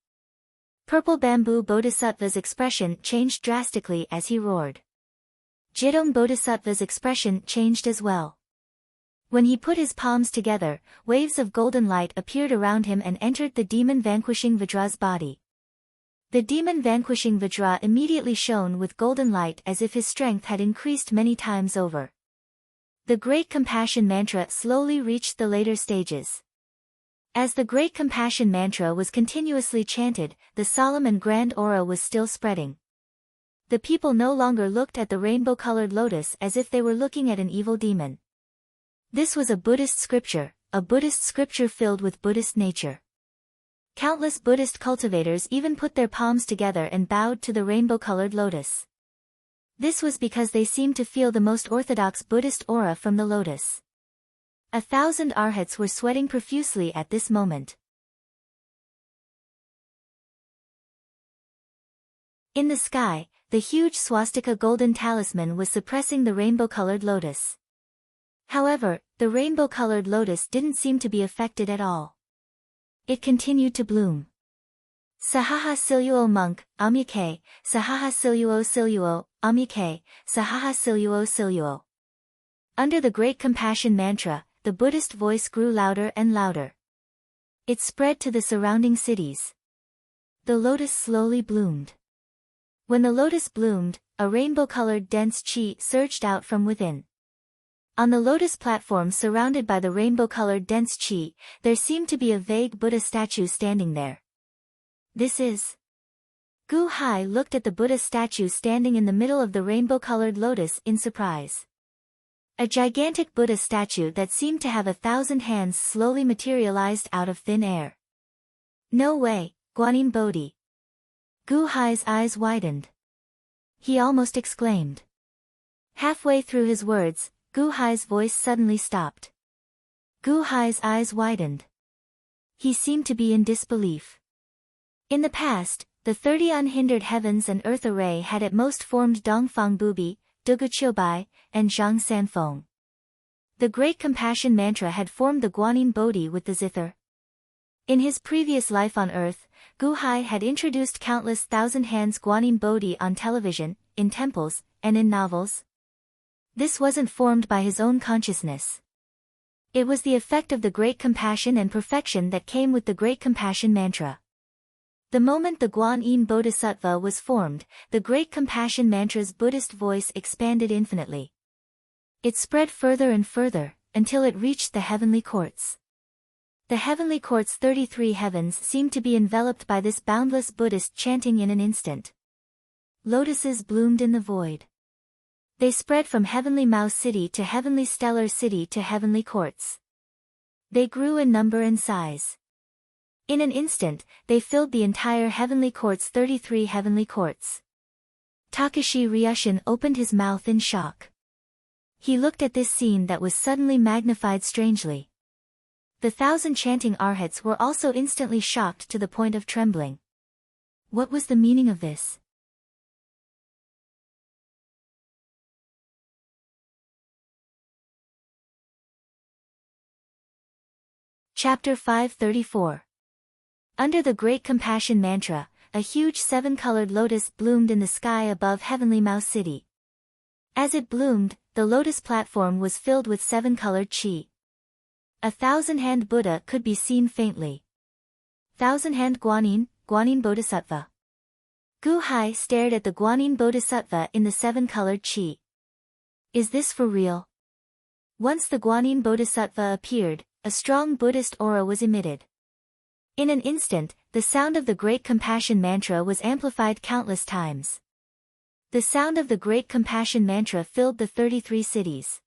Purple Bamboo Bodhisattva's expression changed drastically as he roared. Jidong Bodhisattva's expression changed as well. When he put his palms together, waves of golden light appeared around him and entered the demon-vanquishing Vajra's body. The demon-vanquishing Vajra immediately shone with golden light as if his strength had increased many times over. The Great Compassion Mantra slowly reached the later stages. As the Great Compassion Mantra was continuously chanted, the solemn and grand aura was still spreading. The people no longer looked at the rainbow-colored lotus as if they were looking at an evil demon. This was a Buddhist scripture filled with Buddhist nature. Countless Buddhist cultivators even put their palms together and bowed to the rainbow-colored lotus. This was because they seemed to feel the most orthodox Buddhist aura from the lotus. 1,000 arhats were sweating profusely at this moment. In the sky, the huge swastika golden talisman was suppressing the rainbow-colored lotus. However, the rainbow-colored lotus didn't seem to be affected at all. It continued to bloom. Sahaha siluo monk, amyake, sahaha siluo, amyake, sahaha siluo. Under the Great Compassion Mantra, the Buddhist voice grew louder and louder. It spread to the surrounding cities. The lotus slowly bloomed. When the lotus bloomed, a rainbow-colored dense chi surged out from within. On the lotus platform surrounded by the rainbow-colored dense chi, there seemed to be a vague Buddha statue standing there. This is... Gu Hai looked at the Buddha statue standing in the middle of the rainbow-colored lotus in surprise. A gigantic Buddha statue that seemed to have 1,000 hands slowly materialized out of thin air. No way, Guanyin Bodhi. Gu Hai's eyes widened. He almost exclaimed. Halfway through his words, Gu Hai's voice suddenly stopped. Gu Hai's eyes widened. He seemed to be in disbelief. In the past, the 30 unhindered heavens and earth array had at most formed Dongfang Bubi, Dugu Qiubai, and Zhang Sanfeng. The Great Compassion Mantra had formed the Guanyin Bodhi with the zither. In his previous life on earth, Gu Hai had introduced countless thousand hands Guanyin Bodhi on television, in temples, and in novels. This wasn't formed by his own consciousness. It was the effect of the great compassion and perfection that came with the Great Compassion Mantra. The moment the Guanyin Bodhisattva was formed, the Great Compassion Mantra's Buddhist voice expanded infinitely. It spread further and further, until it reached the heavenly courts. The heavenly court's 33 heavens seemed to be enveloped by this boundless Buddhist chanting in an instant. Lotuses bloomed in the void. They spread from heavenly Mouse City to heavenly Stellar City to heavenly courts. They grew in number and size. In an instant, they filled the entire heavenly court's 33 heavenly courts. Takashi Ryushin opened his mouth in shock. He looked at this scene that was suddenly magnified strangely. The 1,000 chanting arhats were also instantly shocked to the point of trembling. What was the meaning of this? Chapter 534. Under the Great Compassion Mantra, a huge 7-colored lotus bloomed in the sky above heavenly Mouse City. As it bloomed, the lotus platform was filled with 7-colored chi. A 1,000-hand Buddha could be seen faintly. 1,000-hand Guanyin Bodhisattva. Gu Hai stared at the Guanyin Bodhisattva in the 7-colored chi. Is this for real? Once the Guanyin Bodhisattva appeared, a strong Buddhist aura was emitted. In an instant, the sound of the Great Compassion Mantra was amplified countless times. The sound of the Great Compassion Mantra filled the 33 cities.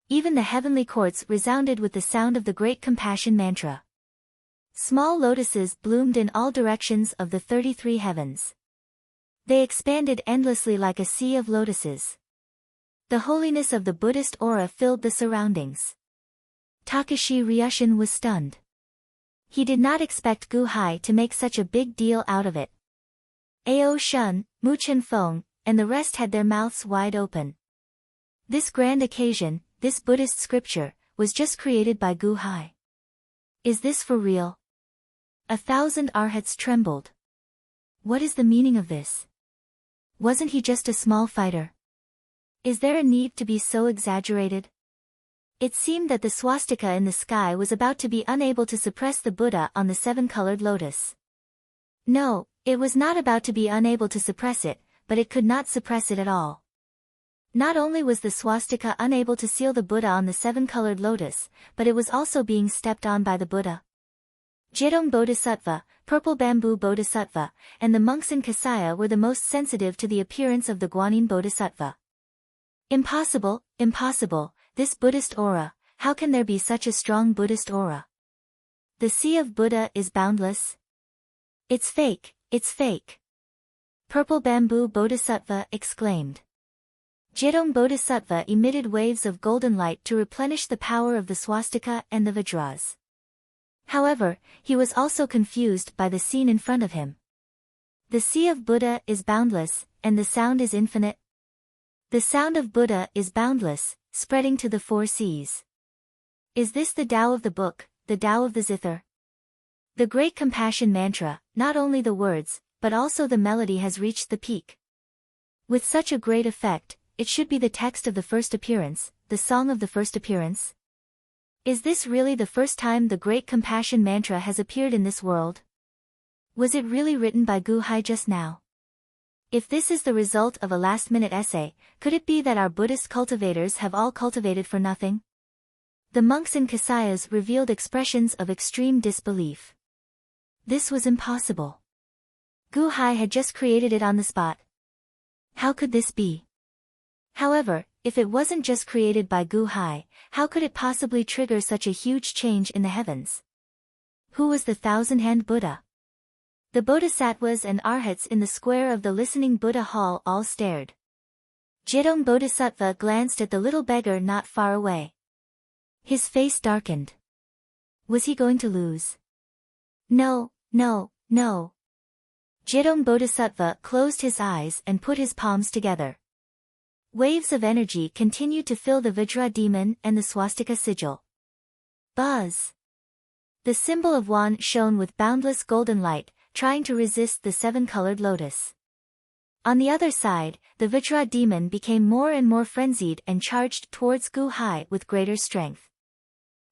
Even the heavenly courts resounded with the sound of the Great Compassion Mantra. Small lotuses bloomed in all directions of the 33 heavens. They expanded endlessly like a sea of lotuses. The holiness of the Buddhist aura filled the surroundings. Takashi Ryushin was stunned. He did not expect Gu Hai to make such a big deal out of it. Ao Shun, Mu Feng, and the rest had their mouths wide open. This grand occasion, this Buddhist scripture, was just created by Gu Hai. Is this for real? 1,000 arhats trembled. What is the meaning of this? Wasn't he just a small fighter? Is there a need to be so exaggerated? It seemed that the swastika in the sky was about to be unable to suppress the Buddha on the 7-colored lotus. No, it was not about to be unable to suppress it, but it could not suppress it at all. Not only was the swastika unable to seal the Buddha on the 7-colored lotus, but it was also being stepped on by the Buddha. Jedong Bodhisattva, Purple Bamboo Bodhisattva, and the monks in Kasaya were the most sensitive to the appearance of the Guanyin Bodhisattva. Impossible, impossible, this Buddhist aura, how can there be such a strong Buddhist aura? The sea of Buddha is boundless? It's fake, it's fake. Purple Bamboo Bodhisattva exclaimed. Jedong Bodhisattva emitted waves of golden light to replenish the power of the swastika and the vajras. However, he was also confused by the scene in front of him. The sea of Buddha is boundless, and the sound is infinite. The sound of Buddha is boundless, spreading to the 4 seas. Is this the Tao of the book, the Tao of the zither? The Great Compassion Mantra, not only the words, but also the melody has reached the peak. With such a great effect, it should be the text of the first appearance, the song of the first appearance. Is this really the first time the Great Compassion Mantra has appeared in this world? Was it really written by Gu Hai just now? If this is the result of a last-minute essay, could it be that our Buddhist cultivators have all cultivated for nothing? The monks in Kasayas revealed expressions of extreme disbelief. This was impossible. Gu Hai had just created it on the spot. How could this be? However, if it wasn't just created by Gu Hai, how could it possibly trigger such a huge change in the heavens? Who was the thousand-hand Buddha? The Bodhisattvas and Arhats in the square of the listening Buddha hall all stared. Jidong Bodhisattva glanced at the little beggar not far away. His face darkened. Was he going to lose? No, no, no. Jidong Bodhisattva closed his eyes and put his palms together. Waves of energy continued to fill the Vajra demon and the swastika sigil. Buzz! The symbol of Wan shone with boundless golden light, trying to resist the seven-colored lotus. On the other side, the Vajra demon became more and more frenzied and charged towards Gu Hai with greater strength.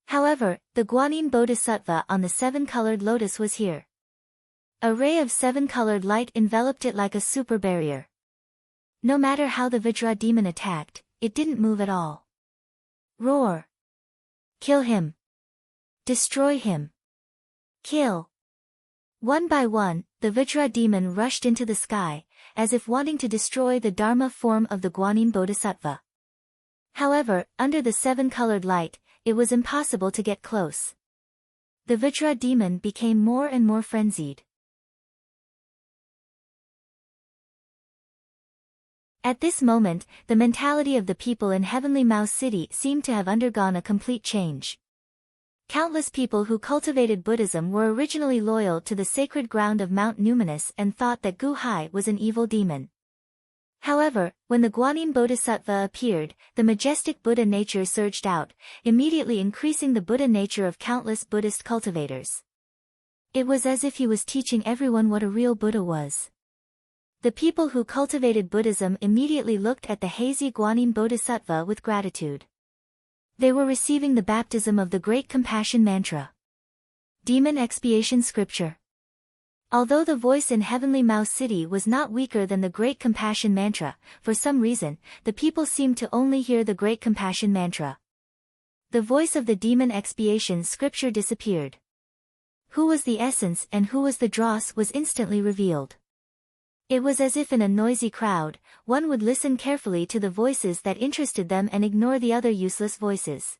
However, the Guanyin Bodhisattva on the seven-colored lotus was here. A ray of seven-colored light enveloped it like a super barrier. No matter how the Vajra demon attacked, it didn't move at all. Roar! Kill him! Destroy him! Kill! One by one, the Vajra demon rushed into the sky, as if wanting to destroy the Dharma form of the Guanyin Bodhisattva. However, under the seven-colored light, it was impossible to get close. The Vajra demon became more and more frenzied. At this moment, the mentality of the people in Heavenly Mouse City seemed to have undergone a complete change. Countless people who cultivated Buddhism were originally loyal to the sacred ground of Mount Numinous and thought that Gu Hai was an evil demon. However, when the Guanyin Bodhisattva appeared, the majestic Buddha nature surged out, immediately increasing the Buddha nature of countless Buddhist cultivators. It was as if he was teaching everyone what a real Buddha was. The people who cultivated Buddhism immediately looked at the hazy Guanyin Bodhisattva with gratitude. They were receiving the baptism of the Great Compassion Mantra. Demon Expiation Scripture. Although the voice in Heavenly Mouse City was not weaker than the Great Compassion Mantra, for some reason, the people seemed to only hear the Great Compassion Mantra. The voice of the Demon Expiation Scripture disappeared. Who was the essence and who was the dross was instantly revealed. It was as if in a noisy crowd, one would listen carefully to the voices that interested them and ignore the other useless voices.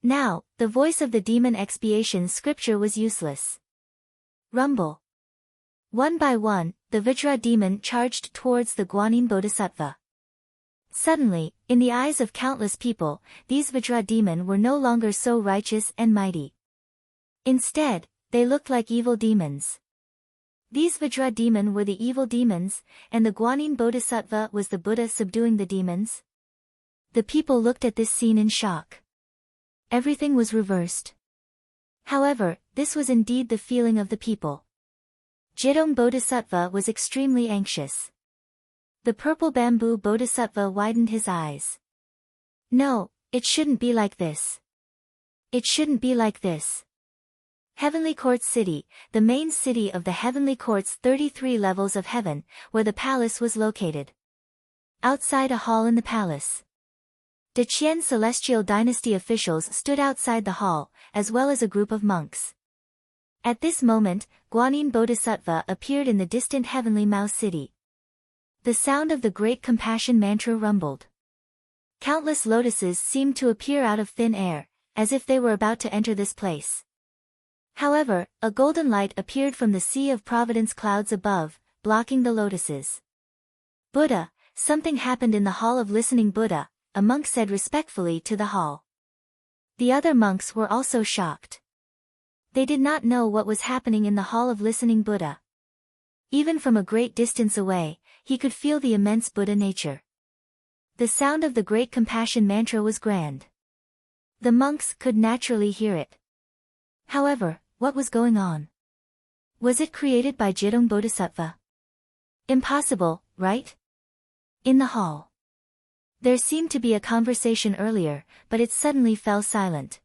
Now, the voice of the Demon Expiation Scripture was useless. Rumble. One by one, the Vajra demon charged towards the Guanyin Bodhisattva. Suddenly, in the eyes of countless people, these Vajra demon were no longer so righteous and mighty. Instead, they looked like evil demons. These Vajra demon were the evil demons, and the Guanyin Bodhisattva was the Buddha subduing the demons. The people looked at this scene in shock. Everything was reversed. However, this was indeed the feeling of the people. Jidong Bodhisattva was extremely anxious. The purple bamboo Bodhisattva widened his eyes. No, it shouldn't be like this. It shouldn't be like this. Heavenly Court City, the main city of the Heavenly Court's 33 levels of heaven, where the palace was located. Outside a hall in the palace. The Qian Celestial Dynasty officials stood outside the hall, as well as a group of monks. At this moment, Guanyin Bodhisattva appeared in the distant Heavenly Mouse City. The sound of the Great Compassion Mantra rumbled. Countless lotuses seemed to appear out of thin air, as if they were about to enter this place. However, a golden light appeared from the sea of providence clouds above, blocking the lotuses. Buddha, something happened in the Hall of Listening Buddha, a monk said respectfully to the hall. The other monks were also shocked. They did not know what was happening in the Hall of Listening Buddha. Even from a great distance away, he could feel the immense Buddha nature. The sound of the Great Compassion Mantra was grand. The monks could naturally hear it. However, what was going on? Was it created by Jidong Bodhisattva? Impossible, right? In the hall. There seemed to be a conversation earlier, but it suddenly fell silent.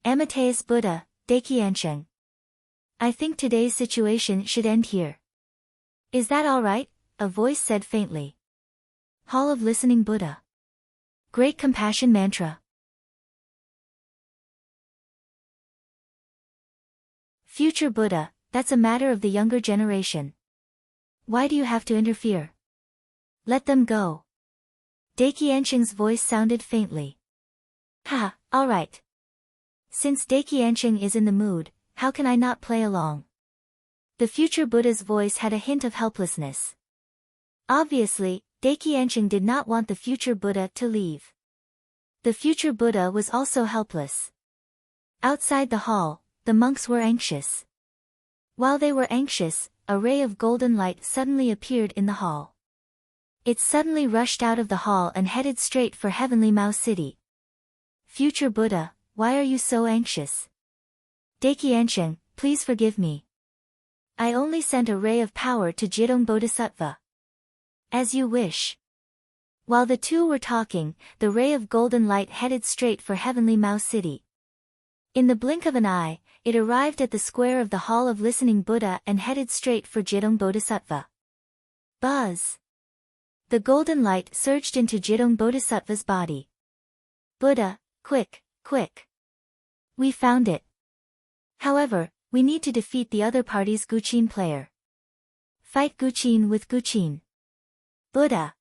Amateus Buddha, Dakiansheng. I think today's situation should end here. Is that all right? A voice said faintly. Hall of Listening Buddha. Great Compassion Mantra. Future Buddha, that's a matter of the younger generation. Why do you have to interfere? Let them go. Dakiansheng's voice sounded faintly. Ha, all right. Since Dakiansheng is in the mood, how can I not play along? The future Buddha's voice had a hint of helplessness. Obviously, Daiki Enching did not want the future Buddha to leave. The future Buddha was also helpless. Outside the hall, the monks were anxious. While they were anxious, a ray of golden light suddenly appeared in the hall. It suddenly rushed out of the hall and headed straight for Heavenly Mao City. Future Buddha, why are you so anxious? Daiki Enching, please forgive me. I only sent a ray of power to Jidong Bodhisattva. As you wish. While the two were talking, the ray of golden light headed straight for Heavenly Mao City. In the blink of an eye, it arrived at the square of the Hall of Listening Buddha and headed straight for Jidong Bodhisattva. Buzz! The golden light surged into Jidong Bodhisattva's body. Buddha, quick, quick! We found it. However, we need to defeat the other party's Guqin player. Fight Guqin with Guqin. Buddha.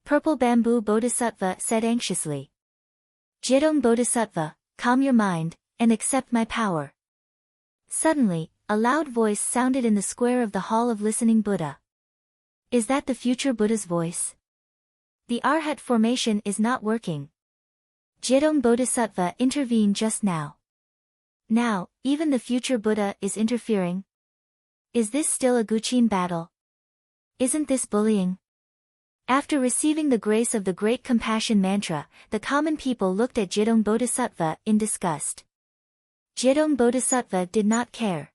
Purple Bamboo Bodhisattva said anxiously. Jidong Bodhisattva, calm your mind, and accept my power. Suddenly, a loud voice sounded in the square of the Hall of Listening Buddha. Is that the future Buddha's voice? The Arhat formation is not working. Jidong Bodhisattva intervened just now. Now, even the future Buddha is interfering. Is this still a Guqin battle? Isn't this bullying? After receiving the grace of the Great Compassion Mantra, the common people looked at Jidong Bodhisattva in disgust. Jidong Bodhisattva did not care.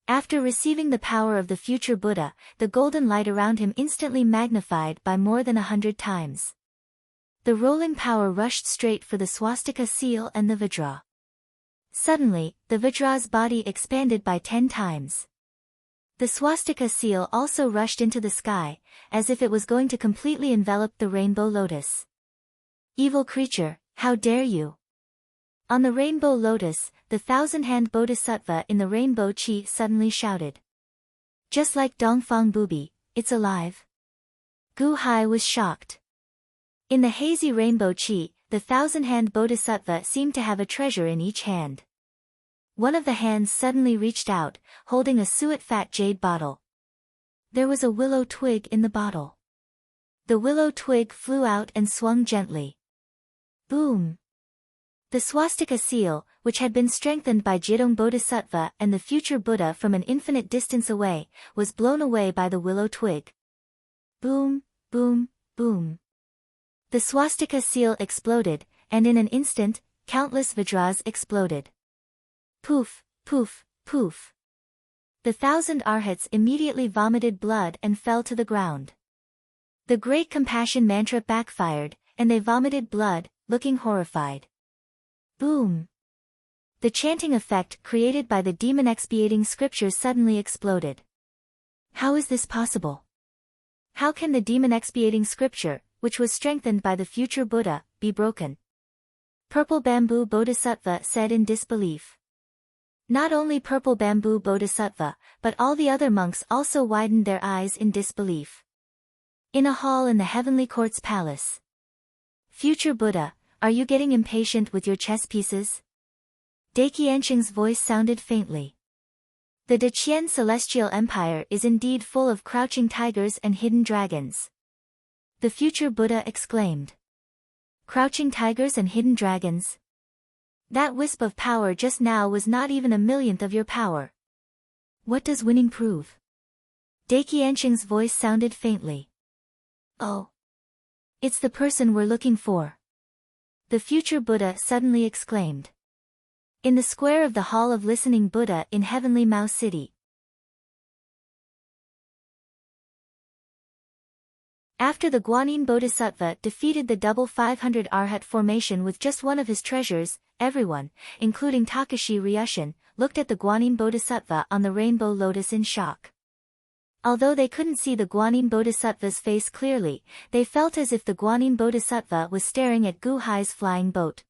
After receiving the power of the future Buddha, the golden light around him instantly magnified by more than 100 times. The rolling power rushed straight for the swastika seal and the Vajra. Suddenly, the Vajra's body expanded by 10 times. The swastika seal also rushed into the sky, as if it was going to completely envelop the rainbow lotus. Evil creature, how dare you! On the rainbow lotus, the thousand-hand bodhisattva in the rainbow chi suddenly shouted. Just like Dongfang Bubi, it's alive. Gu Hai was shocked. In the hazy rainbow chi, the thousand-hand bodhisattva seemed to have a treasure in each hand. One of the hands suddenly reached out, holding a suet fat jade bottle. There was a willow twig in the bottle. The willow twig flew out and swung gently. Boom! The swastika seal, which had been strengthened by Jidong Bodhisattva and the future Buddha from an infinite distance away, was blown away by the willow twig. Boom, boom, boom. The swastika seal exploded, and in an instant, countless Vajras exploded. Poof, poof, poof. The 1,000 arhats immediately vomited blood and fell to the ground. The Great Compassion Mantra backfired, and they vomited blood, looking horrified. Boom! The chanting effect created by the demon expiating scriptures suddenly exploded. How is this possible? How can the demon expiating scripture, which was strengthened by the future Buddha, be broken? Purple Bamboo Bodhisattva said in disbelief. Not only Purple Bamboo Bodhisattva, but all the other monks also widened their eyes in disbelief. In a hall in the Heavenly Court's palace. Future Buddha, are you getting impatient with your chess pieces? Daiki Enching's voice sounded faintly. The Daqian Celestial Empire is indeed full of crouching tigers and hidden dragons. The future Buddha exclaimed. Crouching tigers and hidden dragons? That wisp of power just now was not even a millionth of your power. What does winning prove? Daiki Enching's voice sounded faintly. Oh. It's the person we're looking for. The future Buddha suddenly exclaimed. In the square of the Hall of Listening Buddha in Heavenly Mao City. After the Guanyin Bodhisattva defeated the double 500 Arhat formation with just one of his treasures, everyone, including Takashi Ryushin, looked at the Guanyin Bodhisattva on the rainbow lotus in shock. Although they couldn't see the Guanyin Bodhisattva's face clearly, they felt as if the Guanyin Bodhisattva was staring at Gu Hai's flying boat.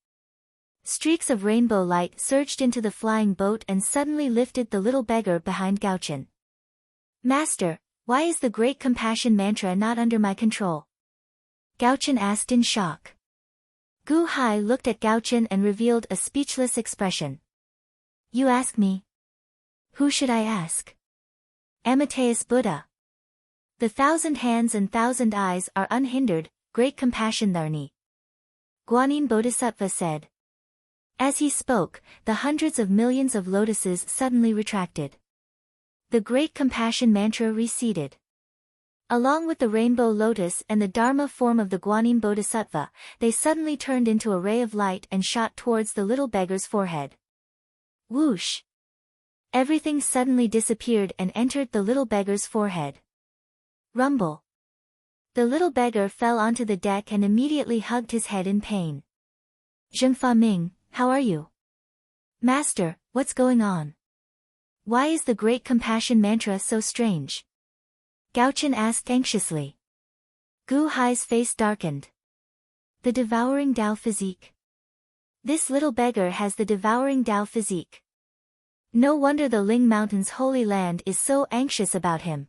Streaks of rainbow light surged into the flying boat and suddenly lifted the little beggar behind Gaochen. Master, why is the Great Compassion Mantra not under my control? Gaochen asked in shock. Gu Hai looked at Gaochen and revealed a speechless expression. You ask me? Who should I ask? Amateus Buddha. The 1,000 hands and 1,000 eyes are unhindered, great compassion Tharni. Guanyin Bodhisattva said. As he spoke, the hundreds of millions of lotuses suddenly retracted. The great compassion mantra receded. Along with the rainbow lotus and the Dharma form of the Guanyin Bodhisattva, they suddenly turned into a ray of light and shot towards the little beggar's forehead. Whoosh! Everything suddenly disappeared and entered the little beggar's forehead. Rumble! The little beggar fell onto the deck and immediately hugged his head in pain. Zhengfa Ming, how are you? Master, what's going on? Why is the great compassion mantra so strange? Gaochen asked anxiously. Gu Hai's face darkened. The devouring Tao physique. This little beggar has the devouring Tao physique. No wonder the Ling Mountain's holy land is so anxious about him.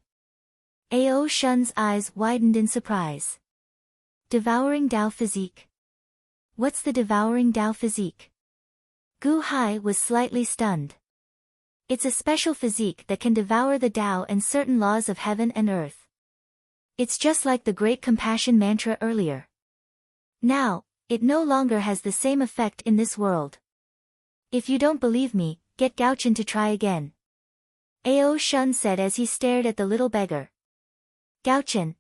Ao Shun's eyes widened in surprise. Devouring Tao physique. What's the devouring Tao physique? Gu Hai was slightly stunned. It's a special physique that can devour the Tao and certain laws of heaven and earth. It's just like the great compassion mantra earlier. Now, it no longer has the same effect in this world. If you don't believe me, get Gaochen to try again. Ao Shun said as he stared at the little beggar. Gaochen,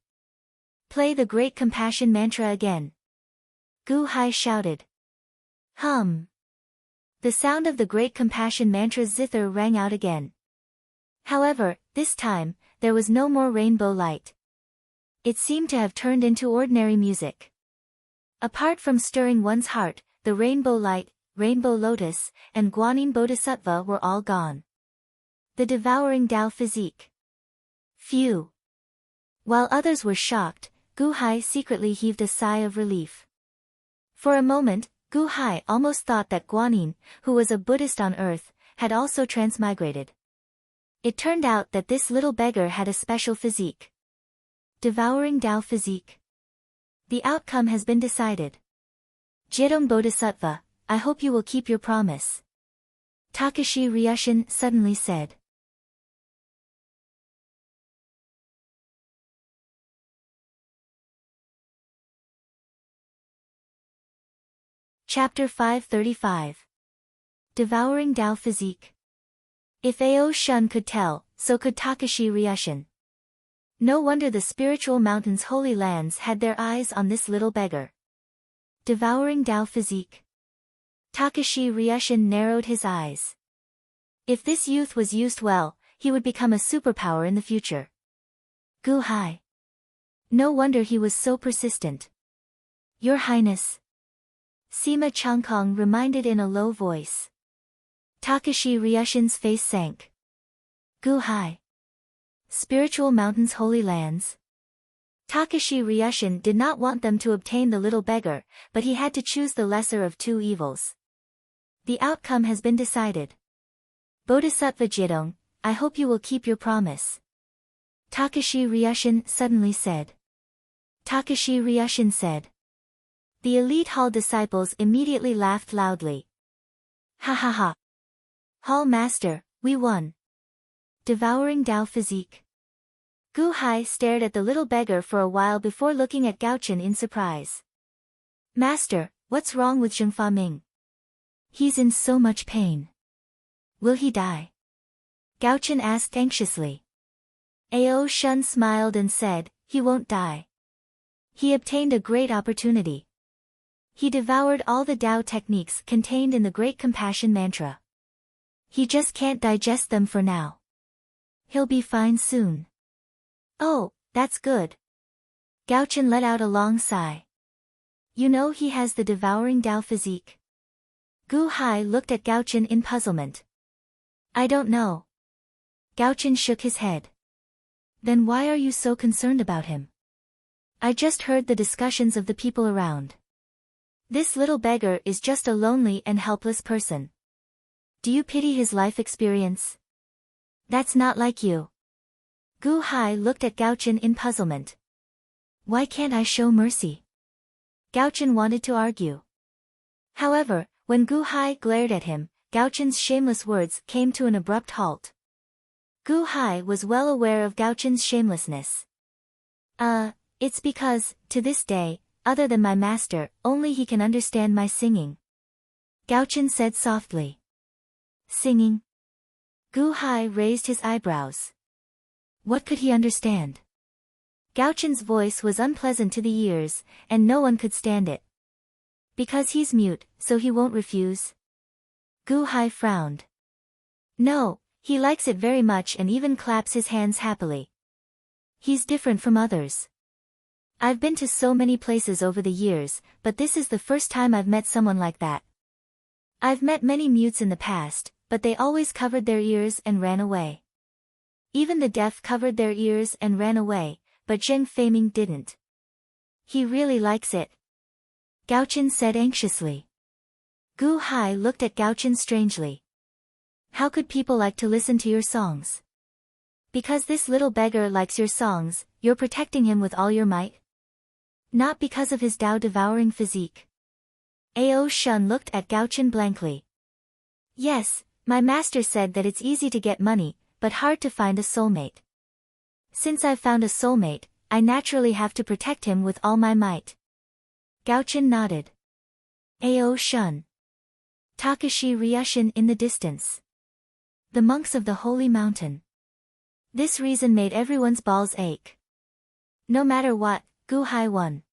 play the great compassion mantra again. Gu Hai shouted. Hum. The sound of the great compassion mantra's zither rang out again. However, this time, there was no more rainbow light. It seemed to have turned into ordinary music. Apart from stirring one's heart, the rainbow light, rainbow lotus, and Guanyin Bodhisattva were all gone. The devouring Tao physique. Phew. While others were shocked, Gu Hai secretly heaved a sigh of relief. For a moment, Gu Hai almost thought that Guanyin, who was a Buddhist on earth, had also transmigrated. It turned out that this little beggar had a special physique. Devouring Tao physique. The outcome has been decided. Jidong Bodhisattva, I hope you will keep your promise. Takashi Ryushin suddenly said. Chapter 535. Devouring Tao Physique. If Ao Shun could tell, so could Takashi Ryushin. No wonder the spiritual mountain's holy lands had their eyes on this little beggar. Devouring Tao Physique. Takashi Ryushin narrowed his eyes. If this youth was used well, he would become a superpower in the future. Gu Hai. No wonder he was so persistent. Your Highness. Sima Changkong reminded in a low voice. Takashi Ryushin's face sank. Gu Hai. Spiritual Mountain's holy lands. Takashi Ryushin did not want them to obtain the little beggar, but he had to choose the lesser of two evils. The outcome has been decided. Bodhisattva Jidong, I hope you will keep your promise. Takashi Ryushin suddenly said. Takashi Ryushin said. The elite hall disciples immediately laughed loudly. Ha ha ha. Hall master, we won. Devouring Tao physique. Gu Hai stared at the little beggar for a while before looking at Gaochen in surprise. Master, what's wrong with Zhengfa Ming? He's in so much pain. Will he die? Gaochen asked anxiously. Ao Shun smiled and said, he won't die. He obtained a great opportunity. He devoured all the Tao techniques contained in the Great Compassion Mantra. He just can't digest them for now. He'll be fine soon. Oh, that's good. Gaochen let out a long sigh. You know he has the devouring Tao physique. Gu Hai looked at Gaochen in puzzlement. I don't know. Gaochen shook his head. Then why are you so concerned about him? I just heard the discussions of the people around. This little beggar is just a lonely and helpless person. Do you pity his life experience? That's not like you. Gu Hai looked at Gaochen in puzzlement. Why can't I show mercy? Gaochen wanted to argue. However, when Gu Hai glared at him, Gaochen's shameless words came to an abrupt halt. Gu Hai was well aware of Gaochen's shamelessness. It's because, to this day, other than my master, only he can understand my singing. Gaochen said softly. Singing? Gu Hai raised his eyebrows. What could he understand? Gaochen's voice was unpleasant to the ears, and no one could stand it. Because he's mute, so he won't refuse? Gu Hai frowned. No, he likes it very much and even claps his hands happily. He's different from others. I've been to so many places over the years, but this is the first time I've met someone like that. I've met many mutes in the past, but they always covered their ears and ran away. Even the deaf covered their ears and ran away, but Zheng Feiming didn't. He really likes it. Gaochen said anxiously. Gu Hai looked at Gaochen strangely. How could people like to listen to your songs? Because this little beggar likes your songs, you're protecting him with all your might? Not because of his Tao-devouring physique. Ao Shun looked at Gaochen blankly. Yes, my master said that it's easy to get money, but hard to find a soulmate. Since I've found a soulmate, I naturally have to protect him with all my might. Gaochen nodded. Ao Shun. Takashi Ryushin in the distance. The monks of the Holy Mountain. This reason made everyone's balls ache. No matter what, Gu Hai won.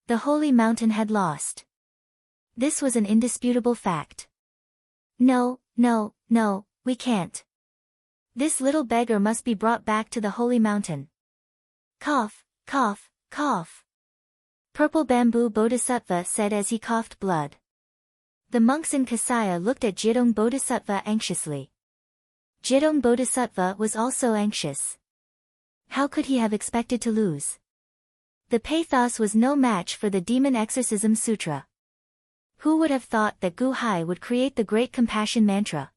The Holy Mountain had lost. This was an indisputable fact. No, we can't. This little beggar must be brought back to the Holy Mountain. Cough, cough, cough. Purple Bamboo Bodhisattva said as he coughed blood. The monks in Kasaya looked at Jidong Bodhisattva anxiously. Jidong Bodhisattva was also anxious. How could he have expected to lose? The pathos was no match for the Demon Exorcism Sutra. Who would have thought that Gu Hai would create the Great Compassion Mantra?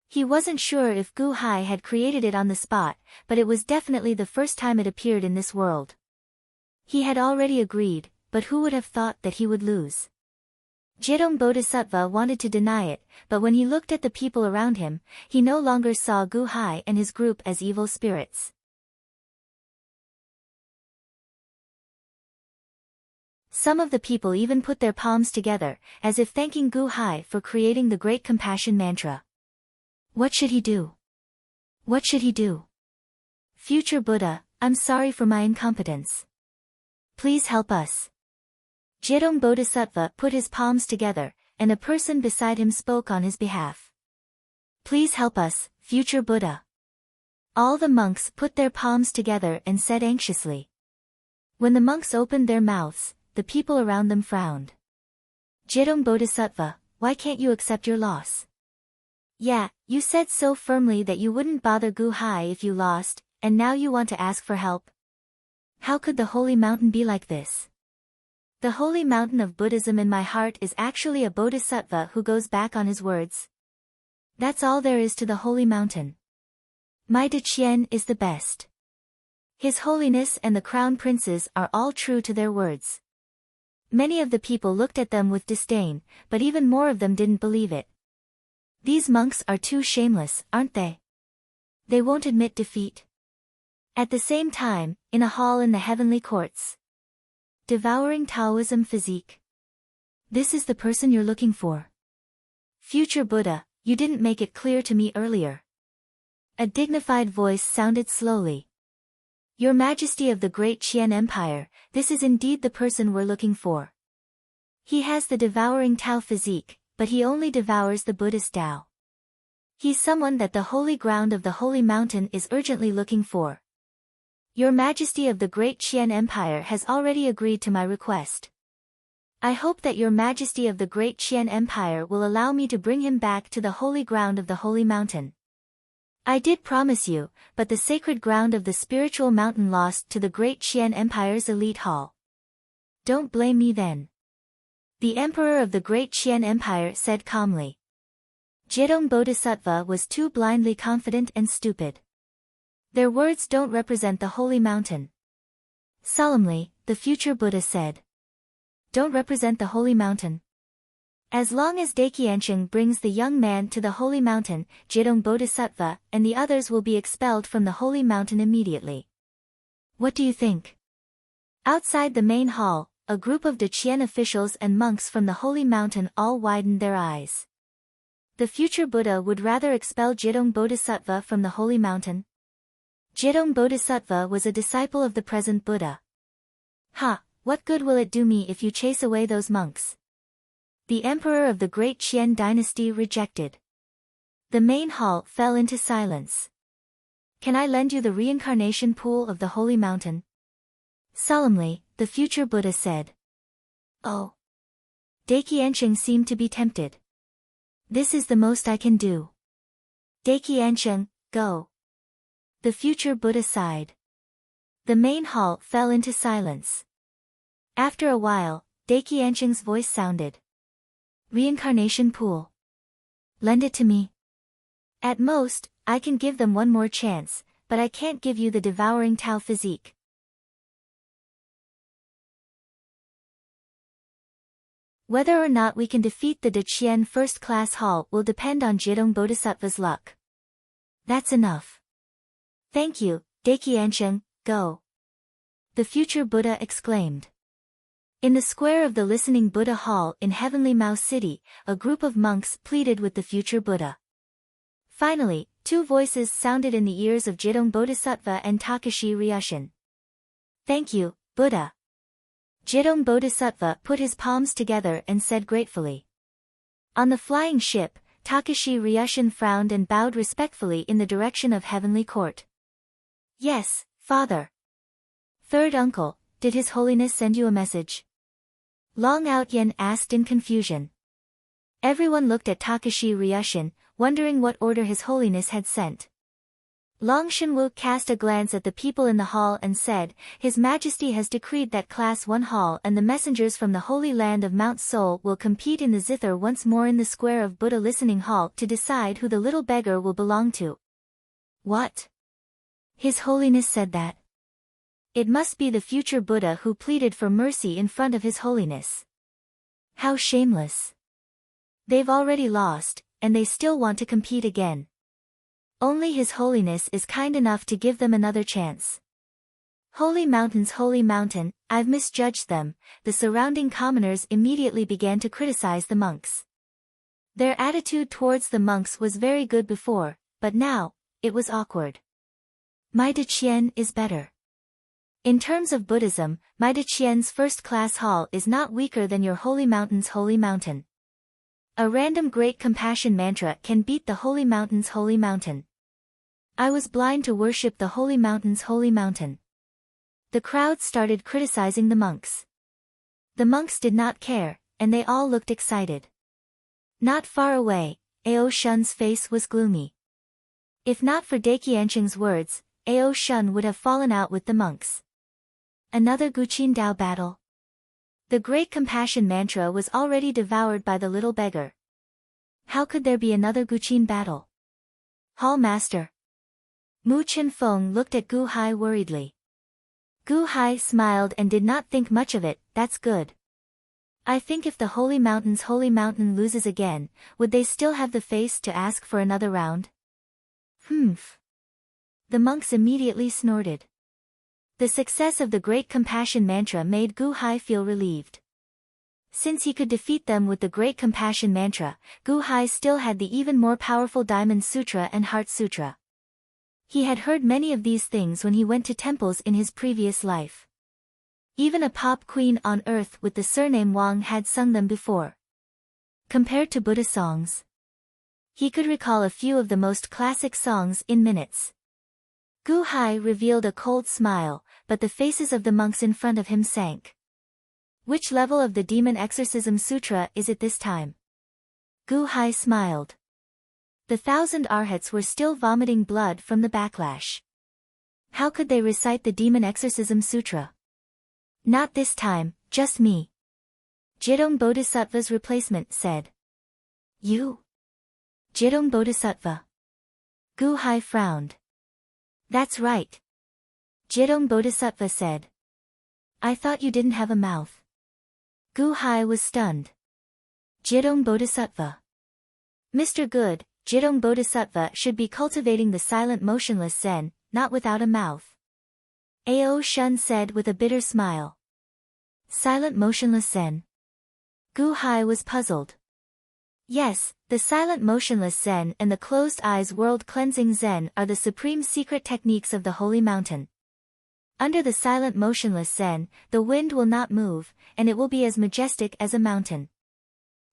He wasn't sure if Gu Hai had created it on the spot, but it was definitely the first time it appeared in this world. He had already agreed, but who would have thought that he would lose? Jidong Bodhisattva wanted to deny it, but when he looked at the people around him, he no longer saw Gu Hai and his group as evil spirits. Some of the people even put their palms together, as if thanking Gu Hai for creating the Great Compassion Mantra. What should he do? What should he do? Future Buddha, I'm sorry for my incompetence. Please help us. Jidong Bodhisattva put his palms together, and a person beside him spoke on his behalf. Please help us, future Buddha. All the monks put their palms together and said anxiously. When the monks opened their mouths, the people around them frowned. Jidong Bodhisattva, why can't you accept your loss? Yeah, you said so firmly that you wouldn't bother Gu Hai if you lost, and now you want to ask for help? How could the Holy Mountain be like this? The Holy Mountain of Buddhism in my heart is actually a bodhisattva who goes back on his words. That's all there is to the Holy Mountain. My Deqian is the best. His Holiness and the Crown Princes are all true to their words. Many of the people looked at them with disdain, but even more of them didn't believe it. These monks are too shameless, aren't they? They won't admit defeat. At the same time, in a hall in the heavenly courts. Devouring Taoism physique. This is the person you're looking for. Future Buddha, you didn't make it clear to me earlier. A dignified voice sounded slowly. Your Majesty of the Great Qian Empire, this is indeed the person we're looking for. He has the devouring Tao physique, but he only devours the Buddhist Tao. He's someone that the holy ground of the Holy Mountain is urgently looking for. Your Majesty of the Great Qian Empire has already agreed to my request. I hope that Your Majesty of the Great Qian Empire will allow me to bring him back to the holy ground of the Holy Mountain. I did promise you, but the sacred ground of the spiritual mountain lost to the Great Qian Empire's elite hall. Don't blame me then. The Emperor of the Great Qian Empire said calmly. Jidong Bodhisattva was too blindly confident and stupid. Their words don't represent the Holy Mountain. Solemnly, the future Buddha said. Don't represent the Holy Mountain. As long as Dakiancheng brings the young man to the holy mountain, Jidong Bodhisattva and the others will be expelled from the holy mountain immediately. What do you think? Outside the main hall, a group of Daqian officials and monks from the holy mountain all widened their eyes. The future Buddha would rather expel Jidong Bodhisattva from the holy mountain. Jidong Bodhisattva was a disciple of the present Buddha. Ha, what good will it do me if you chase away those monks? The emperor of the great Qian dynasty rejected. The main hall fell into silence. Can I lend you the reincarnation pool of the holy mountain? Solemnly, the future Buddha said. Oh. Dakiancheng seemed to be tempted. This is the most I can do. Dakiancheng, go. The future Buddha sighed. The main hall fell into silence. After a while, Dakiancheng's voice sounded. Reincarnation pool. Lend it to me. At most, I can give them one more chance, but I can't give you the devouring Tao physique. Whether or not we can defeat the Daqian first-class hall will depend on Jidong Bodhisattva's luck. That's enough. Thank you, Dakiancheng, go. The future Buddha exclaimed. In the square of the listening Buddha Hall in Heavenly Mao City, a group of monks pleaded with the future Buddha. Finally, two voices sounded in the ears of Jidong Bodhisattva and Takashi Ryushin. Thank you, Buddha. Jidong Bodhisattva put his palms together and said gratefully. On the flying ship, Takashi Ryushin frowned and bowed respectfully in the direction of Heavenly Court. Yes, Father. Third uncle, did His Holiness send you a message? Long Outyen asked in confusion. Everyone looked at Takashi Ryushin, wondering what order His Holiness had sent. Long Shenwu cast a glance at the people in the hall and said, His Majesty has decreed that Class 1 hall and the messengers from the Holy Land of Mount Seoul will compete in the zither once more in the square of Buddha Listening Hall to decide who the little beggar will belong to. What? His Holiness said that. It must be the future Buddha who pleaded for mercy in front of His Holiness. How shameless. They've already lost, and they still want to compete again. Only His Holiness is kind enough to give them another chance. Holy Mountain, I've misjudged them. The surrounding commoners immediately began to criticize the monks. Their attitude towards the monks was very good before, but now, it was awkward. My Daqian is better. In terms of Buddhism, my Daqian's first-class hall is not weaker than your Holy Mountain's Holy Mountain. A random Great Compassion mantra can beat the Holy Mountain's Holy Mountain. I was blind to worship the Holy Mountain's Holy Mountain. The crowd started criticizing the monks. The monks did not care, and they all looked excited. Not far away, Ao Shun's face was gloomy. If not for Dakiancheng's words, Ao Shun would have fallen out with the monks. Another Guqin Dao battle. The Great Compassion mantra was already devoured by the little beggar. How could there be another Guqin battle? Hall Master. Mu Chen-feng looked at Gu Hai worriedly. Gu Hai smiled and did not think much of it. That's good. I think if the Holy Mountain's Holy Mountain loses again, would they still have the face to ask for another round? Humph. The monks immediately snorted. The success of the Great Compassion mantra made Gu Hai feel relieved. Since he could defeat them with the Great Compassion mantra, Gu Hai still had the even more powerful Diamond Sutra and Heart Sutra. He had heard many of these things when he went to temples in his previous life. Even a pop queen on earth with the surname Wang had sung them before. Compared to Buddha songs, he could recall a few of the most classic songs in minutes. Gu Hai revealed a cold smile, but the faces of the monks in front of him sank. Which level of the Demon Exorcism Sutra is it this time? Gu Hai smiled. The 1,000 arhats were still vomiting blood from the backlash. How could they recite the Demon Exorcism Sutra? Not this time, just me. Jidong Bodhisattva's replacement said. You? Jidong Bodhisattva. Gu Hai frowned. That's right. Jidong Bodhisattva said. I thought you didn't have a mouth. Gu Hai was stunned. Jidong Bodhisattva. Mr. Good, Jidong Bodhisattva should be cultivating the silent motionless Zen, not without a mouth. Ao Shun said with a bitter smile. Silent motionless Zen. Gu Hai was puzzled. Yes, the silent motionless Zen and the closed eyes world cleansing Zen are the supreme secret techniques of the holy mountain. Under the silent motionless Zen, the wind will not move, and it will be as majestic as a mountain.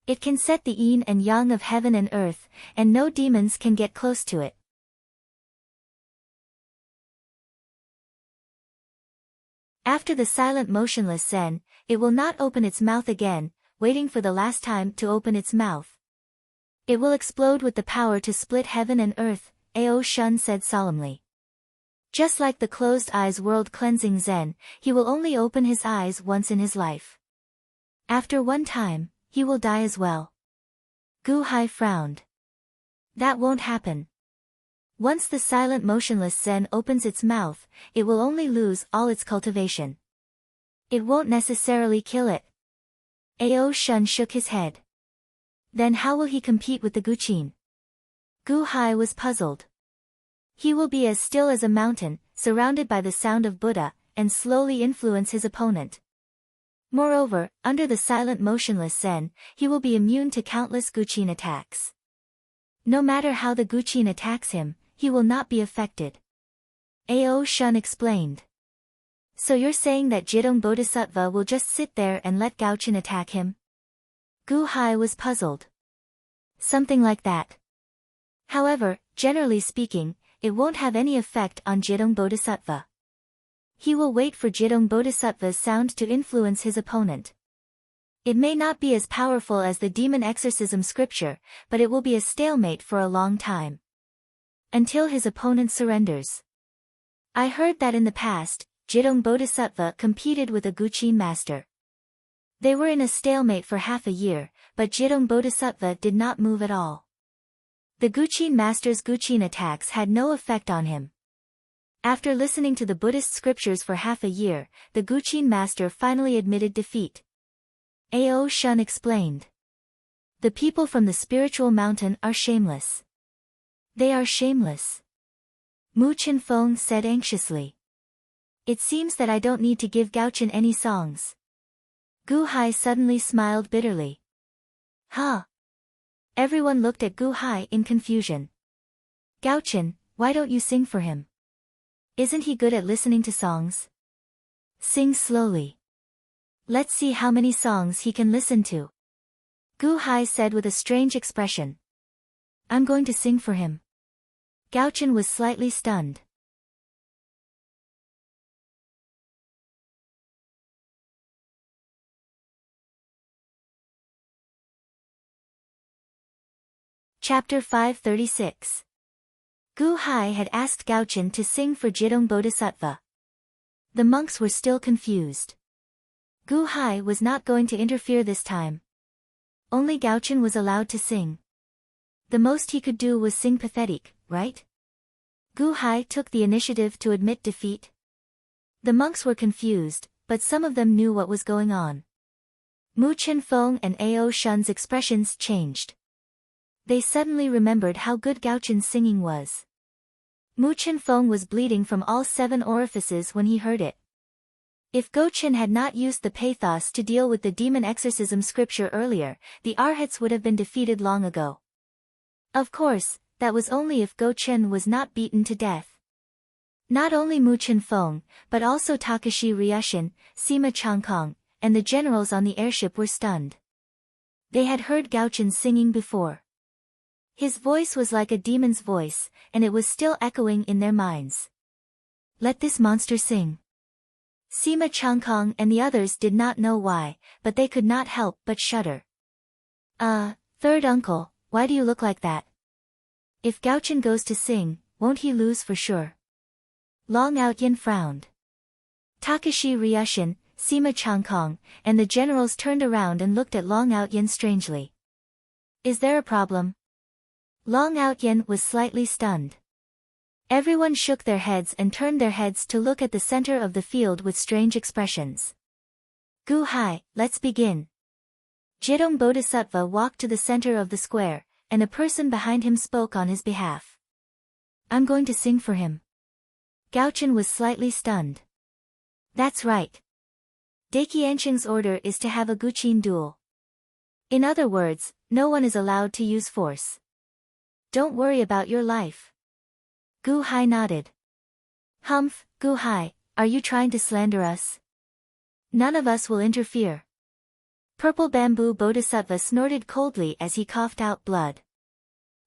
It can set the yin and yang of heaven and earth, and no demons can get close to it. After the silent motionless Zen, it will not open its mouth again, waiting for the last time to open its mouth. It will explode with the power to split heaven and earth, Ao Shun said solemnly. Just like the closed eyes world cleansing Zen, he will only open his eyes once in his life. After one time, he will die as well. Gu Hai frowned. That won't happen. Once the silent motionless Zen opens its mouth, it will only lose all its cultivation. It won't necessarily kill it. Ao Shun shook his head. Then how will he compete with the Guqin? Gu Hai was puzzled. He will be as still as a mountain, surrounded by the sound of Buddha, and slowly influence his opponent. Moreover, under the silent motionless Zen, he will be immune to countless Guqin attacks. No matter how the Guqin attacks him, he will not be affected. Ao Shun explained. So you're saying that Jidong Bodhisattva will just sit there and let Gaochen attack him? Gu Hai was puzzled. Something like that. However, generally speaking, it won't have any effect on Jidong Bodhisattva. He will wait for Jidong Bodhisattva's sound to influence his opponent. It may not be as powerful as the demon exorcism scripture, but it will be a stalemate for a long time. Until his opponent surrenders. I heard that in the past, Jidong Bodhisattva competed with a Guqin master. They were in a stalemate for half a year, but Jidong Bodhisattva did not move at all. The Guqin master's Guqin attacks had no effect on him. After listening to the Buddhist scriptures for half a year, the Guqin master finally admitted defeat. Ao Shun explained. The people from the spiritual mountain are shameless. They are shameless. Mu Qinfeng said anxiously. It seems that I don't need to give Gaochen any songs. Gu Hai suddenly smiled bitterly. Huh? Everyone looked at Gu Hai in confusion. Gaochen, why don't you sing for him? Isn't he good at listening to songs? Sing slowly. Let's see how many songs he can listen to. Gu Hai said with a strange expression. I'm going to sing for him. Gaochen was slightly stunned. Chapter 536. Gu Hai had asked Gaochen to sing for Jidong Bodhisattva. The monks were still confused. Gu Hai was not going to interfere this time. Only Gaochen was allowed to sing. The most he could do was sing pathetic, right? Gu Hai took the initiative to admit defeat. The monks were confused, but some of them knew what was going on. Mu Qinfeng and Ao Shun's expressions changed. They suddenly remembered how good Gaochen's singing was. Mu Qinfeng was bleeding from all 7 orifices when he heard it. If Gaochen had not used the pathos to deal with the demon exorcism scripture earlier, the Arhats would have been defeated long ago. Of course, that was only if Gaochen was not beaten to death. Not only Mu Qinfeng, but also Takashi Ryushin, Sima Changkong, and the generals on the airship were stunned. They had heard Gaochen singing before. His voice was like a demon's voice, and it was still echoing in their minds. Let this monster sing. Sima Changkong and the others did not know why, but they could not help but shudder. Third uncle, why do you look like that? If Gaochen goes to sing, won't he lose for sure? Long Outyin frowned. Takashi Ryushin, Sima Changkong, and the generals turned around and looked at Long Outyin strangely. Is there a problem? Long Outyin was slightly stunned. Everyone shook their heads and turned their heads to look at the center of the field with strange expressions. Gu Hai, let's begin. Jidong Bodhisattva walked to the center of the square, and a person behind him spoke on his behalf. I'm going to sing for him. Gaochen was slightly stunned. That's right. Daiqiansheng's order is to have a guqin duel. In other words, no one is allowed to use force. Don't worry about your life. Gu Hai nodded. Humph, Gu Hai, are you trying to slander us? None of us will interfere. Purple Bamboo Bodhisattva snorted coldly as he coughed out blood.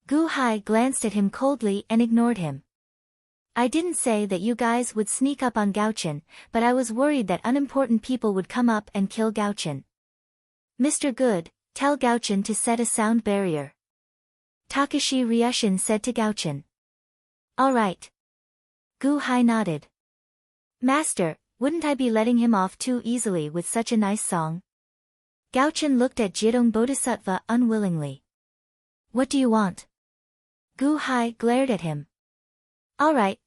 Gu Hai glanced at him coldly and ignored him. I didn't say that you guys would sneak up on Gaochen, but I was worried that unimportant people would come up and kill Gaochen. Mr. Good, tell Gaochen to set a sound barrier. Takashi Ryushin said to Gaochen. All right. Gu Hai nodded. Master, wouldn't I be letting him off too easily with such a nice song? Gaochen looked at Jidong Bodhisattva unwillingly. What do you want? Gu Hai glared at him. All right,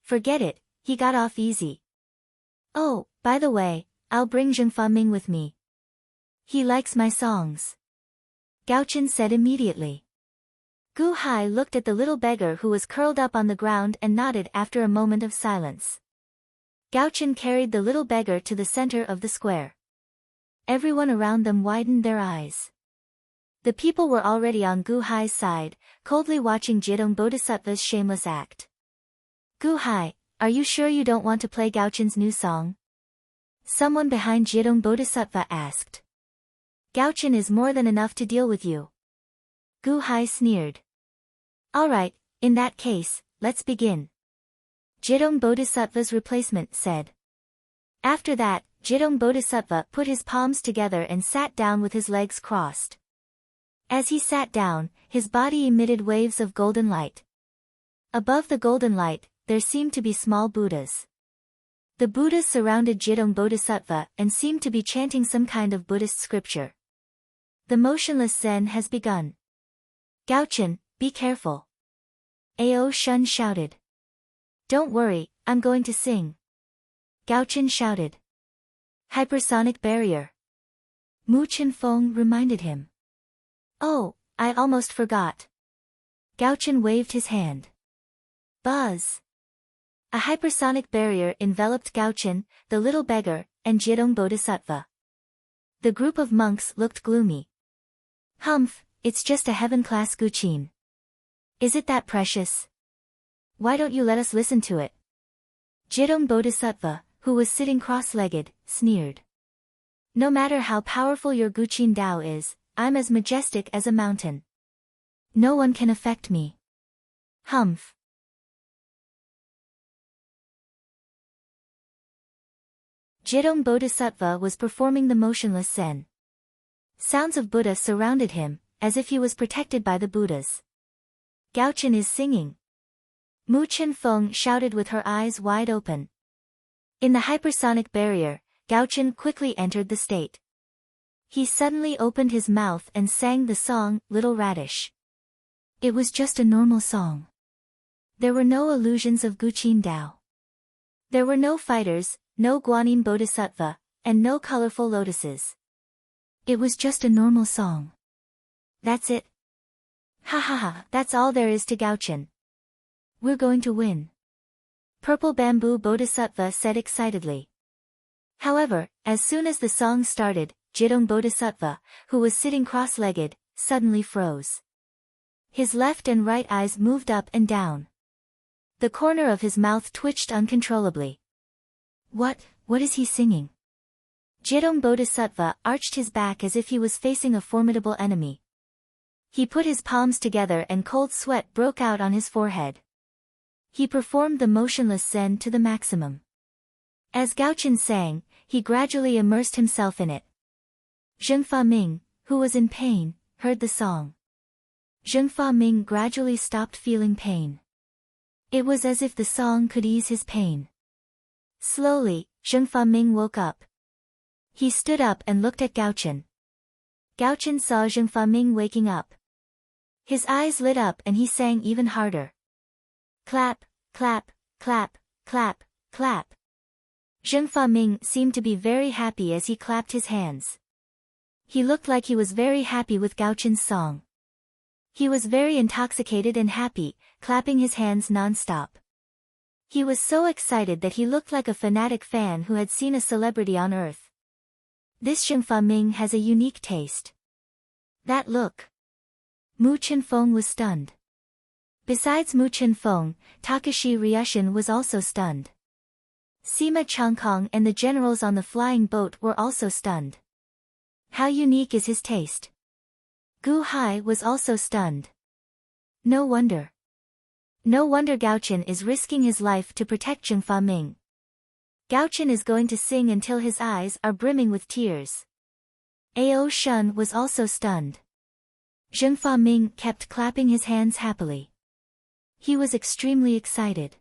forget it, he got off easy. Oh, by the way, I'll bring Zhengfa Ming with me. He likes my songs. Gaochen said immediately. Gu Hai looked at the little beggar who was curled up on the ground and nodded after a moment of silence. Gaochen carried the little beggar to the center of the square. Everyone around them widened their eyes. The people were already on Gu Hai's side, coldly watching Jidong Bodhisattva's shameless act. Gu Hai, are you sure you don't want to play Gaochen's new song? Someone behind Jidong Bodhisattva asked. Gaochen is more than enough to deal with you. Gu Hai sneered. All right, in that case, let's begin. Jidong Bodhisattva's replacement said. After that, Jidong Bodhisattva put his palms together and sat down with his legs crossed. As he sat down, his body emitted waves of golden light. Above the golden light, there seemed to be small Buddhas. The Buddhas surrounded Jidong Bodhisattva and seemed to be chanting some kind of Buddhist scripture. The motionless Zen has begun. Gaochen, be careful. Ao Shun shouted. Don't worry, I'm going to sing. Gaochen shouted. Hypersonic barrier. Mu Qinfeng reminded him. Oh, I almost forgot. Gaochen waved his hand. Buzz. A hypersonic barrier enveloped Gaochen, the little beggar, and Jidong Bodhisattva. The group of monks looked gloomy. Humph, it's just a heaven-class guqin. Is it that precious? Why don't you let us listen to it? Jidong Bodhisattva, who was sitting cross-legged, sneered. No matter how powerful your guqin Dao is, I'm as majestic as a mountain. No one can affect me. Humph. Jidong Bodhisattva was performing the motionless Zen. Sounds of Buddha surrounded him, as if he was protected by the Buddhas. Gaochen is singing. Mu Qinfeng shouted with her eyes wide open. In the hypersonic barrier, Gaochen quickly entered the state. He suddenly opened his mouth and sang the song, Little Radish. It was just a normal song. There were no illusions of guqin Dao. There were no fighters, no Guanyin Bodhisattva, and no colorful lotuses. It was just a normal song. That's it. Ha ha ha, that's all there is to Gaochen. We're going to win. Purple Bamboo Bodhisattva said excitedly. However, as soon as the song started, Jidong Bodhisattva, who was sitting cross-legged, suddenly froze. His left and right eyes moved up and down. The corner of his mouth twitched uncontrollably. What is he singing? Jidong Bodhisattva arched his back as if he was facing a formidable enemy. He put his palms together and cold sweat broke out on his forehead. He performed the motionless Zen to the maximum. As Gaochen sang, he gradually immersed himself in it. Zhengfa Ming, who was in pain, heard the song. Zhengfa Ming gradually stopped feeling pain. It was as if the song could ease his pain. Slowly, Zhengfa Ming woke up. He stood up and looked at Gaochen. Gaochen saw Zhengfa Ming waking up. His eyes lit up and he sang even harder. Clap, clap, clap, clap, clap. Zhengfa Ming seemed to be very happy as he clapped his hands. He looked like he was very happy with Gaochen's song. He was very intoxicated and happy, clapping his hands non-stop. He was so excited that he looked like a fanatic fan who had seen a celebrity on Earth. This Zheng Faming has a unique taste. That look. Mu Chenfeng was stunned. Besides Mu Chenfeng, Takashi Ryushin was also stunned. Sima Changkong and the generals on the flying boat were also stunned. How unique is his taste? Gu Hai was also stunned. No wonder. No wonder Gaochen is risking his life to protect Zheng Faming. Gaochen is going to sing until his eyes are brimming with tears. Ao Shun was also stunned. Zheng Faming kept clapping his hands happily. He was extremely excited.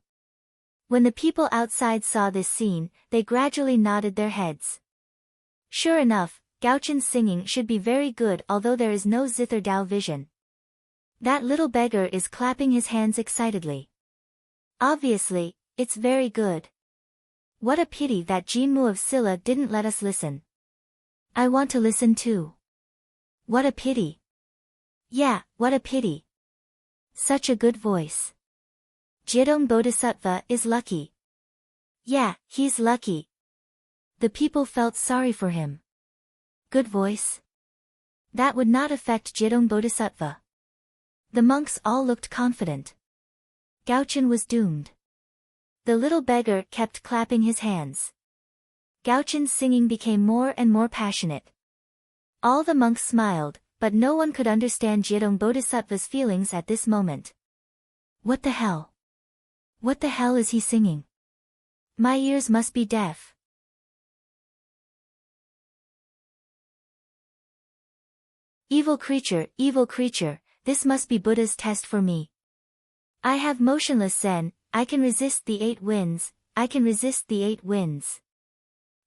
When the people outside saw this scene, they gradually nodded their heads. Sure enough, Gaochen's singing should be very good, although there is no zither Dao vision. That little beggar is clapping his hands excitedly. Obviously, it's very good. What a pity that Jinmu of Silla didn't let us listen. I want to listen too. What a pity. Yeah, what a pity. Such a good voice. Jidong Bodhisattva is lucky. Yeah, he's lucky. The people felt sorry for him. Good voice. That would not affect Jidong Bodhisattva. The monks all looked confident. Gaochen was doomed. The little beggar kept clapping his hands. Gaochen's singing became more and more passionate. All the monks smiled, but no one could understand Jidong Bodhisattva's feelings at this moment. What the hell? What the hell is he singing? My ears must be deaf. Evil creature, this must be Buddha's test for me. I have motionless Zen, I can resist the 8 winds, I can resist the 8 winds.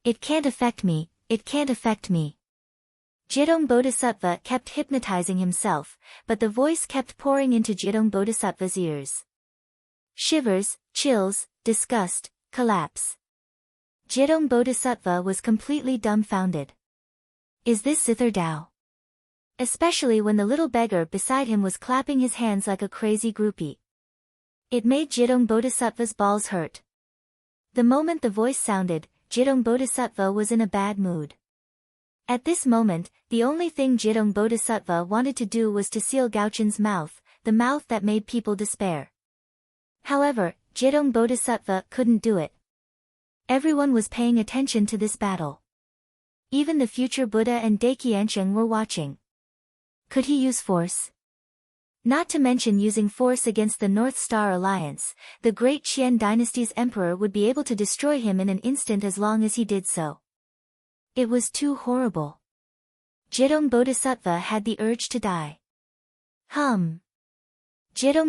It can't affect me, it can't affect me. Jidong Bodhisattva kept hypnotizing himself, but the voice kept pouring into Jidong Bodhisattva's ears. Shivers, chills, disgust, collapse. Jidong Bodhisattva was completely dumbfounded. Is this Zither Dao? Especially when the little beggar beside him was clapping his hands like a crazy groupie. It made Jidong Bodhisattva's balls hurt. The moment the voice sounded, Jidong Bodhisattva was in a bad mood. At this moment, the only thing Jidong Bodhisattva wanted to do was to seal Gaochen's mouth, the mouth that made people despair. However, Jidong Bodhisattva couldn't do it. Everyone was paying attention to this battle. Even the future Buddha and Daikiansheng were watching. Could he use force? Not to mention using force against the North Star Alliance, the great Qian dynasty's emperor would be able to destroy him in an instant as long as he did so. It was too horrible. Jidong Bodhisattva had the urge to die. Jidong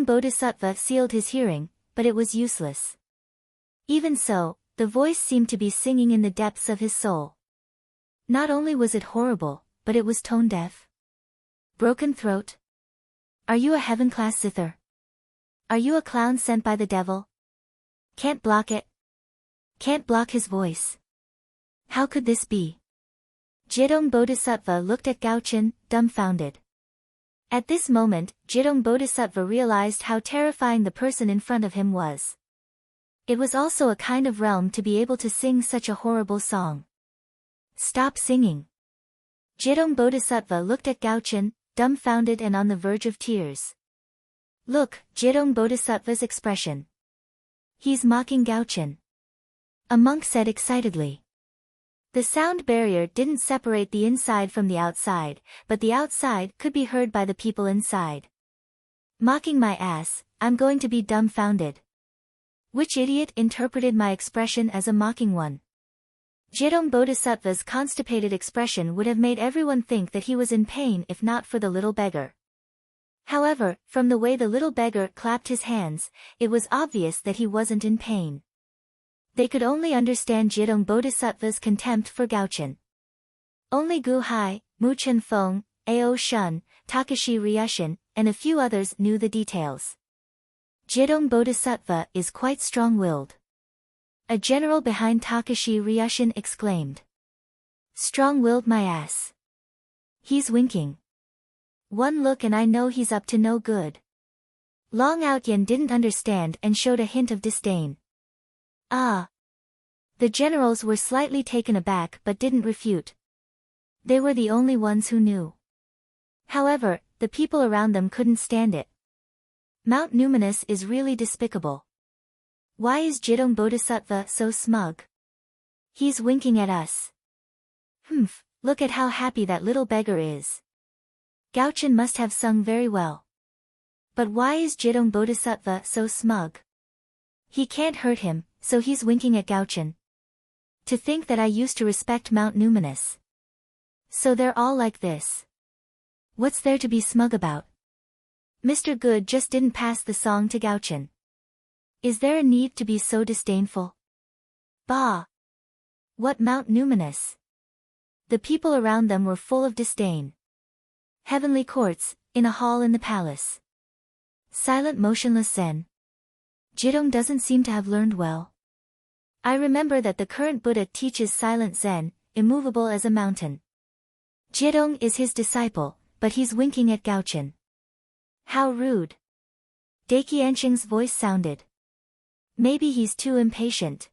Bodhisattva sealed his hearing, but it was useless. Even so, the voice seemed to be singing in the depths of his soul. Not only was it horrible, but it was tone-deaf. Broken throat. Are you a heaven-class zither? Are you a clown sent by the devil? Can't block it. Can't block his voice. How could this be? Jidong Bodhisattva looked at Gaochen, dumbfounded. At this moment, Jidong Bodhisattva realized how terrifying the person in front of him was. It was also a kind of realm to be able to sing such a horrible song. Stop singing. Jidong Bodhisattva looked at Gaochen, dumbfounded and on the verge of tears. Look, Jidong Bodhisattva's expression. He's mocking Gaochen. A monk said excitedly. The sound barrier didn't separate the inside from the outside, but the outside could be heard by the people inside. Mocking my ass, I'm going to be dumbfounded. Which idiot interpreted my expression as a mocking one? Jidong Bodhisattva's constipated expression would have made everyone think that he was in pain if not for the little beggar. However, from the way the little beggar clapped his hands, it was obvious that he wasn't in pain. They could only understand Jidong Bodhisattva's contempt for Gaochen. Only Gu Hai, Mu Chenfeng, Ao Shun, Takashi Ryushin, and a few others knew the details. Jidong Bodhisattva is quite strong-willed. A general behind Takashi Ryushin exclaimed. Strong-willed my ass. He's winking. One look and I know he's up to no good. Long Outyen didn't understand and showed a hint of disdain. Ah. The generals were slightly taken aback but didn't refute. They were the only ones who knew. However, the people around them couldn't stand it. Mount Numinous is really despicable. Why is Jidong Bodhisattva so smug? He's winking at us. Humph, look at how happy that little beggar is. Gaochen must have sung very well. But why is Jidong Bodhisattva so smug? He can't hurt him, so he's winking at Gaochen. To think that I used to respect Mount Numinous. So they're all like this. What's there to be smug about? Mr. Good just didn't pass the song to Gaochen. Is there a need to be so disdainful? Bah! What Mount Numinous? The people around them were full of disdain. Heavenly courts, in a hall in the palace. Silent motionless Zen. Jidong doesn't seem to have learned well. I remember that the current Buddha teaches silent Zen, immovable as a mountain. Jidong is his disciple, but he's winking at Gaochen. How rude. Dakiansheng's voice sounded. Maybe he's too impatient.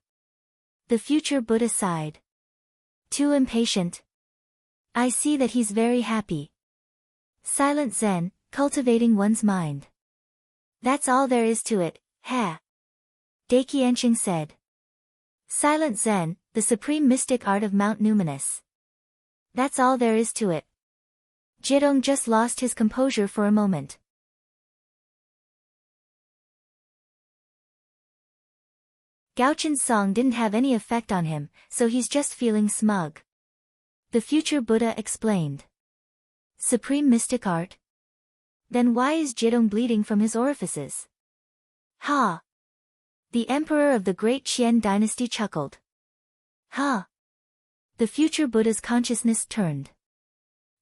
The future Buddha sighed. Too impatient? I see that he's very happy. Silent Zen, cultivating one's mind. That's all there is to it, ha. Dakiansheng said. Silent Zen, the supreme mystic art of Mount Numinous. That's all there is to it. Jidong just lost his composure for a moment. Gaochen's song didn't have any effect on him, so he's just feeling smug. The future Buddha explained. Supreme mystic art? Then why is Jidong bleeding from his orifices? Ha! The emperor of the great Qian dynasty chuckled. Ha! The future Buddha's consciousness turned.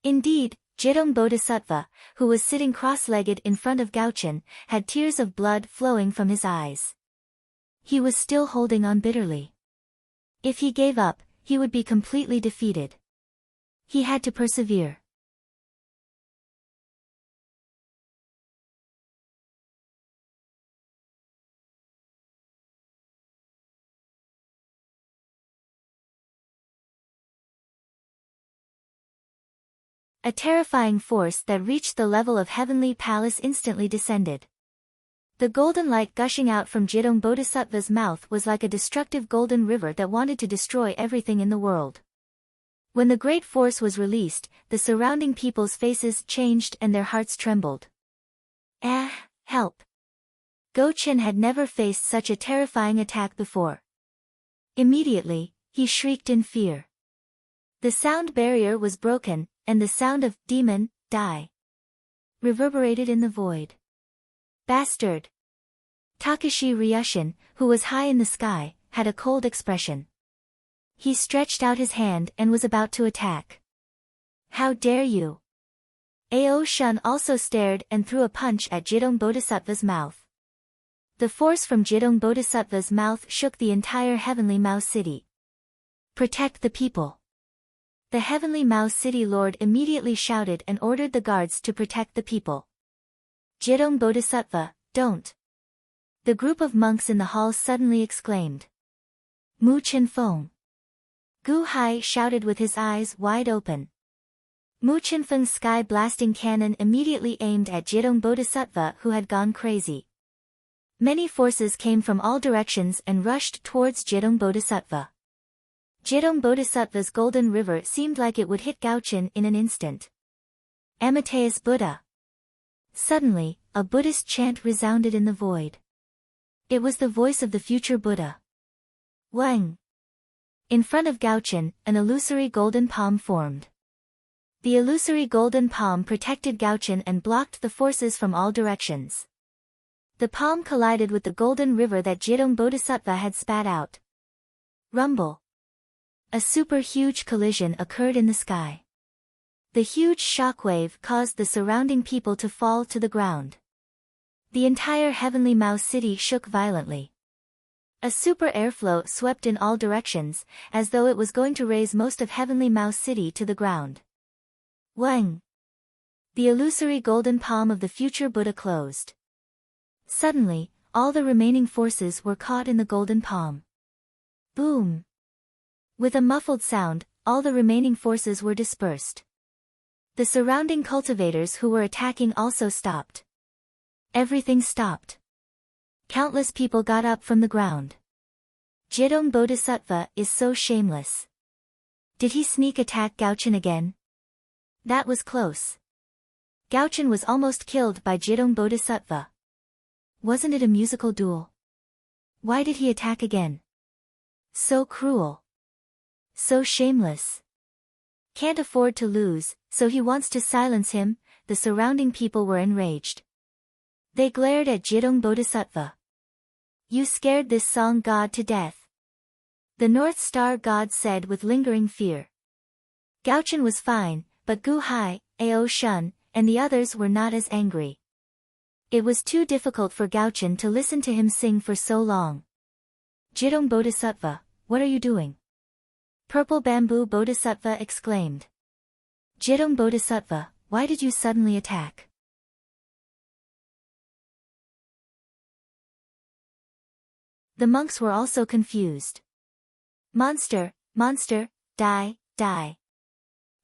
Indeed, Jidong Bodhisattva, who was sitting cross-legged in front of Gaochen, had tears of blood flowing from his eyes. He was still holding on bitterly. If he gave up, he would be completely defeated. He had to persevere. A terrifying force that reached the level of heavenly palace instantly descended. The golden light gushing out from Jidong Bodhisattva's mouth was like a destructive golden river that wanted to destroy everything in the world. When the great force was released, the surrounding people's faces changed and their hearts trembled. Help! Gaochen had never faced such a terrifying attack before. Immediately, he shrieked in fear. The sound barrier was broken, and the sound of demon, die reverberated in the void. Bastard! Takashi Ryushin, who was high in the sky, had a cold expression. He stretched out his hand and was about to attack. How dare you! Ao Shun also stared and threw a punch at Jidong Bodhisattva's mouth. The force from Jidong Bodhisattva's mouth shook the entire Heavenly Mao City. Protect the people! The Heavenly Mao City Lord immediately shouted and ordered the guards to protect the people. Jidong Bodhisattva, don't! The group of monks in the hall suddenly exclaimed. Mu Qinfeng! Gu Hai shouted with his eyes wide open. Mu Qinfeng's sky-blasting cannon immediately aimed at Jidong Bodhisattva, who had gone crazy. Many forces came from all directions and rushed towards Jidong Bodhisattva. Jidong Bodhisattva's golden river seemed like it would hit Gaochen in an instant. Amateus Buddha! Suddenly, a Buddhist chant resounded in the void. It was the voice of the future Buddha. Wang! In front of Gaochen, an illusory golden palm formed. The illusory golden palm protected Gaochen and blocked the forces from all directions. The palm collided with the golden river that Jidong Bodhisattva had spat out. Rumble! A super-huge collision occurred in the sky. The huge shockwave caused the surrounding people to fall to the ground. The entire Heavenly Mao City shook violently. A super airflow swept in all directions, as though it was going to raise most of Heavenly Mao City to the ground. Wang. The illusory golden palm of the future Buddha closed. Suddenly, all the remaining forces were caught in the golden palm. Boom! With a muffled sound, all the remaining forces were dispersed. The surrounding cultivators who were attacking also stopped. Everything stopped. Countless people got up from the ground. Jidong Bodhisattva is so shameless. Did he sneak attack Gaochen again? That was close. Gaochen was almost killed by Jidong Bodhisattva. Wasn't it a musical duel? Why did he attack again? So cruel. So shameless. Can't afford to lose, so he wants to silence him. The surrounding people were enraged. They glared at Jidong Bodhisattva. You scared this song god to death. The North Star god said with lingering fear. Gaochen was fine, but Gu Hai, Ao Shun, and the others were not as angry. It was too difficult for Gaochen to listen to him sing for so long. Jidong Bodhisattva, what are you doing? Purple Bamboo Bodhisattva exclaimed. Jidong Bodhisattva, why did you suddenly attack? The monks were also confused. Monster, monster, die, die.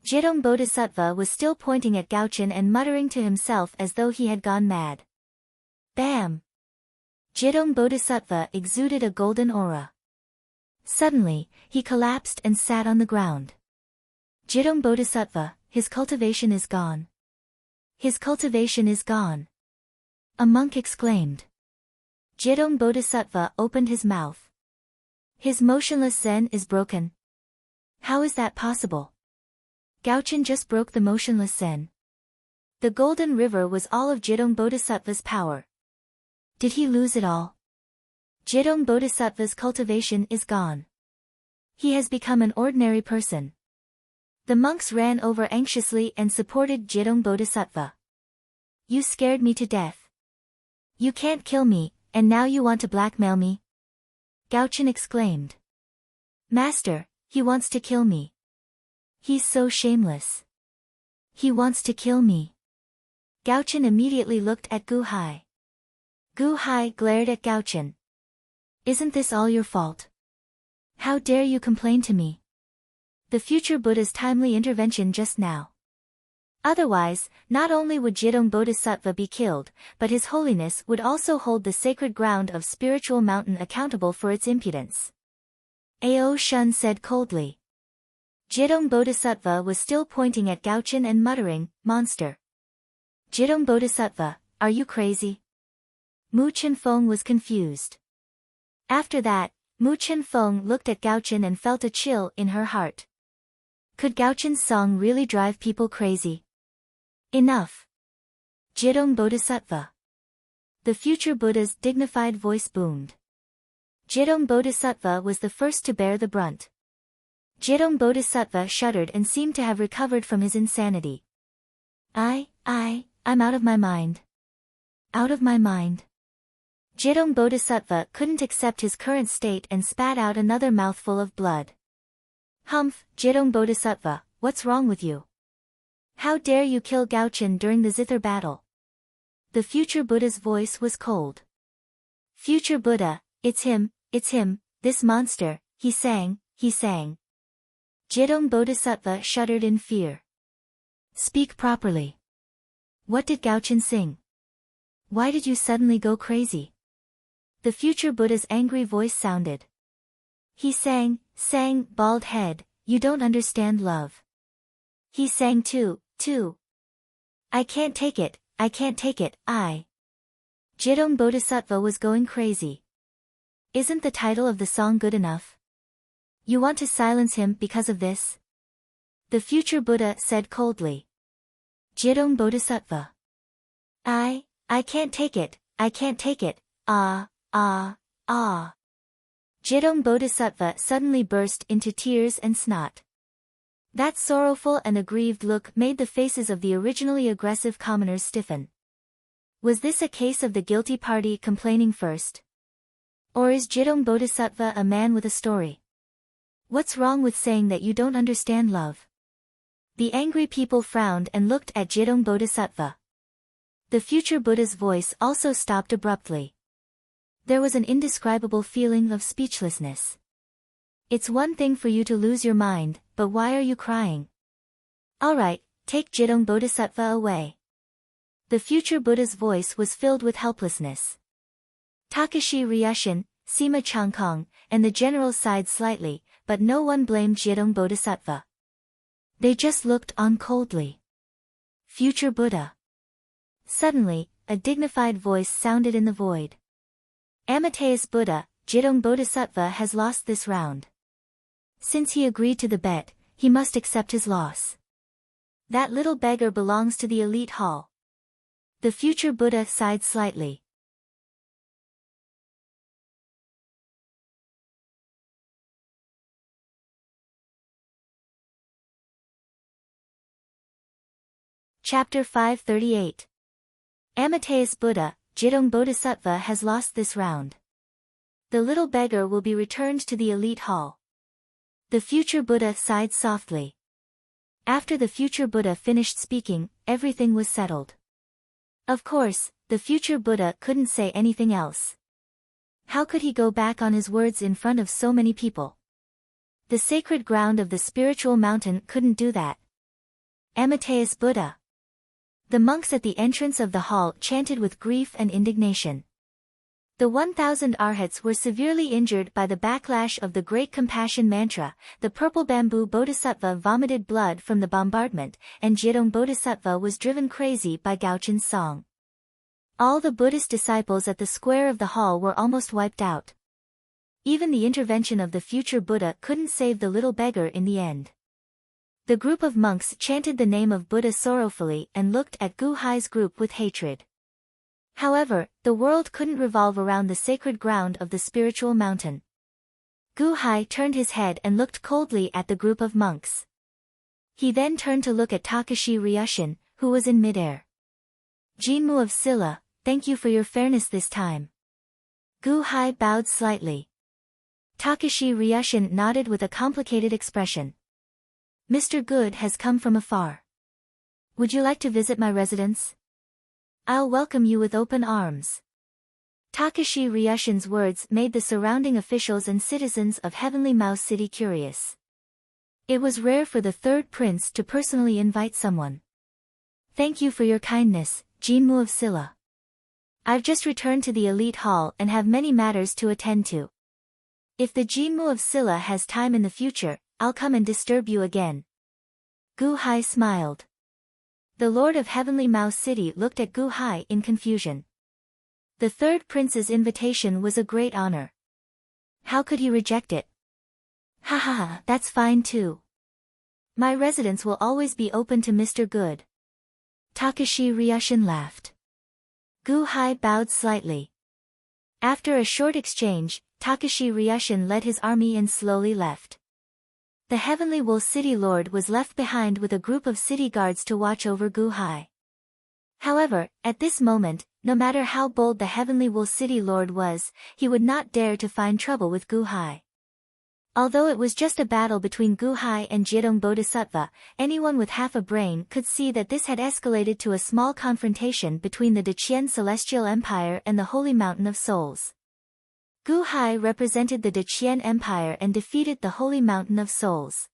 Jidong Bodhisattva was still pointing at Gaochen and muttering to himself as though he had gone mad. Bam! Jidong Bodhisattva exuded a golden aura. Suddenly, he collapsed and sat on the ground. Jidong Bodhisattva, his cultivation is gone. His cultivation is gone. A monk exclaimed. Jidong Bodhisattva opened his mouth. His motionless Zen is broken. How is that possible? Gaochen just broke the motionless Zen. The golden river was all of Jidong Bodhisattva's power. Did he lose it all? Jidong Bodhisattva's cultivation is gone. He has become an ordinary person. The monks ran over anxiously and supported Jidong Bodhisattva. You scared me to death. You can't kill me, and now you want to blackmail me? Gaochen exclaimed. Master, he wants to kill me. He's so shameless. He wants to kill me. Gaochen immediately looked at Gu Hai. Gu Hai glared at Gaochen. Isn't this all your fault? How dare you complain to me? The future Buddha's timely intervention just now. Otherwise, not only would Jidong Bodhisattva be killed, but His Holiness would also hold the sacred ground of Spiritual Mountain accountable for its impudence. Ao Shun said coldly. Jidong Bodhisattva was still pointing at Gaochen and muttering, monster. Jidong Bodhisattva, are you crazy? Mu Chenfeng was confused. After that, Mu Chenfeng looked at Gaochen and felt a chill in her heart. Could Gaochen's song really drive people crazy? Enough. Jidong Bodhisattva. The future Buddha's dignified voice boomed. Jidong Bodhisattva was the first to bear the brunt. Jidong Bodhisattva shuddered and seemed to have recovered from his insanity. I'm out of my mind. Out of my mind. Jidong Bodhisattva couldn't accept his current state and spat out another mouthful of blood. Humph, Jidong Bodhisattva, what's wrong with you? How dare you kill Gaochen during the Zither battle? The future Buddha's voice was cold. Future Buddha, it's him, this monster, he sang. Jidong Bodhisattva shuddered in fear. Speak properly. What did Gaochen sing? Why did you suddenly go crazy? The future Buddha's angry voice sounded. He sang, bald head, you don't understand love. He sang too. I can't take it. Jidong Bodhisattva was going crazy. Isn't the title of the song good enough? You want to silence him because of this? The future Buddha said coldly. Jidong Bodhisattva. I can't take it. Jidong Bodhisattva suddenly burst into tears and snot. That sorrowful and aggrieved look made the faces of the originally aggressive commoners stiffen. Was this a case of the guilty party complaining first? Or is Jidong Bodhisattva a man with a story? What's wrong with saying that you don't understand love? The angry people frowned and looked at Jidong Bodhisattva. The future Buddha's voice also stopped abruptly. There was an indescribable feeling of speechlessness. It's one thing for you to lose your mind, but why are you crying? Alright, take Jidong Bodhisattva away. The future Buddha's voice was filled with helplessness. Takashi Ryushin, Sima Changkong, and the general sighed slightly, but no one blamed Jidong Bodhisattva. They just looked on coldly. Future Buddha. Suddenly, a dignified voice sounded in the void. Amateus Buddha, Jidong Bodhisattva has lost this round. Since he agreed to the bet, he must accept his loss. That little beggar belongs to the elite hall. The future Buddha sighed slightly. Chapter 538. Amateus Buddha, Jidong Bodhisattva has lost this round. The little beggar will be returned to the elite hall. The future Buddha sighed softly. After the future Buddha finished speaking, everything was settled. Of course, the future Buddha couldn't say anything else. How could he go back on his words in front of so many people? The sacred ground of the spiritual mountain couldn't do that. Amateus Buddha. The monks at the entrance of the hall chanted with grief and indignation. The 1,000 arhats were severely injured by the backlash of the Great Compassion Mantra. The purple bamboo bodhisattva vomited blood from the bombardment, and Jidong Bodhisattva was driven crazy by Gaochen's song. All the Buddhist disciples at the square of the hall were almost wiped out. Even the intervention of the future Buddha couldn't save the little beggar in the end. The group of monks chanted the name of Buddha sorrowfully and looked at Gu Hai's group with hatred. However, the world couldn't revolve around the sacred ground of the spiritual mountain. Gu Hai turned his head and looked coldly at the group of monks. He then turned to look at Takashi Ryushin, who was in midair. Jinmu of Silla, thank you for your fairness this time. Gu Hai bowed slightly. Takashi Ryushin nodded with a complicated expression. Mr. Good has come from afar. Would you like to visit my residence? I'll welcome you with open arms. Takashi Ryushin's words made the surrounding officials and citizens of Heavenly Mouse City curious. It was rare for the third prince to personally invite someone. Thank you for your kindness, Jinmu of Silla. I've just returned to the elite hall and have many matters to attend to. If the Jinmu of Silla has time in the future, I'll come and disturb you again. Gu Hai smiled. The Lord of Heavenly Mouse City looked at Gu Hai in confusion. The third prince's invitation was a great honor. How could he reject it? Ha ha ha, that's fine too. My residence will always be open to Mr. Good. Takashi Ryushin laughed. Gu Hai bowed slightly. After a short exchange, Takashi Ryushin led his army and slowly left. The Heavenly Wool City Lord was left behind with a group of city guards to watch over Gu Hai. However, at this moment, no matter how bold the Heavenly Wool City Lord was, he would not dare to find trouble with Gu Hai. Although it was just a battle between Gu Hai and Jidong Bodhisattva, anyone with half a brain could see that this had escalated to a small confrontation between the Deqian Celestial Empire and the Holy Mountain of Souls. Gu Hai represented the Deqian Empire and defeated the Holy Mountain of Souls.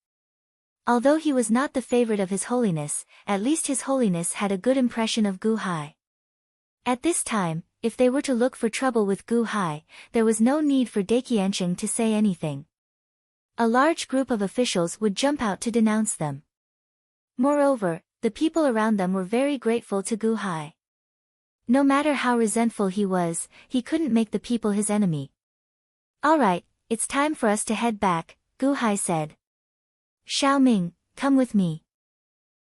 Although he was not the favorite of His Holiness, at least His Holiness had a good impression of Gu Hai. At this time, if they were to look for trouble with Gu Hai, there was no need for Daqiansheng to say anything. A large group of officials would jump out to denounce them. Moreover, the people around them were very grateful to Gu Hai. No matter how resentful he was, he couldn't make the people his enemy. Alright, it's time for us to head back, Gu Hai said. Xiaoming, come with me.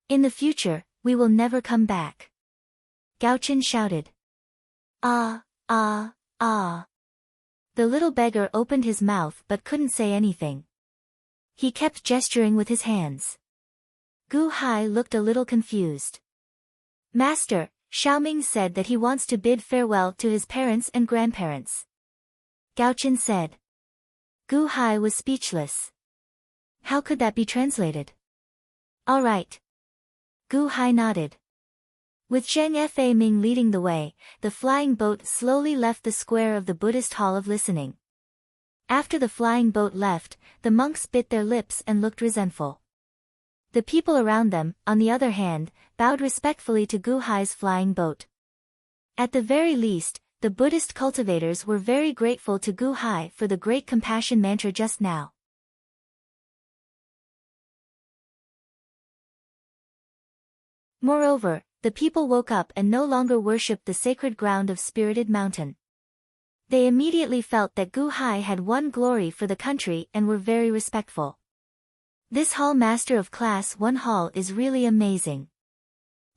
In the future, we will never come back. Gaochen shouted. Ah, ah, ah. The little beggar opened his mouth but couldn't say anything. He kept gesturing with his hands. Gu Hai looked a little confused. Master, Xiaoming said that he wants to bid farewell to his parents and grandparents. Gaochen said. Gu Hai was speechless. How could that be translated? All right, Gu Hai nodded. With Zheng Fa Ming leading the way, the flying boat slowly left the square of the Buddhist Hall of Listening. After the flying boat left, the monks bit their lips and looked resentful. The people around them, on the other hand, bowed respectfully to Gu Hai's flying boat. At the very least, the Buddhist cultivators were very grateful to Gu Hai for the great compassion mantra just now. Moreover, the people woke up and no longer worshipped the sacred ground of Spirited Mountain. They immediately felt that Gu Hai had won glory for the country and were very respectful. This hall master of Class 1 Hall is really amazing.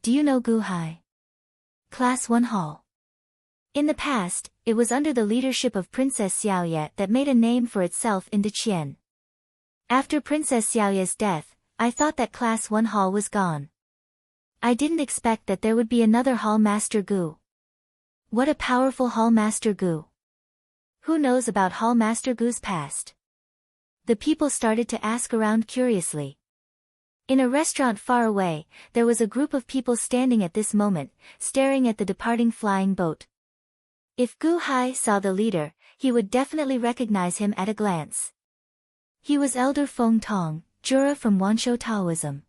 Do you know Gu Hai? Class 1 Hall. In the past, it was under the leadership of Princess Xiaoye that made a name for itself in Deqian. After Princess Xiaoye's death, I thought that Class 1 Hall was gone. I didn't expect that there would be another Hall Master Gu. What a powerful Hall Master Gu. Who knows about Hall Master Gu's past? The people started to ask around curiously. In a restaurant far away, there was a group of people standing at this moment, staring at the departing flying boat. If Gu Hai saw the leader, he would definitely recognize him at a glance. He was Elder Feng Tong, Jura from Wanshou Taoism.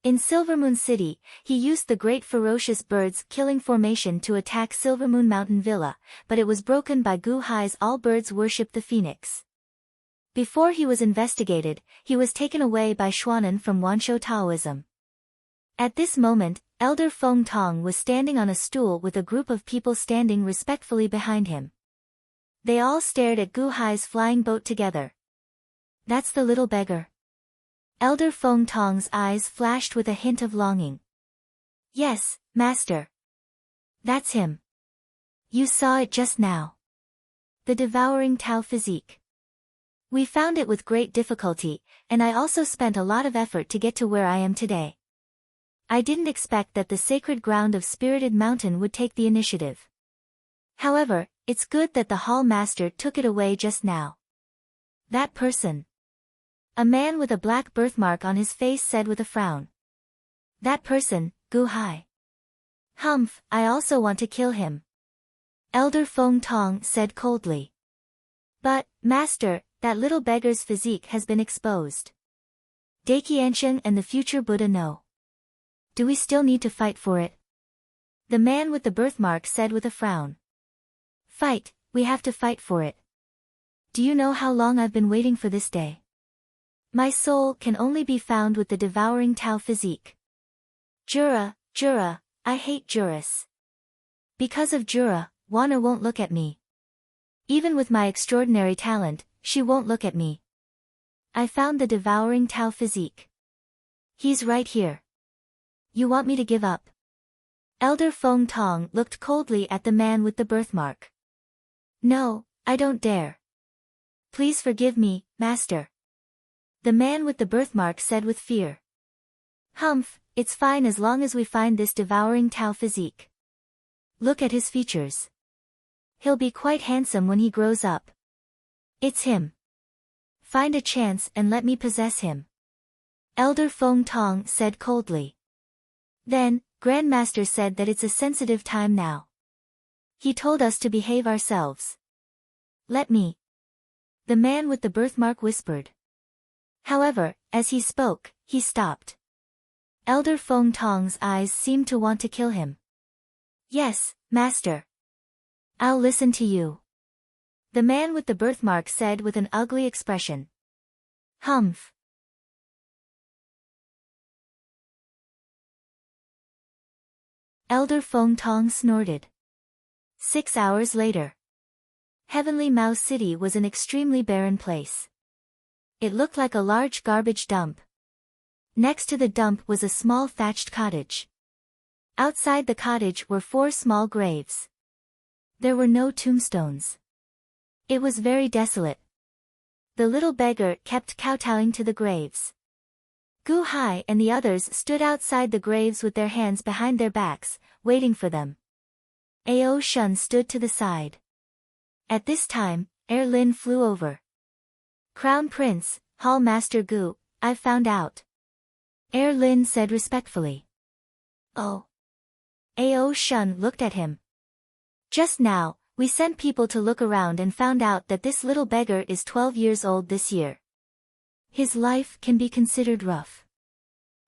In Silvermoon City, he used the Great Ferocious Birds Killing Formation to attack Silvermoon Mountain Villa, but it was broken by Gu Hai's All Birds Worship the Phoenix. Before he was investigated, he was taken away by Xuanan from Wanshou Taoism. At this moment, Elder Feng Tong was standing on a stool with a group of people standing respectfully behind him. They all stared at Gu Hai's flying boat together. That's the little beggar. Elder Feng Tong's eyes flashed with a hint of longing. Yes, Master. That's him. You saw it just now. The devouring Tao physique. We found it with great difficulty, and I also spent a lot of effort to get to where I am today. I didn't expect that the sacred ground of Spirited Mountain would take the initiative. However, it's good that the Hall Master took it away just now. That person. A man with a black birthmark on his face said with a frown. That person, Gu Hai. Humph, I also want to kill him. Elder Feng Tong said coldly. But, Master, that little beggar's physique has been exposed. Daqianshan and the future Buddha know. Do we still need to fight for it? The man with the birthmark said with a frown. Fight, we have to fight for it. Do you know how long I've been waiting for this day? My soul can only be found with the devouring Tao physique. Jura, I hate Juras. Because of Jura, Wana won't look at me. Even with my extraordinary talent, she won't look at me. I found the devouring Tao physique. He's right here. You want me to give up? Elder Feng Tong looked coldly at the man with the birthmark. No, I don't dare. Please forgive me, Master. The man with the birthmark said with fear. Humph, it's fine as long as we find this devouring Tao physique. Look at his features. He'll be quite handsome when he grows up. It's him. Find a chance and let me possess him. Elder Feng Tong said coldly. Then, Grandmaster said that it's a sensitive time now. He told us to behave ourselves. Let me. The man with the birthmark whispered. However, as he spoke, he stopped. Elder Feng Tong's eyes seemed to want to kill him. Yes, Master. I'll listen to you. The man with the birthmark said with an ugly expression. Humph. Elder Feng Tong snorted. 6 hours later. Heavenly Mao City was an extremely barren place. It looked like a large garbage dump. Next to the dump was a small thatched cottage. Outside the cottage were 4 small graves. There were no tombstones. It was very desolate. The little beggar kept kowtowing to the graves. Gu Hai and the others stood outside the graves with their hands behind their backs, waiting for them. Ao Shun stood to the side. At this time, Lin flew over. Crown Prince, Hall Master Gu, I've found out. Lin said respectfully. Oh. Ao Shun looked at him. Just now, we sent people to look around and found out that this little beggar is 12 years old this year. His life can be considered rough.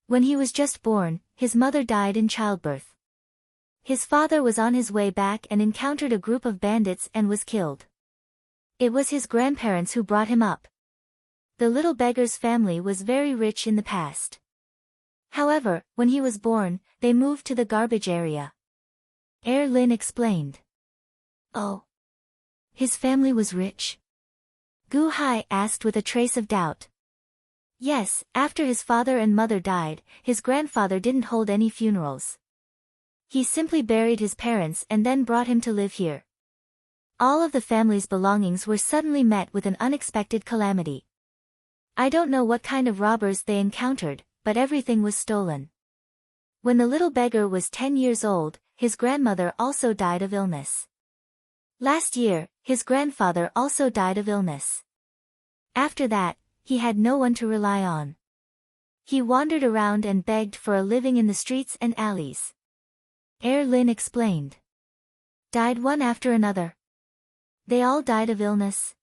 When he was just born, his mother died in childbirth. His father was on his way back and encountered a group of bandits and was killed. It was his grandparents who brought him up. The little beggar's family was very rich in the past. However, when he was born, they moved to the garbage area. Lin explained. Oh. His family was rich? Gu Hai asked with a trace of doubt. Yes, after his father and mother died, his grandfather didn't hold any funerals. He simply buried his parents and then brought him to live here. All of the family's belongings were suddenly met with an unexpected calamity. I don't know what kind of robbers they encountered, but everything was stolen. When the little beggar was 10 years old, his grandmother also died of illness. Last year, his grandfather also died of illness. After that, he had no one to rely on. He wandered around and begged for a living in the streets and alleys. Lin explained. Died one after another. They all died of illness.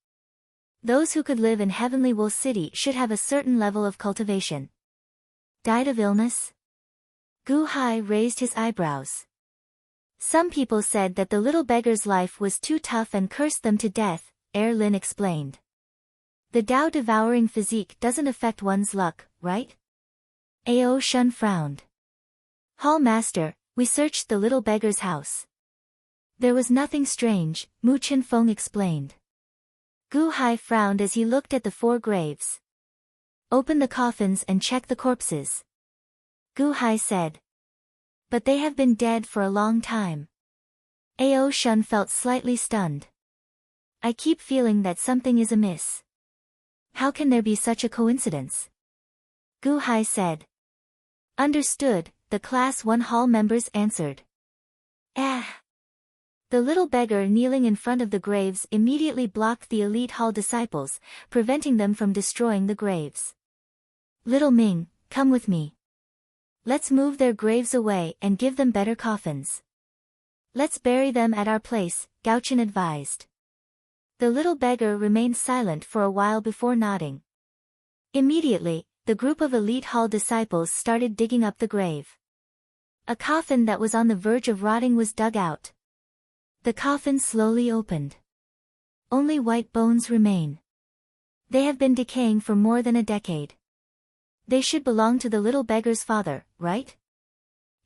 Those who could live in Heavenly Wool City should have a certain level of cultivation. Died of illness? Gu Hai raised his eyebrows. Some people said that the little beggar's life was too tough and cursed them to death, Lin explained. The Tao-devouring physique doesn't affect one's luck, right? Ao Shun frowned. Hall Master, we searched the little beggar's house. There was nothing strange, Mu Chenfeng explained. Gu Hai frowned as he looked at the 4 graves. Open the coffins and check the corpses. Gu Hai said. But they have been dead for a long time. Ao Shun felt slightly stunned. I keep feeling that something is amiss. How can there be such a coincidence? Gu Hai said. Understood, the Class 1 Hall members answered. Ah! The little beggar kneeling in front of the graves immediately blocked the elite Hall disciples, preventing them from destroying the graves. Little Ming, come with me. Let's move their graves away and give them better coffins. Let's bury them at our place, Gao-chen advised. The little beggar remained silent for a while before nodding. Immediately, the group of elite Hall disciples started digging up the grave. A coffin that was on the verge of rotting was dug out. The coffin slowly opened. Only white bones remain. They have been decaying for more than a decade. They should belong to the little beggar's father, right?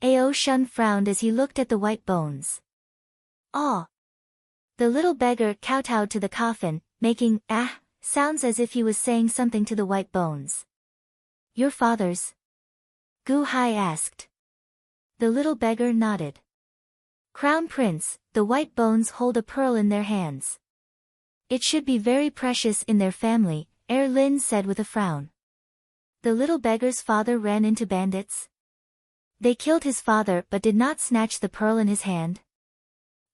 Ao Shun frowned as he looked at the white bones. Ah! The little beggar kowtowed to the coffin, making sounds as if he was saying something to the white bones. Your father's? Gu Hai asked. The little beggar nodded. Crown Prince, the white bones hold a pearl in their hands. It should be very precious in their family, Lin said with a frown. The little beggar's father ran into bandits. They killed his father but did not snatch the pearl in his hand.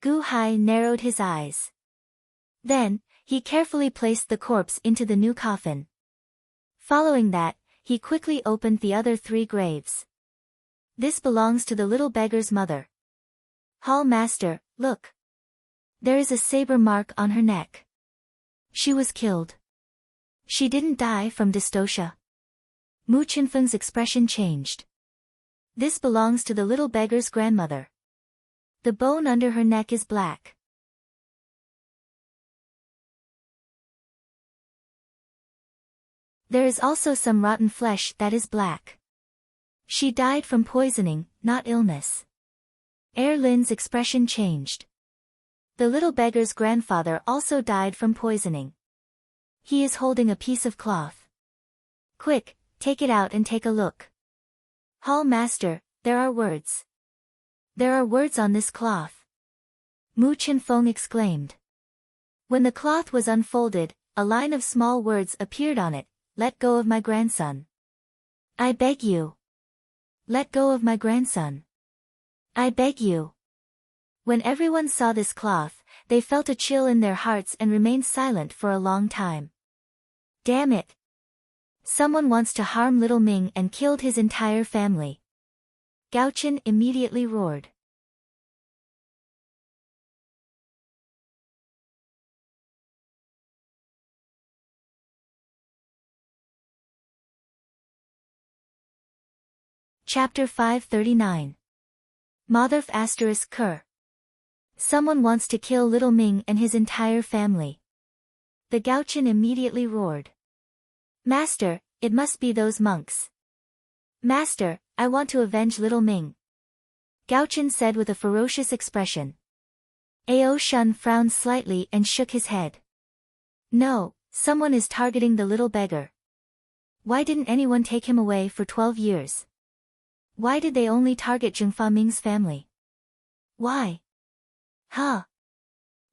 Gu Hai narrowed his eyes. Then, he carefully placed the corpse into the new coffin. Following that, he quickly opened the other 3 graves. This belongs to the little beggar's mother. Hall Master, look. There is a saber mark on her neck. She was killed. She didn't die from dystocia. Mu Chenfeng's expression changed. This belongs to the little beggar's grandmother. The bone under her neck is black. There is also some rotten flesh that is black. She died from poisoning, not illness. Lin's expression changed. The little beggar's grandfather also died from poisoning. He is holding a piece of cloth. Quick, take it out and take a look. Hall Master, there are words. There are words on this cloth. Mu Chenfeng exclaimed. When the cloth was unfolded, a line of small words appeared on it. Let go of my grandson. I beg you. Let go of my grandson. I beg you. When everyone saw this cloth, they felt a chill in their hearts and remained silent for a long time. Damn it. Someone wants to harm little Ming and killed his entire family. Gao immediately roared. Chapter 539. Motherf *******. Someone wants to kill little Ming and his entire family. The Gao immediately roared. Master, it must be those monks. Master, I want to avenge little Ming. Gao said with a ferocious expression. Ao Shun frowned slightly and shook his head. No, someone is targeting the little beggar. Why didn't anyone take him away for 12 years? Why did they only target Zhengfa Ming's family? Why? Huh?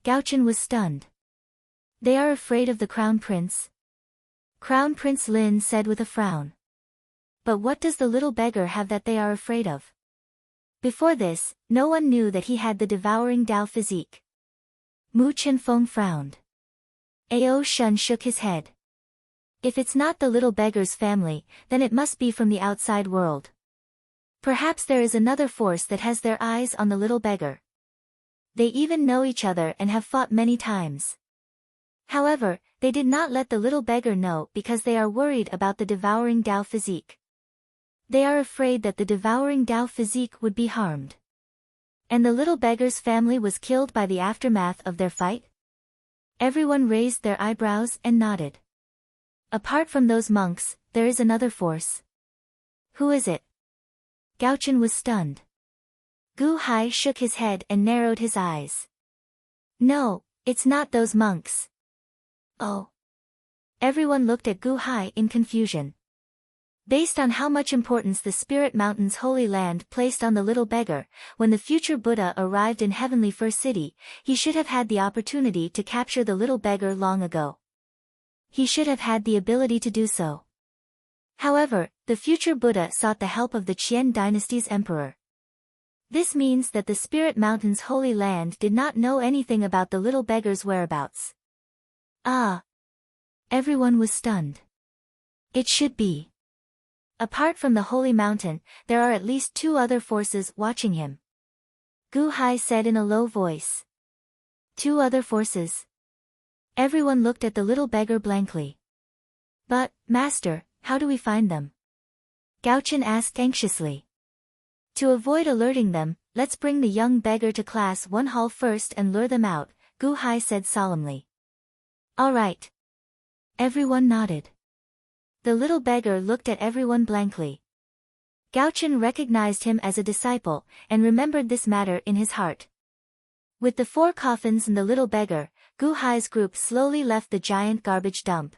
Gao was stunned. They are afraid of the Crown Prince? Crown Prince Lin said with a frown. But what does the little beggar have that they are afraid of? Before this, no one knew that he had the devouring Dao physique. Mu Chenfeng frowned. Ao Shun shook his head. If it's not the little beggar's family, then it must be from the outside world. Perhaps there is another force that has their eyes on the little beggar. They even know each other and have fought many times. However, they did not let the little beggar know because they are worried about the devouring Dao physique. They are afraid that the devouring Dao physique would be harmed. And the little beggar's family was killed by the aftermath of their fight? Everyone raised their eyebrows and nodded. Apart from those monks, there is another force. Who is it? Gao was stunned. Gu Hai shook his head and narrowed his eyes. No, it's not those monks. Oh. Everyone looked at Gu Hai in confusion. Based on how much importance the Spirit Mountain's Holy Land placed on the little beggar, when the future Buddha arrived in Heavenly First City, he should have had the opportunity to capture the little beggar long ago. He should have had the ability to do so. However, the future Buddha sought the help of the Qian dynasty's emperor. This means that the Spirit Mountain's Holy Land did not know anything about the little beggar's whereabouts. Ah! Everyone was stunned. It should be. Apart from the Holy Mountain, there are at least 2 other forces watching him. Gu Hai said in a low voice. 2 other forces? Everyone looked at the little beggar blankly. But, Master, how do we find them? Gao asked anxiously. To avoid alerting them, let's bring the young beggar to Class 1 Hall first and lure them out, Gu Hai said solemnly. All right. Everyone nodded. The little beggar looked at everyone blankly. Gao recognized him as a disciple, and remembered this matter in his heart. With the 4 coffins and the little beggar, Gu Hai's group slowly left the giant garbage dump.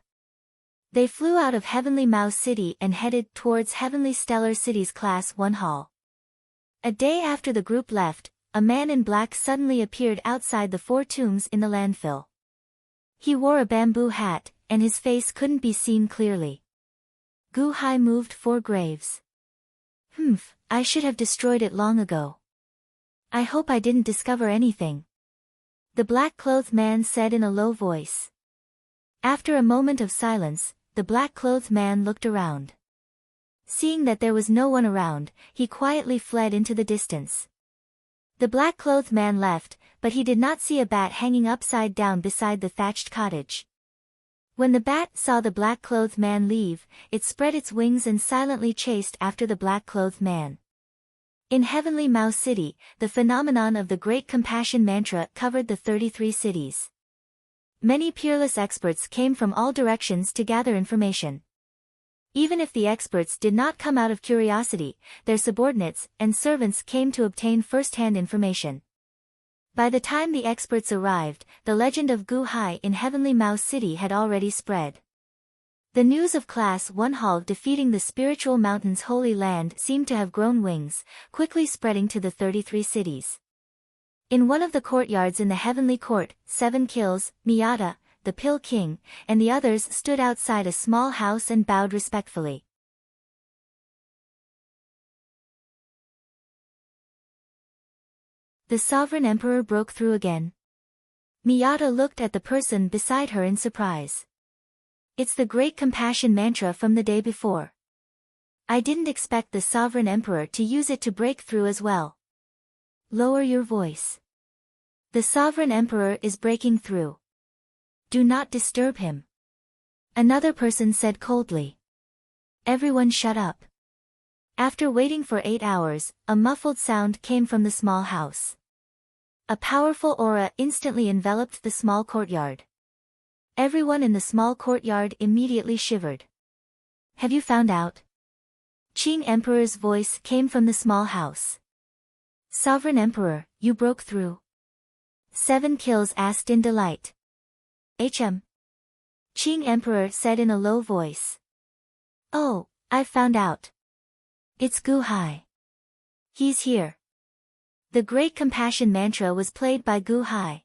They flew out of Heavenly Mao City and headed towards Heavenly Stellar City's Class 1 Hall. A day after the group left, a man in black suddenly appeared outside the 4 tombs in the landfill. He wore a bamboo hat, and his face couldn't be seen clearly. Gu Hai moved 4 graves. I should have destroyed it long ago. I hope I didn't discover anything. The black-clothed man said in a low voice. After a moment of silence, the black-clothed man looked around. Seeing that there was no one around, he quietly fled into the distance. The black-clothed man left, but he did not see a bat hanging upside down beside the thatched cottage. When the bat saw the black-clothed man leave, it spread its wings and silently chased after the black-clothed man. In Heavenly Mao City, the phenomenon of the Great Compassion Mantra covered the 33 cities. Many peerless experts came from all directions to gather information. Even if the experts did not come out of curiosity, their subordinates and servants came to obtain first-hand information. By the time the experts arrived, the legend of Gu Hai in Heavenly Mao City had already spread. The news of Class 1 Hall defeating the Spiritual Mountain's Holy Land seemed to have grown wings, quickly spreading to the 33 cities. In one of the courtyards in the Heavenly Court, 7 kills, Miyata, the Pill King, and the others stood outside a small house and bowed respectfully. The Sovereign Emperor broke through again. Miyata looked at the person beside her in surprise. It's the Great Compassion Mantra from the day before. I didn't expect the sovereign emperor to use it to break through as well. Lower your voice. The sovereign emperor is breaking through. Do not disturb him. Another person said coldly. Everyone shut up. After waiting for 8 hours, a muffled sound came from the small house. A powerful aura instantly enveloped the small courtyard. Everyone in the small courtyard immediately shivered. Have you found out? Qing Emperor's voice came from the small house. Sovereign Emperor, you broke through. 7 kills asked in delight. HM. Qing Emperor said in a low voice. Oh, I've found out. It's Gu Hai. He's here. The Great Compassion mantra was played by Gu Hai.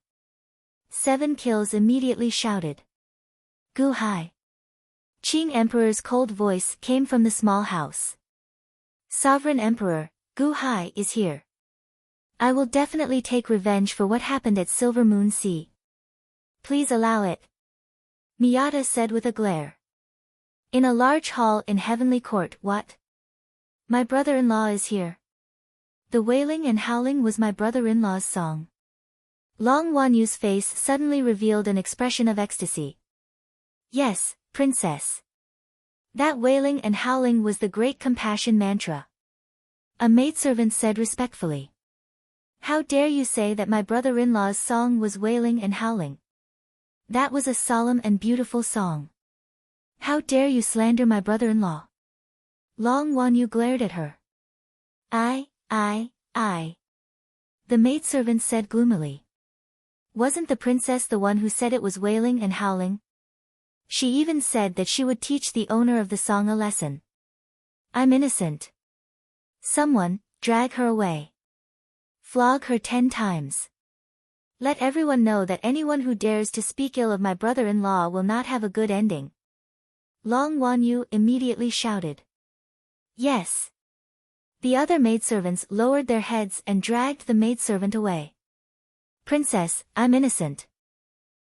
7 kills immediately shouted. Gu Hai. Qing Emperor's cold voice came from the small house. Sovereign Emperor, Gu Hai is here. I will definitely take revenge for what happened at Silver Moon Sea. Please allow it. Miyata said with a glare. In a large hall in Heavenly Court, what? My brother-in-law is here. The wailing and howling was my brother-in-law's song. Long Wanyu's face suddenly revealed an expression of ecstasy. Yes, princess. That wailing and howling was the Great Compassion mantra. A maidservant said respectfully. How dare you say that my brother-in-law's song was wailing and howling? That was a solemn and beautiful song. How dare you slander my brother-in-law? Long Wanyu glared at her. I. The maidservant said gloomily. Wasn't the princess the one who said it was wailing and howling? She even said that she would teach the owner of the song a lesson. I'm innocent. Someone, drag her away. Flog her 10 times. Let everyone know that anyone who dares to speak ill of my brother-in-law will not have a good ending. Long Wanyu immediately shouted. Yes. The other maidservants lowered their heads and dragged the maidservant away. Princess, I'm innocent.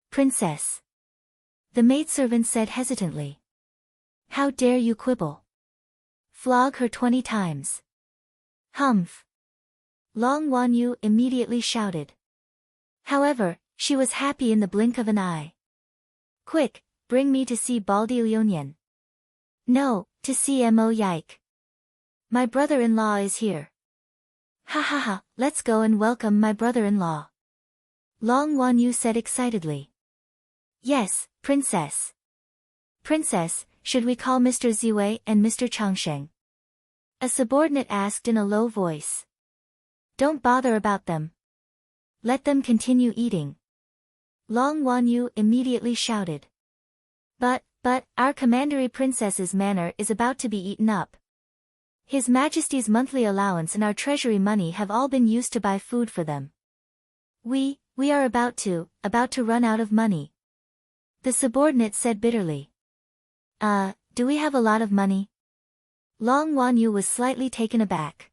Princess. The maidservant said hesitantly. How dare you quibble? Flog her 20 times. Humph. Long Wanyu immediately shouted. However, she was happy in the blink of an eye. Quick, bring me to see Baldi Liuyan. No, to see Mo Yike. My brother-in-law is here. Ha ha ha, let's go and welcome my brother-in-law. Long Wanyu said excitedly. Yes, princess. Princess, should we call Mr. Ziwei and Mr. Changsheng? A subordinate asked in a low voice. Don't bother about them. Let them continue eating. Long Wanyu immediately shouted. But, our commandery princess's manor is about to be eaten up. His Majesty's monthly allowance and our treasury money have all been used to buy food for them. We are about to run out of money. The subordinate said bitterly. Do we have a lot of money? Long Wanyu was slightly taken aback.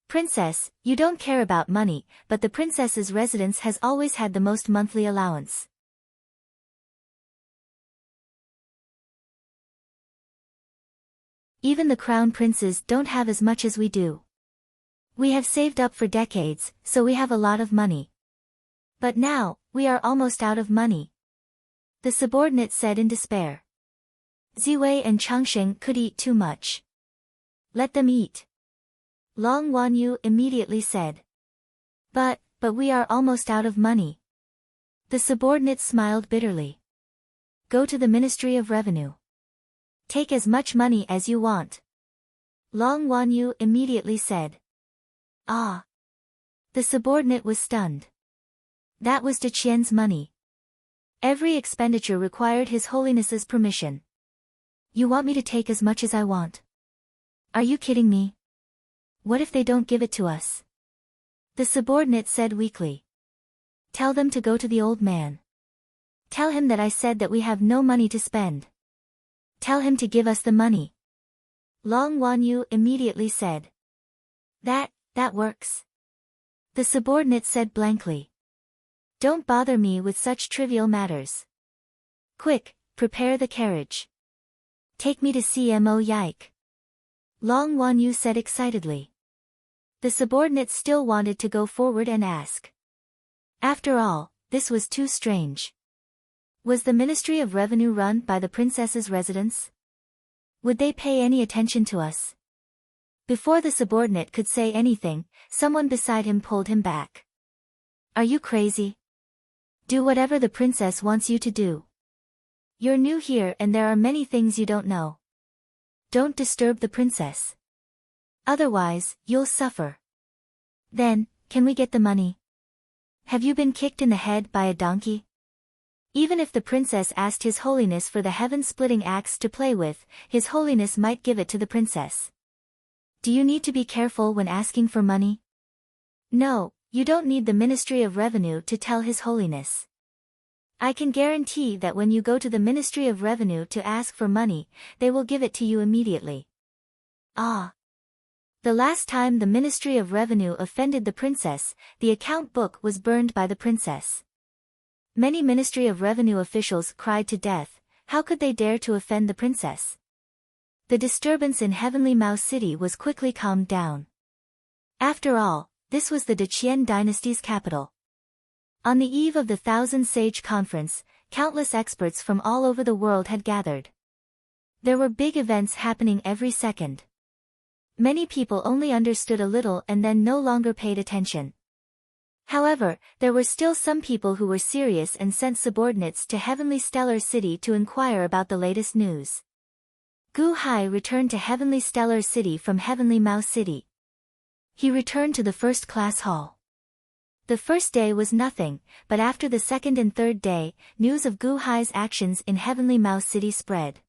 Princess, you don't care about money, but the princess's residence has always had the most monthly allowance. Even the crown princes don't have as much as we do. We have saved up for decades, so we have a lot of money. But now, we are almost out of money. The subordinate said in despair. Ziwei and Changsheng could eat too much. Let them eat. Long Wanyu immediately said. But we are almost out of money. The subordinate smiled bitterly. Go to the Ministry of Revenue. Take as much money as you want. Long Wanyu immediately said. Ah. The subordinate was stunned. That was Deqian's money. Every expenditure required His Holiness's permission. You want me to take as much as I want? Are you kidding me? What if they don't give it to us? The subordinate said weakly. Tell them to go to the old man. Tell him that I said that we have no money to spend. Tell him to give us the money. Long Wanyu immediately said. That works. The subordinate said blankly. Don't bother me with such trivial matters. Quick, prepare the carriage. Take me to see Mo Yike. Long Wanyu said excitedly. The subordinates still wanted to go forward and ask. After all, this was too strange. Was the Ministry of Revenue run by the princess's residence? Would they pay any attention to us? Before the subordinate could say anything, someone beside him pulled him back. Are you crazy? Do whatever the princess wants you to do. You're new here and there are many things you don't know. Don't disturb the princess. Otherwise, you'll suffer. Then, can we get the money? Have you been kicked in the head by a donkey? Even if the princess asked His Holiness for the heaven-splitting axe to play with, His Holiness might give it to the princess. Do you need to be careful when asking for money? No, you don't need the Ministry of Revenue to tell His Holiness. I can guarantee that when you go to the Ministry of Revenue to ask for money, they will give it to you immediately. Ah. The last time the Ministry of Revenue offended the princess, the account book was burned by the princess. Many Ministry of Revenue officials cried to death. How could they dare to offend the princess? The disturbance in Heavenly Mouse City was quickly calmed down. After all, this was the Deqian dynasty's capital. On the eve of the Thousand Sage Conference, countless experts from all over the world had gathered. There were big events happening every second. Many people only understood a little and then no longer paid attention. However, there were still some people who were serious and sent subordinates to Heavenly Stellar City to inquire about the latest news. Gu Hai returned to Heavenly Stellar City from Heavenly Mouse City. He returned to the first-class hall. The first day was nothing, but after the second and third day, news of Gu Hai's actions in Heavenly Mouse City spread.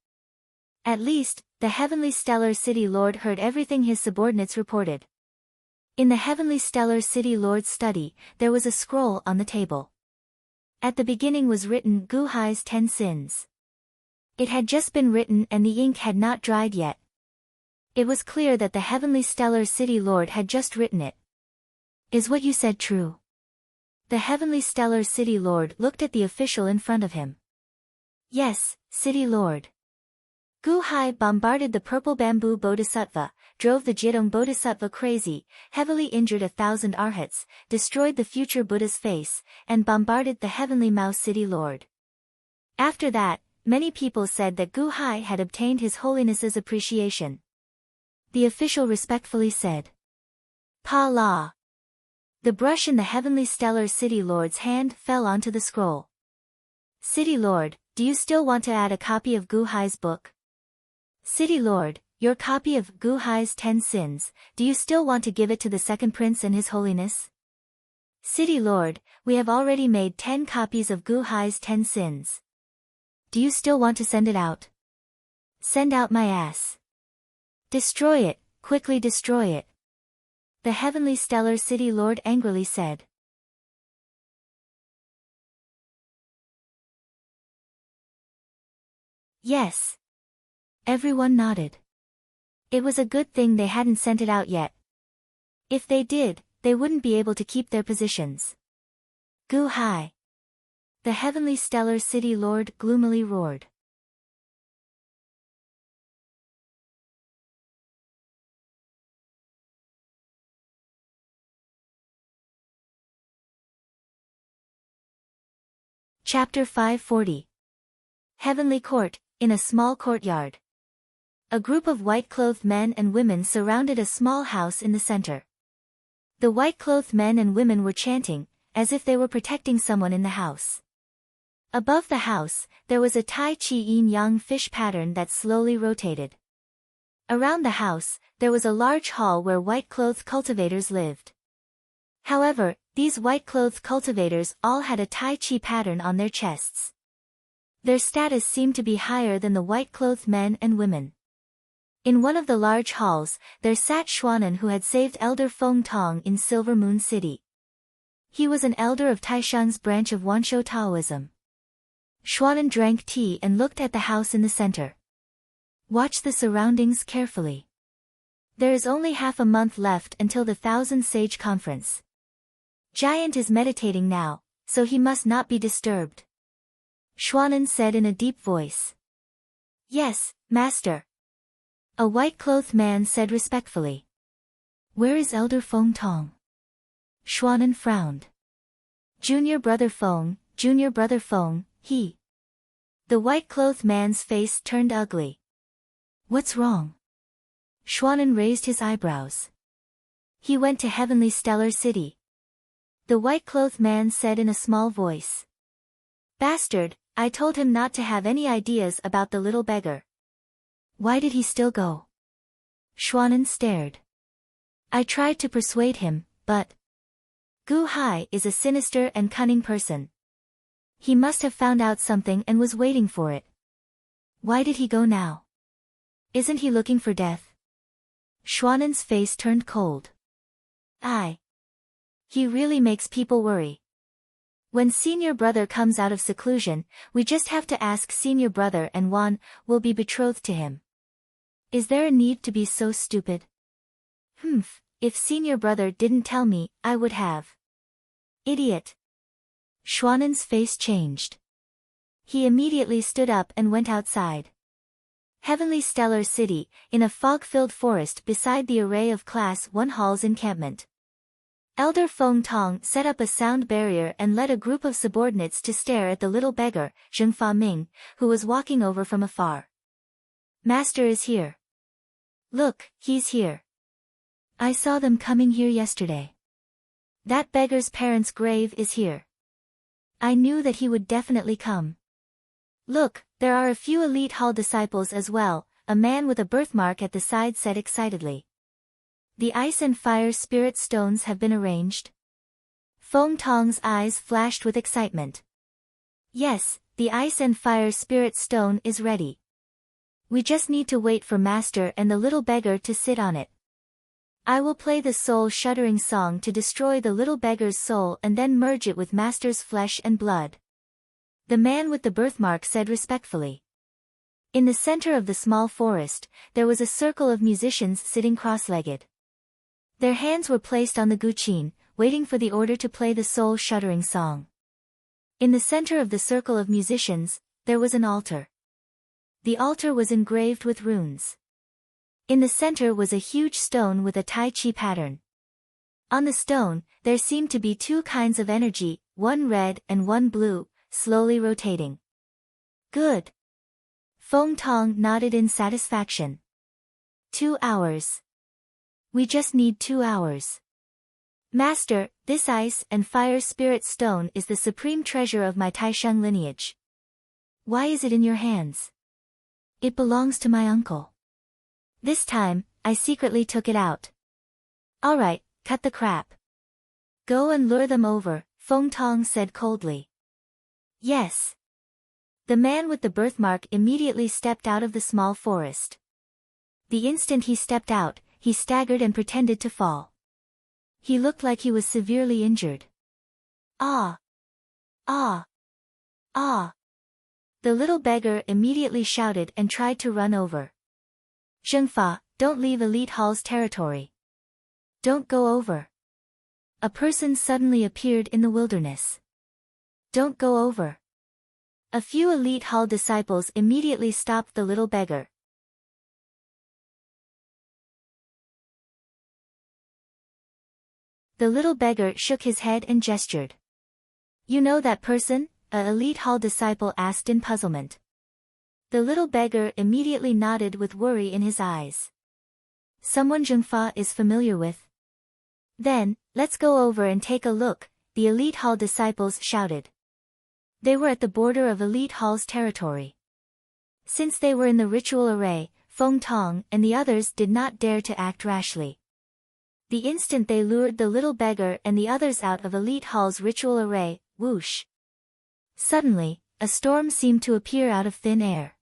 At least, the Heavenly Stellar City Lord heard everything his subordinates reported. In the Heavenly Stellar City Lord's study, there was a scroll on the table. At the beginning was written Gu Hai's 10 sins. It had just been written and the ink had not dried yet. It was clear that the Heavenly Stellar City Lord had just written it. Is what you said true? The Heavenly Stellar City Lord looked at the official in front of him. Yes, City Lord. Gu Hai bombarded the purple bamboo bodhisattva, drove the Jidong bodhisattva crazy, heavily injured 1,000 arhats, destroyed the future Buddha's face, and bombarded the Heavenly Mouse City Lord. After that, many people said that Gu Hai had obtained His Holiness's appreciation. The official respectfully said. Pa La. The brush in the Heavenly Stellar City Lord's hand fell onto the scroll. City Lord, do you still want to add a copy of Gu Hai's book? City Lord, your copy of Gu Hai's 10 sins, do you still want to give it to the second prince and His Holiness? City Lord, we have already made 10 copies of Gu Hai's 10 sins. Do you still want to send it out? Send out my ass. Destroy it, quickly destroy it. The Heavenly Stellar City Lord angrily said. Yes. Everyone nodded. It was a good thing they hadn't sent it out yet. If they did, they wouldn't be able to keep their positions. Gu Hai. The Heavenly Stellar City Lord gloomily roared. Chapter 540. Heavenly Court, in a small courtyard. A group of white-clothed men and women surrounded a small house in the center. The white-clothed men and women were chanting, as if they were protecting someone in the house. Above the house, there was a Tai Chi yin-yang fish pattern that slowly rotated. Around the house, there was a large hall where white-clothed cultivators lived. However, these white-clothed cultivators all had a Tai Chi pattern on their chests. Their status seemed to be higher than the white-clothed men and women. In one of the large halls, there sat Xuanan, who had saved Elder Feng Tong in Silver Moon City. He was an elder of Taishan's branch of Wanshou Taoism. Xuanan drank tea and looked at the house in the center. Watch the surroundings carefully. There is only half a month left until the Thousand Sage Conference. Giant is meditating now, so he must not be disturbed. Xuanan said in a deep voice. Yes, Master. A white-clothed man said respectfully. Where is Elder Feng Tong? Xuanan frowned. Junior brother Feng, he. The white-clothed man's face turned ugly. What's wrong? Xuanan raised his eyebrows. He went to Heavenly Stellar City. The white-clothed man said in a small voice. Bastard, I told him not to have any ideas about the little beggar. Why did he still go? Xuanan stared. I tried to persuade him, but... Gu Hai is a sinister and cunning person. He must have found out something and was waiting for it. Why did he go now? Isn't he looking for death? Xuanan's face turned cold. He really makes people worry. When senior brother comes out of seclusion, we just have to ask senior brother and Wan will be betrothed to him. Is there a need to be so stupid? If senior brother didn't tell me, I would have. Idiot. Xuanan's face changed. He immediately stood up and went outside. Heavenly Stellar City, in a fog-filled forest beside the array of Class 1 Hall's encampment. Elder Feng Tong set up a sound barrier and led a group of subordinates to stare at the little beggar, Zheng Fa Ming, who was walking over from afar. Master is here. Look, he's here. I saw them coming here yesterday. That beggar's parents' grave is here. I knew that he would definitely come. Look, there are a few elite hall disciples as well, a man with a birthmark at the side said excitedly. The ice and fire spirit stones have been arranged? Feng Tong's eyes flashed with excitement. Yes, the ice and fire spirit stone is ready. We just need to wait for Master and the little beggar to sit on it. I will play the soul-shuddering song to destroy the little beggar's soul and then merge it with Master's flesh and blood. The man with the birthmark said respectfully. In the center of the small forest, there was a circle of musicians sitting cross-legged. Their hands were placed on the guqin, waiting for the order to play the soul-shuddering song. In the center of the circle of musicians, there was an altar. The altar was engraved with runes. In the center was a huge stone with a Tai Chi pattern. On the stone, there seemed to be two kinds of energy, one red and one blue, slowly rotating. Good. Feng Tong nodded in satisfaction. 2 hours. We just need 2 hours. Master, this ice and fire spirit stone is the supreme treasure of my Taisheng lineage. Why is it in your hands? It belongs to my uncle. This time, I secretly took it out. Alright, cut the crap. Go and lure them over, Feng Tong said coldly. Yes. The man with the birthmark immediately stepped out of the small forest. The instant he stepped out, he staggered and pretended to fall. He looked like he was severely injured. Ah! Ah! Ah! The little beggar immediately shouted and tried to run over. Zhengfa, don't leave Elite Hall's territory. Don't go over. A person suddenly appeared in the wilderness. Don't go over. A few Elite Hall disciples immediately stopped the little beggar. The little beggar shook his head and gestured. You know that person? A Elite Hall disciple asked in puzzlement. The little beggar immediately nodded with worry in his eyes. Someone Zhengfa is familiar with. Then, let's go over and take a look, the Elite Hall disciples shouted. They were at the border of Elite Hall's territory. Since they were in the ritual array, Feng Tong and the others did not dare to act rashly. The instant they lured the little beggar and the others out of Elite Hall's ritual array, whoosh! Suddenly, a storm seemed to appear out of thin air.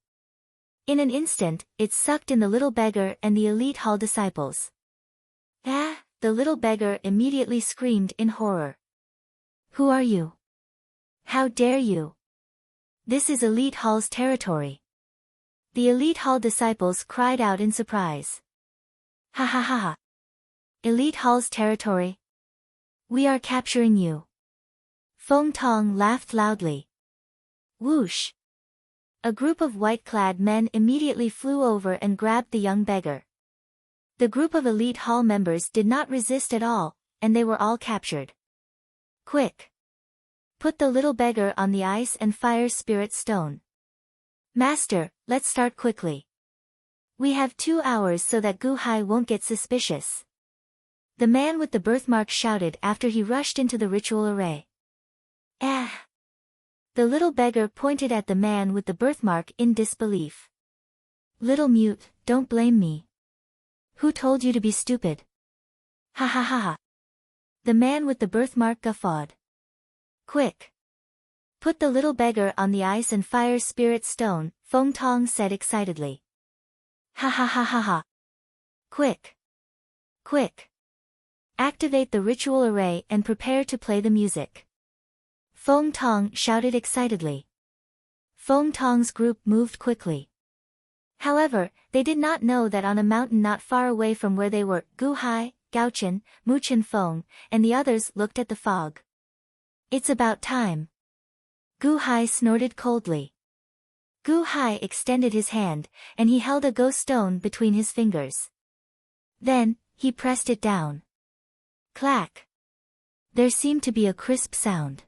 In an instant, it sucked in the little beggar and the Elite Hall disciples. Ah! The little beggar immediately screamed in horror. Who are you? How dare you? This is Elite Hall's territory. The Elite Hall disciples cried out in surprise. Ha ha ha ha! Elite Hall's territory? We are capturing you. Feng Tong laughed loudly. Whoosh! A group of white-clad men immediately flew over and grabbed the young beggar. The group of elite hall members did not resist at all, and they were all captured. Quick! Put the little beggar on the ice and fire spirit stone. Master, let's start quickly. We have 2 hours so that Gu Hai won't get suspicious. The man with the birthmark shouted after he rushed into the ritual array. Ah! The little beggar pointed at the man with the birthmark in disbelief. Little mute, don't blame me. Who told you to be stupid? Ha ha ha ha. The man with the birthmark guffawed. Quick! Put the little beggar on the ice and fire spirit stone, Feng Tong said excitedly. Ha ha ha ha ha. Quick! Quick! Activate the ritual array and prepare to play the music. Feng Tong shouted excitedly. Feng Tong's group moved quickly. However, they did not know that on a mountain not far away from where they were, Gu Hai, Gao Chen, Mu Chen Feng, and the others looked at the fog. It's about time. Gu Hai snorted coldly. Gu Hai extended his hand, and he held a ghost stone between his fingers. Then, he pressed it down. Clack! There seemed to be a crisp sound.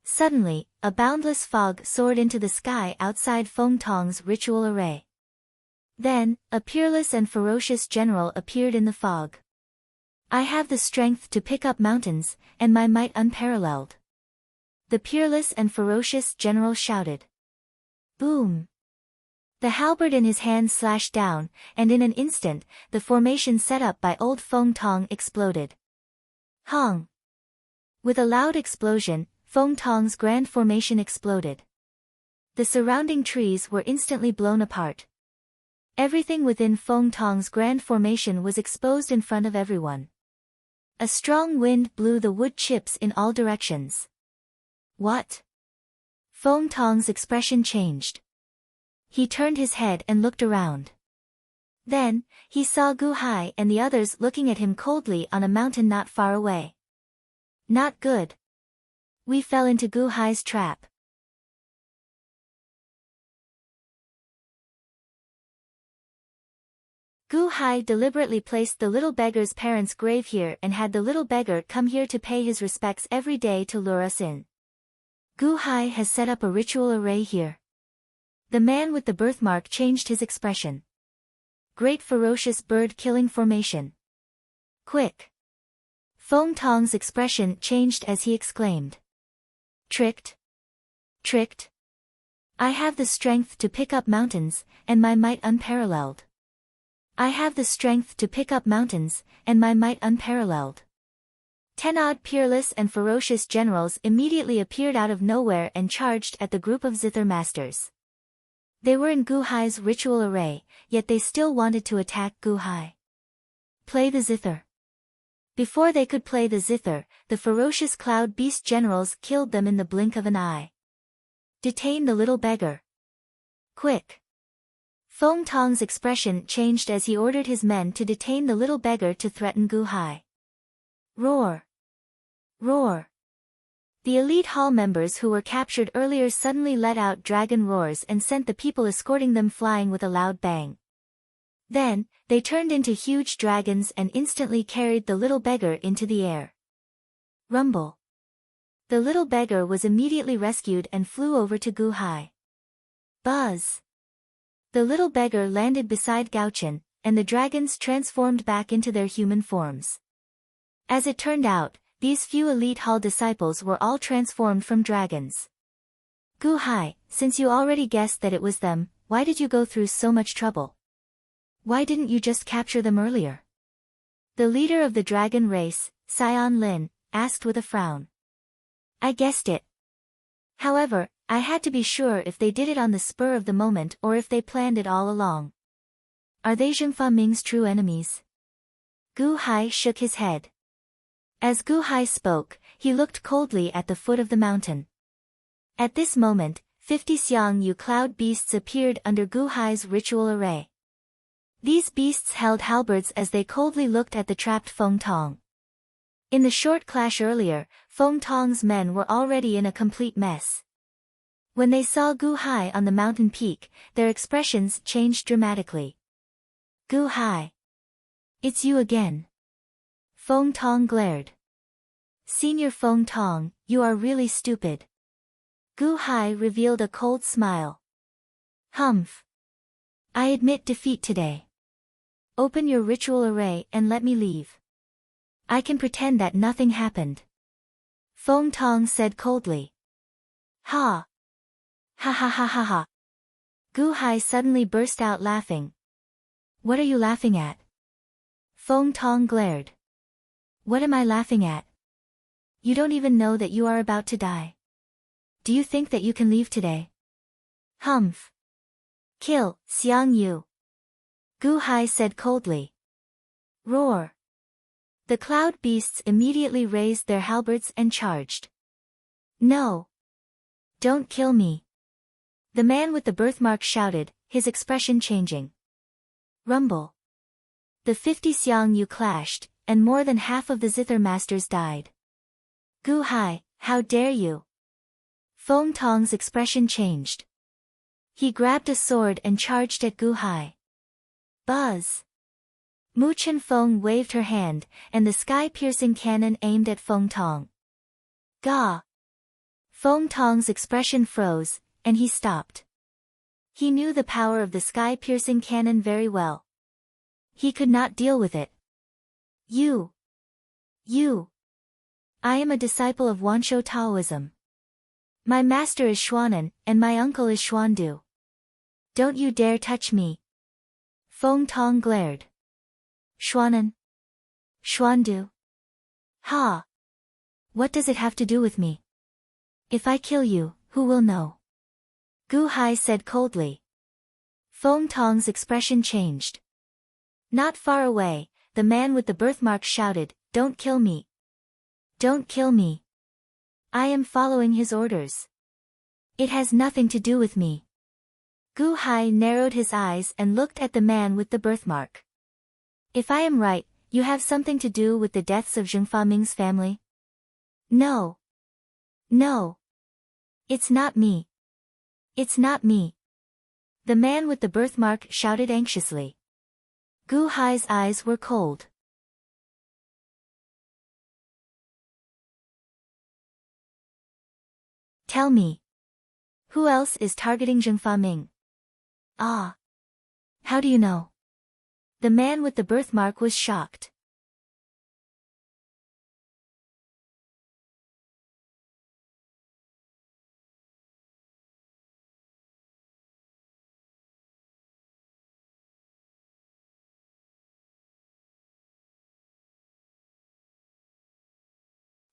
Suddenly, a boundless fog soared into the sky outside Feng Tong's ritual array. Then, a peerless and ferocious general appeared in the fog. I have the strength to pick up mountains, and my might unparalleled. The peerless and ferocious general shouted. Boom! The halberd in his hand slashed down, and in an instant, the formation set up by old Feng Tong exploded. Hong! With a loud explosion, Feng Tong's grand formation exploded. The surrounding trees were instantly blown apart. Everything within Feng Tong's grand formation was exposed in front of everyone. A strong wind blew the wood chips in all directions. What? Feng Tong's expression changed. He turned his head and looked around. Then, he saw Gu Hai and the others looking at him coldly on a mountain not far away. Not good. We fell into Gu Hai's trap. Gu Hai deliberately placed the little beggar's parents' grave here and had the little beggar come here to pay his respects every day to lure us in. Gu Hai has set up a ritual array here. The man with the birthmark changed his expression. Great ferocious bird-killing formation. Quick! Feng Tong's expression changed as he exclaimed. Tricked? Tricked? I have the strength to pick up mountains, and my might unparalleled. I have the strength to pick up mountains, and my might unparalleled. 10 odd peerless and ferocious generals immediately appeared out of nowhere and charged at the group of zither masters. They were in Gu Hai's ritual array, yet they still wanted to attack Gu Hai. Play the zither. Before they could play the zither, the ferocious cloud beast generals killed them in the blink of an eye. Detain the little beggar. Quick! Feng Tong's expression changed as he ordered his men to detain the little beggar to threaten Gu Hai. Roar! Roar! The elite hall members who were captured earlier suddenly let out dragon roars and sent the people escorting them flying with a loud bang. Then, they turned into huge dragons and instantly carried the little beggar into the air. Rumble! The little beggar was immediately rescued and flew over to Gu Hai. Buzz! The little beggar landed beside Gao Chen, and the dragons transformed back into their human forms. As it turned out, these few elite hall disciples were all transformed from dragons. Gu Hai, since you already guessed that it was them, why did you go through so much trouble? Why didn't you just capture them earlier? The leader of the dragon race, Sion Lin, asked with a frown. I guessed it. However, I had to be sure if they did it on the spur of the moment or if they planned it all along. Are they Zhengfa Ming's true enemies? Gu Hai shook his head. As Gu Hai spoke, he looked coldly at the foot of the mountain. At this moment, 50 Xiang Yu cloud beasts appeared under Gu Hai's ritual array. These beasts held halberds as they coldly looked at the trapped Feng Tong. In the short clash earlier, Feng Tong's men were already in a complete mess. When they saw Gu Hai on the mountain peak, their expressions changed dramatically. Gu Hai. It's you again. Feng Tong glared. Senior Feng Tong, you are really stupid. Gu Hai revealed a cold smile. Humph. I admit defeat today. Open your ritual array and let me leave. I can pretend that nothing happened. Feng Tong said coldly. Ha. Ha ha ha ha ha. Gu Hai suddenly burst out laughing. What are you laughing at? Feng Tong glared. What am I laughing at? You don't even know that you are about to die. Do you think that you can leave today? Humph. Kill, Xiang Yu. Gu Hai said coldly. Roar. The cloud beasts immediately raised their halberds and charged. No. Don't kill me. The man with the birthmark shouted, his expression changing. Rumble. The 50 Xiang Yu clashed, and more than half of the Zither masters died. Gu Hai, how dare you? Feng Tong's expression changed. He grabbed a sword and charged at Gu Hai. Buzz. Mu Chen Feng waved her hand, and the sky-piercing cannon aimed at Feng Tong. Gah! Feng Tong's expression froze, and he stopped. He knew the power of the sky-piercing cannon very well. He could not deal with it. You. I am a disciple of Wanshou Taoism. My master is Xuanan, and my uncle is Xuandu. Don't you dare touch me. Feng Tong glared. Xuanan? Xuandu? Ha! What does it have to do with me? If I kill you, who will know? Gu Hai said coldly. Feng Tong's expression changed. Not far away, the man with the birthmark shouted, Don't kill me. Don't kill me. I am following his orders. It has nothing to do with me. Gu Hai narrowed his eyes and looked at the man with the birthmark. If I am right, you have something to do with the deaths of Zheng Faming's family? No. No. It's not me. It's not me. The man with the birthmark shouted anxiously. Gu Hai's eyes were cold. Tell me. Who else is targeting Zheng Faming? Ah. How do you know? The man with the birthmark was shocked.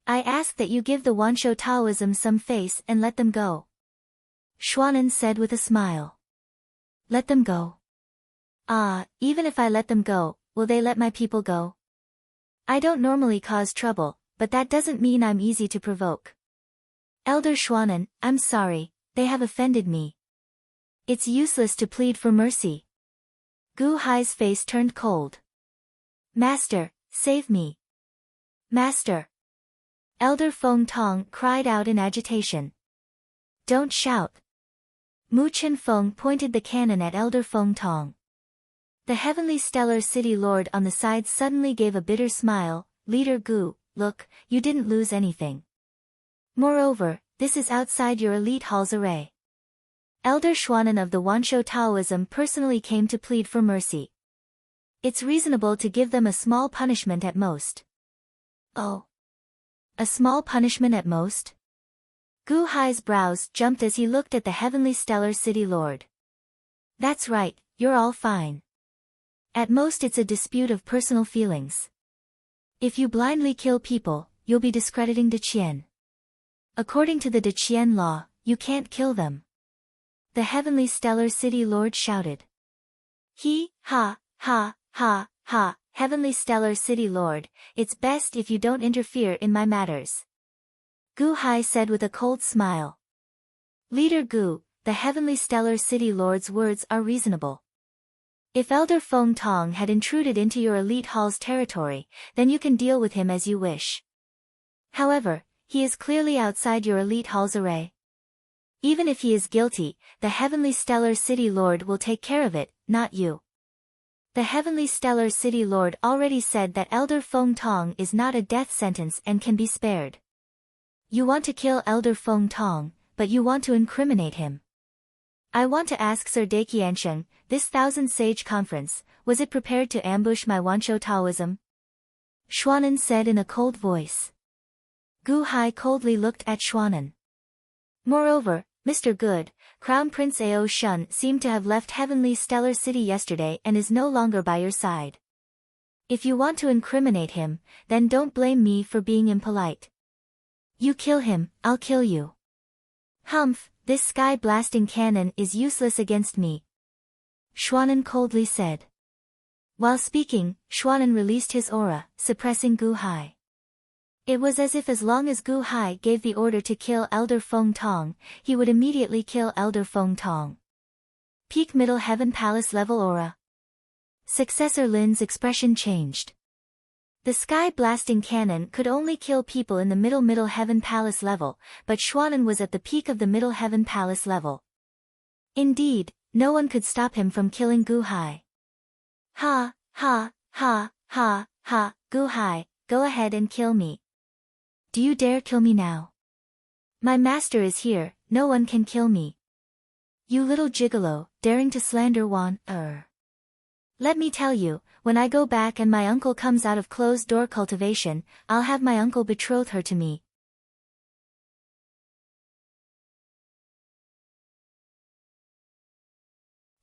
I ask that you give the Wanshou Taoism some face and let them go. Xuanan said with a smile. Let them go. Ah, even if I let them go, will they let my people go? I don't normally cause trouble, but that doesn't mean I'm easy to provoke. Elder Xuanan, I'm sorry, they have offended me. It's useless to plead for mercy. Gu Hai's face turned cold. Master, save me. Master. Elder Feng Tong cried out in agitation. Don't shout. Mu Chen Feng pointed the cannon at Elder Feng Tong. The heavenly stellar city lord on the side suddenly gave a bitter smile. Leader Gu, look, you didn't lose anything. Moreover, this is outside your elite hall's array. Elder Xuanan of the Wanshou Taoism personally came to plead for mercy. It's reasonable to give them a small punishment at most. Oh. A small punishment at most? Gu Hai's brows jumped as he looked at the heavenly stellar city lord. That's right, you're all fine. At most it's a dispute of personal feelings. If you blindly kill people, you'll be discrediting De Qian. According to the De Qian law, you can't kill them. The heavenly stellar city lord shouted. Ha, heavenly stellar city lord, it's best if you don't interfere in my matters. Gu Hai said with a cold smile. Leader Gu, the heavenly stellar city lord's words are reasonable. If Elder Feng Tong had intruded into your elite hall's territory, then you can deal with him as you wish. However, he is clearly outside your elite hall's array. Even if he is guilty, the Heavenly Stellar City Lord will take care of it, not you. The Heavenly Stellar City Lord already said that Elder Feng Tong is not a death sentence and can be spared. You want to kill Elder Feng Tong, but you want to incriminate him. I want to ask Sir Daqiansheng, this Thousand Sage Conference, was it prepared to ambush my Wanshou Taoism? Xuanan said in a cold voice. Gu Hai coldly looked at Xuanan. Moreover, Mr. Good, Crown Prince Ao Shun seemed to have left Heavenly Stellar City yesterday and is no longer by your side. If you want to incriminate him, then don't blame me for being impolite. You kill him, I'll kill you. Humph, this sky-blasting cannon is useless against me. Xuanan coldly said. While speaking, Xuanan released his aura, suppressing Gu Hai. It was as if as long as Gu Hai gave the order to kill Elder Feng Tong, he would immediately kill Elder Feng Tong. Peak Middle Heaven Palace level aura. Successor Lin's expression changed. The sky-blasting cannon could only kill people in the Middle Heaven Palace level, but Xuanan was at the peak of the Middle Heaven Palace level. Indeed, no one could stop him from killing Gu Hai. Ha, ha, ha, ha, ha, Gu Hai, go ahead and kill me. Do you dare kill me now? My master is here, no one can kill me. You little gigolo, daring to slander Wan, Let me tell you, when I go back and my uncle comes out of closed-door cultivation, I'll have my uncle betroth her to me.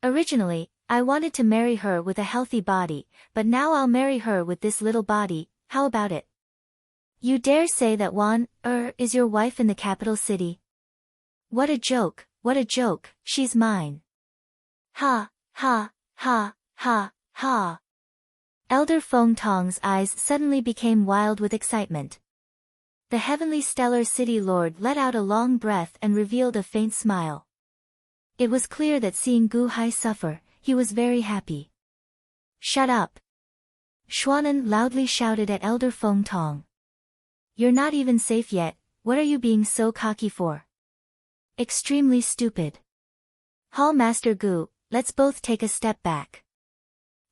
Originally, I wanted to marry her with a healthy body, but now I'll marry her with this little body, how about it? You dare say that Wan, is your wife in the capital city? What a joke, she's mine. Ha, ha, ha, ha, ha. Elder Feng Tong's eyes suddenly became wild with excitement. The Heavenly Stellar City Lord let out a long breath and revealed a faint smile. It was clear that seeing Gu Hai suffer, he was very happy. Shut up! Xuanan loudly shouted at Elder Feng Tong. You're not even safe yet, what are you being so cocky for? Extremely stupid. Hall Master Gu, let's both take a step back.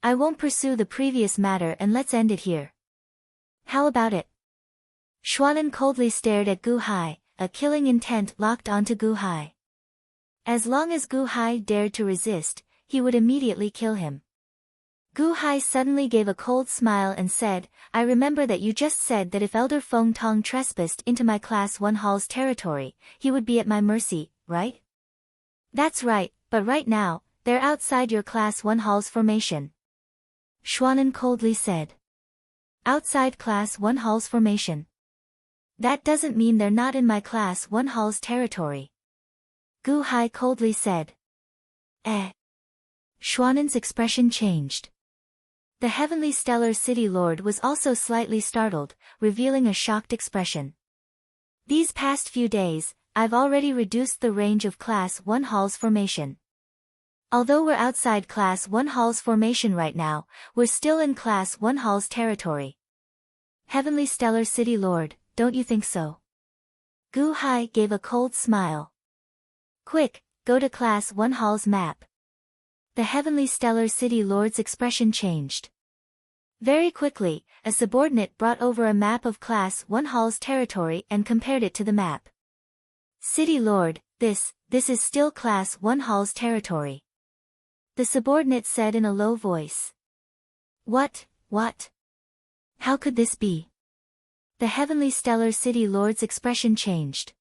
I won't pursue the previous matter and let's end it here. How about it? Xuanan coldly stared at Gu Hai, a killing intent locked onto Gu Hai. As long as Gu Hai dared to resist, he would immediately kill him. Gu Hai suddenly gave a cold smile and said, I remember that you just said that if Elder Feng Tong trespassed into my Class 1 Hall's territory, he would be at my mercy, right? That's right, but right now, they're outside your Class 1 Hall's formation. Xuanan coldly said. Outside Class 1 Hall's formation. That doesn't mean they're not in my Class 1 Hall's territory. Gu Hai coldly said. Xuanan's expression changed. The Heavenly Stellar City Lord was also slightly startled, revealing a shocked expression. These past few days, I've already reduced the range of Class 1 Hall's formation. Although we're outside Class 1 Hall's formation right now, we're still in Class 1 Hall's territory. Heavenly Stellar City Lord, don't you think so? Gu Hai gave a cold smile. Quick, go to Class 1 Hall's map. The Heavenly Stellar City Lord's expression changed. Very quickly, a subordinate brought over a map of Class 1 Hall's territory and compared it to the map. City Lord, this is still Class 1 Hall's territory. The subordinate said in a low voice. What? How could this be? The Heavenly Stellar City Lord's expression changed.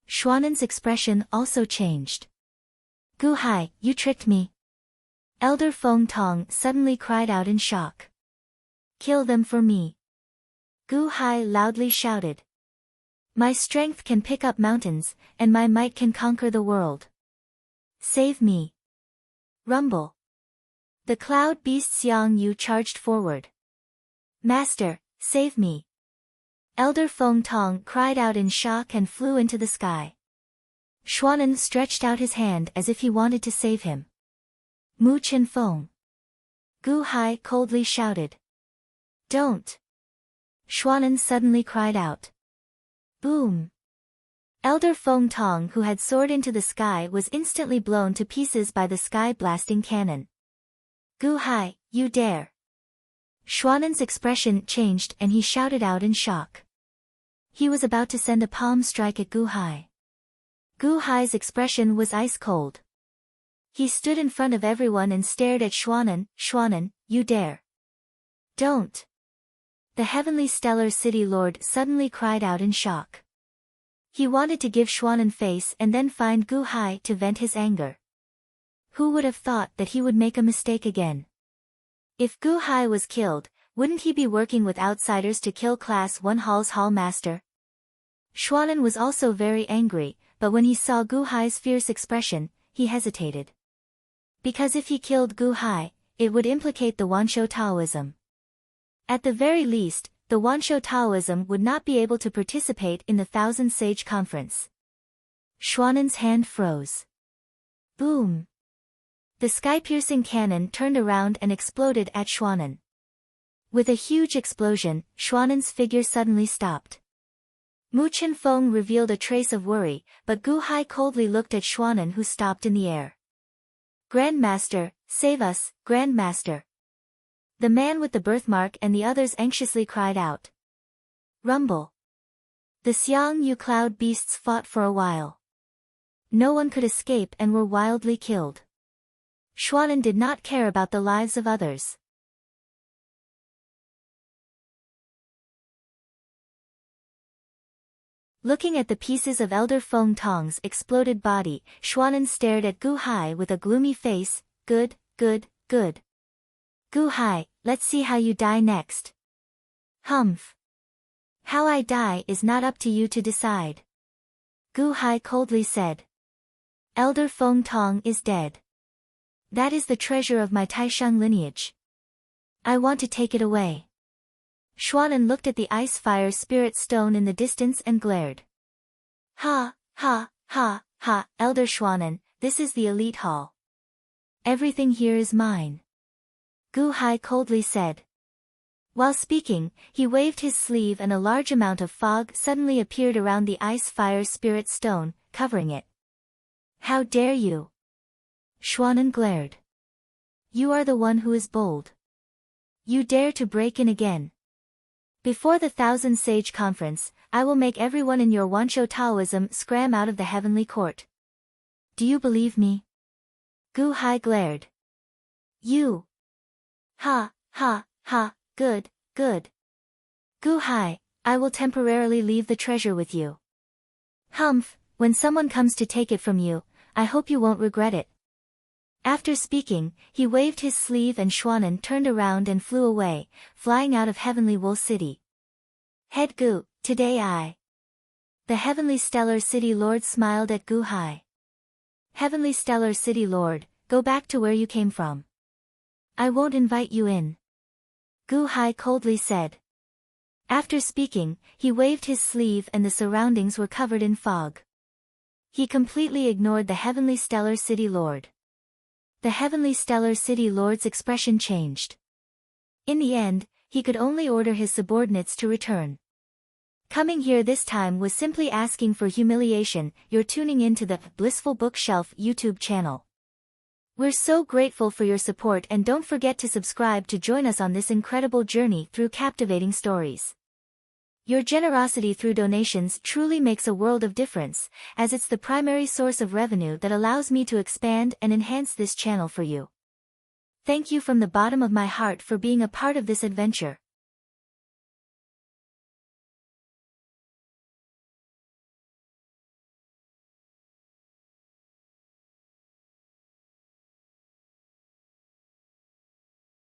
Xuanan's expression also changed. Gu Hai, you tricked me. Elder Feng Tong suddenly cried out in shock. Kill them for me. Gu Hai loudly shouted. My strength can pick up mountains, and my might can conquer the world. Save me. Rumble. The cloud beast Xiang Yu charged forward. Master, save me. Elder Feng Tong cried out in shock and flew into the sky. Xuanan stretched out his hand as if he wanted to save him. Mu Chen Feng. Gu Hai coldly shouted. Don't. Xuanan suddenly cried out. Boom. Elder Feng Tong, who had soared into the sky, was instantly blown to pieces by the sky-blasting cannon. Gu Hai, you dare! Xuanen's expression changed and he shouted out in shock. He was about to send a palm strike at Gu Hai. Gu Hai's expression was ice cold. He stood in front of everyone and stared at Xuanen. Xuanen, you dare! Don't! The Heavenly Stellar City Lord suddenly cried out in shock. He wanted to give Xuanen face and then find Gu Hai to vent his anger. Who would have thought that he would make a mistake again? If Gu Hai was killed, wouldn't he be working with outsiders to kill Class 1 Hall's Hall Master? Xuanen was also very angry, but when he saw Gu Hai's fierce expression, he hesitated. Because if he killed Gu Hai, it would implicate the Wanshou Taoism. At the very least, the Wanshou Taoism would not be able to participate in the Thousand Sage Conference. Xuanen's hand froze. Boom! The sky-piercing cannon turned around and exploded at Xuanen. With a huge explosion, Xuanen's figure suddenly stopped. Mu Qinfeng revealed a trace of worry, but Gu Hai coldly looked at Xuanen, who stopped in the air. Grandmaster, save us, Grandmaster! The man with the birthmark and the others anxiously cried out. Rumble. The Xiang Yu cloud beasts fought for a while. No one could escape and were wildly killed. Xuanen did not care about the lives of others. Looking at the pieces of Elder Feng Tong's exploded body, Xuanen stared at Gu Hai with a gloomy face. Good, good, good. Gu Hai, let's see how you die next. Humph. How I die is not up to you to decide. Gu Hai coldly said. Elder Feng Tong is dead. That is the treasure of my Taishang lineage. I want to take it away. Xuanen looked at the ice-fire spirit stone in the distance and glared. Ha, ha, ha, ha, Elder Xuanen, this is the elite hall. Everything here is mine. Gu Hai coldly said. While speaking, he waved his sleeve and a large amount of fog suddenly appeared around the ice-fire spirit stone, covering it. How dare you? Xuanen glared. You are the one who is bold. You dare to break in again. Before the Thousand Sage Conference, I will make everyone in your Wanshou Taoism scram out of the heavenly court. Do you believe me? Gu Hai glared. You. Ha, ha, ha, good, good. Gu Hai, I will temporarily leave the treasure with you. Humph, when someone comes to take it from you, I hope you won't regret it. After speaking, he waved his sleeve and Xuanen turned around and flew away, flying out of Heavenly Wool City. Head Gu, today I. The Heavenly Stellar City Lord smiled at Gu Hai. Heavenly Stellar City Lord, go back to where you came from. I won't invite you in. Gu Hai coldly said. After speaking, he waved his sleeve and the surroundings were covered in fog. He completely ignored the Heavenly Stellar City Lord. The Heavenly Stellar City Lord's expression changed. In the end, he could only order his subordinates to return. Coming here this time was simply asking for humiliation. You're tuning into the Blissful Bookshelf YouTube channel. We're so grateful for your support and don't forget to subscribe to join us on this incredible journey through captivating stories. Your generosity through donations truly makes a world of difference, as it's the primary source of revenue that allows me to expand and enhance this channel for you. Thank you from the bottom of my heart for being a part of this adventure.